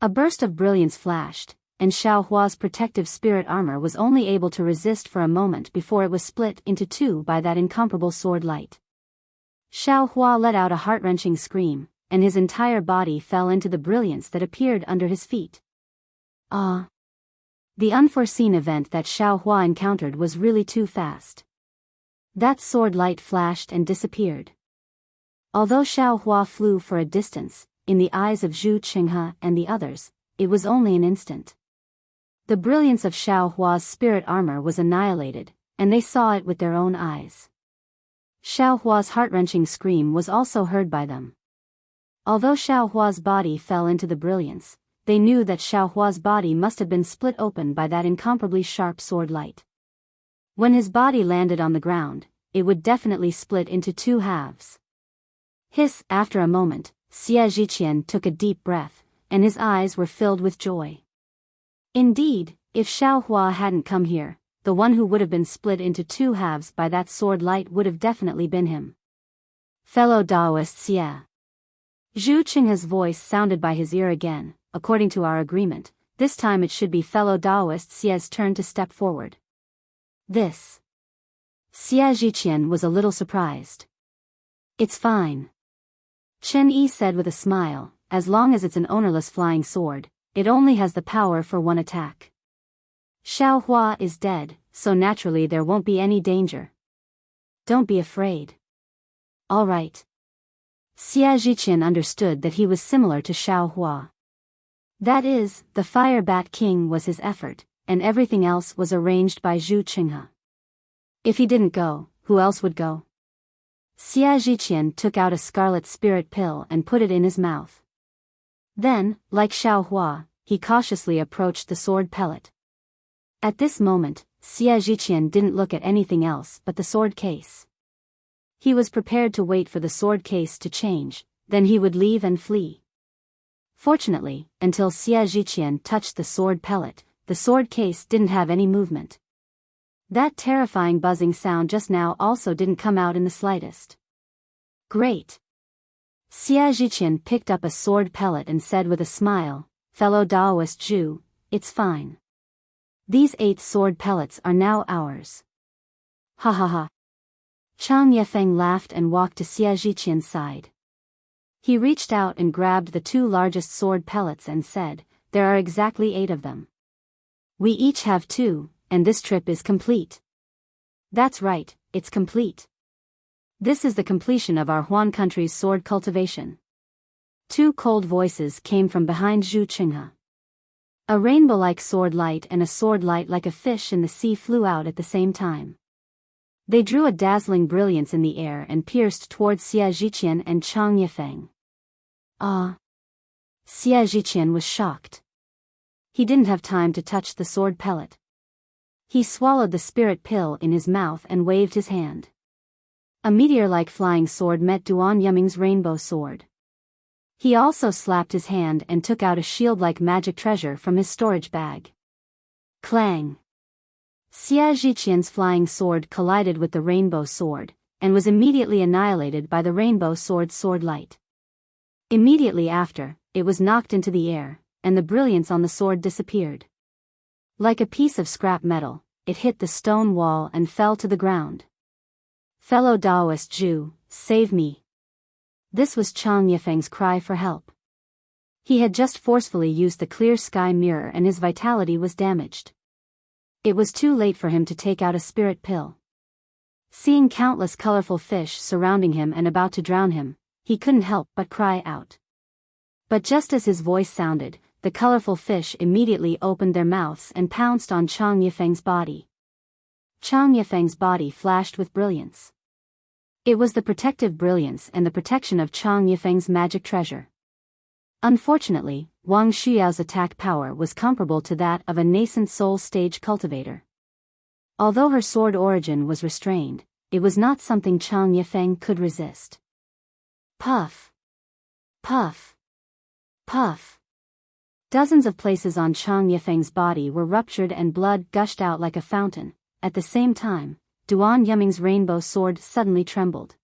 A burst of brilliance flashed, and Xiao Hua's protective spirit armor was only able to resist for a moment before it was split into two by that incomparable sword light. Xiao Hua let out a heart-wrenching scream, and his entire body fell into the brilliance that appeared under his feet. Ah! The unforeseen event that Xiao Hua encountered was really too fast. That sword light flashed and disappeared. Although Xiao Hua flew for a distance, in the eyes of Zhu Qinghe and the others, it was only an instant. The brilliance of Xiao Hua's spirit armor was annihilated, and they saw it with their own eyes. Xiao Hua's heart-wrenching scream was also heard by them. Although Xiao Hua's body fell into the brilliance, they knew that Xiao Hua's body must have been split open by that incomparably sharp sword light. When his body landed on the ground, it would definitely split into two halves. Hiss! After a moment, Xie Zhiqian took a deep breath, and his eyes were filled with joy. Indeed, if Xiao Hua hadn't come here, the one who would have been split into two halves by that sword light would have definitely been him. Fellow Taoist Xie. Zhu Qinghe's voice sounded by his ear again. According to our agreement, this time it should be fellow Taoist Xie's turn to step forward. This. Xie Zhiqian was a little surprised. It's fine. Chen Yi said with a smile, as long as it's an ownerless flying sword, it only has the power for one attack. Xiao Hua is dead, so naturally there won't be any danger. Don't be afraid. All right. Xie Zhiqian understood that he was similar to Xiao Hua. That is, the Fire Bat King was his effort, and everything else was arranged by Zhu Qinghe. If he didn't go, who else would go? Xie Zhiqian took out a scarlet spirit pill and put it in his mouth. Then, like Xiao Hua, he cautiously approached the sword pellet. At this moment, Xie Zhiqian didn't look at anything else but the sword case. He was prepared to wait for the sword case to change, then he would leave and flee. Fortunately, until Xie Zhiqian touched the sword pellet, the sword case didn't have any movement. That terrifying buzzing sound just now also didn't come out in the slightest. Great. Xie Zhiqian picked up a sword pellet and said with a smile, fellow Taoist Zhu, it's fine. These 8 sword pellets are now ours. Ha ha ha. Chang Yefeng laughed and walked to Xie Zhiqian's side. He reached out and grabbed the 2 largest sword pellets and said, there are exactly 8 of them. We each have 2, and this trip is complete. That's right, it's complete. This is the completion of our Huan country's sword cultivation. 2 cold voices came from behind Zhu Qinghe. A rainbow-like sword light and a sword light like a fish in the sea flew out at the same time. They drew a dazzling brilliance in the air and pierced towards Xie Zhiqian and Chang Yefeng. Ah! Xie Zhiqian was shocked. He didn't have time to touch the sword pellet. He swallowed the spirit pill in his mouth and waved his hand. A meteor-like flying sword met Duan Yuming's rainbow sword. He also slapped his hand and took out a shield-like magic treasure from his storage bag. Clang! Xie Zhiqian's flying sword collided with the rainbow sword, and was immediately annihilated by the rainbow sword's sword light. Immediately after, it was knocked into the air, and the brilliance on the sword disappeared. Like a piece of scrap metal, it hit the stone wall and fell to the ground. Fellow Taoist Zhu, save me. This was Chang Yefeng's cry for help. He had just forcefully used the clear sky mirror and his vitality was damaged. It was too late for him to take out a spirit pill. Seeing countless colorful fish surrounding him and about to drown him, he couldn't help but cry out. But just as his voice sounded, the colorful fish immediately opened their mouths and pounced on Chang Yifeng's body. Chang Yifeng's body flashed with brilliance. It was the protective brilliance and the protection of Chang Yifeng's magic treasure. Unfortunately, Wang Xiao's attack power was comparable to that of a nascent soul stage cultivator. Although her sword origin was restrained, it was not something Chang Yifeng could resist. Puff! Puff! Puff! Dozens of places on Chang Yifeng's body were ruptured and blood gushed out like a fountain. At the same time, Duan Yuming's rainbow sword suddenly trembled.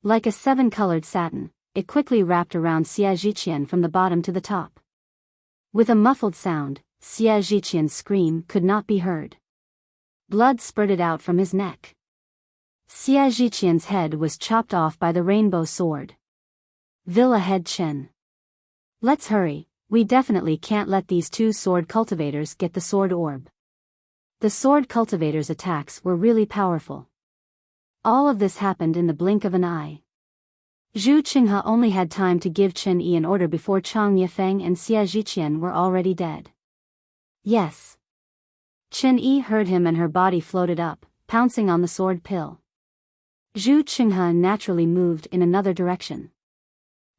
Like a seven-colored satin, it quickly wrapped around Xia Zhiqian from the bottom to the top. With a muffled sound, Xia Zhiqian's scream could not be heard. Blood spurted out from his neck. Xia Zhiqian's head was chopped off by the rainbow sword. Villa head Chen. Let's hurry, we definitely can't let these two sword cultivators get the sword orb. The sword cultivators' attacks were really powerful. All of this happened in the blink of an eye. Zhu Qinghe only had time to give Chen Yi an order before Chang Yifeng and Xia Zhiqian were already dead. Yes. Chen Yi heard him and her body floated up, pouncing on the sword pill. Zhu Qinghe naturally moved in another direction.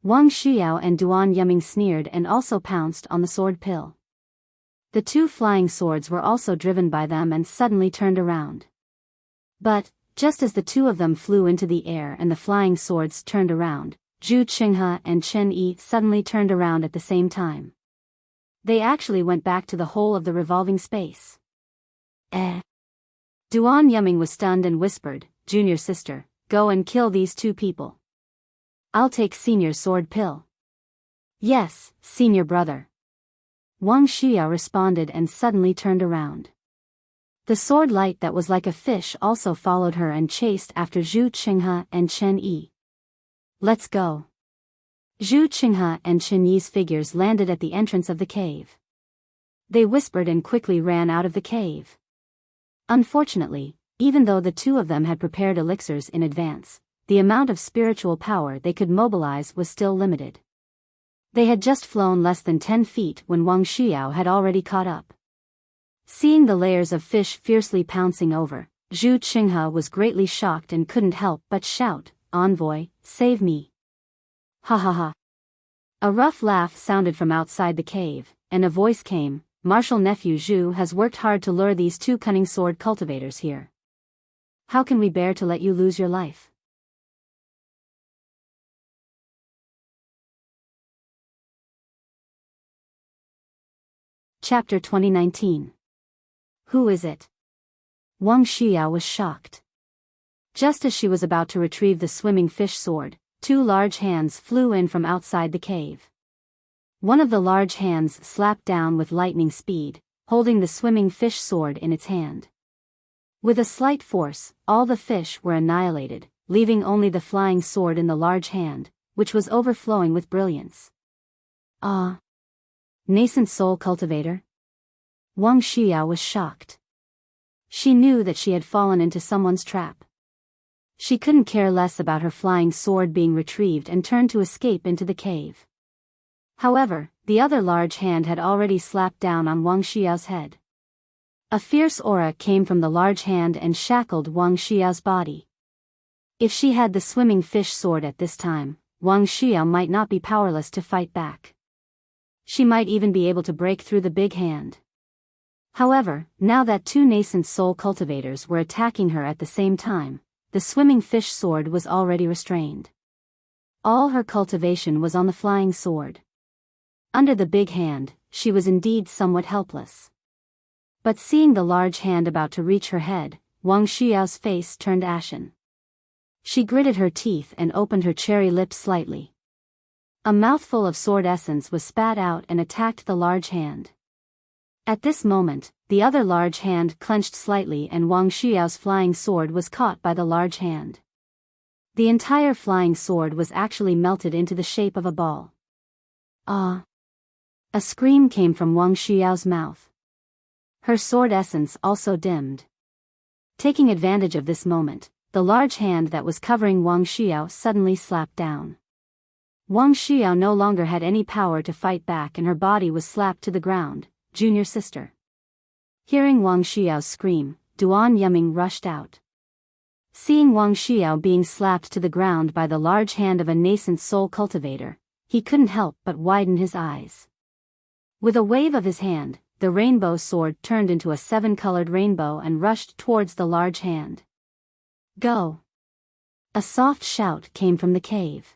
Wang Xiao and Duan Yuming sneered and also pounced on the sword pill. The two flying swords were also driven by them and suddenly turned around. But, just as the two of them flew into the air and the flying swords turned around, Zhu Qinghe and Chen Yi suddenly turned around at the same time. They actually went back to the whole of the revolving space. Duan Yuming was stunned and whispered, "Junior sister, go and kill these two people. I'll take senior sword pill." "Yes, senior brother." Wang Xiao responded and suddenly turned around. The sword light that was like a fish also followed her and chased after Zhu Qinghe and Chen Yi. "Let's go." Zhu Qinghe and Chen Yi's figures landed at the entrance of the cave. They whispered and quickly ran out of the cave. Unfortunately, even though the two of them had prepared elixirs in advance, the amount of spiritual power they could mobilize was still limited. They had just flown less than 10 feet when Wang Xiao had already caught up. Seeing the layers of fish fiercely pouncing over, Zhu Qinghe was greatly shocked and couldn't help but shout, "Envoy, save me." Ha ha ha. A rough laugh sounded from outside the cave, and a voice came, "Martial nephew Zhu has worked hard to lure these two cunning sword cultivators here. How can we bear to let you lose your life?" Chapter 2019. Who is it? Wang Xiao was shocked. Just as she was about to retrieve the swimming fish sword, two large hands flew in from outside the cave. One of the large hands slapped down with lightning speed, holding the swimming fish sword in its hand. With a slight force, all the fish were annihilated, leaving only the flying sword in the large hand, which was overflowing with brilliance. Ah! Nascent soul cultivator? Wang Xiao was shocked. She knew that she had fallen into someone's trap. She couldn't care less about her flying sword being retrieved and turned to escape into the cave. However, the other large hand had already slapped down on Wang Xiao's head. A fierce aura came from the large hand and shackled Wang Xiao's body. If she had the swimming fish sword at this time, Wang Xiao might not be powerless to fight back. She might even be able to break through the big hand. However, now that two nascent soul cultivators were attacking her at the same time, the swimming fish sword was already restrained. All her cultivation was on the flying sword. Under the big hand, she was indeed somewhat helpless. But seeing the large hand about to reach her head, Wang Xiao's face turned ashen. She gritted her teeth and opened her cherry lips slightly. A mouthful of sword essence was spat out and attacked the large hand. At this moment, the other large hand clenched slightly and Wang Xiao's flying sword was caught by the large hand. The entire flying sword was actually melted into the shape of a ball. Ah! A scream came from Wang Xiao's mouth. Her sword essence also dimmed. Taking advantage of this moment, the large hand that was covering Wang Xiao suddenly slapped down. Wang Xiao no longer had any power to fight back and her body was slapped to the ground. Junior sister. Hearing Wang Xiao's scream, Duan Yiming rushed out. Seeing Wang Xiao being slapped to the ground by the large hand of a nascent soul cultivator, he couldn't help but widen his eyes. With a wave of his hand, the rainbow sword turned into a 7-colored rainbow and rushed towards the large hand. Go! A soft shout came from the cave.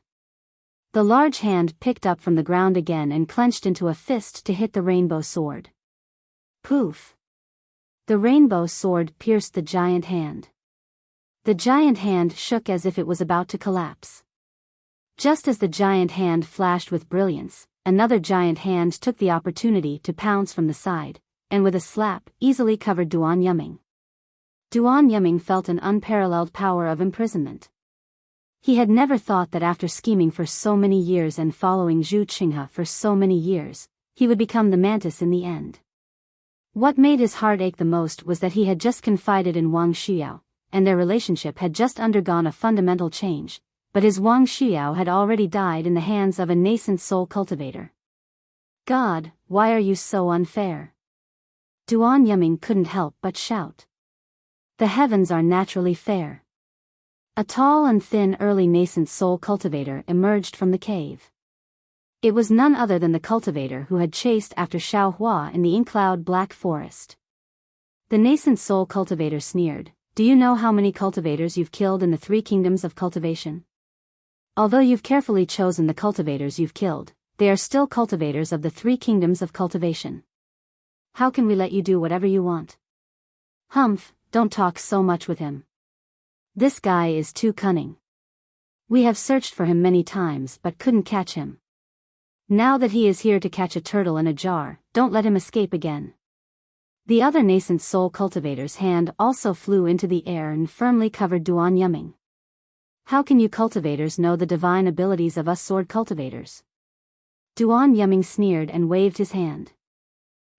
The large hand picked up from the ground again and clenched into a fist to hit the rainbow sword. Poof! The rainbow sword pierced the giant hand. The giant hand shook as if it was about to collapse. Just as the giant hand flashed with brilliance, another giant hand took the opportunity to pounce from the side, and with a slap, easily covered Duan Yiming. Duan Yiming felt an unparalleled power of imprisonment. He had never thought that after scheming for so many years and following Zhu Qinghe for so many years, he would become the mantis in the end. What made his heart ache the most was that he had just confided in Wang Xiao, and their relationship had just undergone a fundamental change, but his Wang Xiao had already died in the hands of a nascent soul cultivator. God, why are you so unfair? Duan Yiming couldn't help but shout. The heavens are naturally fair. A tall and thin early nascent soul cultivator emerged from the cave. It was none other than the cultivator who had chased after Xiao Hua in the ink-cloud black forest. The nascent soul cultivator sneered, "Do you know how many cultivators you've killed in the 3 kingdoms of cultivation? Although you've carefully chosen the cultivators you've killed, they are still cultivators of the 3 kingdoms of cultivation. How can we let you do whatever you want?" "Humph, don't talk so much with him. This guy is too cunning. We have searched for him many times but couldn't catch him. Now that he is here to catch a turtle in a jar, don't let him escape again." The other nascent soul cultivator's hand also flew into the air and firmly covered Duan Yiming. "How can you cultivators know the divine abilities of us sword cultivators?" Duan Yiming sneered and waved his hand.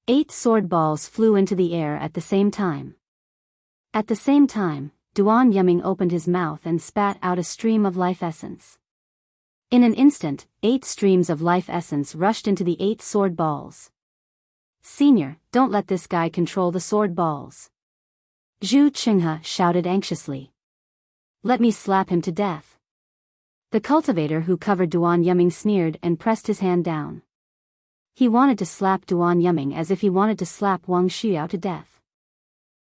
8 sword balls flew into the air at the same time. At the same time, Duan Yiming opened his mouth and spat out a stream of life essence. In an instant, 8 streams of life essence rushed into the 8 sword balls. "Senior, don't let this guy control the sword balls." Zhu Qinghe shouted anxiously. "Let me slap him to death." The cultivator who covered Duan Yiming sneered and pressed his hand down. He wanted to slap Duan Yiming as if he wanted to slap Wang Xiao to death.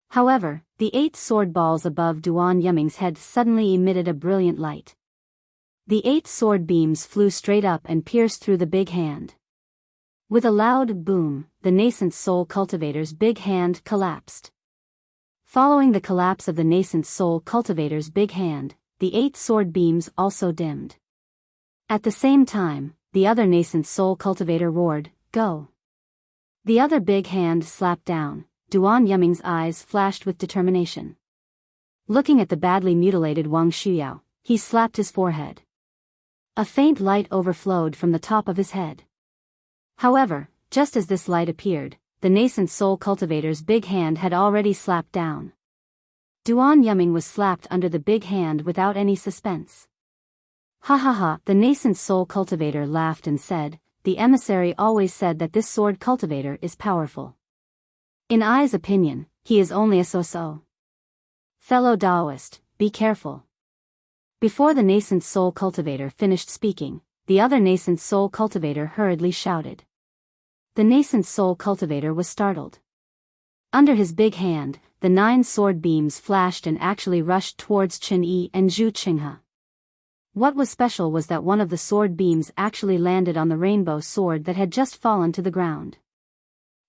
However, the 8 sword balls above Duan Yiming's head suddenly emitted a brilliant light. The 8 sword beams flew straight up and pierced through the big hand. With a loud boom, the nascent soul cultivator's big hand collapsed. Following the collapse of the nascent soul cultivator's big hand, the 8 sword beams also dimmed. At the same time, the other nascent soul cultivator roared, "Go!" The other big hand slapped down. Duan Yiming's eyes flashed with determination. Looking at the badly mutilated Wang Xiao, he slapped his forehead. A faint light overflowed from the top of his head. However, just as this light appeared, the nascent soul cultivator's big hand had already slapped down. Duan Yiming was slapped under the big hand without any suspense. "Ha ha ha," the nascent soul cultivator laughed and said, "The emissary always said that this sword cultivator is powerful. In I's opinion, he is only a so-so. Fellow Taoist, be careful." Before the nascent soul cultivator finished speaking, the other nascent soul cultivator hurriedly shouted. The nascent soul cultivator was startled. Under his big hand, the 9 sword beams flashed and actually rushed towards Qin Yi and Zhu Qinghe. What was special was that one of the sword beams actually landed on the rainbow sword that had just fallen to the ground.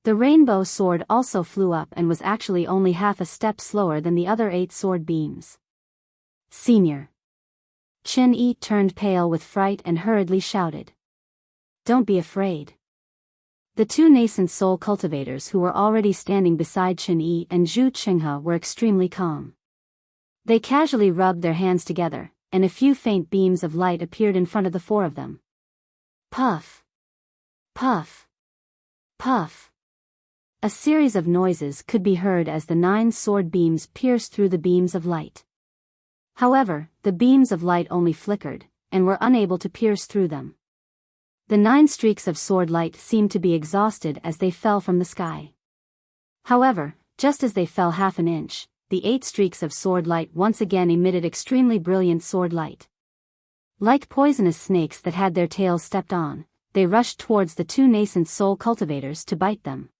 The rainbow sword also flew up and was actually only half a step slower than the other 8 sword beams. "Senior." Qin Yi turned pale with fright and hurriedly shouted. "Don't be afraid." The 2 nascent soul cultivators who were already standing beside Qin Yi and Zhu Qinghe were extremely calm. They casually rubbed their hands together, and a few faint beams of light appeared in front of the 4 of them. Puff! Puff! Puff! A series of noises could be heard as the 9 sword beams pierced through the beams of light. However, the beams of light only flickered, and were unable to pierce through them. The 9 streaks of sword light seemed to be exhausted as they fell from the sky. However, just as they fell half an inch, the 8 streaks of sword light once again emitted extremely brilliant sword light. Like poisonous snakes that had their tails stepped on, they rushed towards the 2 nascent soul cultivators to bite them.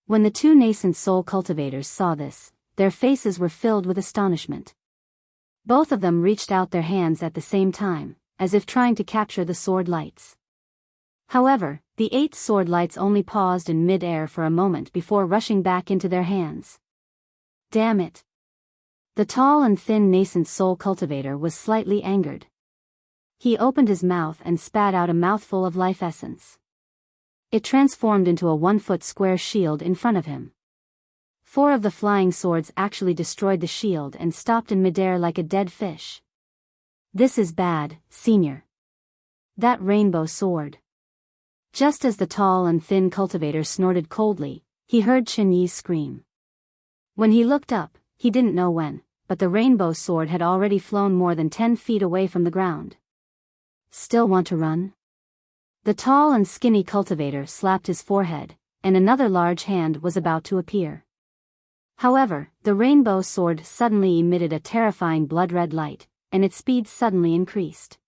When the 2 nascent soul cultivators saw this, their faces were filled with astonishment. Both of them reached out their hands at the same time, as if trying to capture the sword lights. However, the 8 sword lights only paused in mid-air for a moment before rushing back into their hands. Damn it! The tall and thin nascent soul cultivator was slightly angered. He opened his mouth and spat out a mouthful of life essence. It transformed into a 1-foot square shield in front of him. 4 of the flying swords actually destroyed the shield and stopped in midair like a dead fish. This is bad, Senior. That rainbow sword. Just as the tall and thin cultivator snorted coldly, he heard Chen Yi's scream. When he looked up, he didn't know when, but the rainbow sword had already flown more than 10 feet away from the ground. Still want to run? The tall and skinny cultivator slapped his forehead, and another large hand was about to appear. However, the rainbow sword suddenly emitted a terrifying blood-red light, and its speed suddenly increased.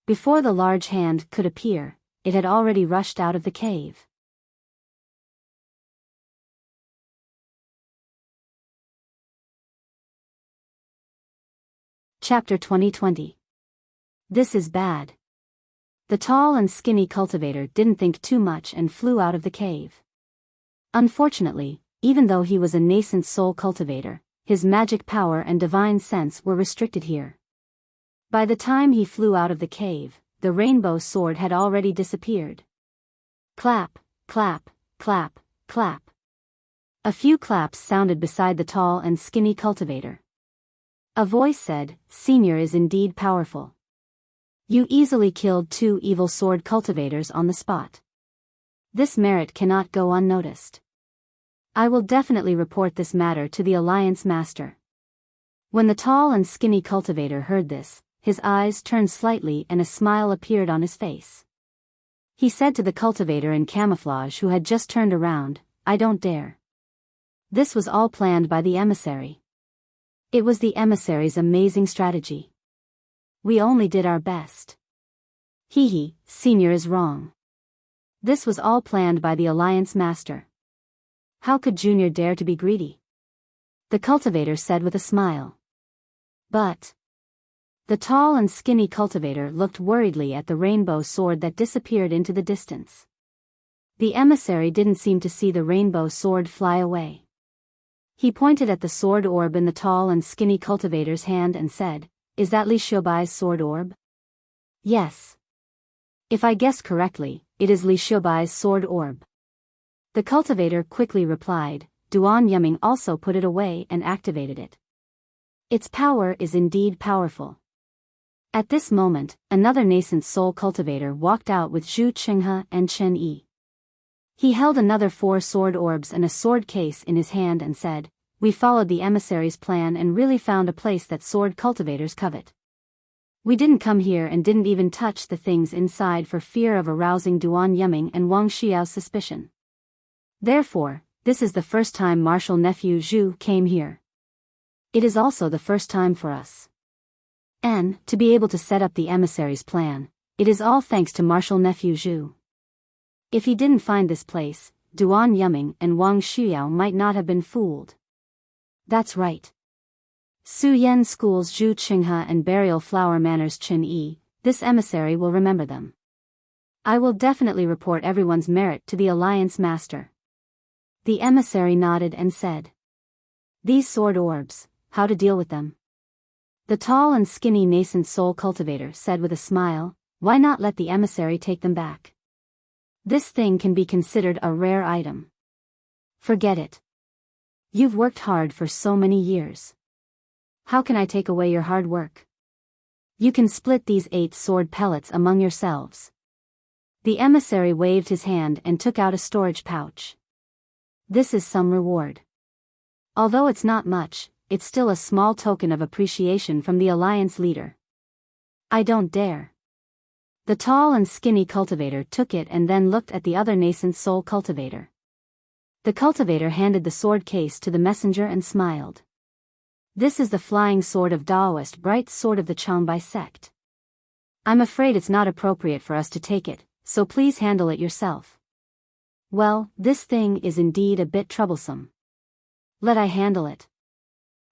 Before the large hand could appear, it had already rushed out of the cave. Chapter 2020. This is bad. The tall and skinny cultivator didn't think too much and flew out of the cave. Unfortunately, even though he was a nascent soul cultivator, his magic power and divine sense were restricted here. By the time he flew out of the cave, the rainbow sword had already disappeared. Clap, clap, clap, clap. A few claps sounded beside the tall and skinny cultivator. A voice said, "Senior is indeed powerful. You easily killed 2 evil sword cultivators on the spot. This merit cannot go unnoticed. I will definitely report this matter to the Alliance Master." When the tall and skinny cultivator heard this, his eyes turned slightly and a smile appeared on his face. He said to the cultivator in camouflage who had just turned around, "I don't dare." This was all planned by the emissary. It was the emissary's amazing strategy. We only did our best. Hee, Senior is wrong. This was all planned by the Alliance Master. How could Junior dare to be greedy? The cultivator said with a smile. But the tall and skinny cultivator looked worriedly at the rainbow sword that disappeared into the distance. The emissary didn't seem to see the rainbow sword fly away. He pointed at the sword orb in the tall and skinny cultivator's hand and said, "Is that Li Xiaobai's sword orb?" "Yes. If I guessed correctly, it is Li Xiaobai's sword orb." The cultivator quickly replied, "Duan Yuming also put it away and activated it. Its power is indeed powerful." At this moment, another nascent soul cultivator walked out with Zhu Qinghe and Chen Yi. He held another 4 sword orbs and a sword case in his hand and said, "We followed the emissary's plan and really found a place that sword cultivators covet. We didn't come here and didn't even touch the things inside for fear of arousing Duan Yuming and Wang Xiao's suspicion. Therefore, this is the first time Martial Nephew Zhu came here. It is also the first time for us. And, to be able to set up the emissary's plan, it is all thanks to Martial Nephew Zhu. If he didn't find this place, Duan Yuming and Wang Xiao might not have been fooled." That's right. Su Yen schools Zhu Qinghe and Burial Flower Manor's Chen Yi, this emissary will remember them. I will definitely report everyone's merit to the Alliance Master. The emissary nodded and said, "These sword orbs, how to deal with them?" The tall and skinny nascent soul cultivator said with a smile, "Why not let the emissary take them back? This thing can be considered a rare item. Forget it. You've worked hard for so many years. How can I take away your hard work? You can split these 8 sword pellets among yourselves." The emissary waved his hand and took out a storage pouch. "This is some reward. Although it's not much, it's still a small token of appreciation from the Alliance leader." "I don't dare." The tall and skinny cultivator took it and then looked at the other nascent soul cultivator. The cultivator handed the sword case to the messenger and smiled. This is the flying sword of Daoist, bright sword of the Changbai sect. I'm afraid it's not appropriate for us to take it, so please handle it yourself. Well, this thing is indeed a bit troublesome. Let I handle it.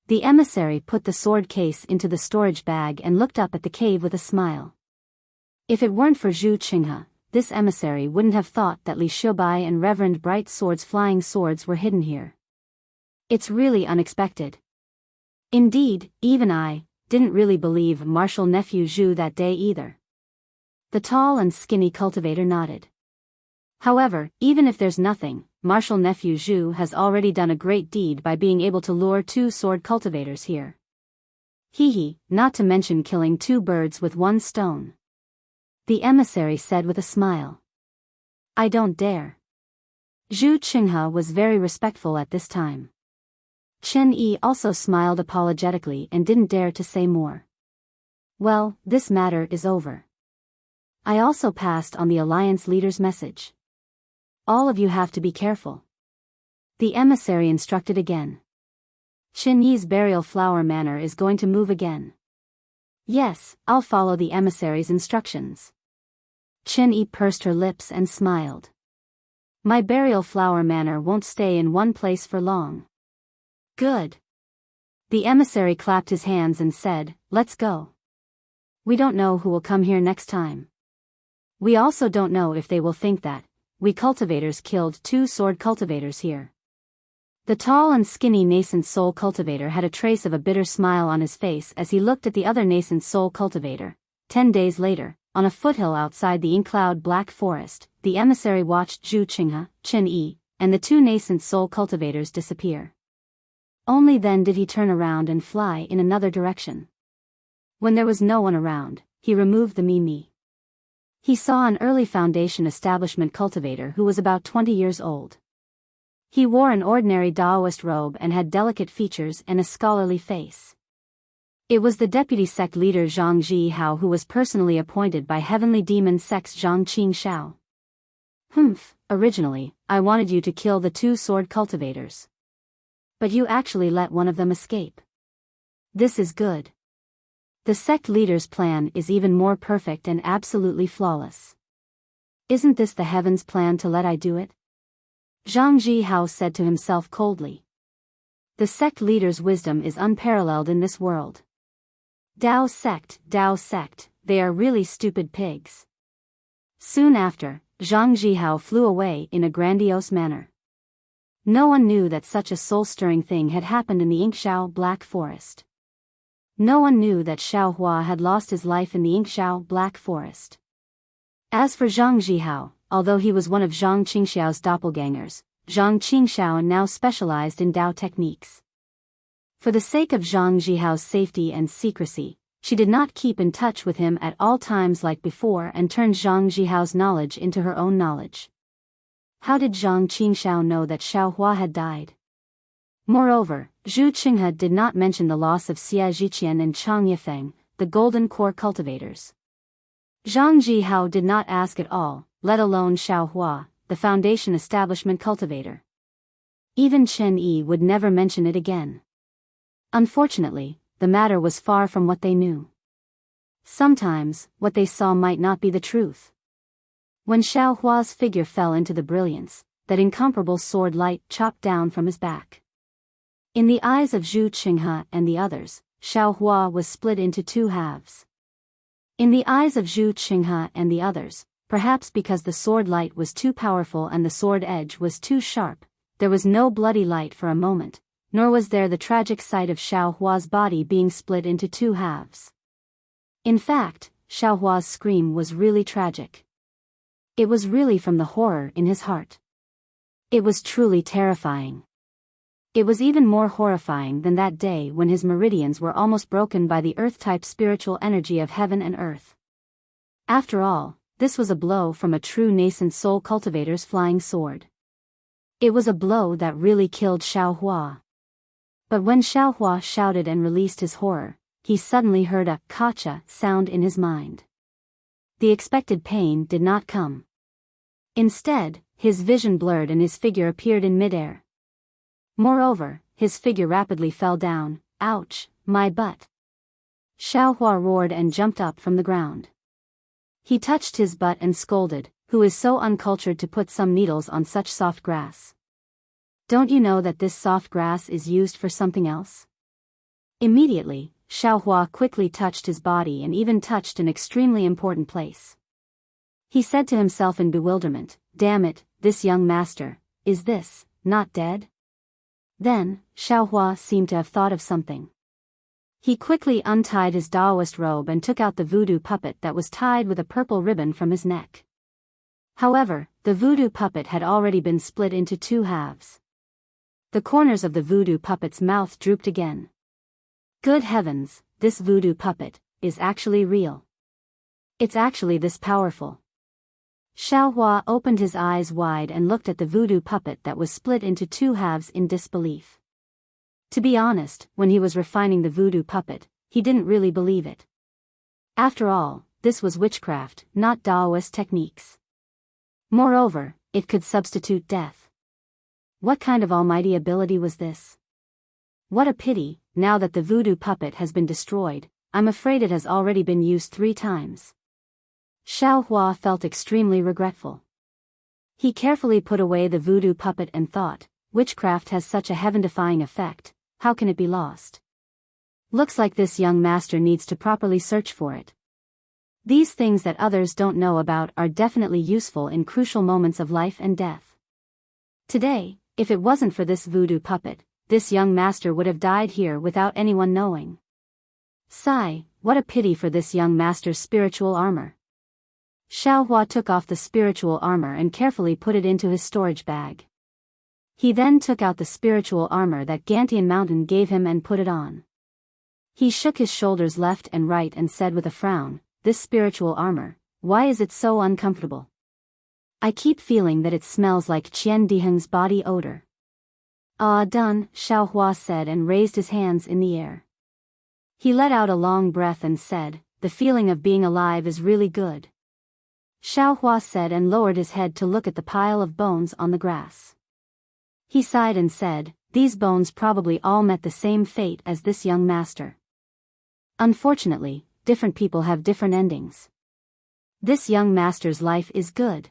The emissary put the sword case into the storage bag and looked up at the cave with a smile. If it weren't for Zhu Qinghe, this emissary wouldn't have thought that Li Shubai and Reverend Bright Sword's flying swords were hidden here. It's really unexpected. Indeed, even I didn't really believe Martial Nephew Zhu that day either. The tall and skinny cultivator nodded. However, even if there's nothing, Martial Nephew Zhu has already done a great deed by being able to lure 2 sword cultivators here. Hee, not to mention killing 2 birds with 1 stone. The emissary said with a smile. I don't dare. Zhu Qinghe was very respectful at this time. Chen Yi also smiled apologetically and didn't dare to say more. Well, this matter is over. I also passed on the alliance leader's message. All of you have to be careful. The emissary instructed again. Chen Yi's burial flower manor is going to move again. Yes, I'll follow the emissary's instructions. Chen Yi pursed her lips and smiled. My burial flower manor won't stay in one place for long. Good. The emissary clapped his hands and said, let's go. We don't know who will come here next time. We also don't know if they will think that we cultivators killed 2 sword cultivators here. The tall and skinny nascent soul cultivator had a trace of a bitter smile on his face as he looked at the other nascent soul cultivator. 10 days later, on a foothill outside the ink-cloud black forest, the emissary watched Zhu Qinghe, Chen Yi, and the 2 nascent soul cultivators disappear. Only then did he turn around and fly in another direction. When there was no one around, he removed the Mimi. He saw an early Foundation establishment cultivator who was about 20 years old. He wore an ordinary Daoist robe and had delicate features and a scholarly face. It was the deputy sect leader Zhang Zhihao who was personally appointed by Heavenly Demon Sect's Zhang Qingxiao. Originally, I wanted you to kill the 2 sword cultivators. But you actually let one of them escape. This is good. The sect leader's plan is even more perfect and absolutely flawless. Isn't this the heavens' plan to let I do it? Zhang Zhihao said to himself coldly. The sect leader's wisdom is unparalleled in this world. Dao sect, they are really stupid pigs. Soon after, Zhang Zhihao flew away in a grandiose manner. No one knew that such a soul-stirring thing had happened in the Inkshao Black Forest. No one knew that Xiao Hua had lost his life in the Inkshao Black Forest. As for Zhang Zhihao, although he was one of Zhang Qingxiao's doppelgangers, Zhang Qingxiao now specialized in Dao techniques. For the sake of Zhang Zhihao's safety and secrecy, she did not keep in touch with him at all times like before and turned Zhang Zhihao's knowledge into her own knowledge. How did Zhang Qingxiao know that Xiao Hua had died? Moreover, Zhu Qinghe did not mention the loss of Xia Zhiqian and Chang Yifeng, the Golden Core cultivators. Zhang Zhihao did not ask at all, let alone Xiao Hua, the Foundation establishment cultivator. Even Chen Yi would never mention it again. Unfortunately, the matter was far from what they knew. Sometimes, what they saw might not be the truth. When Xiao Hua's figure fell into the brilliance, that incomparable sword light chopped down from his back. In the eyes of Zhu Qinghe and the others, Xiao Hua was split into 2 halves. In the eyes of Zhu Qinghe and the others, perhaps because the sword light was too powerful and the sword edge was too sharp, there was no bloody light for a moment, nor was there the tragic sight of Xiao Hua's body being split into 2 halves. In fact, Xiao Hua's scream was really tragic. It was really from the horror in his heart. It was truly terrifying. It was even more horrifying than that day when his meridians were almost broken by the earth-type spiritual energy of heaven and earth. After all, this was a blow from a true nascent soul cultivator's flying sword. It was a blow that really killed Xiao Hua. But when Xiao Hua shouted and released his horror, he suddenly heard a "kacha" sound in his mind. the expected pain did not come. Instead, his vision blurred and his figure appeared in midair. Moreover, his figure rapidly fell down. Ouch, my butt. Xiaohua roared and jumped up from the ground. He touched his butt and scolded, "Who is so uncultured to put some needles on such soft grass? Don't you know that this soft grass is used for something else?" Immediately, Xiaohua quickly touched his body and even touched an extremely important place. He said to himself in bewilderment, "Damn it, this young master, is this, not dead?" Then, Xiaohua seemed to have thought of something. He quickly untied his Taoist robe and took out the voodoo puppet that was tied with a purple ribbon from his neck. However, the voodoo puppet had already been split into two halves. The corners of the voodoo puppet's mouth drooped again. Good heavens, this voodoo puppet is actually real. It's actually this powerful. Xiaohua opened his eyes wide and looked at the voodoo puppet that was split into two halves in disbelief. To be honest, when he was refining the voodoo puppet, he didn't really believe it. After all, this was witchcraft, not Taoist techniques. Moreover, it could substitute death. What kind of almighty ability was this? What a pity, now that the voodoo puppet has been destroyed, I'm afraid it has already been used 3 times. Xiaohua felt extremely regretful. He carefully put away the voodoo puppet and thought, witchcraft has such a heaven-defying effect, how can it be lost? Looks like this young master needs to properly search for it. These things that others don't know about are definitely useful in crucial moments of life and death. Today, if it wasn't for this voodoo puppet, this young master would have died here without anyone knowing. Sigh, what a pity for this young master's spiritual armor. Xiaohua took off the spiritual armor and carefully put it into his storage bag. He then took out the spiritual armor that Gantian Mountain gave him and put it on. He shook his shoulders left and right and said with a frown, "This spiritual armor, why is it so uncomfortable? I keep feeling that it smells like Qian Diheng's body odor." "Ah, done," Xiaohua said and raised his hands in the air. He let out a long breath and said, "The feeling of being alive is really good." Xiaohua said and lowered his head to look at the pile of bones on the grass. He sighed and said, "These bones probably all met the same fate as this young master. Unfortunately, different people have different endings. This young master's life is good."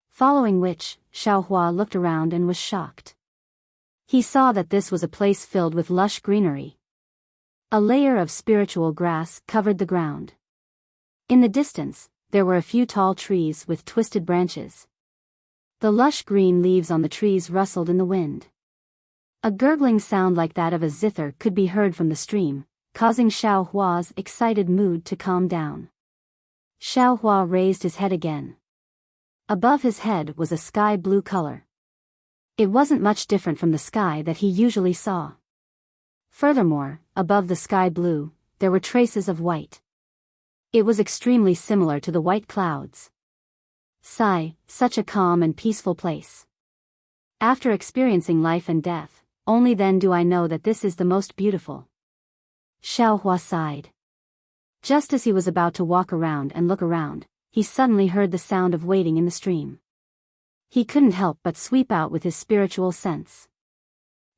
Following which, Xiaohua looked around and was shocked. He saw that this was a place filled with lush greenery. A layer of spiritual grass covered the ground. In the distance, there were a few tall trees with twisted branches. The lush green leaves on the trees rustled in the wind. A gurgling sound like that of a zither could be heard from the stream, causing Xiaohua's excited mood to calm down. Xiaohua raised his head again. Above his head was a sky blue color. It wasn't much different from the sky that he usually saw. Furthermore, above the sky blue, there were traces of white. It was extremely similar to the white clouds. Sigh, such a calm and peaceful place. After experiencing life and death, only then do I know that this is the most beautiful. Xiaohua sighed. Just as he was about to walk around and look around, he suddenly heard the sound of wading in the stream. He couldn't help but sweep out with his spiritual sense.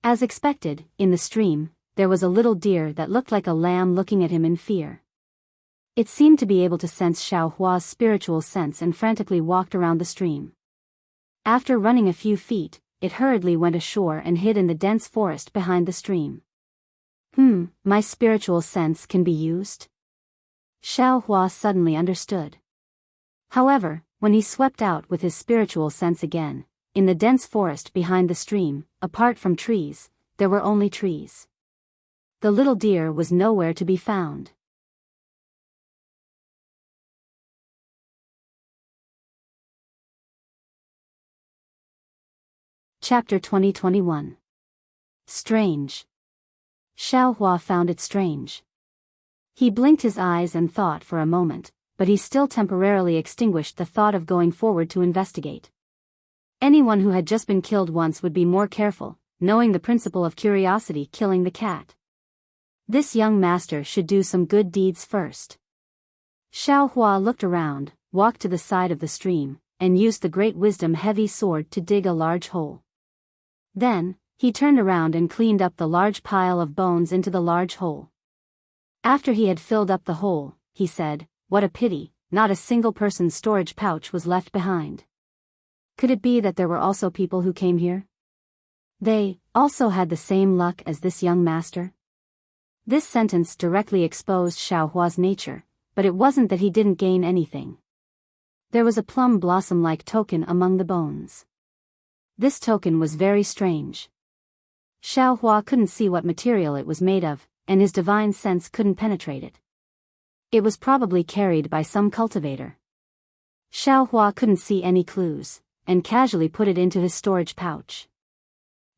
As expected, in the stream, there was a little deer that looked like a lamb looking at him in fear. It seemed to be able to sense Xiaohua's spiritual sense and frantically walked around the stream. After running a few feet, it hurriedly went ashore and hid in the dense forest behind the stream. My spiritual sense can be used? Xiaohua suddenly understood. However, when he swept out with his spiritual sense again, in the dense forest behind the stream, apart from trees, there were only trees. The little deer was nowhere to be found. Chapter 2021. Strange. Xiaohua found it strange. He blinked his eyes and thought for a moment, but he still temporarily extinguished the thought of going forward to investigate. Anyone who had just been killed once would be more careful, knowing the principle of curiosity killing the cat. This young master should do some good deeds first. Xiao Hua looked around, walked to the side of the stream, and used the great wisdom heavy sword to dig a large hole. Then, he turned around and cleaned up the large pile of bones into the large hole. After he had filled up the hole, he said, "What a pity, not a single person's storage pouch was left behind. Could it be that there were also people who came here? They also had the same luck as this young master?" This sentence directly exposed Xiao Hua's nature, but it wasn't that he didn't gain anything. There was a plum blossom-like token among the bones. This token was very strange. Xiao Hua couldn't see what material it was made of, and his divine sense couldn't penetrate it. It was probably carried by some cultivator. Xiao Hua couldn't see any clues, and casually put it into his storage pouch.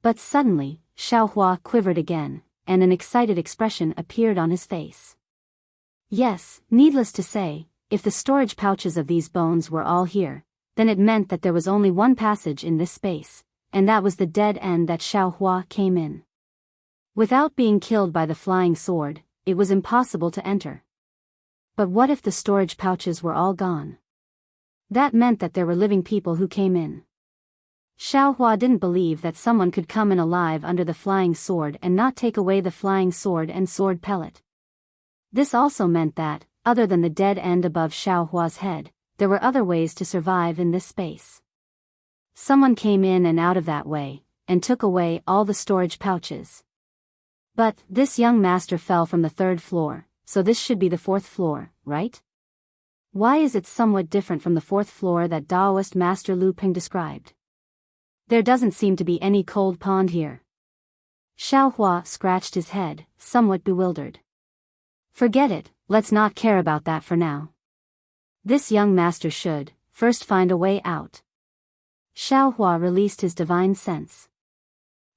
But suddenly, Xiao Hua quivered again, and an excited expression appeared on his face. Yes, needless to say, if the storage pouches of these bones were all here, then it meant that there was only one passage in this space, and that was the dead end that Xiao Hua came in. Without being killed by the flying sword, it was impossible to enter. But what if the storage pouches were all gone? That meant that there were living people who came in. Xiao Hua didn't believe that someone could come in alive under the flying sword and not take away the flying sword and sword pellet. This also meant that, other than the dead end above Xiao Hua's head, there were other ways to survive in this space. Someone came in and out of that way, and took away all the storage pouches. But this young master fell from the 3rd floor, so this should be the 4th floor, right? Why is it somewhat different from the 4th floor that Taoist Master Lu Ping described? There doesn't seem to be any cold pond here. Xiao Hua scratched his head, somewhat bewildered. Forget it, let's not care about that for now. This young master should first find a way out. Xiao Hua released his divine sense.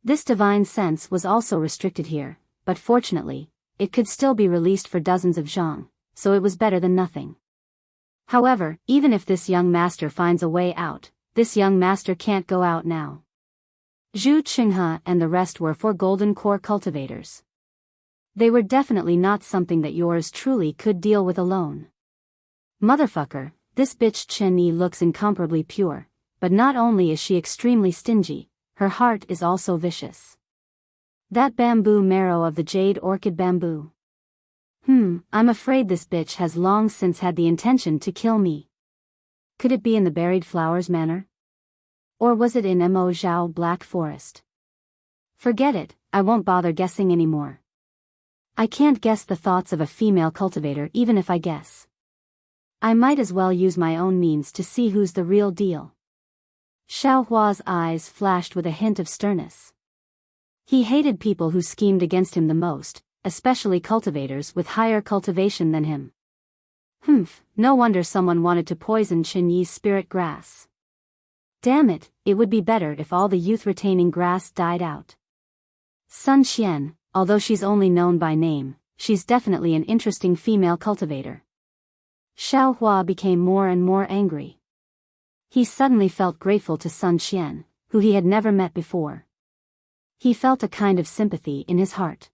This divine sense was also restricted here, but fortunately, it could still be released for dozens of zhang, so it was better than nothing. However, even if this young master finds a way out, this young master can't go out now. Zhu Qinghe and the rest were 4 golden core cultivators. They were definitely not something that yours truly could deal with alone. Motherfucker, this bitch Chen Yi looks incomparably pure, but not only is she extremely stingy, her heart is also vicious. That bamboo marrow of the jade orchid bamboo. I'm afraid this bitch has long since had the intention to kill me. Could it be in the buried flowers manor? Or was it in Mo Zhao Black Forest? Forget it, I won't bother guessing anymore. I can't guess the thoughts of a female cultivator even if I guess. I might as well use my own means to see who's the real deal. Xiao Hua's eyes flashed with a hint of sternness. He hated people who schemed against him the most, especially cultivators with higher cultivation than him. No wonder someone wanted to poison Chen Yi's spirit grass. Damn it, it would be better if all the youth-retaining grass died out. Sun Xian, although she's only known by name, she's definitely an interesting female cultivator. Xiao Hua became more and more angry. He suddenly felt grateful to Sun Xian, who he had never met before. He felt a kind of sympathy in his heart.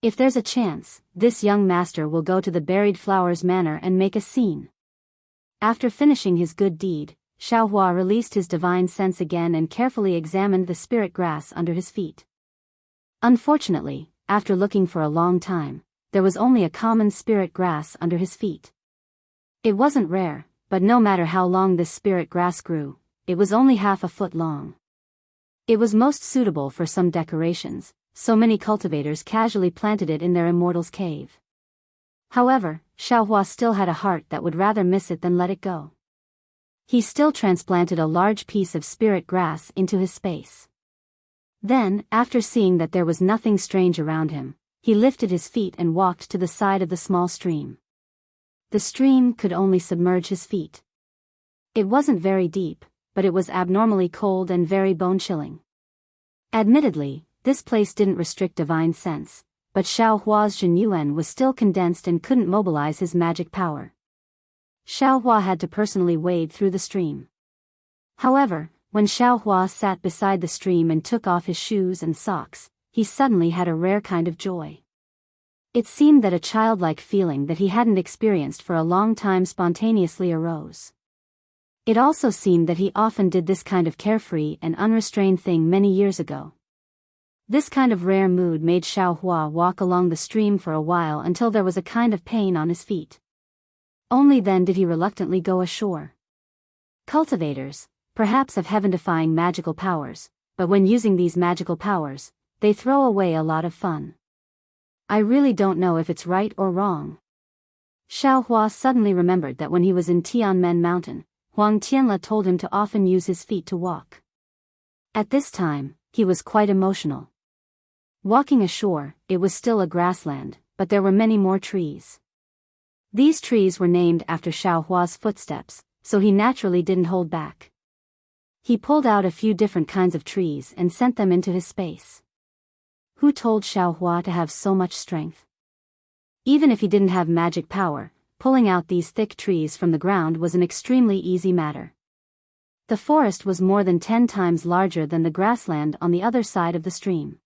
If there's a chance, this young master will go to the buried flowers manor and make a scene. After finishing his good deed, Xiao Hua released his divine sense again and carefully examined the spirit grass under his feet. Unfortunately, after looking for a long time, there was only a common spirit grass under his feet. It wasn't rare, but no matter how long this spirit grass grew, it was only half a foot long. It was most suitable for some decorations, so many cultivators casually planted it in their Immortal's cave. However, Xiao Hua still had a heart that would rather miss it than let it go. He still transplanted a large piece of spirit grass into his space. Then, after seeing that there was nothing strange around him, he lifted his feet and walked to the side of the small stream. The stream could only submerge his feet. It wasn't very deep, but it was abnormally cold and very bone-chilling. Admittedly, this place didn't restrict divine sense, but Xiao Hua's Jin Yuan was still condensed and couldn't mobilize his magic power. Xiao Hua had to personally wade through the stream. However, when Xiao Hua sat beside the stream and took off his shoes and socks, he suddenly had a rare kind of joy. It seemed that a childlike feeling that he hadn't experienced for a long time spontaneously arose. It also seemed that he often did this kind of carefree and unrestrained thing many years ago. This kind of rare mood made Xiaohua walk along the stream for a while until there was a kind of pain on his feet. Only then did he reluctantly go ashore. Cultivators, perhaps, have heaven-defying magical powers, but when using these magical powers, they throw away a lot of fun. I really don't know if it's right or wrong. Xiaohua suddenly remembered that when he was in Tianmen Mountain, Huang Tianla told him to often use his feet to walk. At this time, he was quite emotional. Walking ashore, it was still a grassland, but there were many more trees. These trees were named after Xiaohua's footsteps, so he naturally didn't hold back. He pulled out a few different kinds of trees and sent them into his space. Who told Xiaohua to have so much strength? Even if he didn't have magic power, pulling out these thick trees from the ground was an extremely easy matter. The forest was more than 10 times larger than the grassland on the other side of the stream.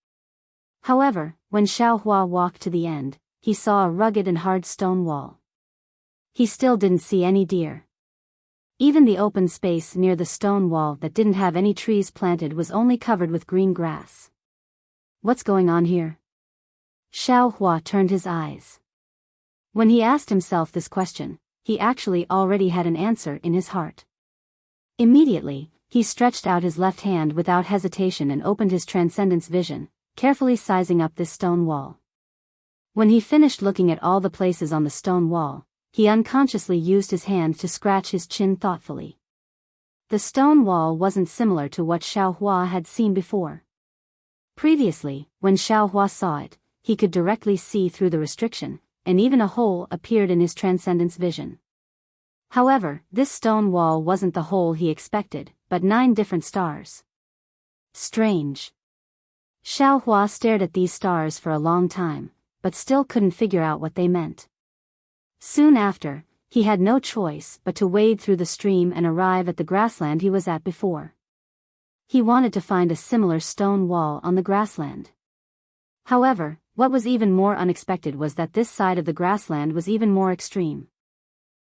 However, when Xiaohua walked to the end, he saw a rugged and hard stone wall. He still didn't see any deer. Even the open space near the stone wall that didn't have any trees planted was only covered with green grass. What's going on here? Xiaohua turned his eyes. When he asked himself this question, he actually already had an answer in his heart. Immediately, he stretched out his left hand without hesitation and opened his transcendence vision, carefully sizing up this stone wall. When he finished looking at all the places on the stone wall, he unconsciously used his hand to scratch his chin thoughtfully. The stone wall wasn't similar to what Xiaohua had seen before. Previously, when Xiaohua saw it, he could directly see through the restriction, and even a hole appeared in his transcendence vision. However, this stone wall wasn't the hole he expected, but 9 different stars. Strange. Xiaohua stared at these stars for a long time, but still couldn't figure out what they meant. Soon after, he had no choice but to wade through the stream and arrive at the grassland he was at before. He wanted to find a similar stone wall on the grassland. However, what was even more unexpected was that this side of the grassland was even more extreme.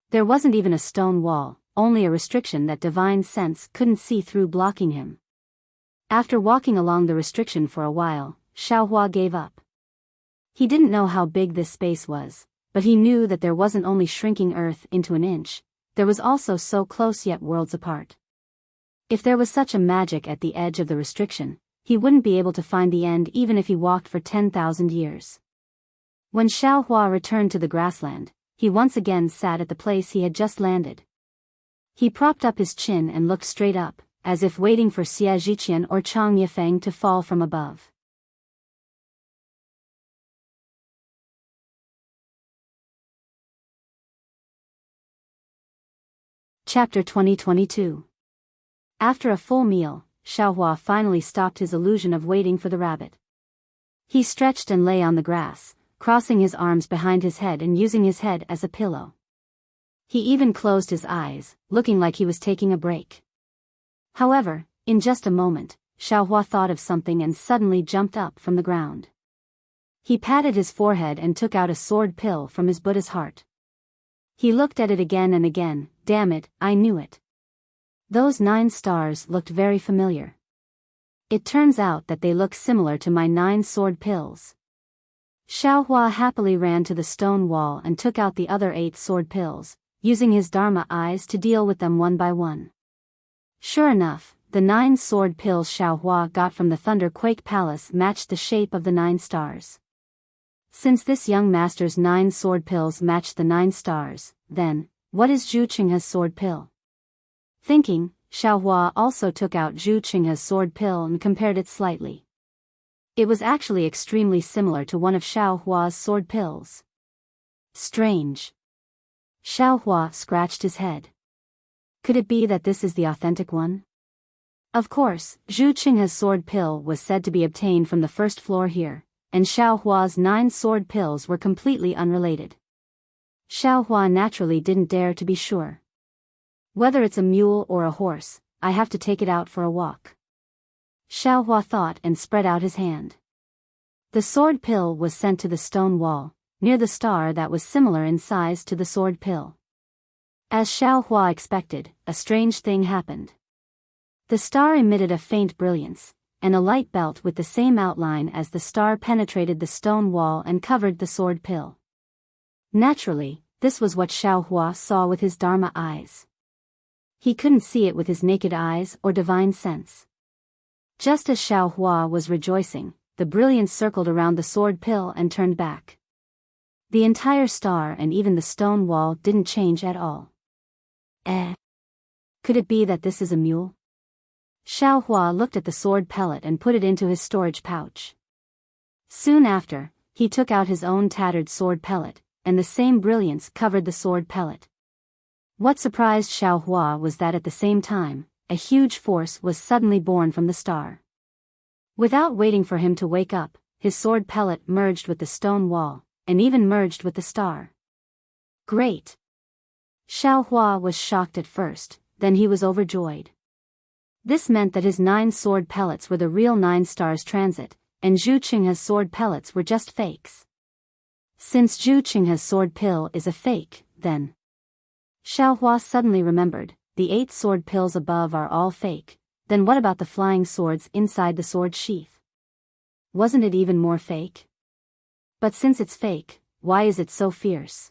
There wasn't even a stone wall, only a restriction that divine sense couldn't see through, blocking him. After walking along the restriction for a while, Xiaohua gave up. He didn't know how big this space was, but he knew that there wasn't only shrinking Earth into an inch, there was also so close yet worlds apart. If there was such a magic at the edge of the restriction, he wouldn't be able to find the end even if he walked for 10,000 years. When Xiaohua returned to the grassland, he once again sat at the place he had just landed. He propped up his chin and looked straight up, as if waiting for Xia Zhiqian or Chang Yifeng to fall from above. Chapter 2022. After a full meal, Xiaohua finally stopped his illusion of waiting for the rabbit. He stretched and lay on the grass, crossing his arms behind his head and using his head as a pillow. He even closed his eyes, looking like he was taking a break. However, in just a moment, Xiaohua thought of something and suddenly jumped up from the ground. He patted his forehead and took out a sword pill from his Buddha's heart. He looked at it again and again. Damn it, I knew it. Those 9 stars looked very familiar. It turns out that they look similar to my 9 sword pills. Xiaohua happily ran to the stone wall and took out the other 8 sword pills, using his Dharma eyes to deal with them one by one. Sure enough, the 9 sword pills Xiaohua got from the Thunderquake Palace matched the shape of the 9 stars. Since this young master's 9 sword pills matched the 9 stars, then, what is Zhu Qinghe's sword pill? Thinking, Xiaohua also took out Zhu Qinghe's sword pill and compared it slightly. It was actually extremely similar to one of Xiaohua's sword pills. Strange. Xiaohua scratched his head. Could it be that this is the authentic one? Of course, Zhu Qinghe's sword pill was said to be obtained from the first floor here, and Xiaohua's 9 sword pills were completely unrelated. Xiaohua naturally didn't dare to be sure. Whether it's a mule or a horse, I have to take it out for a walk. Xiaohua thought and spread out his hand. The sword pill was sent to the stone wall, near the star that was similar in size to the sword pill. As Xiao Hua expected, a strange thing happened. The star emitted a faint brilliance, and a light belt with the same outline as the star penetrated the stone wall and covered the sword pill. Naturally, this was what Xiao Hua saw with his Dharma eyes. He couldn't see it with his naked eyes or divine sense. Just as Xiao Hua was rejoicing, the brilliance circled around the sword pill and turned back. The entire star and even the stone wall didn't change at all. Could it be that this is a mule? Xiao Hua looked at the sword pellet and put it into his storage pouch. Soon after, he took out his own tattered sword pellet, and the same brilliance covered the sword pellet. What surprised Xiao Hua was that at the same time, a huge force was suddenly born from the star. Without waiting for him to wake up, his sword pellet merged with the stone wall, and even merged with the star. Great! Xiao Hua was shocked at first, then he was overjoyed. This meant that his 9 sword pellets were the real 9 stars transit, and Zhu Qinghe's sword pellets were just fakes. Since Zhu Qinghe's sword pill is a fake, then Xiao Hua suddenly remembered, the 8 sword pills above are all fake, then what about the flying swords inside the sword sheath? Wasn't it even more fake? But since it's fake, why is it so fierce?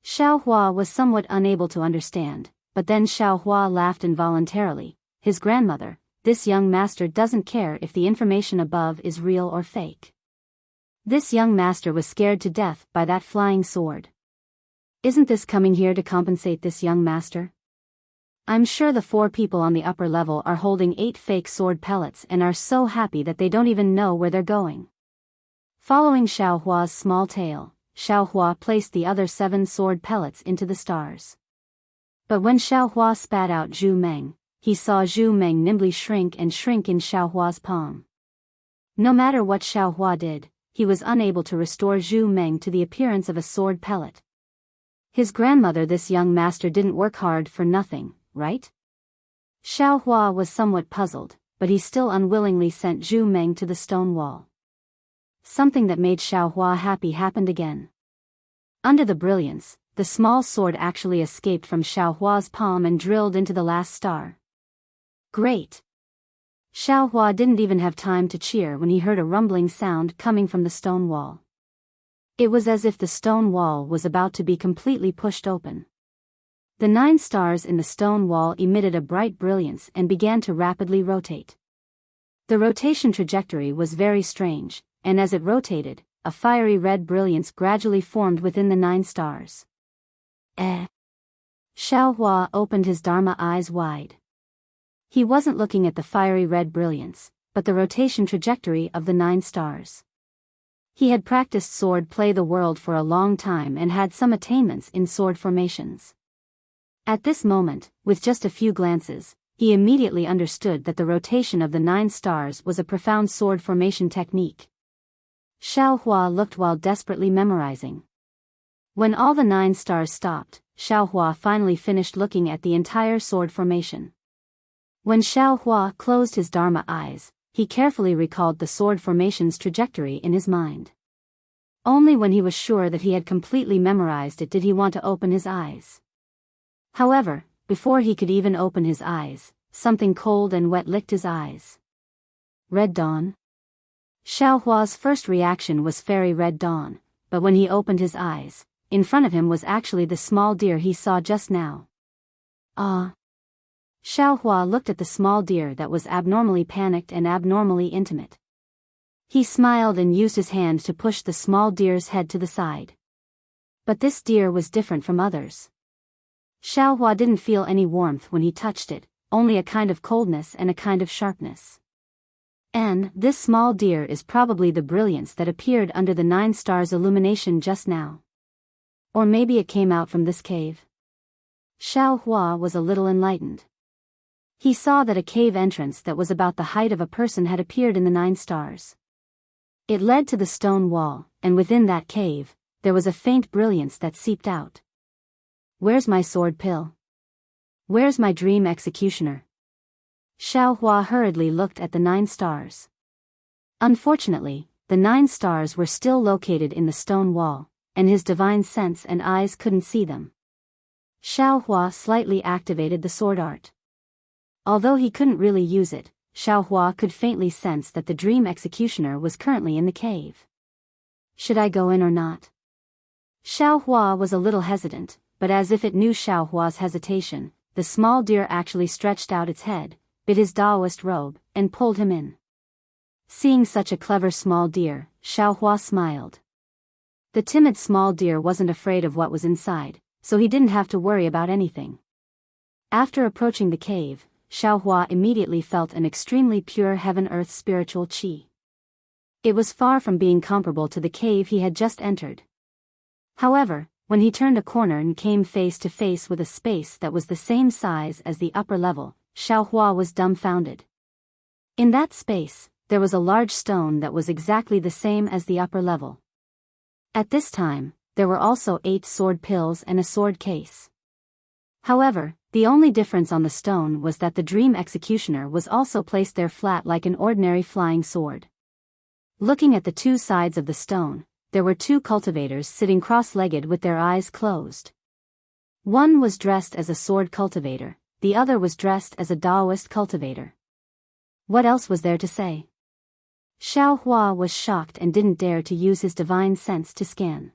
Xiao Hua was somewhat unable to understand, but then Xiao Hua laughed involuntarily. His grandmother, this young master doesn't care if the information above is real or fake. This young master was scared to death by that flying sword. Isn't this coming here to compensate this young master? I'm sure the 4 people on the upper level are holding 8 fake sword pellets and are so happy that they don't even know where they're going. Following Xiao Hua's small tail, Xiao Hua placed the other 7 sword pellets into the stars. But when Xiao Hua spat out Zhu Meng, he saw Zhu Meng nimbly shrink in Xiao Hua's palm. No matter what Xiao Hua did, he was unable to restore Zhu Meng to the appearance of a sword pellet. His grandmother, this young master didn't work hard for nothing, right? Xiao Hua was somewhat puzzled, but he still unwillingly sent Zhu Meng to the stone wall. Something that made Xiao Hua happy happened again. Under the brilliance, the small sword actually escaped from Xiao Hua's palm and drilled into the last star. Great! Xiao Hua didn't even have time to cheer when he heard a rumbling sound coming from the stone wall. It was as if the stone wall was about to be completely pushed open. The 9 stars in the stone wall emitted a bright brilliance and began to rapidly rotate. The rotation trajectory was very strange, and as it rotated, a fiery red brilliance gradually formed within the 9 stars. Xiao Hua opened his Dharma eyes wide. He wasn't looking at the fiery red brilliance, but the rotation trajectory of the 9 stars. He had practiced sword play the world for a long time and had some attainments in sword formations. At this moment, with just a few glances, he immediately understood that the rotation of the 9 stars was a profound sword formation technique. Xiao Hua looked while desperately memorizing. When all the 9 stars stopped, Xiao Hua finally finished looking at the entire sword formation. When Xiao Hua closed his Dharma eyes, he carefully recalled the sword formation's trajectory in his mind. Only when he was sure that he had completely memorized it did he want to open his eyes. However, before he could even open his eyes, something cold and wet licked his eyes. Red dawn? Xiao Hua's first reaction was fairy red dawn, but when he opened his eyes, in front of him was actually the small deer he saw just now. Ah! Xiao Hua looked at the small deer that was abnormally panicked and abnormally intimate. He smiled and used his hand to push the small deer's head to the side. But this deer was different from others. Xiao Hua didn't feel any warmth when he touched it, only a kind of coldness and a kind of sharpness. And this small deer is probably the brilliance that appeared under the 9 stars illumination just now. Or maybe it came out from this cave. Xiao Hua was a little enlightened. He saw that a cave entrance that was about the height of a person had appeared in the 9 stars. It led to the stone wall, and within that cave, there was a faint brilliance that seeped out. Where's my sword pill? Where's my dream executioner? Xiao Hua hurriedly looked at the 9 stars. Unfortunately, the 9 stars were still located in the stone wall, and his divine sense and eyes couldn't see them. Xiaohua slightly activated the sword art. Although he couldn't really use it, Xiaohua could faintly sense that the dream executioner was currently in the cave. Should I go in or not? Xiaohua was a little hesitant, but as if it knew Xiaohua's hesitation, the small deer actually stretched out its head, bit his Taoist robe, and pulled him in. Seeing such a clever small deer, Xiaohua smiled. The timid small deer wasn't afraid of what was inside, so he didn't have to worry about anything. After approaching the cave, Xiaohua immediately felt an extremely pure heaven-earth spiritual qi. It was far from being comparable to the cave he had just entered. However, when he turned a corner and came face to face with a space that was the same size as the upper level, Xiaohua was dumbfounded. In that space, there was a large stone that was exactly the same as the upper level. At this time, there were also 8 sword pills and a sword case. However, the only difference on the stone was that the dream executioner was also placed there flat like an ordinary flying sword. Looking at the 2 sides of the stone, there were 2 cultivators sitting cross-legged with their eyes closed. One was dressed as a sword cultivator, the other was dressed as a Taoist cultivator. What else was there to say? Xiaohua was shocked and didn't dare to use his divine sense to scan.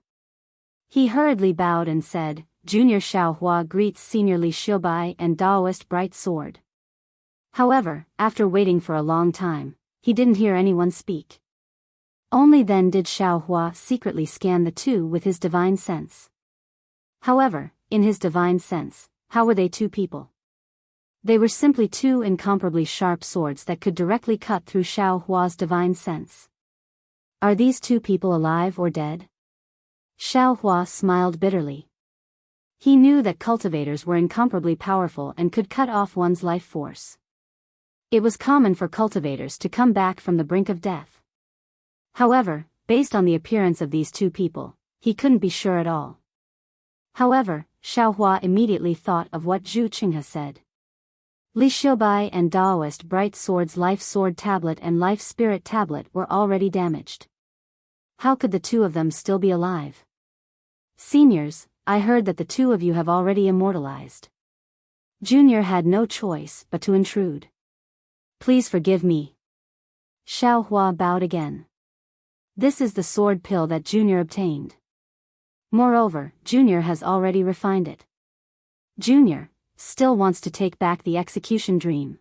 He hurriedly bowed and said, "Junior Xiaohua greets Senior Li Xiaobai and Taoist Bright Sword." However, after waiting for a long time, he didn't hear anyone speak. Only then did Xiaohua secretly scan the 2 with his divine sense. However, in his divine sense, how were they 2 people? They were simply 2 incomparably sharp swords that could directly cut through Xiaohua's divine sense. Are these 2 people alive or dead? Xiaohua smiled bitterly. He knew that cultivators were incomparably powerful and could cut off one's life force. It was common for cultivators to come back from the brink of death. However, based on the appearance of these 2 people, he couldn't be sure at all. However, Xiaohua immediately thought of what Zhu Qinghe said. Li Xiaobai and Taoist Bright Sword's Life Sword Tablet and Life Spirit Tablet were already damaged. How could the 2 of them still be alive? Seniors, I heard that the 2 of you have already immortalized. Junior had no choice but to intrude. Please forgive me. Xiaohua bowed again. This is the sword pill that Junior obtained. Moreover, Junior has already refined it. Junior still wants to take back the execution dream.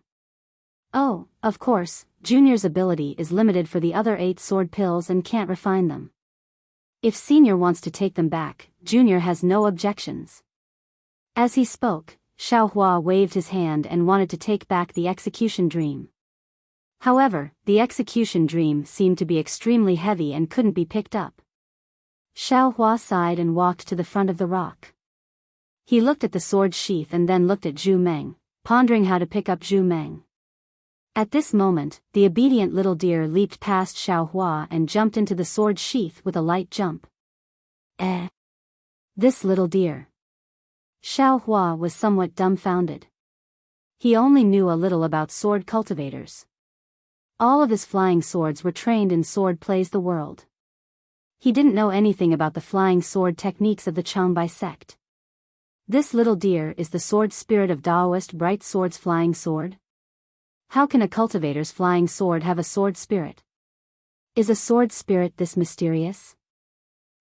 Oh, of course, Junior's ability is limited for the other 8 sword pills and can't refine them. If Senior wants to take them back, Junior has no objections. As he spoke, Xiaohua waved his hand and wanted to take back the execution dream. However, the execution dream seemed to be extremely heavy and couldn't be picked up. Xiaohua sighed and walked to the front of the rock. He looked at the sword sheath and then looked at Zhu Meng, pondering how to pick up Zhu Meng. At this moment, the obedient little deer leaped past Xiaohua and jumped into the sword sheath with a light jump. This little deer. Xiaohua was somewhat dumbfounded. He only knew a little about sword cultivators. All of his flying swords were trained in sword plays the world. He didn't know anything about the flying sword techniques of the Changbai sect. This little deer is the sword spirit of Taoist Bright Sword's flying sword? How can a cultivator's flying sword have a sword spirit? Is a sword spirit this mysterious?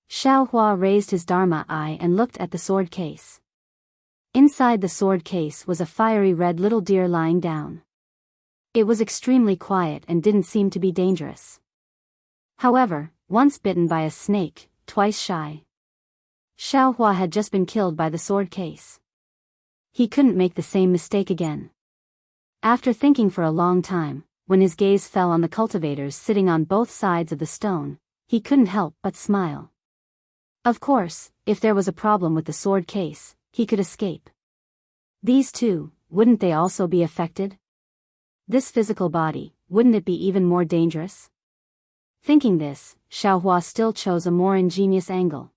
Xiaohua raised his Dharma eye and looked at the sword case. Inside the sword case was a fiery red little deer lying down. It was extremely quiet and didn't seem to be dangerous. However, once bitten by a snake, twice shy. Xiaohua had just been killed by the sword case. He couldn't make the same mistake again. After thinking for a long time, when his gaze fell on the cultivators sitting on both sides of the stone, he couldn't help but smile. Of course, if there was a problem with the sword case, he could escape. These 2, wouldn't they also be affected? This physical body, wouldn't it be even more dangerous? Thinking this, Xiaohua still chose a more ingenious angle.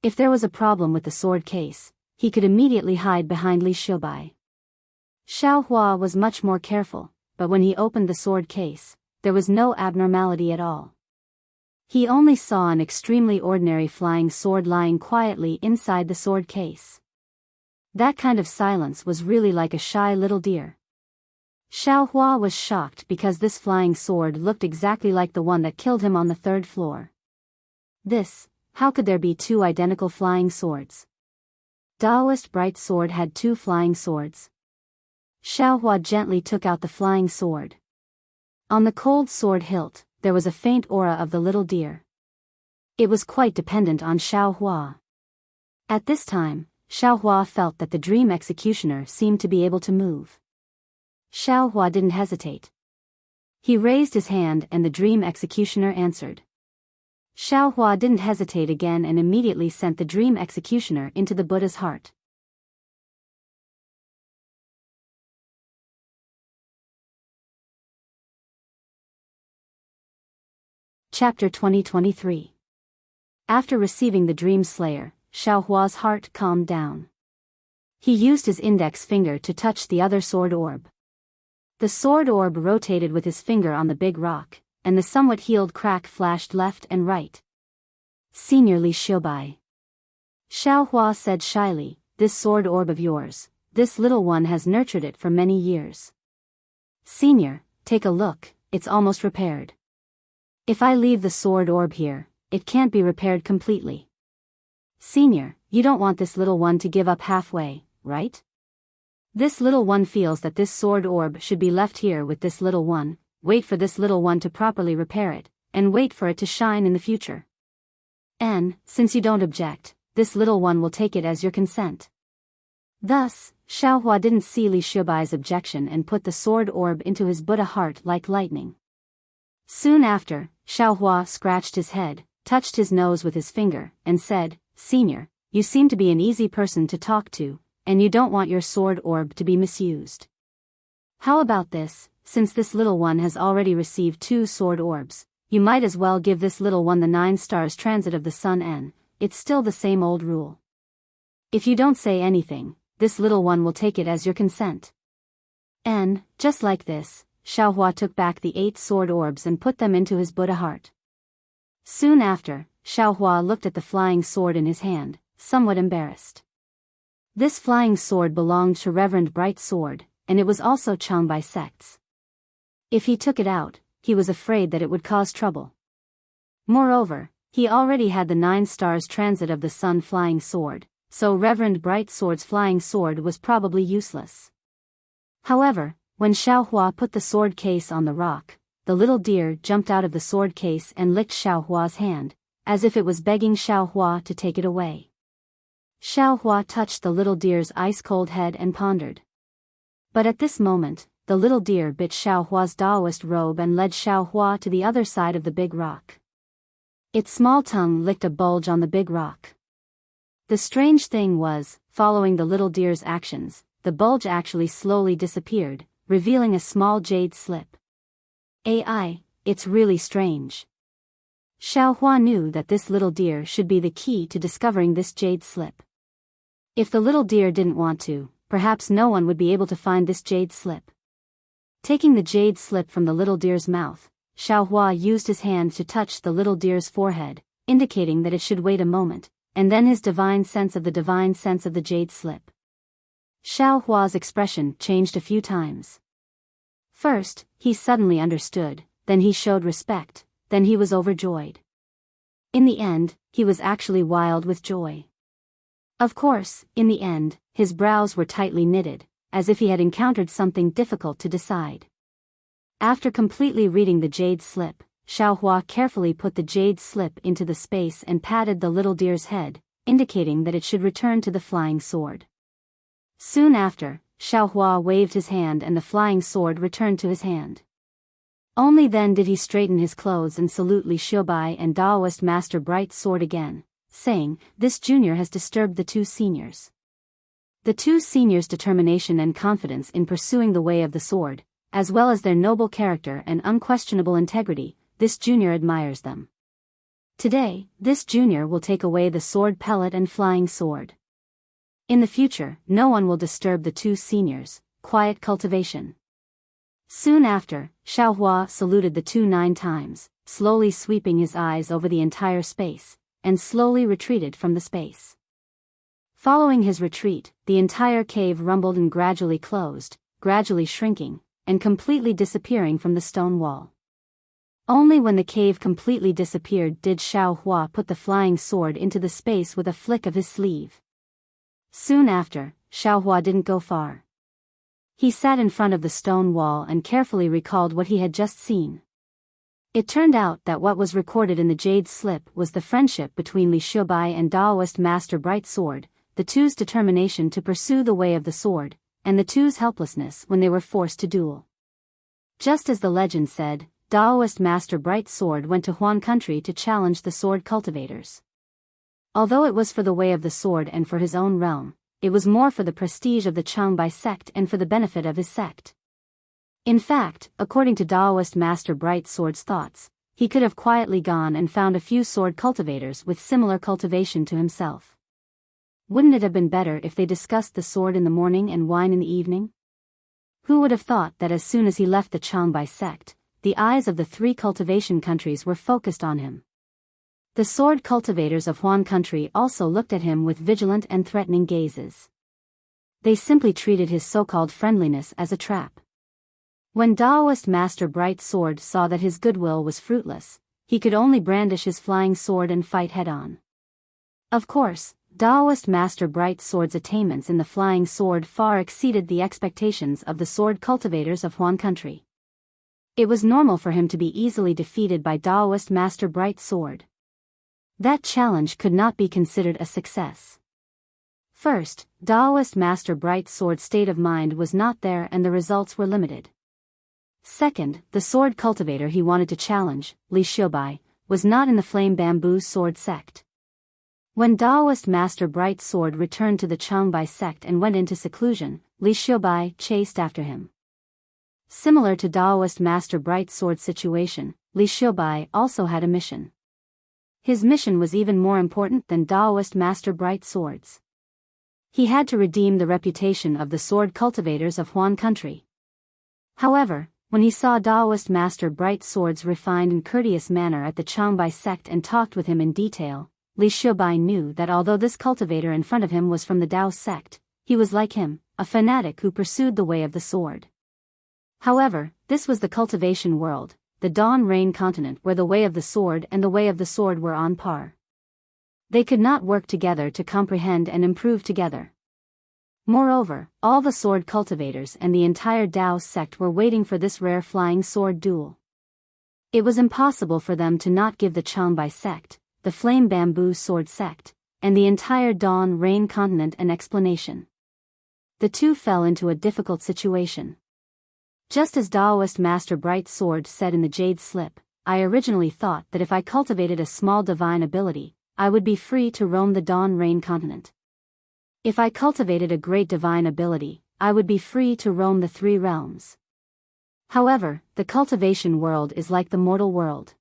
If there was a problem with the sword case, he could immediately hide behind Li Xiaobai. Xiaohua was much more careful, but when he opened the sword case, there was no abnormality at all. He only saw an extremely ordinary flying sword lying quietly inside the sword case. That kind of silence was really like a shy little deer. Xiao Hua was shocked because this flying sword looked exactly like the one that killed him on the 3rd floor. How could there be 2 identical flying swords? Daoist Bright Sword had 2 flying swords. Xiao Hua gently took out the flying sword. On the cold sword hilt, there was a faint aura of the little deer. It was quite dependent on Xiao Hua. At this time, Xiao Hua felt that the dream executioner seemed to be able to move. Xiao Hua didn't hesitate. He raised his hand and the dream executioner answered. Xiao Hua didn't hesitate again and immediately sent the dream executioner into the Buddha's heart. Chapter 2023. After receiving the Dream Slayer, Xiao Hua's heart calmed down. He used his index finger to touch the other sword orb. The sword orb rotated with his finger on the big rock, and the somewhat healed crack flashed left and right. Senior Li Xiaobai. Xiao Hua said shyly, "This sword orb of yours, this little one has nurtured it for many years. Senior, take a look, it's almost repaired. If I leave the sword orb here, it can't be repaired completely. Senior, you don't want this little one to give up halfway, right? This little one feels that this sword orb should be left here with this little one, wait for this little one to properly repair it, and wait for it to shine in the future. And, since you don't object, this little one will take it as your consent." Thus, Xiao Hua didn't see Li Xiaobai's objection and put the sword orb into his Buddha heart like lightning. Soon after, Xiao Hua scratched his head, touched his nose with his finger, and said, "Senior, you seem to be an easy person to talk to, and you don't want your sword orb to be misused. How about this, since this little one has already received 2 sword orbs, you might as well give this little one the 9 stars transit of the sun and, it's still the same old rule. If you don't say anything, this little one will take it as your consent." And, just like this, Xiao Hua took back the 8 sword orbs and put them into his Buddha heart. Soon after, Xiao Hua looked at the flying sword in his hand, somewhat embarrassed. This flying sword belonged to Reverend Bright Sword, and it was also Chang by sects. If he took it out, he was afraid that it would cause trouble. Moreover, he already had the 9 stars transit of the sun flying sword, so Reverend Bright Sword's flying sword was probably useless. However, when Xiao Hua put the sword case on the rock, the little deer jumped out of the sword case and licked Xiao Hua's hand, as if it was begging Xiao Hua to take it away. Xiao Hua touched the little deer's ice-cold head and pondered. But at this moment, the little deer bit Xiao Hua's Daoist robe and led Xiao Hua to the other side of the big rock. Its small tongue licked a bulge on the big rock. The strange thing was, following the little deer's actions, the bulge actually slowly disappeared, revealing a small jade slip. It's really strange. Xiao Hua knew that this little deer should be the key to discovering this jade slip. If the little deer didn't want to, perhaps no one would be able to find this jade slip. Taking the jade slip from the little deer's mouth, Xiao Hua used his hand to touch the little deer's forehead, indicating that it should wait a moment, and then his divine sense of the jade slip. Xiao Hua's expression changed a few times. First, he suddenly understood, then he showed respect, then he was overjoyed. In the end, he was actually wild with joy. Of course, in the end, his brows were tightly knitted, as if he had encountered something difficult to decide. After completely reading the jade slip, Xiao Hua carefully put the jade slip into the space and patted the little deer's head, indicating that it should return to the flying sword. Soon after, Xiao Hua waved his hand and the flying sword returned to his hand. Only then did he straighten his clothes and salute Li Xiaobai and Daoist Master Bright Sword again, saying, "This junior has disturbed the 2 seniors. The 2 seniors' determination and confidence in pursuing the way of the sword, as well as their noble character and unquestionable integrity, this junior admires them. Today, this junior will take away the sword pellet and flying sword. In the future, no one will disturb the 2 seniors, quiet cultivation." Soon after, Xiao Hua saluted the 2 9 times, slowly sweeping his eyes over the entire space, and slowly retreated from the space. Following his retreat, the entire cave rumbled and gradually closed, gradually shrinking, and completely disappearing from the stone wall. Only when the cave completely disappeared did Xiao Hua put the flying sword into the space with a flick of his sleeve. Soon after, Xiao Hua didn't go far. He sat in front of the stone wall and carefully recalled what he had just seen. It turned out that what was recorded in the jade slip was the friendship between Li Xiaobai and Daoist Master Bright Sword, the two's determination to pursue the way of the sword, and the two's helplessness when they were forced to duel. Just as the legend said, Daoist Master Bright Sword went to Huan country to challenge the sword cultivators. Although it was for the way of the sword and for his own realm, it was more for the prestige of the Changbai sect and for the benefit of his sect. In fact, according to Daoist Master Bright Sword's thoughts, he could have quietly gone and found a few sword cultivators with similar cultivation to himself. Wouldn't it have been better if they discussed the sword in the morning and wine in the evening? Who would have thought that as soon as he left the Changbai sect, the eyes of the three cultivation countries were focused on him? The sword cultivators of Huan country also looked at him with vigilant and threatening gazes. They simply treated his so-called friendliness as a trap. When Daoist Master Bright Sword saw that his goodwill was fruitless, he could only brandish his flying sword and fight head-on. Of course, Daoist Master Bright Sword's attainments in the flying sword far exceeded the expectations of the sword cultivators of Huan country. It was normal for him to be easily defeated by Daoist Master Bright Sword. That challenge could not be considered a success. First, Daoist Master Bright Sword's state of mind was not there and the results were limited. Second, the sword cultivator he wanted to challenge, Li Xiaobai, was not in the Flame Bamboo Sword sect. When Daoist Master Bright Sword returned to the Changbai sect and went into seclusion, Li Xiaobai chased after him. Similar to Daoist Master Bright Sword's situation, Li Xiaobai also had a mission. His mission was even more important than Daoist Master Bright Sword's. He had to redeem the reputation of the sword cultivators of Huan country. However, when he saw Daoist Master Bright Sword's refined and courteous manner at the Changbai sect and talked with him in detail, Li Xiaobai knew that although this cultivator in front of him was from the Dao sect, he was like him, a fanatic who pursued the way of the sword. However, this was the cultivation world, the Dawn Rain continent where the way of the sword and the way of the sword were on par. They could not work together to comprehend and improve together. Moreover, all the sword cultivators and the entire Dao sect were waiting for this rare flying sword duel. It was impossible for them to not give the Changbai sect, the Flame Bamboo Sword sect, and the entire Dawn Rain continent an explanation. The two fell into a difficult situation. Just as Daoist Master Bright Sword said in the Jade Slip, I originally thought that if I cultivated a small divine ability, I would be free to roam the Dawn Rain continent. If I cultivated a great divine ability, I would be free to roam the three realms. However, the cultivation world is like the mortal world.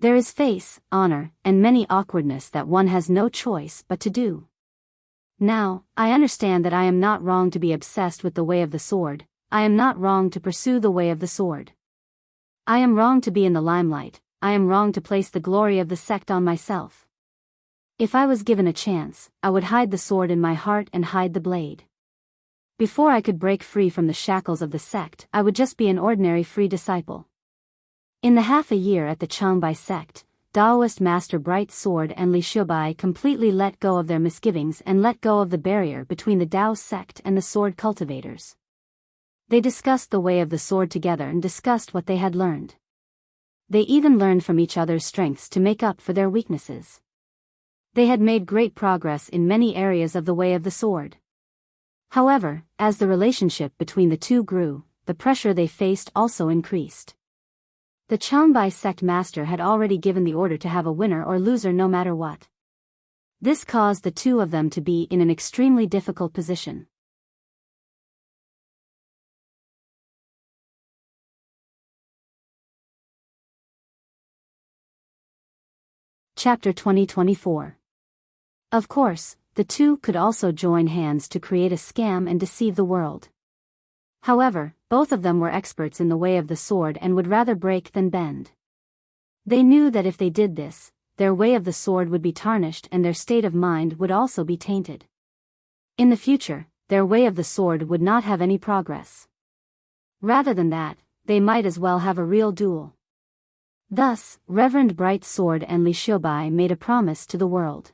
There is face, honor, and many awkwardness that one has no choice but to do. Now, I understand that I am not wrong to be obsessed with the way of the sword, I am not wrong to pursue the way of the sword. I am wrong to be in the limelight, I am wrong to place the glory of the sect on myself. If I was given a chance, I would hide the sword in my heart and hide the blade. Before I could break free from the shackles of the sect, I would just be an ordinary free disciple. In the half a year at the Changbai sect, Daoist Master Bright Sword and Li Xiaobai completely let go of their misgivings and let go of the barrier between the Dao sect and the sword cultivators. They discussed the way of the sword together and discussed what they had learned. They even learned from each other's strengths to make up for their weaknesses. They had made great progress in many areas of the way of the sword. However, as the relationship between the two grew, the pressure they faced also increased. The Changbai sect master had already given the order to have a winner or loser no matter what. This caused the two of them to be in an extremely difficult position. Chapter 2024. Of course, the two could also join hands to create a scam and deceive the world. However, both of them were experts in the way of the sword and would rather break than bend. They knew that if they did this, their way of the sword would be tarnished and their state of mind would also be tainted. In the future, their way of the sword would not have any progress. Rather than that, they might as well have a real duel. Thus, Reverend Bright Sword and Li Xiaobai made a promise to the world.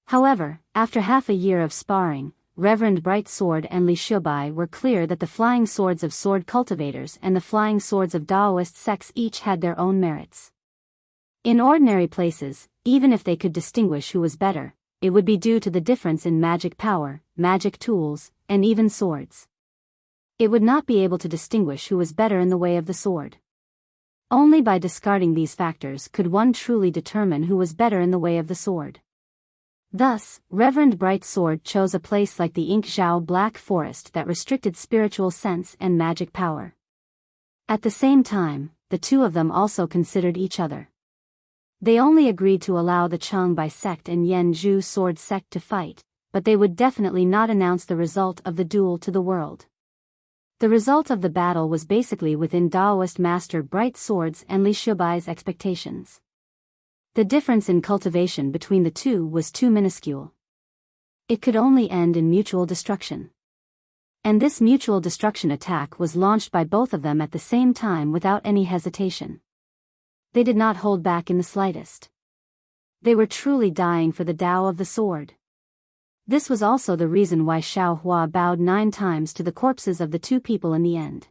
However, after half a year of sparring, Reverend Bright Sword and Li Xiaobai were clear that the flying swords of sword cultivators and the flying swords of Daoist sects each had their own merits. In ordinary places, even if they could distinguish who was better, it would be due to the difference in magic power, magic tools, and even swords. It would not be able to distinguish who was better in the way of the sword. Only by discarding these factors could one truly determine who was better in the way of the sword. Thus, Reverend Bright Sword chose a place like the Ink Zhao Black Forest that restricted spiritual sense and magic power. At the same time, the two of them also considered each other. They only agreed to allow the Changbai sect and Yanzhou sword sect to fight, but they would definitely not announce the result of the duel to the world. The result of the battle was basically within Daoist Master Bright Sword's and Li Xiaobai's expectations. The difference in cultivation between the two was too minuscule. It could only end in mutual destruction. And this mutual destruction attack was launched by both of them at the same time without any hesitation. They did not hold back in the slightest. They were truly dying for the Tao of the sword. This was also the reason why Xiao Hua bowed 9 times to the corpses of the two people in the end.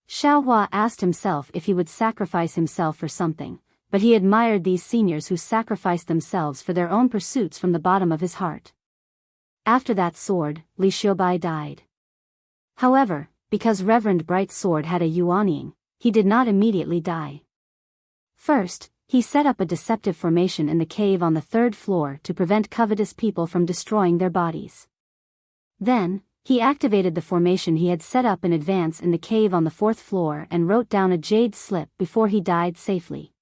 Xiao Hua asked himself if he would sacrifice himself for something, but he admired these seniors who sacrificed themselves for their own pursuits from the bottom of his heart. After that sword, Li Xiaobai died. However, because Reverend Bright Sword had a Yuanying, he did not immediately die. First, he set up a deceptive formation in the cave on the 3rd floor to prevent covetous people from destroying their bodies. Then, he activated the formation he had set up in advance in the cave on the 4th floor and wrote down a jade slip before he died safely.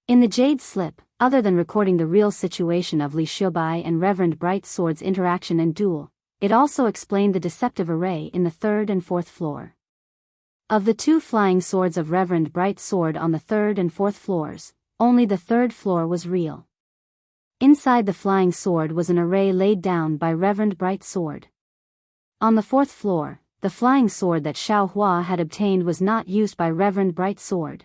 In the jade slip, other than recording the real situation of Li Xiaobai and Reverend Bright Sword's interaction and duel, it also explained the deceptive array in the 3rd and 4th floor. Of the 2 flying swords of Reverend Bright Sword on the 3rd and 4th floors, only the 3rd floor was real. Inside the flying sword was an array laid down by Reverend Bright Sword. On the 4th floor, the flying sword that Xiao Hua had obtained was not used by Reverend Bright Sword.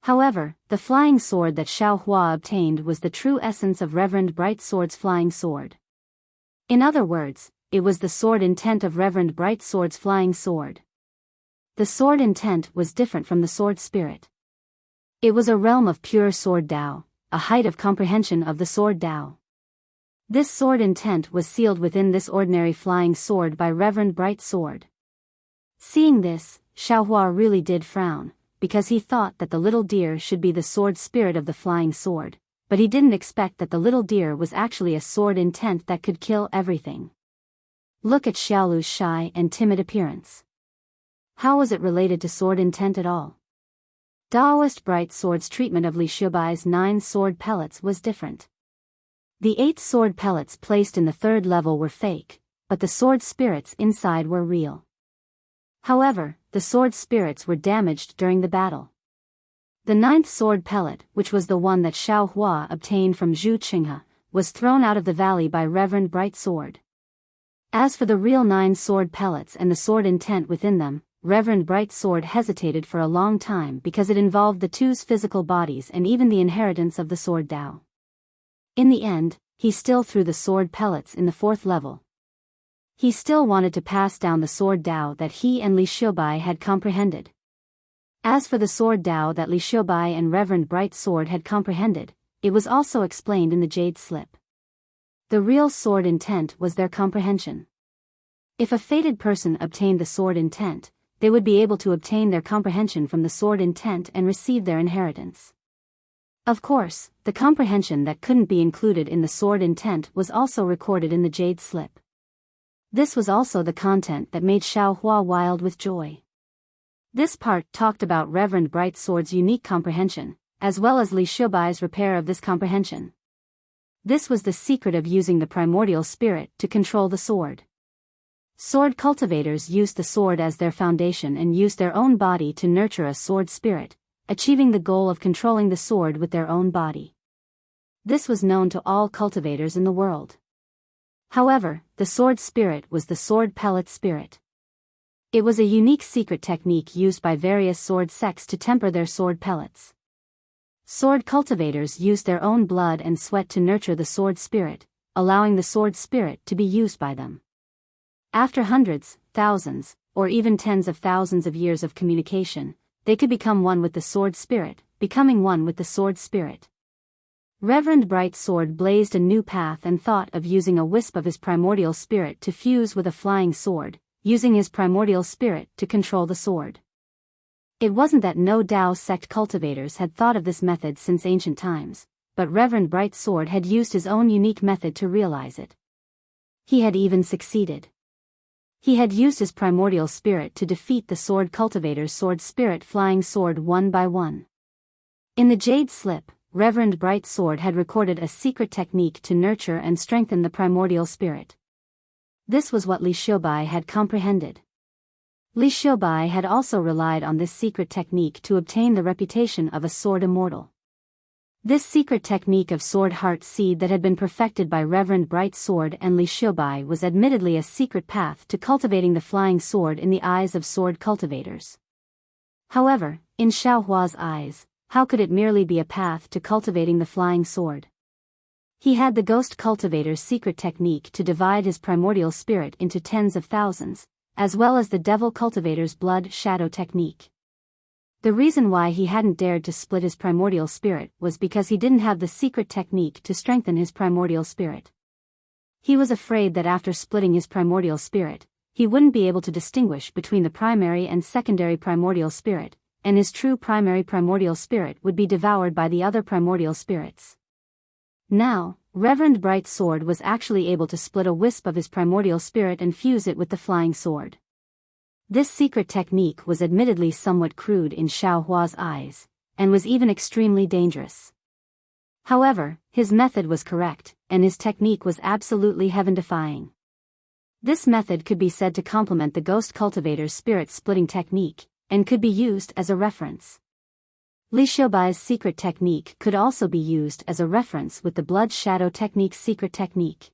However, the flying sword that Xiao Hua obtained was the true essence of Reverend Bright Sword's flying sword. In other words, it was the sword intent of Reverend Bright Sword's flying sword. The sword intent was different from the sword spirit. It was a realm of pure sword Tao, a height of comprehension of the sword Tao. This sword intent was sealed within this ordinary flying sword by Reverend Bright Sword. Seeing this, Xiao Hua really did frown, because he thought that the little deer should be the sword spirit of the flying sword, but he didn't expect that the little deer was actually a sword intent that could kill everything. Look at Xiaolu's shy and timid appearance. How was it related to sword intent at all? Daoist Bright Sword's treatment of Li Xiaobai's 9 sword pellets was different. The 8 sword pellets placed in the 3rd level were fake, but the sword spirits inside were real. However, the sword spirits were damaged during the battle. The 9th sword pellet, which was the one that Xiao Hua obtained from Zhu Qinghe, was thrown out of the valley by Reverend Bright Sword. As for the real 9 sword pellets and the sword intent within them, Reverend Bright Sword hesitated for a long time because it involved the two's physical bodies and even the inheritance of the sword Tao. In the end, he still threw the sword pellets in the 4th level. He still wanted to pass down the sword Tao that he and Li Xiaobai had comprehended. As for the sword Tao that Li Xiaobai and Reverend Bright Sword had comprehended, it was also explained in the jade slip. The real sword intent was their comprehension. If a fated person obtained the sword intent, they would be able to obtain their comprehension from the sword intent and receive their inheritance. Of course, the comprehension that couldn't be included in the sword intent was also recorded in the jade slip. This was also the content that made Xiao Hua wild with joy. This part talked about Reverend Bright Sword's unique comprehension, as well as Li Xiaobai's repair of this comprehension. This was the secret of using the primordial spirit to control the sword. Sword cultivators used the sword as their foundation and used their own body to nurture a sword spirit, achieving the goal of controlling the sword with their own body. This was known to all cultivators in the world. However, the sword spirit was the sword pellet spirit. It was a unique secret technique used by various sword sects to temper their sword pellets. Sword cultivators used their own blood and sweat to nurture the sword spirit, allowing the sword spirit to be used by them. After hundreds, thousands, or even tens of thousands of years of communication, they could become one with the sword spirit, becoming one with the sword spirit. Reverend Bright Sword blazed a new path and thought of using a wisp of his primordial spirit to fuse with a flying sword, using his primordial spirit to control the sword. It wasn't that no Dao sect cultivators had thought of this method since ancient times, but Reverend Bright Sword had used his own unique method to realize it. He had even succeeded. He had used his primordial spirit to defeat the sword cultivator's sword spirit flying sword one by one. In the Jade Slip, Reverend Bright Sword had recorded a secret technique to nurture and strengthen the primordial spirit. This was what Li Xiaobai had comprehended. Li Xiaobai had also relied on this secret technique to obtain the reputation of a sword immortal. This secret technique of sword heart seed that had been perfected by Reverend Bright Sword and Li Xiaobai was admittedly a secret path to cultivating the flying sword in the eyes of sword cultivators. However, in Xiaohua's eyes, how could it merely be a path to cultivating the flying sword? He had the ghost cultivator's secret technique to divide his primordial spirit into tens of thousands, as well as the devil cultivator's blood shadow technique. The reason why he hadn't dared to split his primordial spirit was because he didn't have the secret technique to strengthen his primordial spirit. He was afraid that after splitting his primordial spirit, he wouldn't be able to distinguish between the primary and secondary primordial spirit, and his true primary primordial spirit would be devoured by the other primordial spirits. Now, Reverend Bright Sword was actually able to split a wisp of his primordial spirit and fuse it with the flying sword. This secret technique was admittedly somewhat crude in Xiaohua's eyes, and was even extremely dangerous. However, his method was correct, and his technique was absolutely heaven-defying. This method could be said to complement the ghost cultivator's spirit-splitting technique, and could be used as a reference. Li Xiaobai's secret technique could also be used as a reference with the blood shadow technique's secret technique.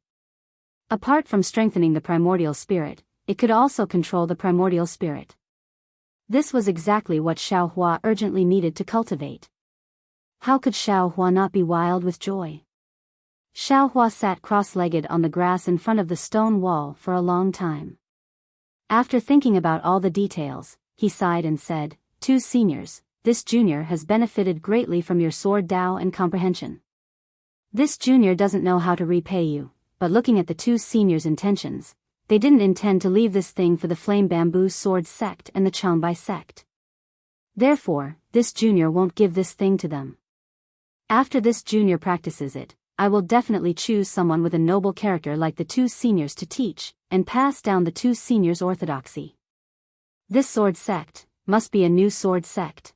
Apart from strengthening the primordial spirit, it could also control the primordial spirit. This was exactly what Xiaohua urgently needed to cultivate. How could Xiaohua not be wild with joy? Xiaohua sat cross-legged on the grass in front of the stone wall for a long time. After thinking about all the details, he sighed and said, "Two seniors, this junior has benefited greatly from your sword Dao and comprehension. This junior doesn't know how to repay you, but looking at the two seniors' intentions, they didn't intend to leave this thing for the Flame Bamboo Sword sect and the Changbai sect. Therefore, this junior won't give this thing to them. After this junior practices it, I will definitely choose someone with a noble character like the two seniors to teach, and pass down the two seniors' orthodoxy. This sword sect must be a new sword sect.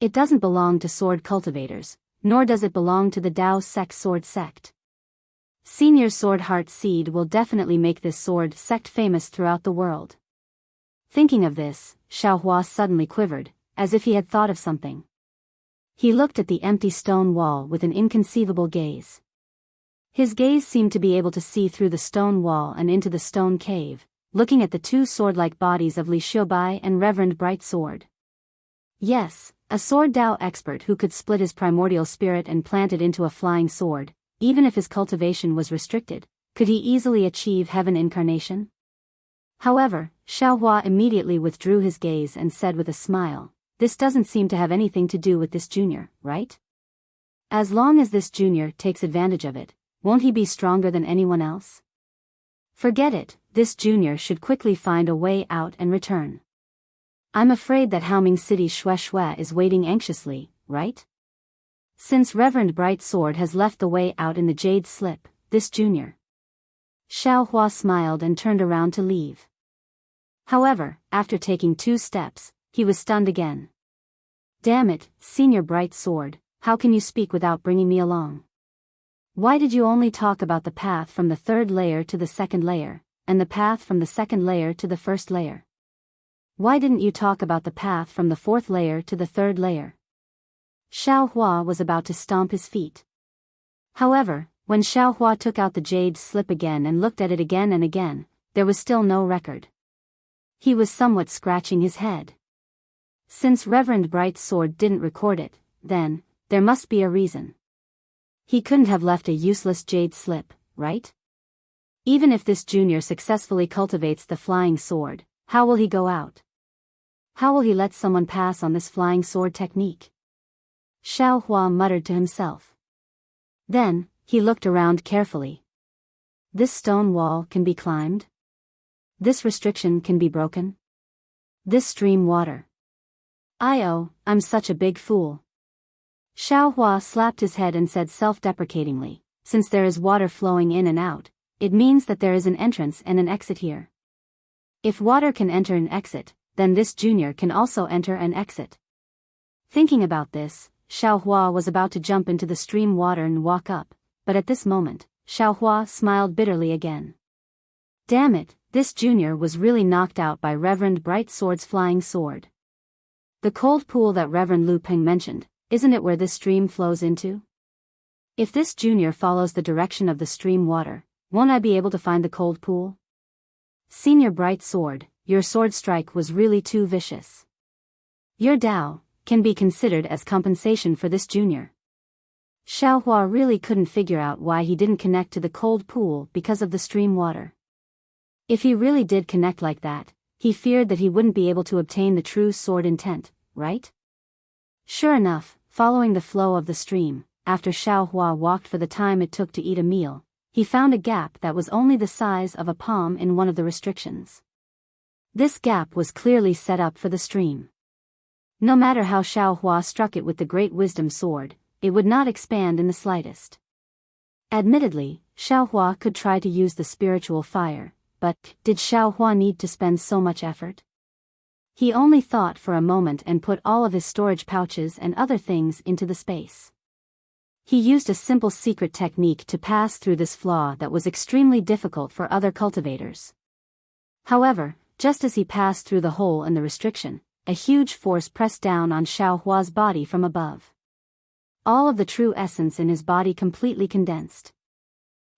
It doesn't belong to sword cultivators, nor does it belong to the Dao sect sword sect. Senior Sword Heart Seed will definitely make this sword sect famous throughout the world." Thinking of this, Xiaohua suddenly quivered, as if he had thought of something. He looked at the empty stone wall with an inconceivable gaze. His gaze seemed to be able to see through the stone wall and into the stone cave, looking at the two sword-like bodies of Li Xiaobai and Reverend Bright Sword. Yes, a sword Dao expert who could split his primordial spirit and plant it into a flying sword, even if his cultivation was restricted, could he easily achieve heaven incarnation? However, Xiaohua immediately withdrew his gaze and said with a smile, "This doesn't seem to have anything to do with this junior, right? As long as this junior takes advantage of it, won't he be stronger than anyone else? Forget it, this junior should quickly find a way out and return. I'm afraid that Haoming City's Xue Xue is waiting anxiously, right? Since Reverend Bright Sword has left the way out in the Jade Slip, this junior." Xiaohua smiled and turned around to leave. However, after taking 2 steps, he was stunned again. "Damn it, Senior Bright Sword, how can you speak without bringing me along? Why did you only talk about the path from the 3rd layer to the 2nd layer, and the path from the 2nd layer to the 1st layer? Why didn't you talk about the path from the 4th layer to the 3rd layer? Xiao Hua was about to stomp his feet. However, when Xiao Hua took out the jade slip again and looked at it again and again, there was still no record. He was somewhat scratching his head. Since Reverend Bright's sword didn't record it, then, there must be a reason. He couldn't have left a useless jade slip, right? Even if this junior successfully cultivates the flying sword, how will he go out? How will he let someone pass on this flying sword technique? Xiao Hua muttered to himself. Then, he looked around carefully. This stone wall can be climbed? This restriction can be broken? This stream water. I'm such a big fool. Xiao Hua slapped his head and said self-deprecatingly, since there is water flowing in and out, it means that there is an entrance and an exit here. If water can enter and exit, then this junior can also enter and exit. Thinking about this, Xiao Hua was about to jump into the stream water and walk up, but at this moment, Xiao Hua smiled bitterly again. Damn it, this junior was really knocked out by Reverend Bright Sword's flying sword. The cold pool that Reverend Lu Peng mentioned, isn't it where this stream flows into? If this junior follows the direction of the stream water, won't I be able to find the cold pool? Senior Bright Sword, your sword strike was really too vicious. Your Dao can be considered as compensation for this junior. Xiao Hua really couldn't figure out why he didn't connect to the cold pool because of the stream water. If he really did connect like that, he feared that he wouldn't be able to obtain the true sword intent, right? Sure enough, following the flow of the stream, after Xiao Hua walked for the time it took to eat a meal, he found a gap that was only the size of a palm in one of the restrictions. This gap was clearly set up for the stream. No matter how Xiao Hua struck it with the Great Wisdom Sword, it would not expand in the slightest. Admittedly, Xiao Hua could try to use the spiritual fire, but did Xiao Hua need to spend so much effort? He only thought for a moment and put all of his storage pouches and other things into the space. He used a simple secret technique to pass through this flaw that was extremely difficult for other cultivators. However, just as he passed through the hole in the restriction, a huge force pressed down on Xiao Hua's body from above. All of the true essence in his body completely condensed.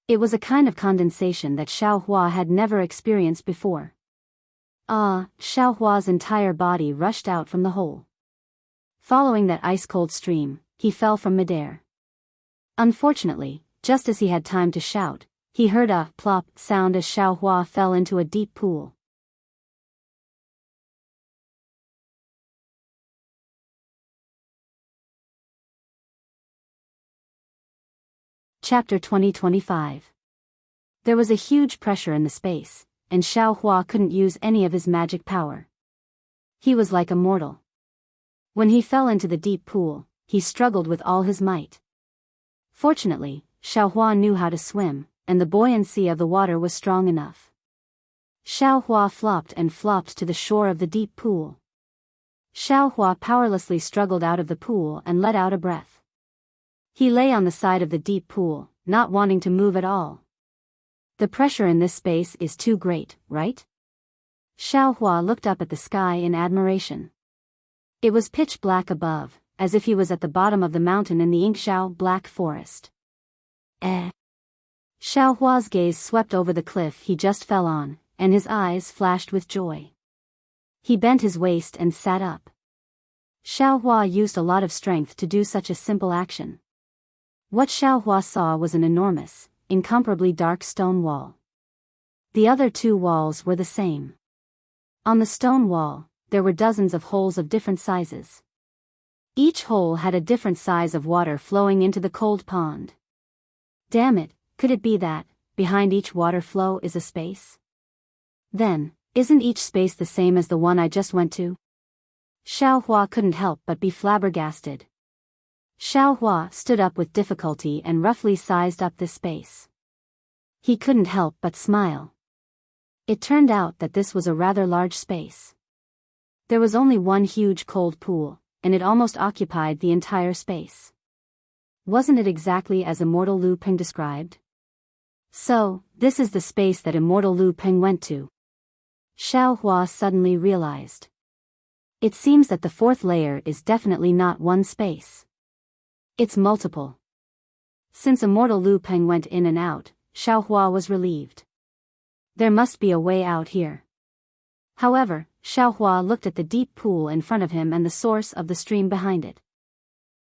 It was a kind of condensation that Xiao Hua had never experienced before. Xiao Hua's entire body rushed out from the hole. Following that ice-cold stream, he fell from midair. Unfortunately, just as he had time to shout, he heard a plop sound as Xiao Hua fell into a deep pool. Chapter 2025. There was a huge pressure in the space, and Xiao Hua couldn't use any of his magic power. He was like a mortal. When he fell into the deep pool, he struggled with all his might. Fortunately, Xiao Hua knew how to swim, and the buoyancy of the water was strong enough. Xiao Hua flopped and flopped to the shore of the deep pool. Xiao Hua powerlessly struggled out of the pool and let out a breath. He lay on the side of the deep pool, not wanting to move at all. The pressure in this space is too great, right? Xiao Hua looked up at the sky in admiration. It was pitch black above, as if he was at the bottom of the mountain in the Yingxiao Black Forest. Xiao Hua's gaze swept over the cliff he just fell on, and his eyes flashed with joy. He bent his waist and sat up. Xiao Hua used a lot of strength to do such a simple action. What Xiao Hua saw was an enormous, incomparably dark stone wall. The other two walls were the same. On the stone wall, there were dozens of holes of different sizes. Each hole had a different size of water flowing into the cold pond. Damn it, could it be that, behind each water flow is a space? Then, isn't each space the same as the one I just went to? Xiao Hua couldn't help but be flabbergasted. Xiao Hua stood up with difficulty and roughly sized up this space. He couldn't help but smile. It turned out that this was a rather large space. There was only one huge cold pool, and it almost occupied the entire space. Wasn't it exactly as Immortal Lu Peng described? So, this is the space that Immortal Lu Peng went to. Xiao Hua suddenly realized. It seems that the fourth layer is definitely not one space. It's multiple. Since Immortal Lu Peng went in and out, Xiao Hua was relieved. There must be a way out here. However, Xiao Hua looked at the deep pool in front of him and the source of the stream behind it.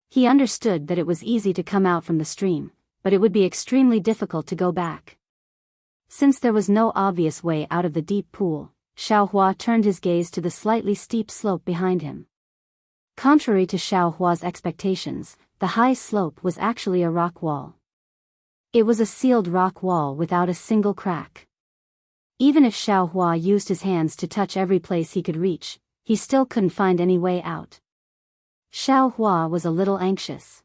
He understood that it was easy to come out from the stream, but it would be extremely difficult to go back. Since there was no obvious way out of the deep pool, Xiao Hua turned his gaze to the slightly steep slope behind him. Contrary to Xiao Hua's expectations, the high slope was actually a rock wall. It was a sealed rock wall without a single crack. Even if Xiao Hua used his hands to touch every place he could reach, he still couldn't find any way out. Xiao Hua was a little anxious.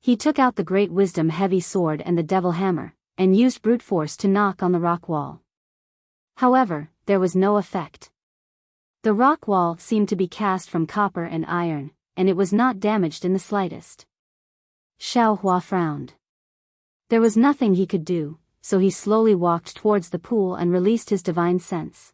He took out the Great Wisdom heavy sword and the devil hammer, and used brute force to knock on the rock wall. However, there was no effect. The rock wall seemed to be cast from copper and iron, and it was not damaged in the slightest. Xiao Hua frowned. There was nothing he could do, so he slowly walked towards the pool and released his divine sense.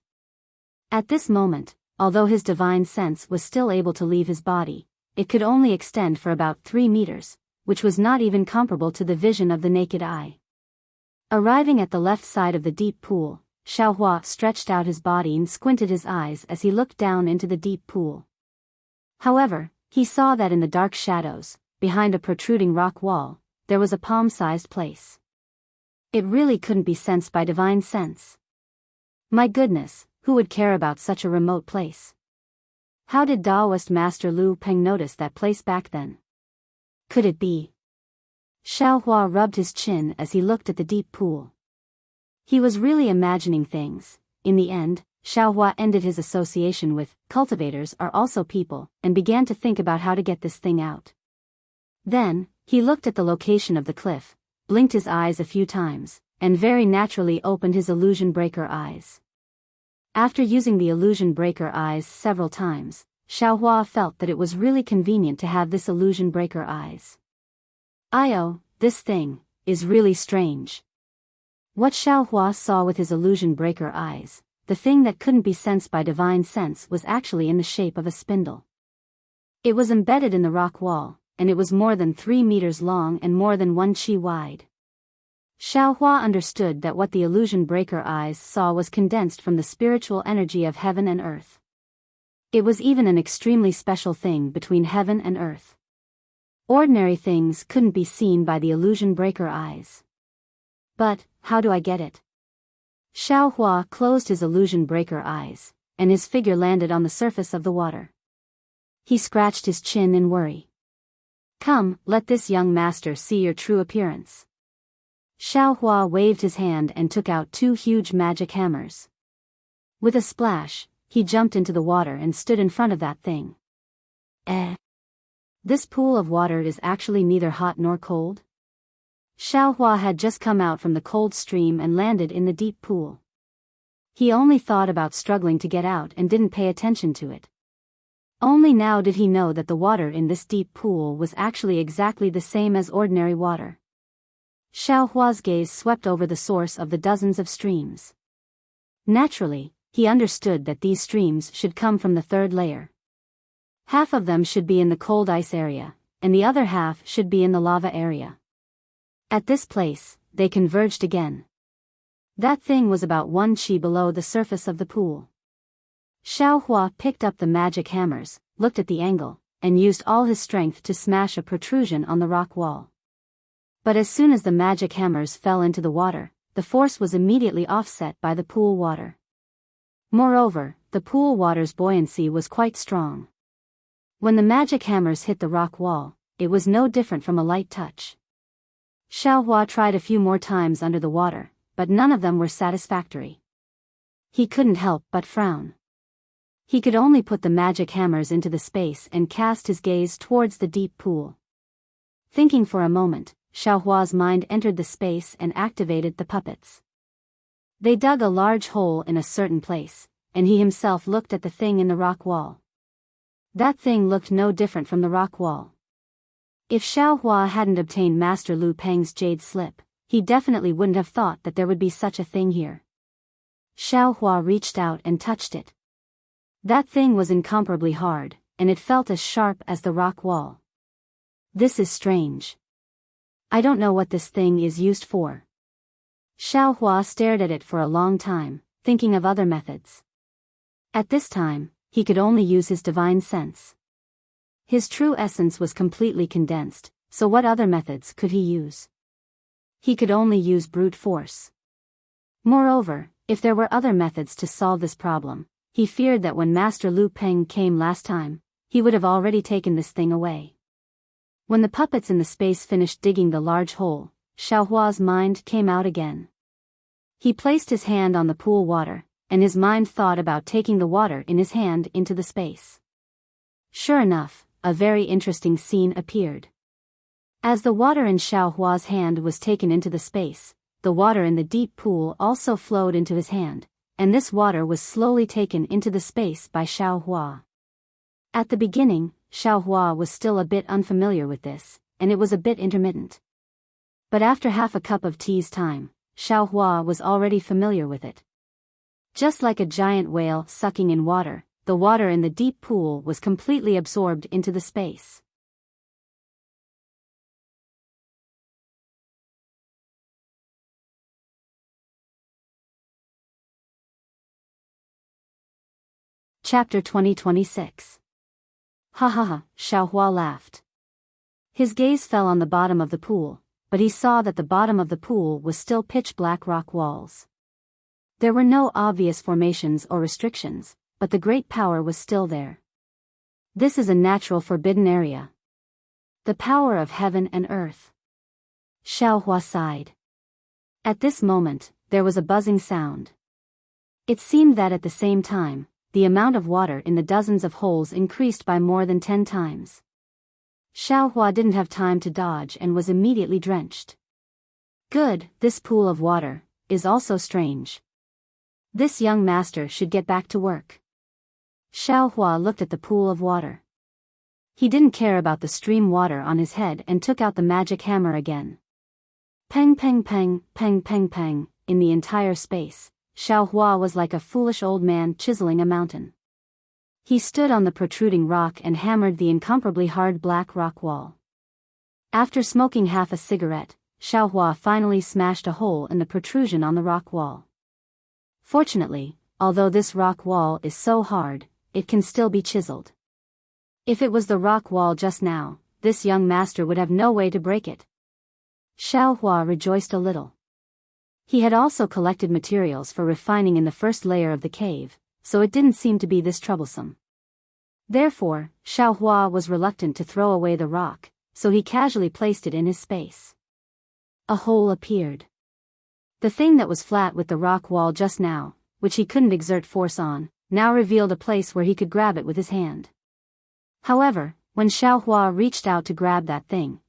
At this moment, although his divine sense was still able to leave his body, it could only extend for about 3 meters, which was not even comparable to the vision of the naked eye. Arriving at the left side of the deep pool, Xiao Hua stretched out his body and squinted his eyes as he looked down into the deep pool. However, he saw that in the dark shadows, behind a protruding rock wall, there was a palm-sized place. It really couldn't be sensed by divine sense. My goodness, who would care about such a remote place? How did Taoist Master Lu Peng notice that place back then? Could it be? Xiao Hua rubbed his chin as he looked at the deep pool. He was really imagining things. In the end, Xiao Hua ended his association with cultivators are also people, and began to think about how to get this thing out. Then, he looked at the location of the cliff, blinked his eyes a few times, and very naturally opened his illusion breaker eyes. After using the illusion breaker eyes several times, Xiao Hua felt that it was really convenient to have this illusion breaker eyes. This thing is really strange. What Xiao Hua saw with his illusion breaker eyes, the thing that couldn't be sensed by divine sense, was actually in the shape of a spindle. It was embedded in the rock wall, and it was more than 3 meters long and more than 1 chi wide. Xiao Hua understood that what the illusion breaker eyes saw was condensed from the spiritual energy of heaven and earth. It was even an extremely special thing between heaven and earth. Ordinary things couldn't be seen by the illusion breaker eyes. But, how do I get it? Xiao Hua closed his illusion breaker eyes, and his figure landed on the surface of the water. He scratched his chin in worry. Come, let this young master see your true appearance. Xiao Hua waved his hand and took out 2 huge magic hammers. With a splash, he jumped into the water and stood in front of that thing. This pool of water is actually neither hot nor cold? Xiao Hua had just come out from the cold stream and landed in the deep pool. He only thought about struggling to get out and didn't pay attention to it. Only now did he know that the water in this deep pool was actually exactly the same as ordinary water. Xiao Hua's gaze swept over the source of the dozens of streams. Naturally, he understood that these streams should come from the 3rd layer. Half of them should be in the cold ice area, and the other half should be in the lava area. At this place, they converged again. That thing was about 1 chi below the surface of the pool. Xiao Hua picked up the magic hammers, looked at the angle, and used all his strength to smash a protrusion on the rock wall. But as soon as the magic hammers fell into the water, the force was immediately offset by the pool water. Moreover, the pool water's buoyancy was quite strong. When the magic hammers hit the rock wall, it was no different from a light touch. Xiao Hua tried a few more times under the water, but none of them were satisfactory. He couldn't help but frown. He could only put the magic hammers into the space and cast his gaze towards the deep pool. Thinking for a moment, Xiao Hua's mind entered the space and activated the puppets. They dug a large hole in a certain place, and he himself looked at the thing in the rock wall. That thing looked no different from the rock wall. If Xiao Hua hadn't obtained Master Lu Peng's jade slip, he definitely wouldn't have thought that there would be such a thing here. Xiao Hua reached out and touched it. That thing was incomparably hard, and it felt as sharp as the rock wall. This is strange. I don't know what this thing is used for. Xiao Hua stared at it for a long time, thinking of other methods. At this time, he could only use his divine sense. His true essence was completely condensed, so what other methods could he use? He could only use brute force. Moreover, if there were other methods to solve this problem, he feared that when Master Lu Peng came last time, he would have already taken this thing away. When the puppets in the space finished digging the large hole, Xiao Hua's mind came out again. He placed his hand on the pool water, and his mind thought about taking the water in his hand into the space. Sure enough, a very interesting scene appeared. As the water in Xiao Hua's hand was taken into the space, the water in the deep pool also flowed into his hand, and this water was slowly taken into the space by Xiao Hua. At the beginning, Xiao Hua was still a bit unfamiliar with this, and it was a bit intermittent. But after half a cup of tea's time, Xiao Hua was already familiar with it. Just like a giant whale sucking in water, the water in the deep pool was completely absorbed into the space. Chapter 2026. Ha ha ha, Xiao Hua laughed. His gaze fell on the bottom of the pool, but he saw that the bottom of the pool was still pitch-black rock walls. There were no obvious formations or restrictions, but the great power was still there. This is a natural forbidden area. The power of heaven and earth. Xiao Hua sighed. At this moment, there was a buzzing sound. It seemed that at the same time, the amount of water in the dozens of holes increased by more than 10 times. Xiao Hua didn't have time to dodge and was immediately drenched. Good, this pool of water is also strange. This young master should get back to work. Xiao Hua looked at the pool of water. He didn't care about the stream water on his head and took out the magic hammer again. Peng peng peng, peng peng peng, in the entire space, Xiao Hua was like a foolish old man chiseling a mountain. He stood on the protruding rock and hammered the incomparably hard black rock wall. After smoking half a cigarette, Xiao Hua finally smashed a hole in the protrusion on the rock wall. Fortunately, although this rock wall is so hard, it can still be chiseled. If it was the rock wall just now, this young master would have no way to break it. Xiao Hua rejoiced a little. He had also collected materials for refining in the first layer of the cave, so it didn't seem to be this troublesome. Therefore, Xiao Hua was reluctant to throw away the rock, so he casually placed it in his space. A hole appeared. The thing that was flat with the rock wall just now, which he couldn't exert force on, now revealed a place where he could grab it with his hand. However, when Xiao Hua reached out to grab that thing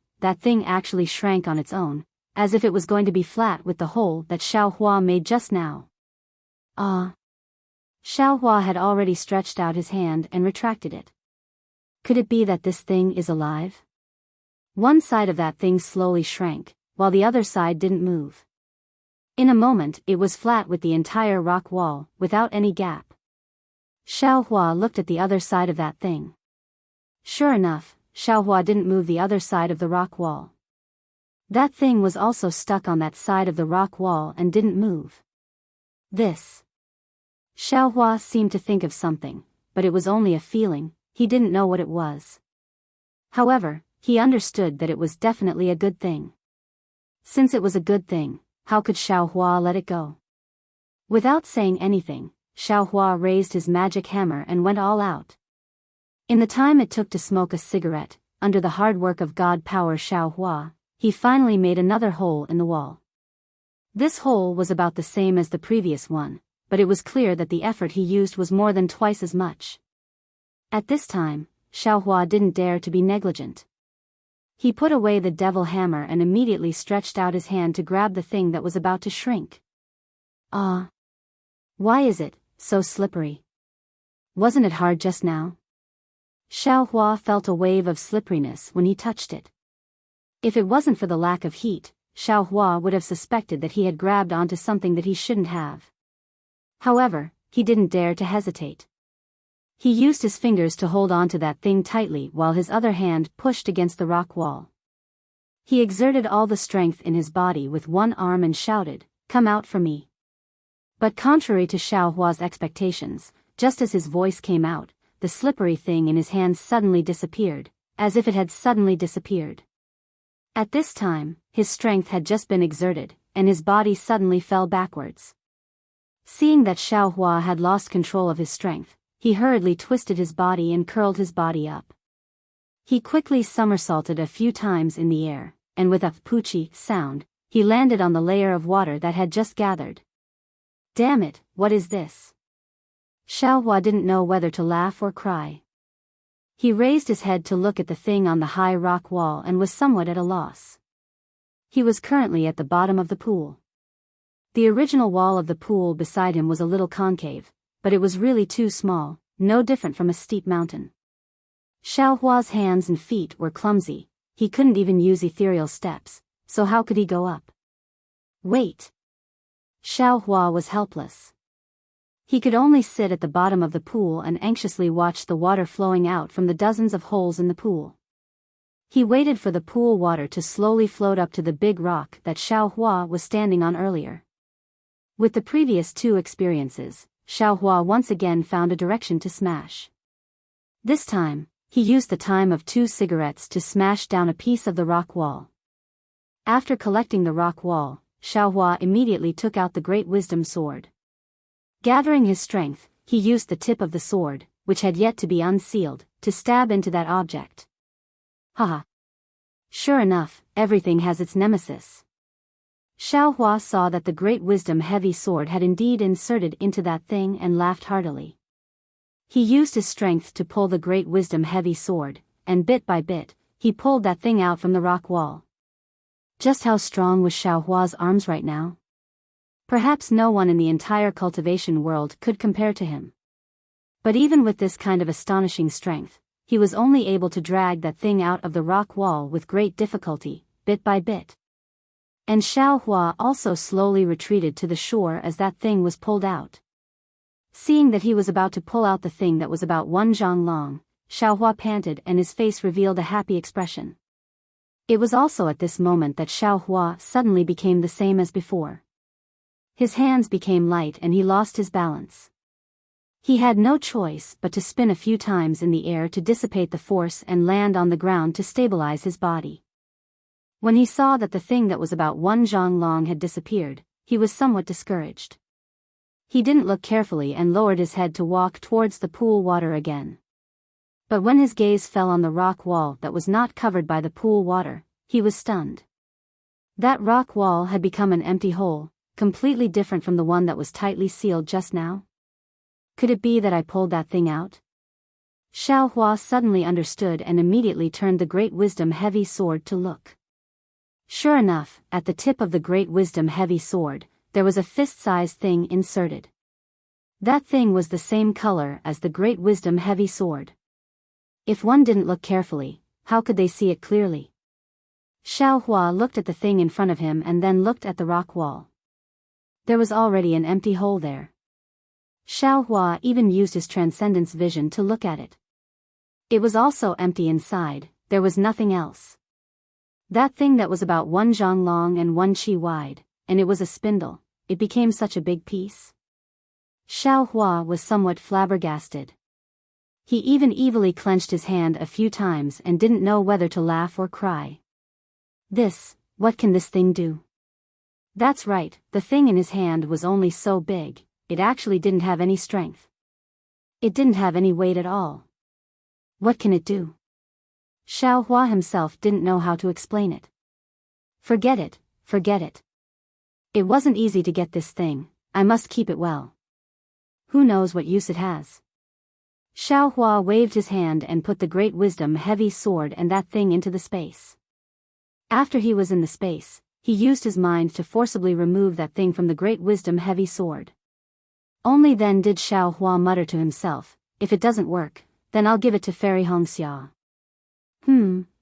actually shrank on its own, as if it was going to be flat with the hole that Xiao Hua made just now. Xiao Hua had already stretched out his hand and retracted it. Could it be that this thing is alive? One side of that thing slowly shrank, while the other side didn't move. In a moment it was flat with the entire rock wall, without any gap. Xiao Hua looked at the other side of that thing. Sure enough, Xiao Hua didn't move the other side of the rock wall. That thing was also stuck on that side of the rock wall and didn't move. Xiao Hua seemed to think of something, but it was only a feeling, he didn't know what it was. However, he understood that it was definitely a good thing. Since it was a good thing, how could Xiao Hua let it go? Without saying anything, Xiao Hua raised his magic hammer and went all out. In the time it took to smoke a cigarette, under the hard work of God power Xiao Hua, he finally made another hole in the wall. This hole was about the same as the previous one, but it was clear that the effort he used was more than twice as much. At this time, Xiao Hua didn't dare to be negligent. He put away the devil hammer and immediately stretched out his hand to grab the thing that was about to shrink. Why is it so slippery? Wasn't it hard just now? Xiao Hua felt a wave of slipperiness when he touched it. If it wasn't for the lack of heat, Xiao Hua would have suspected that he had grabbed onto something that he shouldn't have. However, he didn't dare to hesitate. He used his fingers to hold onto that thing tightly while his other hand pushed against the rock wall. He exerted all the strength in his body with one arm and shouted, "Come out for me." But contrary to Xiaohua's expectations, just as his voice came out, the slippery thing in his hand suddenly disappeared, as if it had suddenly disappeared. At this time, his strength had just been exerted, and his body suddenly fell backwards. Seeing that Xiaohua had lost control of his strength, he hurriedly twisted his body and curled his body up. He quickly somersaulted a few times in the air, and with a poochie sound, he landed on the layer of water that had just gathered. Damn it, what is this? Xiaohua didn't know whether to laugh or cry. He raised his head to look at the thing on the high rock wall and was somewhat at a loss. He was currently at the bottom of the pool. The original wall of the pool beside him was a little concave, but it was really too small, no different from a steep mountain. Xiaohua's hands and feet were clumsy, he couldn't even use ethereal steps, so how could he go up? Wait! Xiaohua was helpless. He could only sit at the bottom of the pool and anxiously watch the water flowing out from the dozens of holes in the pool. He waited for the pool water to slowly float up to the big rock that Xiaohua was standing on earlier. With the previous two experiences, Xiaohua once again found a direction to smash. This time, he used the time of 2 cigarettes to smash down a piece of the rock wall. After collecting the rock wall, Xiaohua immediately took out the Great Wisdom Sword. Gathering his strength, he used the tip of the sword, which had yet to be unsealed, to stab into that object. Haha. Sure enough, everything has its nemesis. Xiaohua saw that the Great Wisdom Heavy Sword had indeed inserted into that thing and laughed heartily. He used his strength to pull the Great Wisdom Heavy Sword, and bit by bit, he pulled that thing out from the rock wall. Just how strong was Xiaohua's arms right now? Perhaps no one in the entire cultivation world could compare to him. But even with this kind of astonishing strength, he was only able to drag that thing out of the rock wall with great difficulty, bit by bit. And Xiaohua also slowly retreated to the shore as that thing was pulled out. Seeing that he was about to pull out the thing that was about 1 zhang long, Xiaohua panted and his face revealed a happy expression. It was also at this moment that Xiaohua suddenly became the same as before. His hands became light and he lost his balance. He had no choice but to spin a few times in the air to dissipate the force and land on the ground to stabilize his body. When he saw that the thing that was about 1 zhang long had disappeared, he was somewhat discouraged. He didn't look carefully and lowered his head to walk towards the pool water again. But when his gaze fell on the rock wall that was not covered by the pool water, he was stunned. That rock wall had become an empty hole, completely different from the one that was tightly sealed just now. Could it be that I pulled that thing out? Xiaohua suddenly understood and immediately turned the Great Wisdom Heavy Sword to look. Sure enough, at the tip of the Great Wisdom Heavy Sword, there was a fist-sized thing inserted. That thing was the same color as the Great Wisdom Heavy Sword. If one didn't look carefully, how could they see it clearly? Xiaohua looked at the thing in front of him and then looked at the rock wall. There was already an empty hole there. Xiaohua even used his transcendence vision to look at it. It was also empty inside, there was nothing else. That thing that was about 1 zhang long and 1 qi wide, and it was a spindle, it became such a big piece. Xiaohua was somewhat flabbergasted. He even evilly clenched his hand a few times and didn't know whether to laugh or cry. What can this thing do? That's right, the thing in his hand was only so big, it actually didn't have any strength. It didn't have any weight at all. What can it do? Xiaohua himself didn't know how to explain it. Forget it, forget it. It wasn't easy to get this thing, I must keep it well. Who knows what use it has? Xiaohua waved his hand and put the Great Wisdom Heavy Sword and that thing into the space. After he was in the space, he used his mind to forcibly remove that thing from the Great Wisdom Heavy Sword. Only then did Xiaohua mutter to himself, if it doesn't work, then I'll give it to Fairy Hongxia.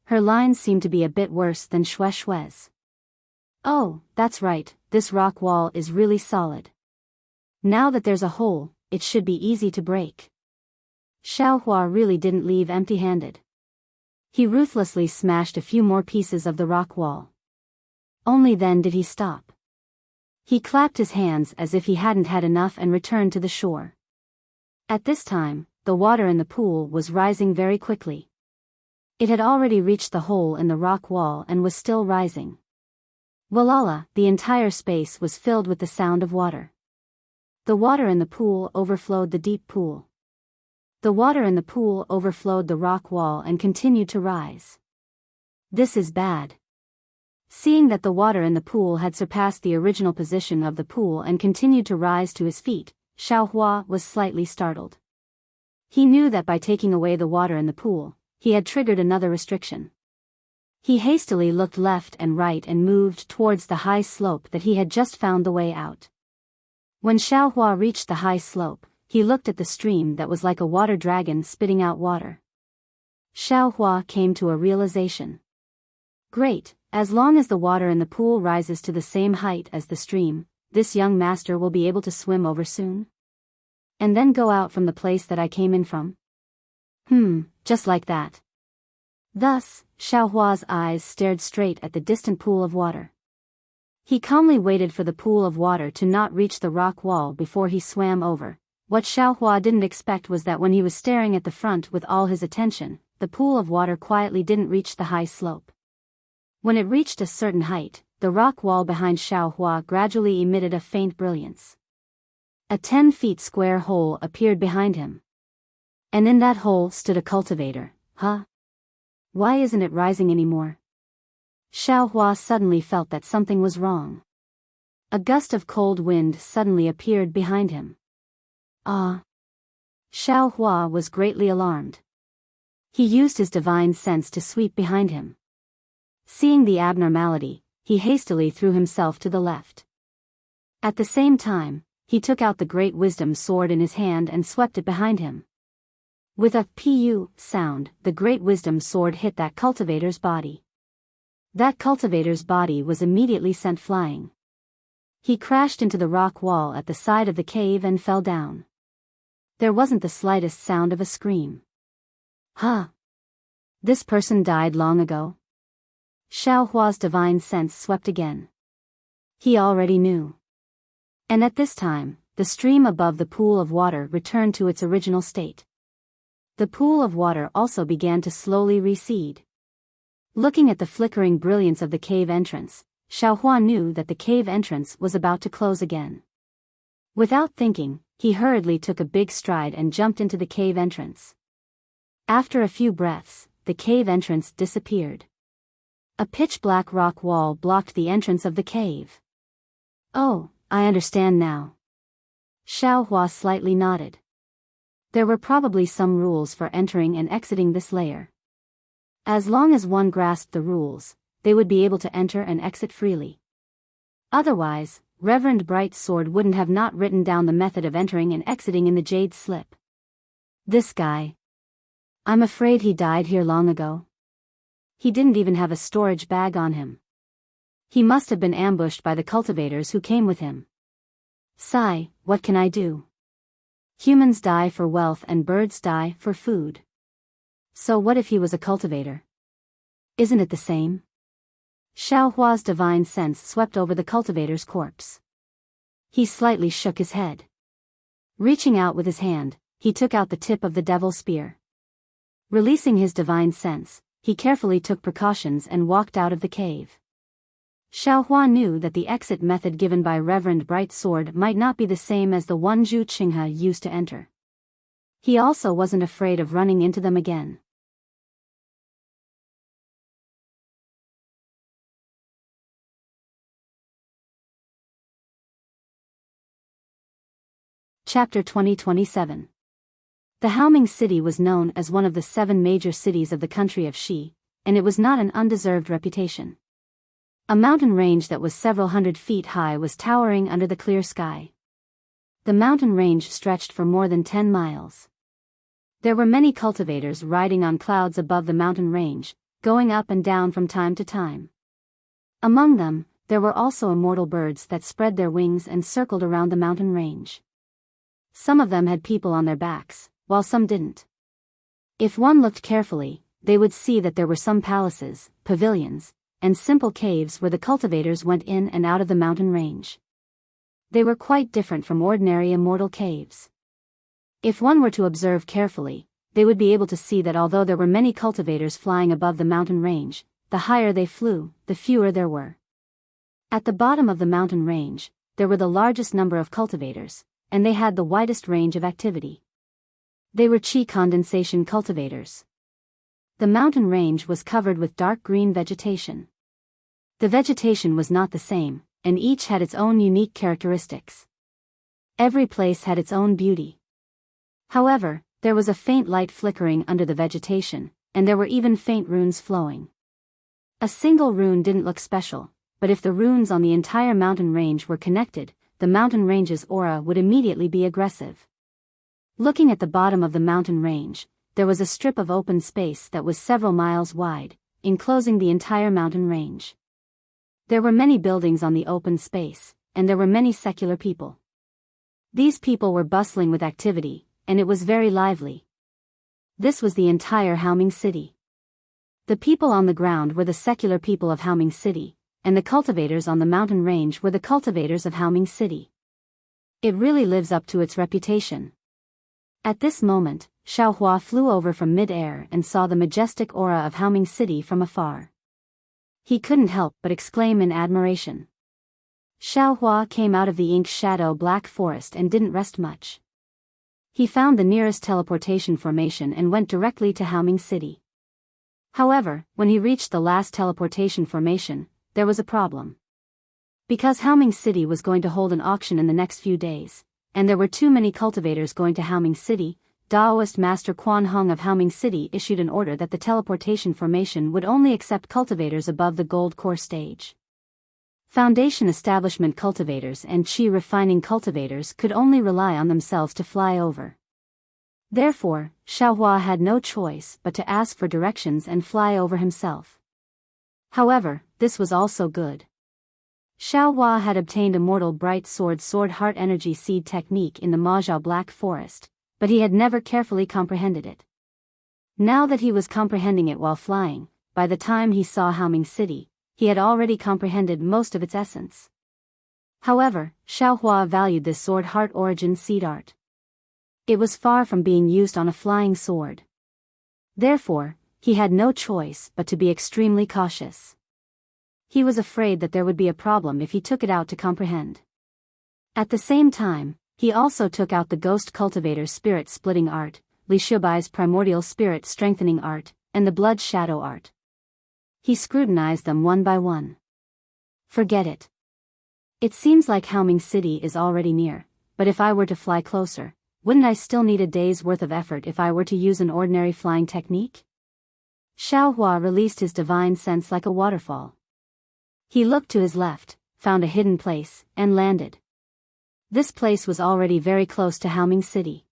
Her lines seem to be a bit worse than Xue Xue's. Oh, that's right, this rock wall is really solid. Now that there's a hole, it should be easy to break. Xiaohua really didn't leave empty-handed. He ruthlessly smashed a few more pieces of the rock wall. Only then did he stop. He clapped his hands as if he hadn't had enough and returned to the shore. At this time, the water in the pool was rising very quickly. It had already reached the hole in the rock wall and was still rising. Walala, the entire space was filled with the sound of water. The water in the pool overflowed the deep pool. The water in the pool overflowed the rock wall and continued to rise. This is bad. Seeing that the water in the pool had surpassed the original position of the pool and continued to rise to his feet, Xiaohua was slightly startled. He knew that by taking away the water in the pool, he had triggered another restriction. He hastily looked left and right and moved towards the high slope that he had just found the way out. When Xiaohua reached the high slope, he looked at the stream that was like a water dragon spitting out water. Xiaohua came to a realization. Great, as long as the water in the pool rises to the same height as the stream, this young master will be able to swim over soon. And then go out from the place that I came in from. Just like that. Thus, Xiaohua's eyes stared straight at the distant pool of water. He calmly waited for the pool of water to not reach the rock wall before he swam over. What Xiaohua didn't expect was that when he was staring at the front with all his attention, the pool of water quietly didn't reach the high slope. When it reached a certain height, the rock wall behind Xiaohua gradually emitted a faint brilliance. A 10-feet square hole appeared behind him. And in that hole stood a cultivator. Why isn't it rising anymore? Xiaohua suddenly felt that something was wrong. A gust of cold wind suddenly appeared behind him. Xiaohua was greatly alarmed. He used his divine sense to sweep behind him. Seeing the abnormality, he hastily threw himself to the left. At the same time, he took out the great wisdom sword in his hand and swept it behind him. With a pu sound, the great wisdom sword hit that cultivator's body. That cultivator's body was immediately sent flying. He crashed into the rock wall at the side of the cave and fell down. There wasn't the slightest sound of a scream. This person died long ago? Xiaohua's divine sense swept again. He already knew. And at this time, the stream above the pool of water returned to its original state. The pool of water also began to slowly recede. Looking at the flickering brilliance of the cave entrance, Xiaohua knew that the cave entrance was about to close again. Without thinking, he hurriedly took a big stride and jumped into the cave entrance. After a few breaths, the cave entrance disappeared. A pitch-black rock wall blocked the entrance of the cave. Oh, I understand now. Xiaohua slightly nodded. There were probably some rules for entering and exiting this layer. As long as one grasped the rules, they would be able to enter and exit freely. Otherwise, Reverend Bright Sword wouldn't have not written down the method of entering and exiting in the jade slip. This guy. I'm afraid he died here long ago. He didn't even have a storage bag on him. He must have been ambushed by the cultivators who came with him. Sigh, what can I do? Humans die for wealth and birds die for food. So what if he was a cultivator? Isn't it the same? Xiaohua's divine sense swept over the cultivator's corpse. He slightly shook his head. Reaching out with his hand, he took out the tip of the devil spear. Releasing his divine sense, he carefully took precautions and walked out of the cave. Xiaohua knew that the exit method given by Reverend Bright Sword might not be the same as the one Zhu Qinghe used to enter. He also wasn't afraid of running into them again. Chapter 2027. The Haoming city was known as one of the 7 major cities of the country of Xi, and it was not an undeserved reputation. A mountain range that was several hundred feet high was towering under the clear sky. The mountain range stretched for more than 10 miles. There were many cultivators riding on clouds above the mountain range, going up and down from time to time. Among them, there were also immortal birds that spread their wings and circled around the mountain range. Some of them had people on their backs, while some didn't. If one looked carefully, they would see that there were some palaces, pavilions, and simple caves where the cultivators went in and out of the mountain range. They were quite different from ordinary immortal caves. If one were to observe carefully, they would be able to see that although there were many cultivators flying above the mountain range, the higher they flew, the fewer there were. At the bottom of the mountain range, there were the largest number of cultivators, and they had the widest range of activity. They were chi condensation cultivators. The mountain range was covered with dark green vegetation. The vegetation was not the same, and each had its own unique characteristics. Every place had its own beauty. However, there was a faint light flickering under the vegetation, and there were even faint runes flowing. A single rune didn't look special, but if the runes on the entire mountain range were connected, the mountain range's aura would immediately be aggressive. Looking at the bottom of the mountain range, there was a strip of open space that was several miles wide, enclosing the entire mountain range. There were many buildings on the open space, and there were many secular people. These people were bustling with activity, and it was very lively. This was the entire Haoming city. The people on the ground were the secular people of Haoming city, and the cultivators on the mountain range were the cultivators of Haoming city. It really lives up to its reputation. At this moment, Xiaohua flew over from mid-air and saw the majestic aura of Haoming city from afar. He couldn't help but exclaim in admiration. Xiaohua came out of the ink shadow black forest and didn't rest much. He found the nearest teleportation formation and went directly to Haoming city. However, when he reached the last teleportation formation, there was a problem. Because Haoming city was going to hold an auction in the next few days, and there were too many cultivators going to Haoming city, Daoist Master Quan Hong of Haoming city issued an order that the teleportation formation would only accept cultivators above the gold core stage. Foundation establishment cultivators and chi refining cultivators could only rely on themselves to fly over. Therefore, Xiaohua had no choice but to ask for directions and fly over himself. However, this was also good. Xiaohua had obtained Immortal Bright Sword Heart Energy Seed technique in the Majiao Black Forest, but he had never carefully comprehended it. Now that he was comprehending it while flying, by the time he saw Haoming city, he had already comprehended most of its essence. However, Xiaohua valued this Sword Heart Origin Seed art. It was far from being used on a flying sword. Therefore, he had no choice but to be extremely cautious. He was afraid that there would be a problem if he took it out to comprehend. At the same time, he also took out the Ghost Cultivator's Spirit Splitting art, Li Shubai's Primordial Spirit Strengthening art, and the Blood Shadow art. He scrutinized them one by one. Forget it. It seems like Haoming city is already near, but if I were to fly closer, wouldn't I still need a day's worth of effort if I were to use an ordinary flying technique? Xiaohua released his divine sense like a waterfall. He looked to his left, found a hidden place, and landed. This place was already very close to Haoming city.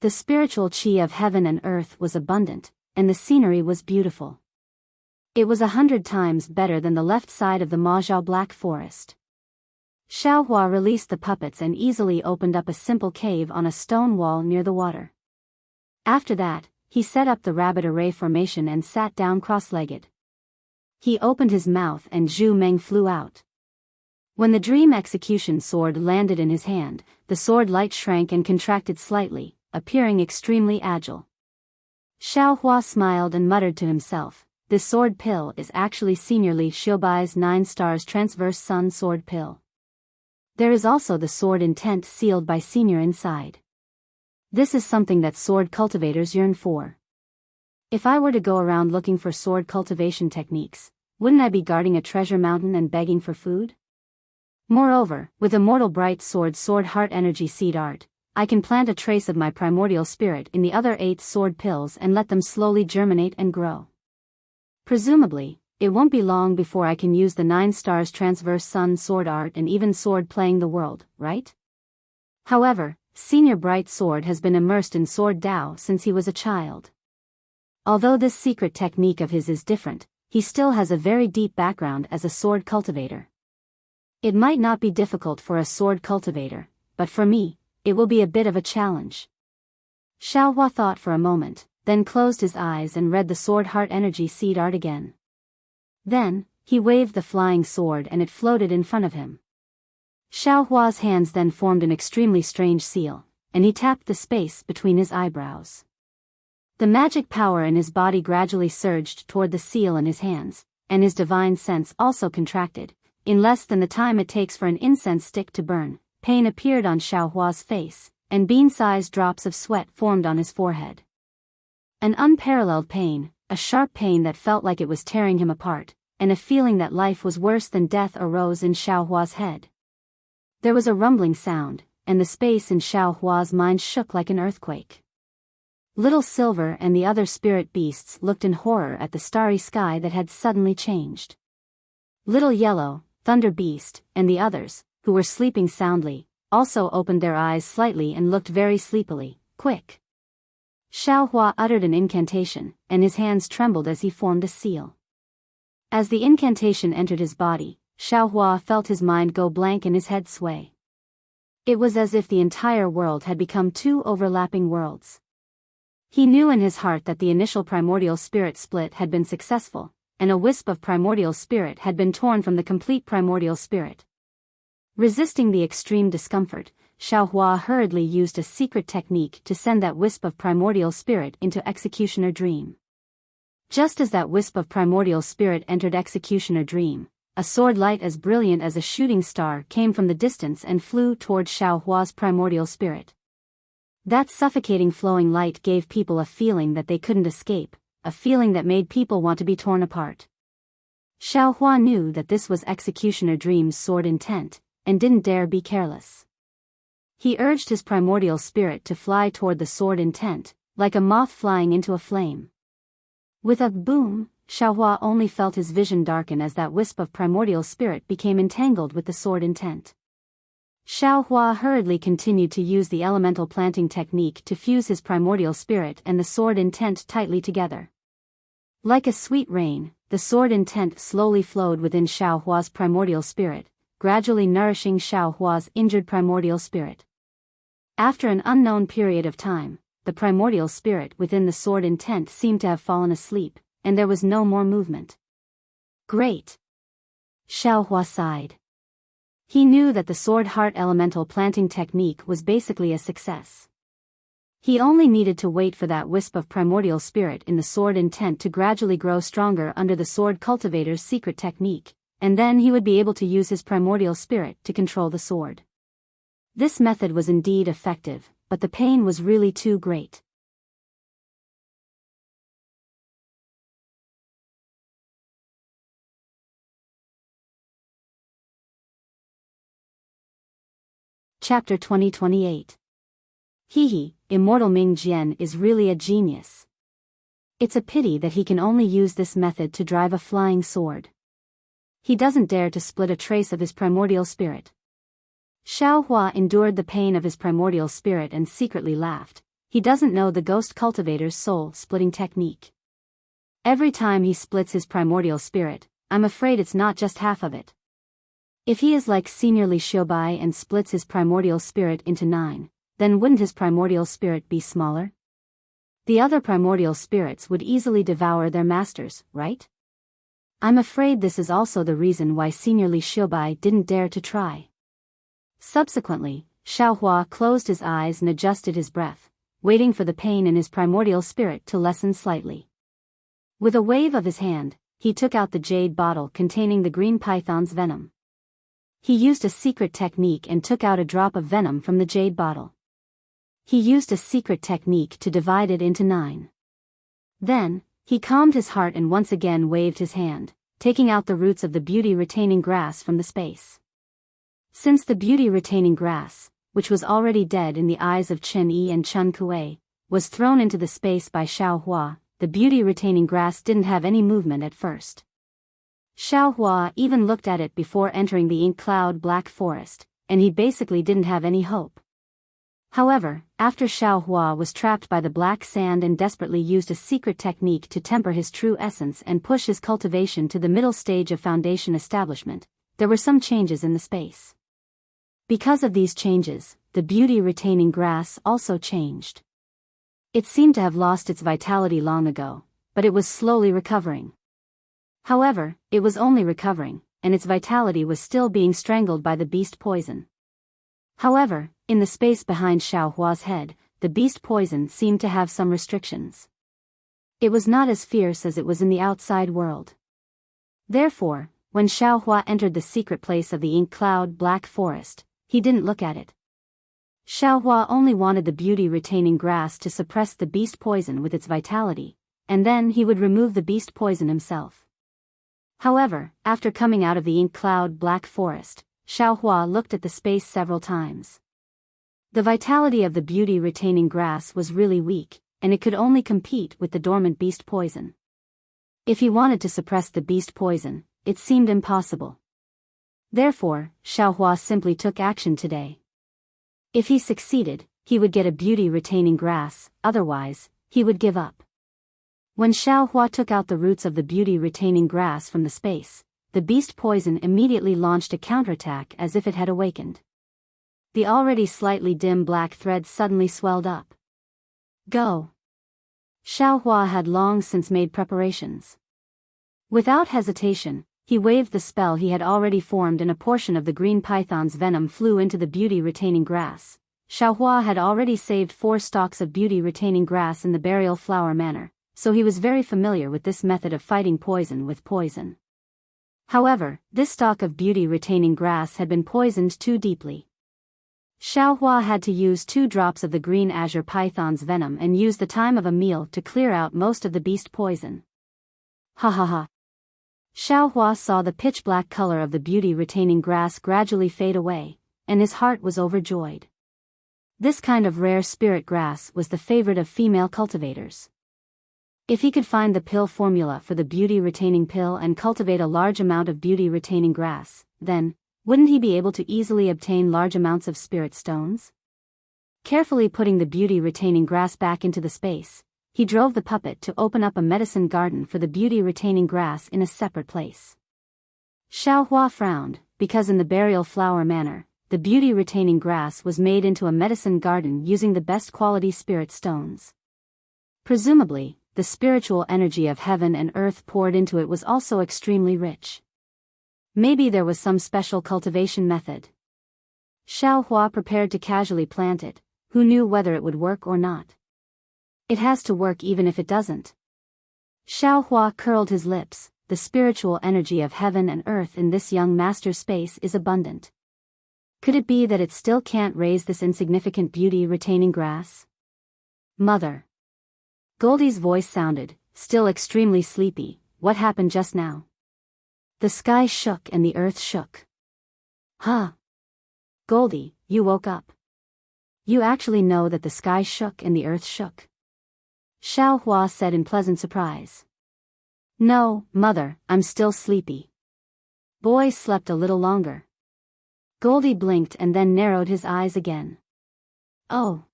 The spiritual chi of heaven and earth was abundant, and the scenery was beautiful. It was 100 times better than the left side of the Majiao Black Forest. Xiaohua released the puppets and easily opened up a simple cave on a stone wall near the water. After that, he set up the rabbit array formation and sat down cross-legged. He opened his mouth and Zhu Meng flew out. When the dream execution sword landed in his hand, the sword light shrank and contracted slightly, appearing extremely agile. Xiaohua smiled and muttered to himself, "This sword pill is actually Senior Li Shubai's 9 stars transverse sun sword pill. There is also the sword intent sealed by Senior inside. This is something that sword cultivators yearn for. If I were to go around looking for sword cultivation techniques, wouldn't I be guarding a treasure mountain and begging for food? Moreover, with Immortal Bright Sword Heart Energy Seed art, I can plant a trace of my primordial spirit in the other 8 sword pills and let them slowly germinate and grow. Presumably, it won't be long before I can use the 9 stars transverse sun sword art and even sword playing the world, right? However, Senior Bright Sword has been immersed in sword Dao since he was a child. Although this secret technique of his is different, he still has a very deep background as a sword cultivator. It might not be difficult for a sword cultivator, but for me, it will be a bit of a challenge. Xiaohua thought for a moment, then closed his eyes and read the sword heart energy seed art again. Then, he waved the flying sword and it floated in front of him. Xiaohua's hands then formed an extremely strange seal, and he tapped the space between his eyebrows. The magic power in his body gradually surged toward the seal in his hands, and his divine sense also contracted. In less than the time it takes for an incense stick to burn, pain appeared on Xiaohua's face, and bean-sized drops of sweat formed on his forehead. An unparalleled pain, a sharp pain that felt like it was tearing him apart, and a feeling that life was worse than death arose in Xiaohua's head. There was a rumbling sound, and the space in Xiaohua's mind shook like an earthquake. Little Silver and the other spirit beasts looked in horror at the starry sky that had suddenly changed. Little Yellow, Thunder Beast, and the others, who were sleeping soundly, also opened their eyes slightly and looked very sleepily. Quick! Xiaohua uttered an incantation, and his hands trembled as he formed a seal. As the incantation entered his body, Xiaohua felt his mind go blank and his head sway. It was as if the entire world had become two overlapping worlds. He knew in his heart that the initial primordial spirit split had been successful, and a wisp of primordial spirit had been torn from the complete primordial spirit. Resisting the extreme discomfort, Xiaohua hurriedly used a secret technique to send that wisp of primordial spirit into Executioner Dream. Just as that wisp of primordial spirit entered Executioner Dream, a sword light as brilliant as a shooting star came from the distance and flew toward Xiaohua's primordial spirit. That suffocating flowing light gave people a feeling that they couldn't escape, a feeling that made people want to be torn apart. Xiaohua knew that this was Executioner Dream's sword intent, and didn't dare be careless. He urged his primordial spirit to fly toward the sword intent, like a moth flying into a flame. With a boom, Xiaohua only felt his vision darken as that wisp of primordial spirit became entangled with the sword intent. Xiaohua hurriedly continued to use the elemental planting technique to fuse his primordial spirit and the sword intent tightly together. Like a sweet rain, the sword intent slowly flowed within Xiaohua's primordial spirit, gradually nourishing Xiaohua's injured primordial spirit. After an unknown period of time, the primordial spirit within the sword intent seemed to have fallen asleep, and there was no more movement. Great! Xiaohua sighed. He knew that the sword heart elemental planting technique was basically a success. He only needed to wait for that wisp of primordial spirit in the sword intent to gradually grow stronger under the sword cultivator's secret technique, and then he would be able to use his primordial spirit to control the sword. This method was indeed effective, but the pain was really too great. Chapter 2028. Hehe, Immortal Ming Jian is really a genius. It's a pity that he can only use this method to drive a flying sword. He doesn't dare to split a trace of his primordial spirit. Xiaohua endured the pain of his primordial spirit and secretly laughed. He doesn't know the ghost cultivator's soul-splitting technique. Every time he splits his primordial spirit, I'm afraid it's not just half of it. If he is like Senior Li Xiaobai and splits his primordial spirit into 9, then wouldn't his primordial spirit be smaller? The other primordial spirits would easily devour their masters, right? I'm afraid this is also the reason why Senior Li Xiaobai didn't dare to try. Subsequently, Xiaohua closed his eyes and adjusted his breath, waiting for the pain in his primordial spirit to lessen slightly. With a wave of his hand, he took out the jade bottle containing the green python's venom. He used a secret technique and took out a drop of venom from the jade bottle. He used a secret technique to divide it into 9. Then, he calmed his heart and once again waved his hand, taking out the roots of the beauty-retaining grass from the space. Since the beauty-retaining grass, which was already dead in the eyes of Chen Yi and Chen Kuei, was thrown into the space by Xiaohua, the beauty-retaining grass didn't have any movement at first. Xiaohua even looked at it before entering the ink cloud black forest, and he basically didn't have any hope. However, after Xiaohua was trapped by the black sand and desperately used a secret technique to temper his true essence and push his cultivation to the middle stage of foundation establishment, there were some changes in the space. Because of these changes, the beauty-retaining grass also changed. It seemed to have lost its vitality long ago, but it was slowly recovering. However, it was only recovering, and its vitality was still being strangled by the beast poison. However, in the space behind Xiaohua's head, the beast poison seemed to have some restrictions. It was not as fierce as it was in the outside world. Therefore, when Xiaohua entered the secret place of the ink cloud black forest, he didn't look at it. Xiaohua only wanted the beauty-retaining grass to suppress the beast poison with its vitality, and then he would remove the beast poison himself. However, after coming out of the ink cloud black forest, Xiaohua looked at the space several times. The vitality of the beauty-retaining grass was really weak, and it could only compete with the dormant beast poison. If he wanted to suppress the beast poison, it seemed impossible. Therefore, Xiaohua simply took action today. If he succeeded, he would get a beauty-retaining grass, otherwise, he would give up. When Xiaohua took out the roots of the beauty-retaining grass from the space, the beast poison immediately launched a counterattack as if it had awakened. The already slightly dim black thread suddenly swelled up. Go! Xiaohua had long since made preparations. Without hesitation, he waved the spell he had already formed and a portion of the green python's venom flew into the beauty-retaining grass. Xiaohua had already saved 4 stalks of beauty-retaining grass in the burial flower manner, so he was very familiar with this method of fighting poison with poison. However, this stalk of beauty-retaining grass had been poisoned too deeply. Xiaohua had to use 2 drops of the green azure python's venom and use the time of a meal to clear out most of the beast poison. Ha ha ha. Xiaohua saw the pitch-black color of the beauty-retaining grass gradually fade away, and his heart was overjoyed. This kind of rare spirit grass was the favorite of female cultivators. If he could find the pill formula for the beauty-retaining pill and cultivate a large amount of beauty-retaining grass, then, wouldn't he be able to easily obtain large amounts of spirit stones? Carefully putting the beauty-retaining grass back into the space, he drove the puppet to open up a medicine garden for the beauty-retaining grass in a separate place. Xiaohua frowned, because in the burial flower manner, the beauty-retaining grass was made into a medicine garden using the best quality spirit stones. Presumably, the spiritual energy of heaven and earth poured into it was also extremely rich. Maybe there was some special cultivation method. Xiaohua prepared to casually plant it, who knew whether it would work or not. It has to work even if it doesn't. Xiaohua curled his lips. The spiritual energy of heaven and earth in this young master space is abundant. Could it be that it still can't raise this insignificant beauty-retaining grass? Mother. Goldie's voice sounded, still extremely sleepy. What happened just now? The sky shook and the earth shook. Huh? Goldie, you woke up. You actually know that the sky shook and the earth shook? Xiaohua said in pleasant surprise. No, Mother, I'm still sleepy. Boy slept a little longer. Goldie blinked and then narrowed his eyes again. Oh.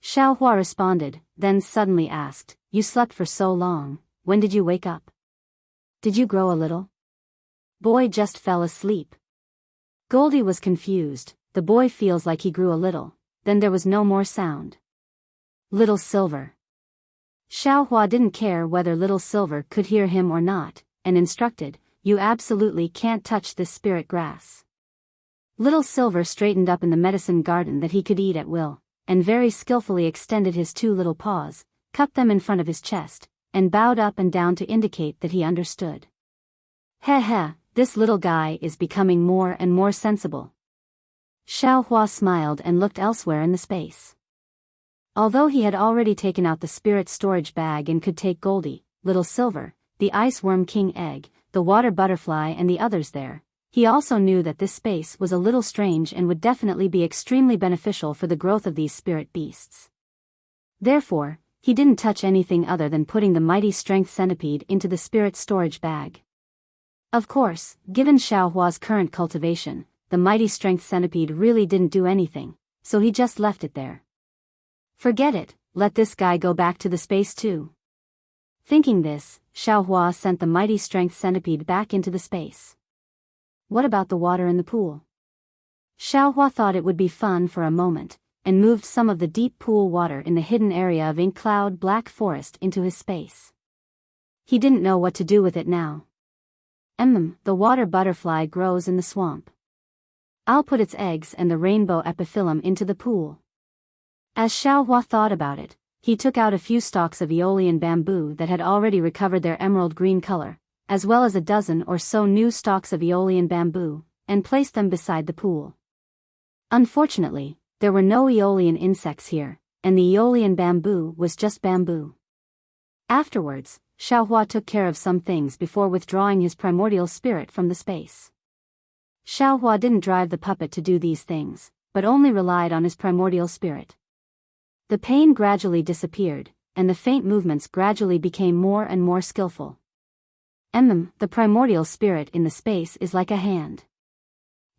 Xiaohua responded, then suddenly asked, You slept for so long, when did you wake up? Did you grow a little? Boy just fell asleep. Goldie was confused. The boy feels like he grew a little. Then there was no more sound. Little Silver. Xiaohua didn't care whether Little Silver could hear him or not, and instructed, You absolutely can't touch this spirit grass. Little Silver straightened up in the medicine garden that he could eat at will, and very skillfully extended his 2 little paws, cupped them in front of his chest, and bowed up and down to indicate that he understood. Heh heh, this little guy is becoming more and more sensible. Xiaohua smiled and looked elsewhere in the space. Although he had already taken out the spirit storage bag and could take Goldie, Little Silver, the Ice Worm King Egg, the Water Butterfly and the others there, he also knew that this space was a little strange and would definitely be extremely beneficial for the growth of these spirit beasts. Therefore, he didn't touch anything other than putting the mighty strength centipede into the spirit storage bag. Of course, given Xiaohua's current cultivation, the mighty strength centipede really didn't do anything, so he just left it there. Forget it, let this guy go back to the space too. Thinking this, Xiaohua sent the mighty strength centipede back into the space. What about the water in the pool? Xiaohua thought it would be fun for a moment, and moved some of the deep pool water in the hidden area of ink cloud black forest into his space. He didn't know what to do with it now. The water butterfly grows in the swamp. I'll put its eggs and the rainbow epiphyllum into the pool. As Xiaohua thought about it, he took out a few stalks of Aeolian bamboo that had already recovered their emerald green color, as well as a dozen or so new stalks of Aeolian bamboo, and placed them beside the pool. Unfortunately, there were no Aeolian insects here, and the Aeolian bamboo was just bamboo. Afterwards, Xiaohua took care of some things before withdrawing his primordial spirit from the space. Xiaohua didn't drive the puppet to do these things, but only relied on his primordial spirit. The pain gradually disappeared, and the faint movements gradually became more and more skillful. The primordial spirit in the space is like a hand.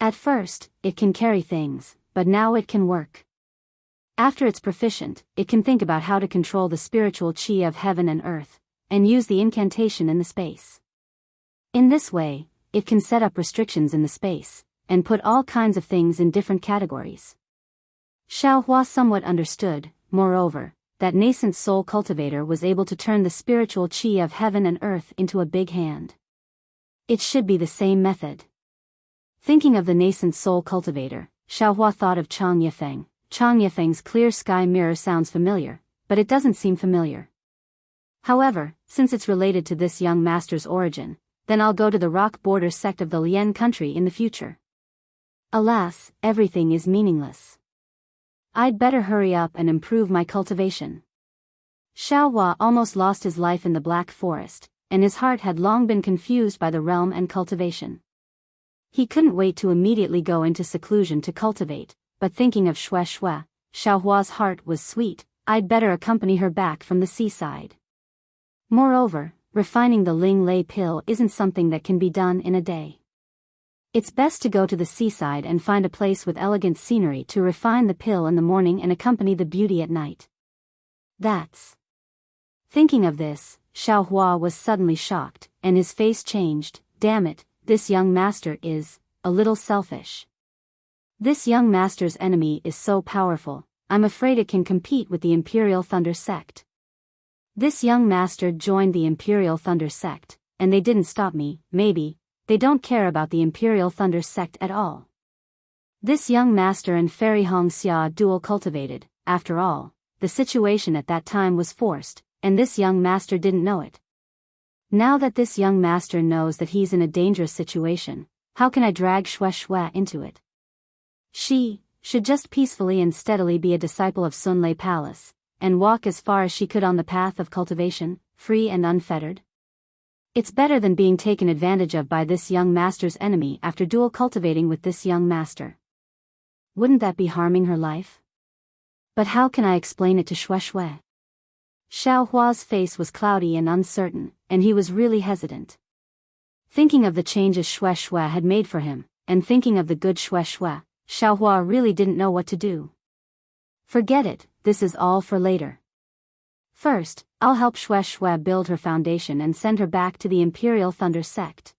At first, it can carry things, but now it can work. After it's proficient, it can think about how to control the spiritual chi of heaven and earth, and use the incantation in the space. In this way, it can set up restrictions in the space, and put all kinds of things in different categories. Xiaohua somewhat understood, moreover, that nascent soul cultivator was able to turn the spiritual chi of heaven and earth into a big hand. It should be the same method. Thinking of the nascent soul cultivator, Xiaohua thought of Chang Yifeng. Chang Yifeng's clear sky mirror sounds familiar, but it doesn't seem familiar. However, since it's related to this young master's origin, then I'll go to the rock border sect of the Lian country in the future. Alas, everything is meaningless. I'd better hurry up and improve my cultivation. Xiaohua almost lost his life in the Black Forest, and his heart had long been confused by the realm and cultivation. He couldn't wait to immediately go into seclusion to cultivate, but thinking of Shui, Xiaohua's heart was sweet. I'd better accompany her back from the seaside. Moreover, refining the Ling Lei pill isn't something that can be done in a day. It's best to go to the seaside and find a place with elegant scenery to refine the pill in the morning and accompany the beauty at night. Thinking of this, Xiaohua was suddenly shocked, and his face changed. Damn it, this young master is a little selfish. This young master's enemy is so powerful, I'm afraid it can compete with the Imperial Thunder sect. This young master joined the Imperial Thunder sect, and they didn't stop me. Maybe they don't care about the Imperial Thunder sect at all. This young master and Fairy Hongxia dual cultivated. After all, the situation at that time was forced, and this young master didn't know it. Now that this young master knows that he's in a dangerous situation, how can I drag Shui into it? She should just peacefully and steadily be a disciple of Sunlei Palace, and walk as far as she could on the path of cultivation, free and unfettered. It's better than being taken advantage of by this young master's enemy after dual cultivating with this young master. Wouldn't that be harming her life? But how can I explain it to Shui? Xiaohua's face was cloudy and uncertain, and he was really hesitant. Thinking of the changes Shui had made for him, and thinking of the good Shui, Xiaohua really didn't know what to do. Forget it, this is all for later. First, I'll help Shui build her foundation and send her back to the Imperial Thunder sect.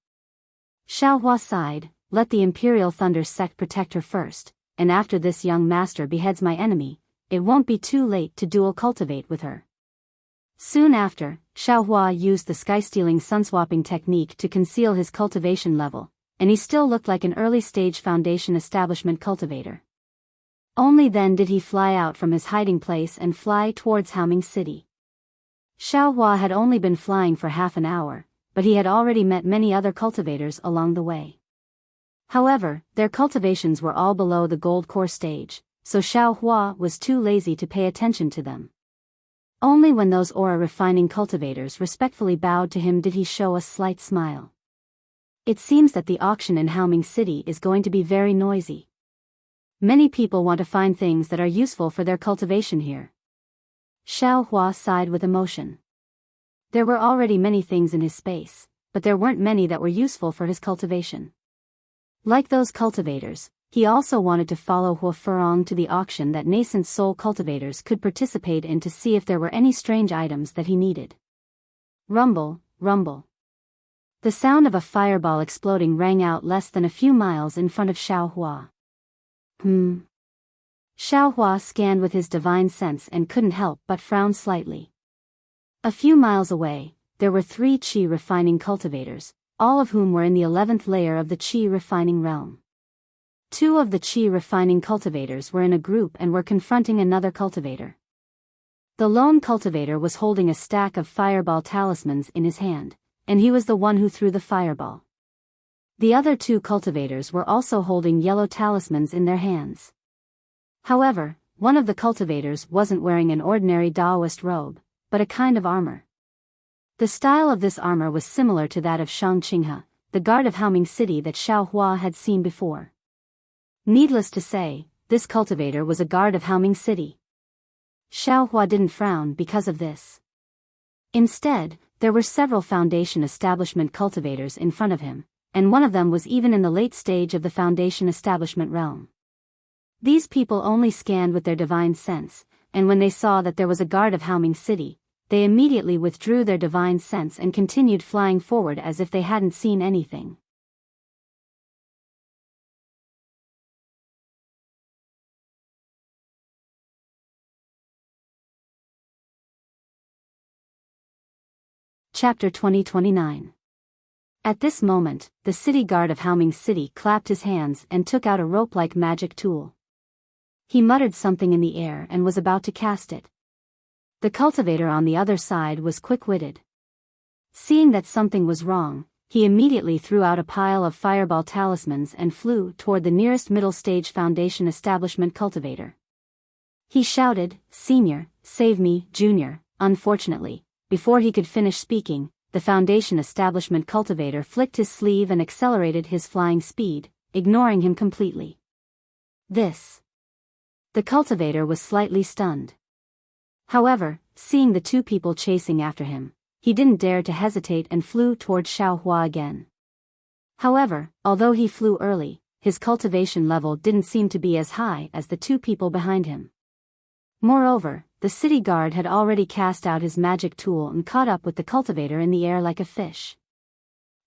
Xiaohua sighed, let the Imperial Thunder sect protect her first, and after this young master beheads my enemy, it won't be too late to dual cultivate with her. Soon after, Xiaohua used the sky-stealing sun-swapping technique to conceal his cultivation level, and he still looked like an early-stage foundation establishment cultivator. Only then did he fly out from his hiding place and fly towards Haoming City. Xiaohua had only been flying for half an hour, but he had already met many other cultivators along the way. However, their cultivations were all below the gold core stage, so Xiaohua was too lazy to pay attention to them. Only when those aura-refining cultivators respectfully bowed to him did he show a slight smile. It seems that the auction in Haoming City is going to be very noisy. Many people want to find things that are useful for their cultivation here. Xiaohua sighed with emotion. There were already many things in his space, but there weren't many that were useful for his cultivation. Like those cultivators, he also wanted to follow Hua Furong to the auction that nascent soul cultivators could participate in to see if there were any strange items that he needed. Rumble, rumble. The sound of a fireball exploding rang out less than a few miles in front of Xiaohua. Xiaohua scanned with his divine sense and couldn't help but frown slightly. A few miles away, there were 3 qi refining cultivators, all of whom were in the 11th layer of the qi refining realm. 2 of the qi refining cultivators were in a group and were confronting another cultivator. The lone cultivator was holding a stack of fireball talismans in his hand, and he was the one who threw the fireball. The other 2 cultivators were also holding yellow talismans in their hands. However, one of the cultivators wasn't wearing an ordinary Taoist robe, but a kind of armor. The style of this armor was similar to that of Shang Qinghe, the guard of Haoming City that Xiaohua had seen before. Needless to say, this cultivator was a guard of Haoming City. Xiaohua didn't frown because of this. Instead, there were several Foundation Establishment cultivators in front of him, and one of them was even in the late stage of the Foundation Establishment realm. These people only scanned with their divine sense, and when they saw that there was a guard of Haoming City, they immediately withdrew their divine sense and continued flying forward as if they hadn't seen anything. Chapter 2029. At this moment, the city guard of Haoming City clapped his hands and took out a rope-like magic tool. He muttered something in the air and was about to cast it. The cultivator on the other side was quick-witted. Seeing that something was wrong, he immediately threw out a pile of fireball talismans and flew toward the nearest middle-stage Foundation Establishment cultivator. He shouted, "Senior, save me, Junior." Unfortunately, before he could finish speaking, the Foundation Establishment cultivator flicked his sleeve and accelerated his flying speed, ignoring him completely. The cultivator was slightly stunned. However, seeing the 2 people chasing after him, he didn't dare to hesitate and flew toward Xiaohua again. However, although he flew early, his cultivation level didn't seem to be as high as the 2 people behind him. Moreover, the city guard had already cast out his magic tool and caught up with the cultivator in the air like a fish.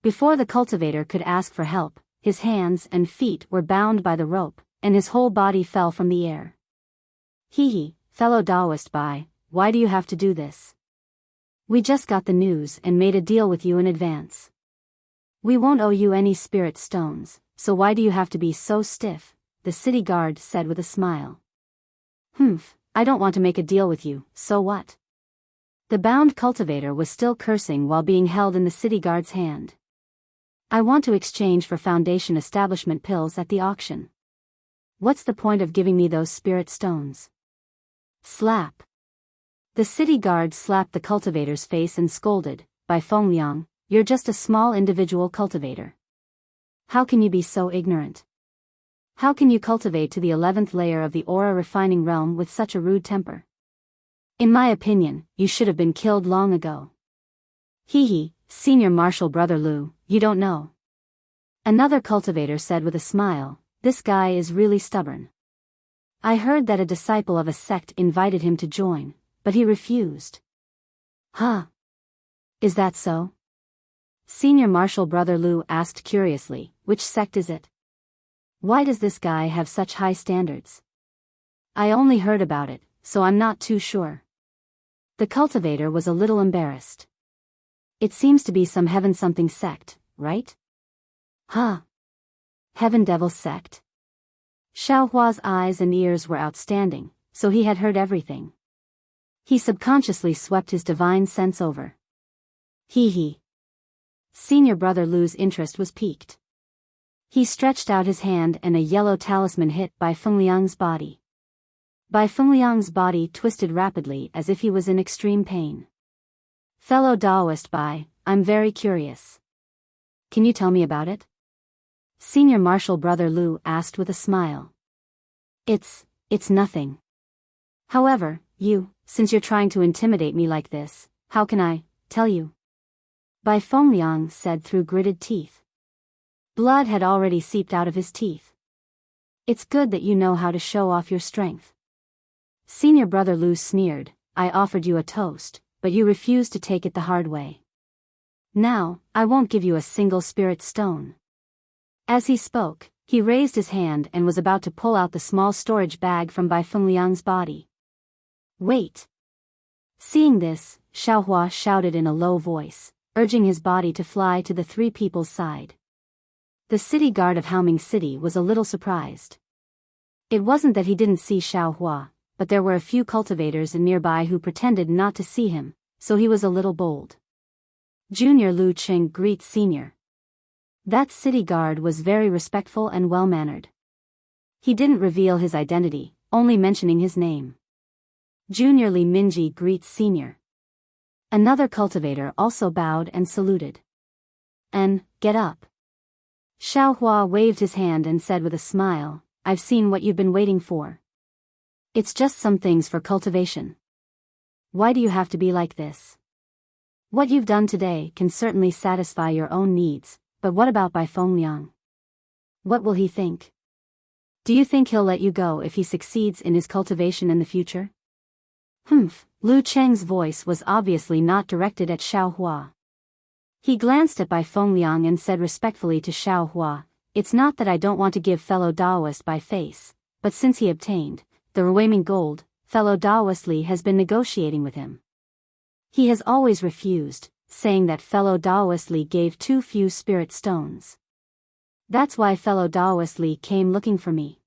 Before the cultivator could ask for help, his hands and feet were bound by the rope, and his whole body fell from the air. "Hee, fellow Taoist Bai, why do you have to do this? We just got the news and made a deal with you in advance. We won't owe you any spirit stones, so why do you have to be so stiff?" the city guard said with a smile. I don't want to make a deal with you, so what?" The bound cultivator was still cursing while being held in the city guard's hand. "I want to exchange for Foundation Establishment pills at the auction. What's the point of giving me those spirit stones?" Slap. The city guard slapped the cultivator's face and scolded, "Bai Fengliang, you're just a small individual cultivator. How can you be so ignorant? How can you cultivate to the 11th layer of the aura refining realm with such a rude temper? In my opinion, you should have been killed long ago." "Hee, Senior Marshal Brother Lu, you don't know." Another cultivator said with a smile, "This guy is really stubborn. I heard that a disciple of a sect invited him to join, but he refused." "Huh? Is that so?" Senior Marshal Brother Lu asked curiously, "Which sect is it? Why does this guy have such high standards? I only heard about it, so I'm not too sure." The cultivator was a little embarrassed. "It seems to be some heaven something sect, right?" "Huh? Heaven Devil sect?" Xiaohua's eyes and ears were outstanding, so he had heard everything. He subconsciously swept his divine sense over. Hee. Senior Brother Lu's interest was piqued. He stretched out his hand and a yellow talisman hit Bai Fengliang's body. Bai Fengliang's body twisted rapidly as if he was in extreme pain. "Fellow Taoist Bai, I'm very curious. Can you tell me about it?" Senior Marshal Brother Lu asked with a smile. It's nothing. However, since you're trying to intimidate me like this, how can I tell you?" Bai Fengliang said through gritted teeth. Blood had already seeped out of his teeth. "It's good that you know how to show off your strength." Senior Brother Lu sneered, "I offered you a toast, but you refused to take it the hard way. Now, I won't give you a single spirit stone." As he spoke, He raised his hand and was about to pull out the small storage bag from Bai Fengliang's body. Wait! Seeing this, Xiaohua shouted in a low voice, urging his body to fly to the three people's side. The city guard of Haoming City was a little surprised. It wasn't that he didn't see Xiaohua, but there were a few cultivators nearby who pretended not to see him, so he was a little bold. Junior Lu Qing greets Senior. That city guard was very respectful and well-mannered. He didn't reveal his identity, only mentioning his name. Junior Li Minji greets Senior. Another cultivator also bowed and saluted. And, get up. Xiaohua waved his hand and said with a smile, I've seen what you've been waiting for. It's just some things for cultivation. Why do you have to be like this? What you've done today can certainly satisfy your own needs, but what about Bai Fengliang? What will he think? Do you think he'll let you go if he succeeds in his cultivation in the future? Humph, Lu Cheng's voice was obviously not directed at Xiaohua. He glanced at Bai Fengliang and said respectfully to Xiaohua, It's not that I don't want to give fellow Daoist Bai face, but since he obtained the remaining gold, fellow Daoist Li has been negotiating with him. He has always refused, saying that fellow Daoist Li gave too few spirit stones. That's why fellow Daoist Li came looking for me.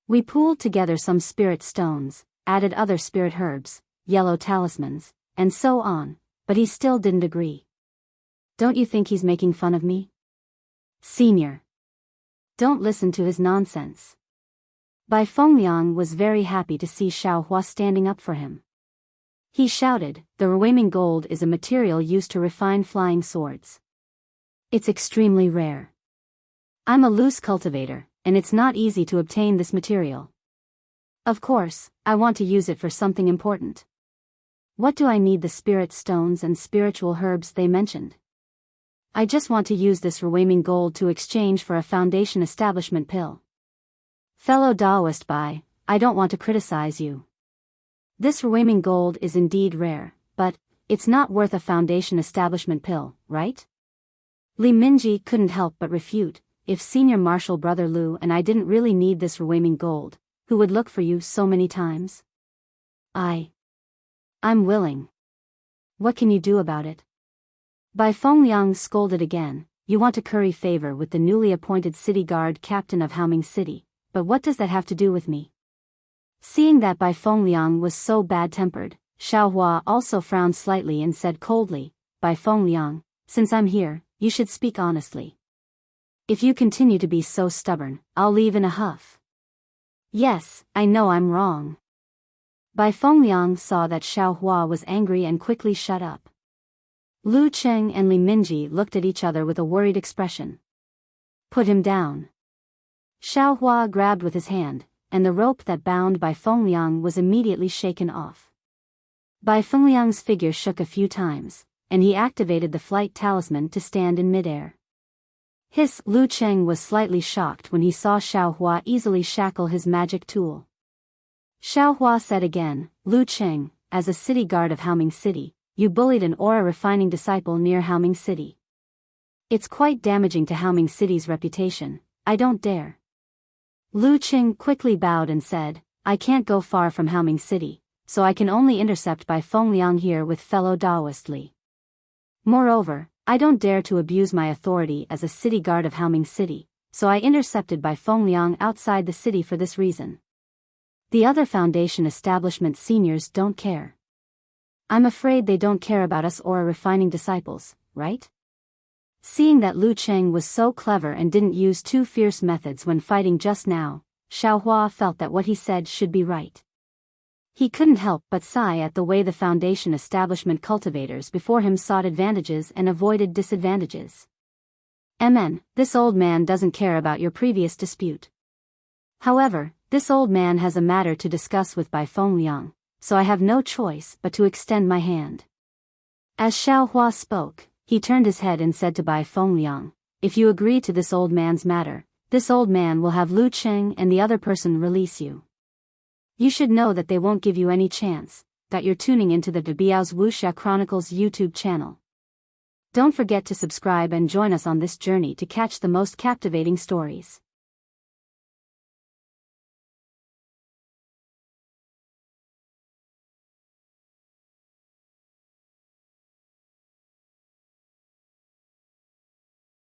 We pooled together some spirit stones, added other spirit herbs, yellow talismans, and so on, but he still didn't agree. Don't you think he's making fun of me? Senior. Don't listen to his nonsense. Bai Fengliang was very happy to see Xiaohua standing up for him. He shouted, The remaining gold is a material used to refine flying swords. It's extremely rare. I'm a loose cultivator, and it's not easy to obtain this material. Of course, I want to use it for something important. What do I need the spirit stones and spiritual herbs they mentioned? I just want to use this remaining gold to exchange for a foundation establishment pill. Fellow Daoist Bai, I don't want to criticize you. This remaining gold is indeed rare, but it's not worth a foundation establishment pill, right? Li Minji couldn't help but refute, if Senior Marshal Brother Lu and I didn't really need this remaining gold, who would look for you so many times? I'm willing. What can you do about it? Bai Fengliang scolded again, You want to curry favor with the newly appointed city guard captain of Haoming City, but what does that have to do with me? Seeing that Bai Fengliang was so bad-tempered, Xiaohua also frowned slightly and said coldly, Bai Fengliang, since I'm here, you should speak honestly. If you continue to be so stubborn, I'll leave in a huff. Yes, I know I'm wrong. Bai Fengliang saw that Xiaohua was angry and quickly shut up. Lu Cheng and Li Minji looked at each other with a worried expression. Put him down. Xiaohua grabbed with his hand, and the rope that bound Bai Fengliang was immediately shaken off. Bai Fengliang's figure shook a few times, and he activated the flight talisman to stand in midair. Lu Cheng was slightly shocked when he saw Xiaohua easily shackle his magic tool. Xiaohua said again, Lu Cheng, as a city guard of Haoming City, you bullied an aura-refining disciple near Haoming City. It's quite damaging to Haoming City's reputation, I don't dare. Lu Cheng quickly bowed and said, I can't go far from Haoming City, so I can only intercept Bai Fengliang here with fellow Daoist Li. Moreover, I don't dare to abuse my authority as a city guard of Haoming City, so I intercepted Bai Fengliang outside the city for this reason. The other foundation establishment seniors don't care. I'm afraid they don't care about us aura-refining disciples, right? Seeing that Lu Cheng was so clever and didn't use too fierce methods when fighting just now, Xiaohua felt that what he said should be right. He couldn't help but sigh at the way the foundation establishment cultivators before him sought advantages and avoided disadvantages. This old man doesn't care about your previous dispute. However, this old man has a matter to discuss with Bai Fengliang, so I have no choice but to extend my hand. As Xiaohua spoke, he turned his head and said to Bai Fengliang, If you agree to this old man's matter, this old man will have Lu Cheng and the other person release you. You should know that they won't give you any chance, that you're tuning into the Biyao's Wuxia Chronicles YouTube channel. Don't forget to subscribe and join us on this journey to catch the most captivating stories.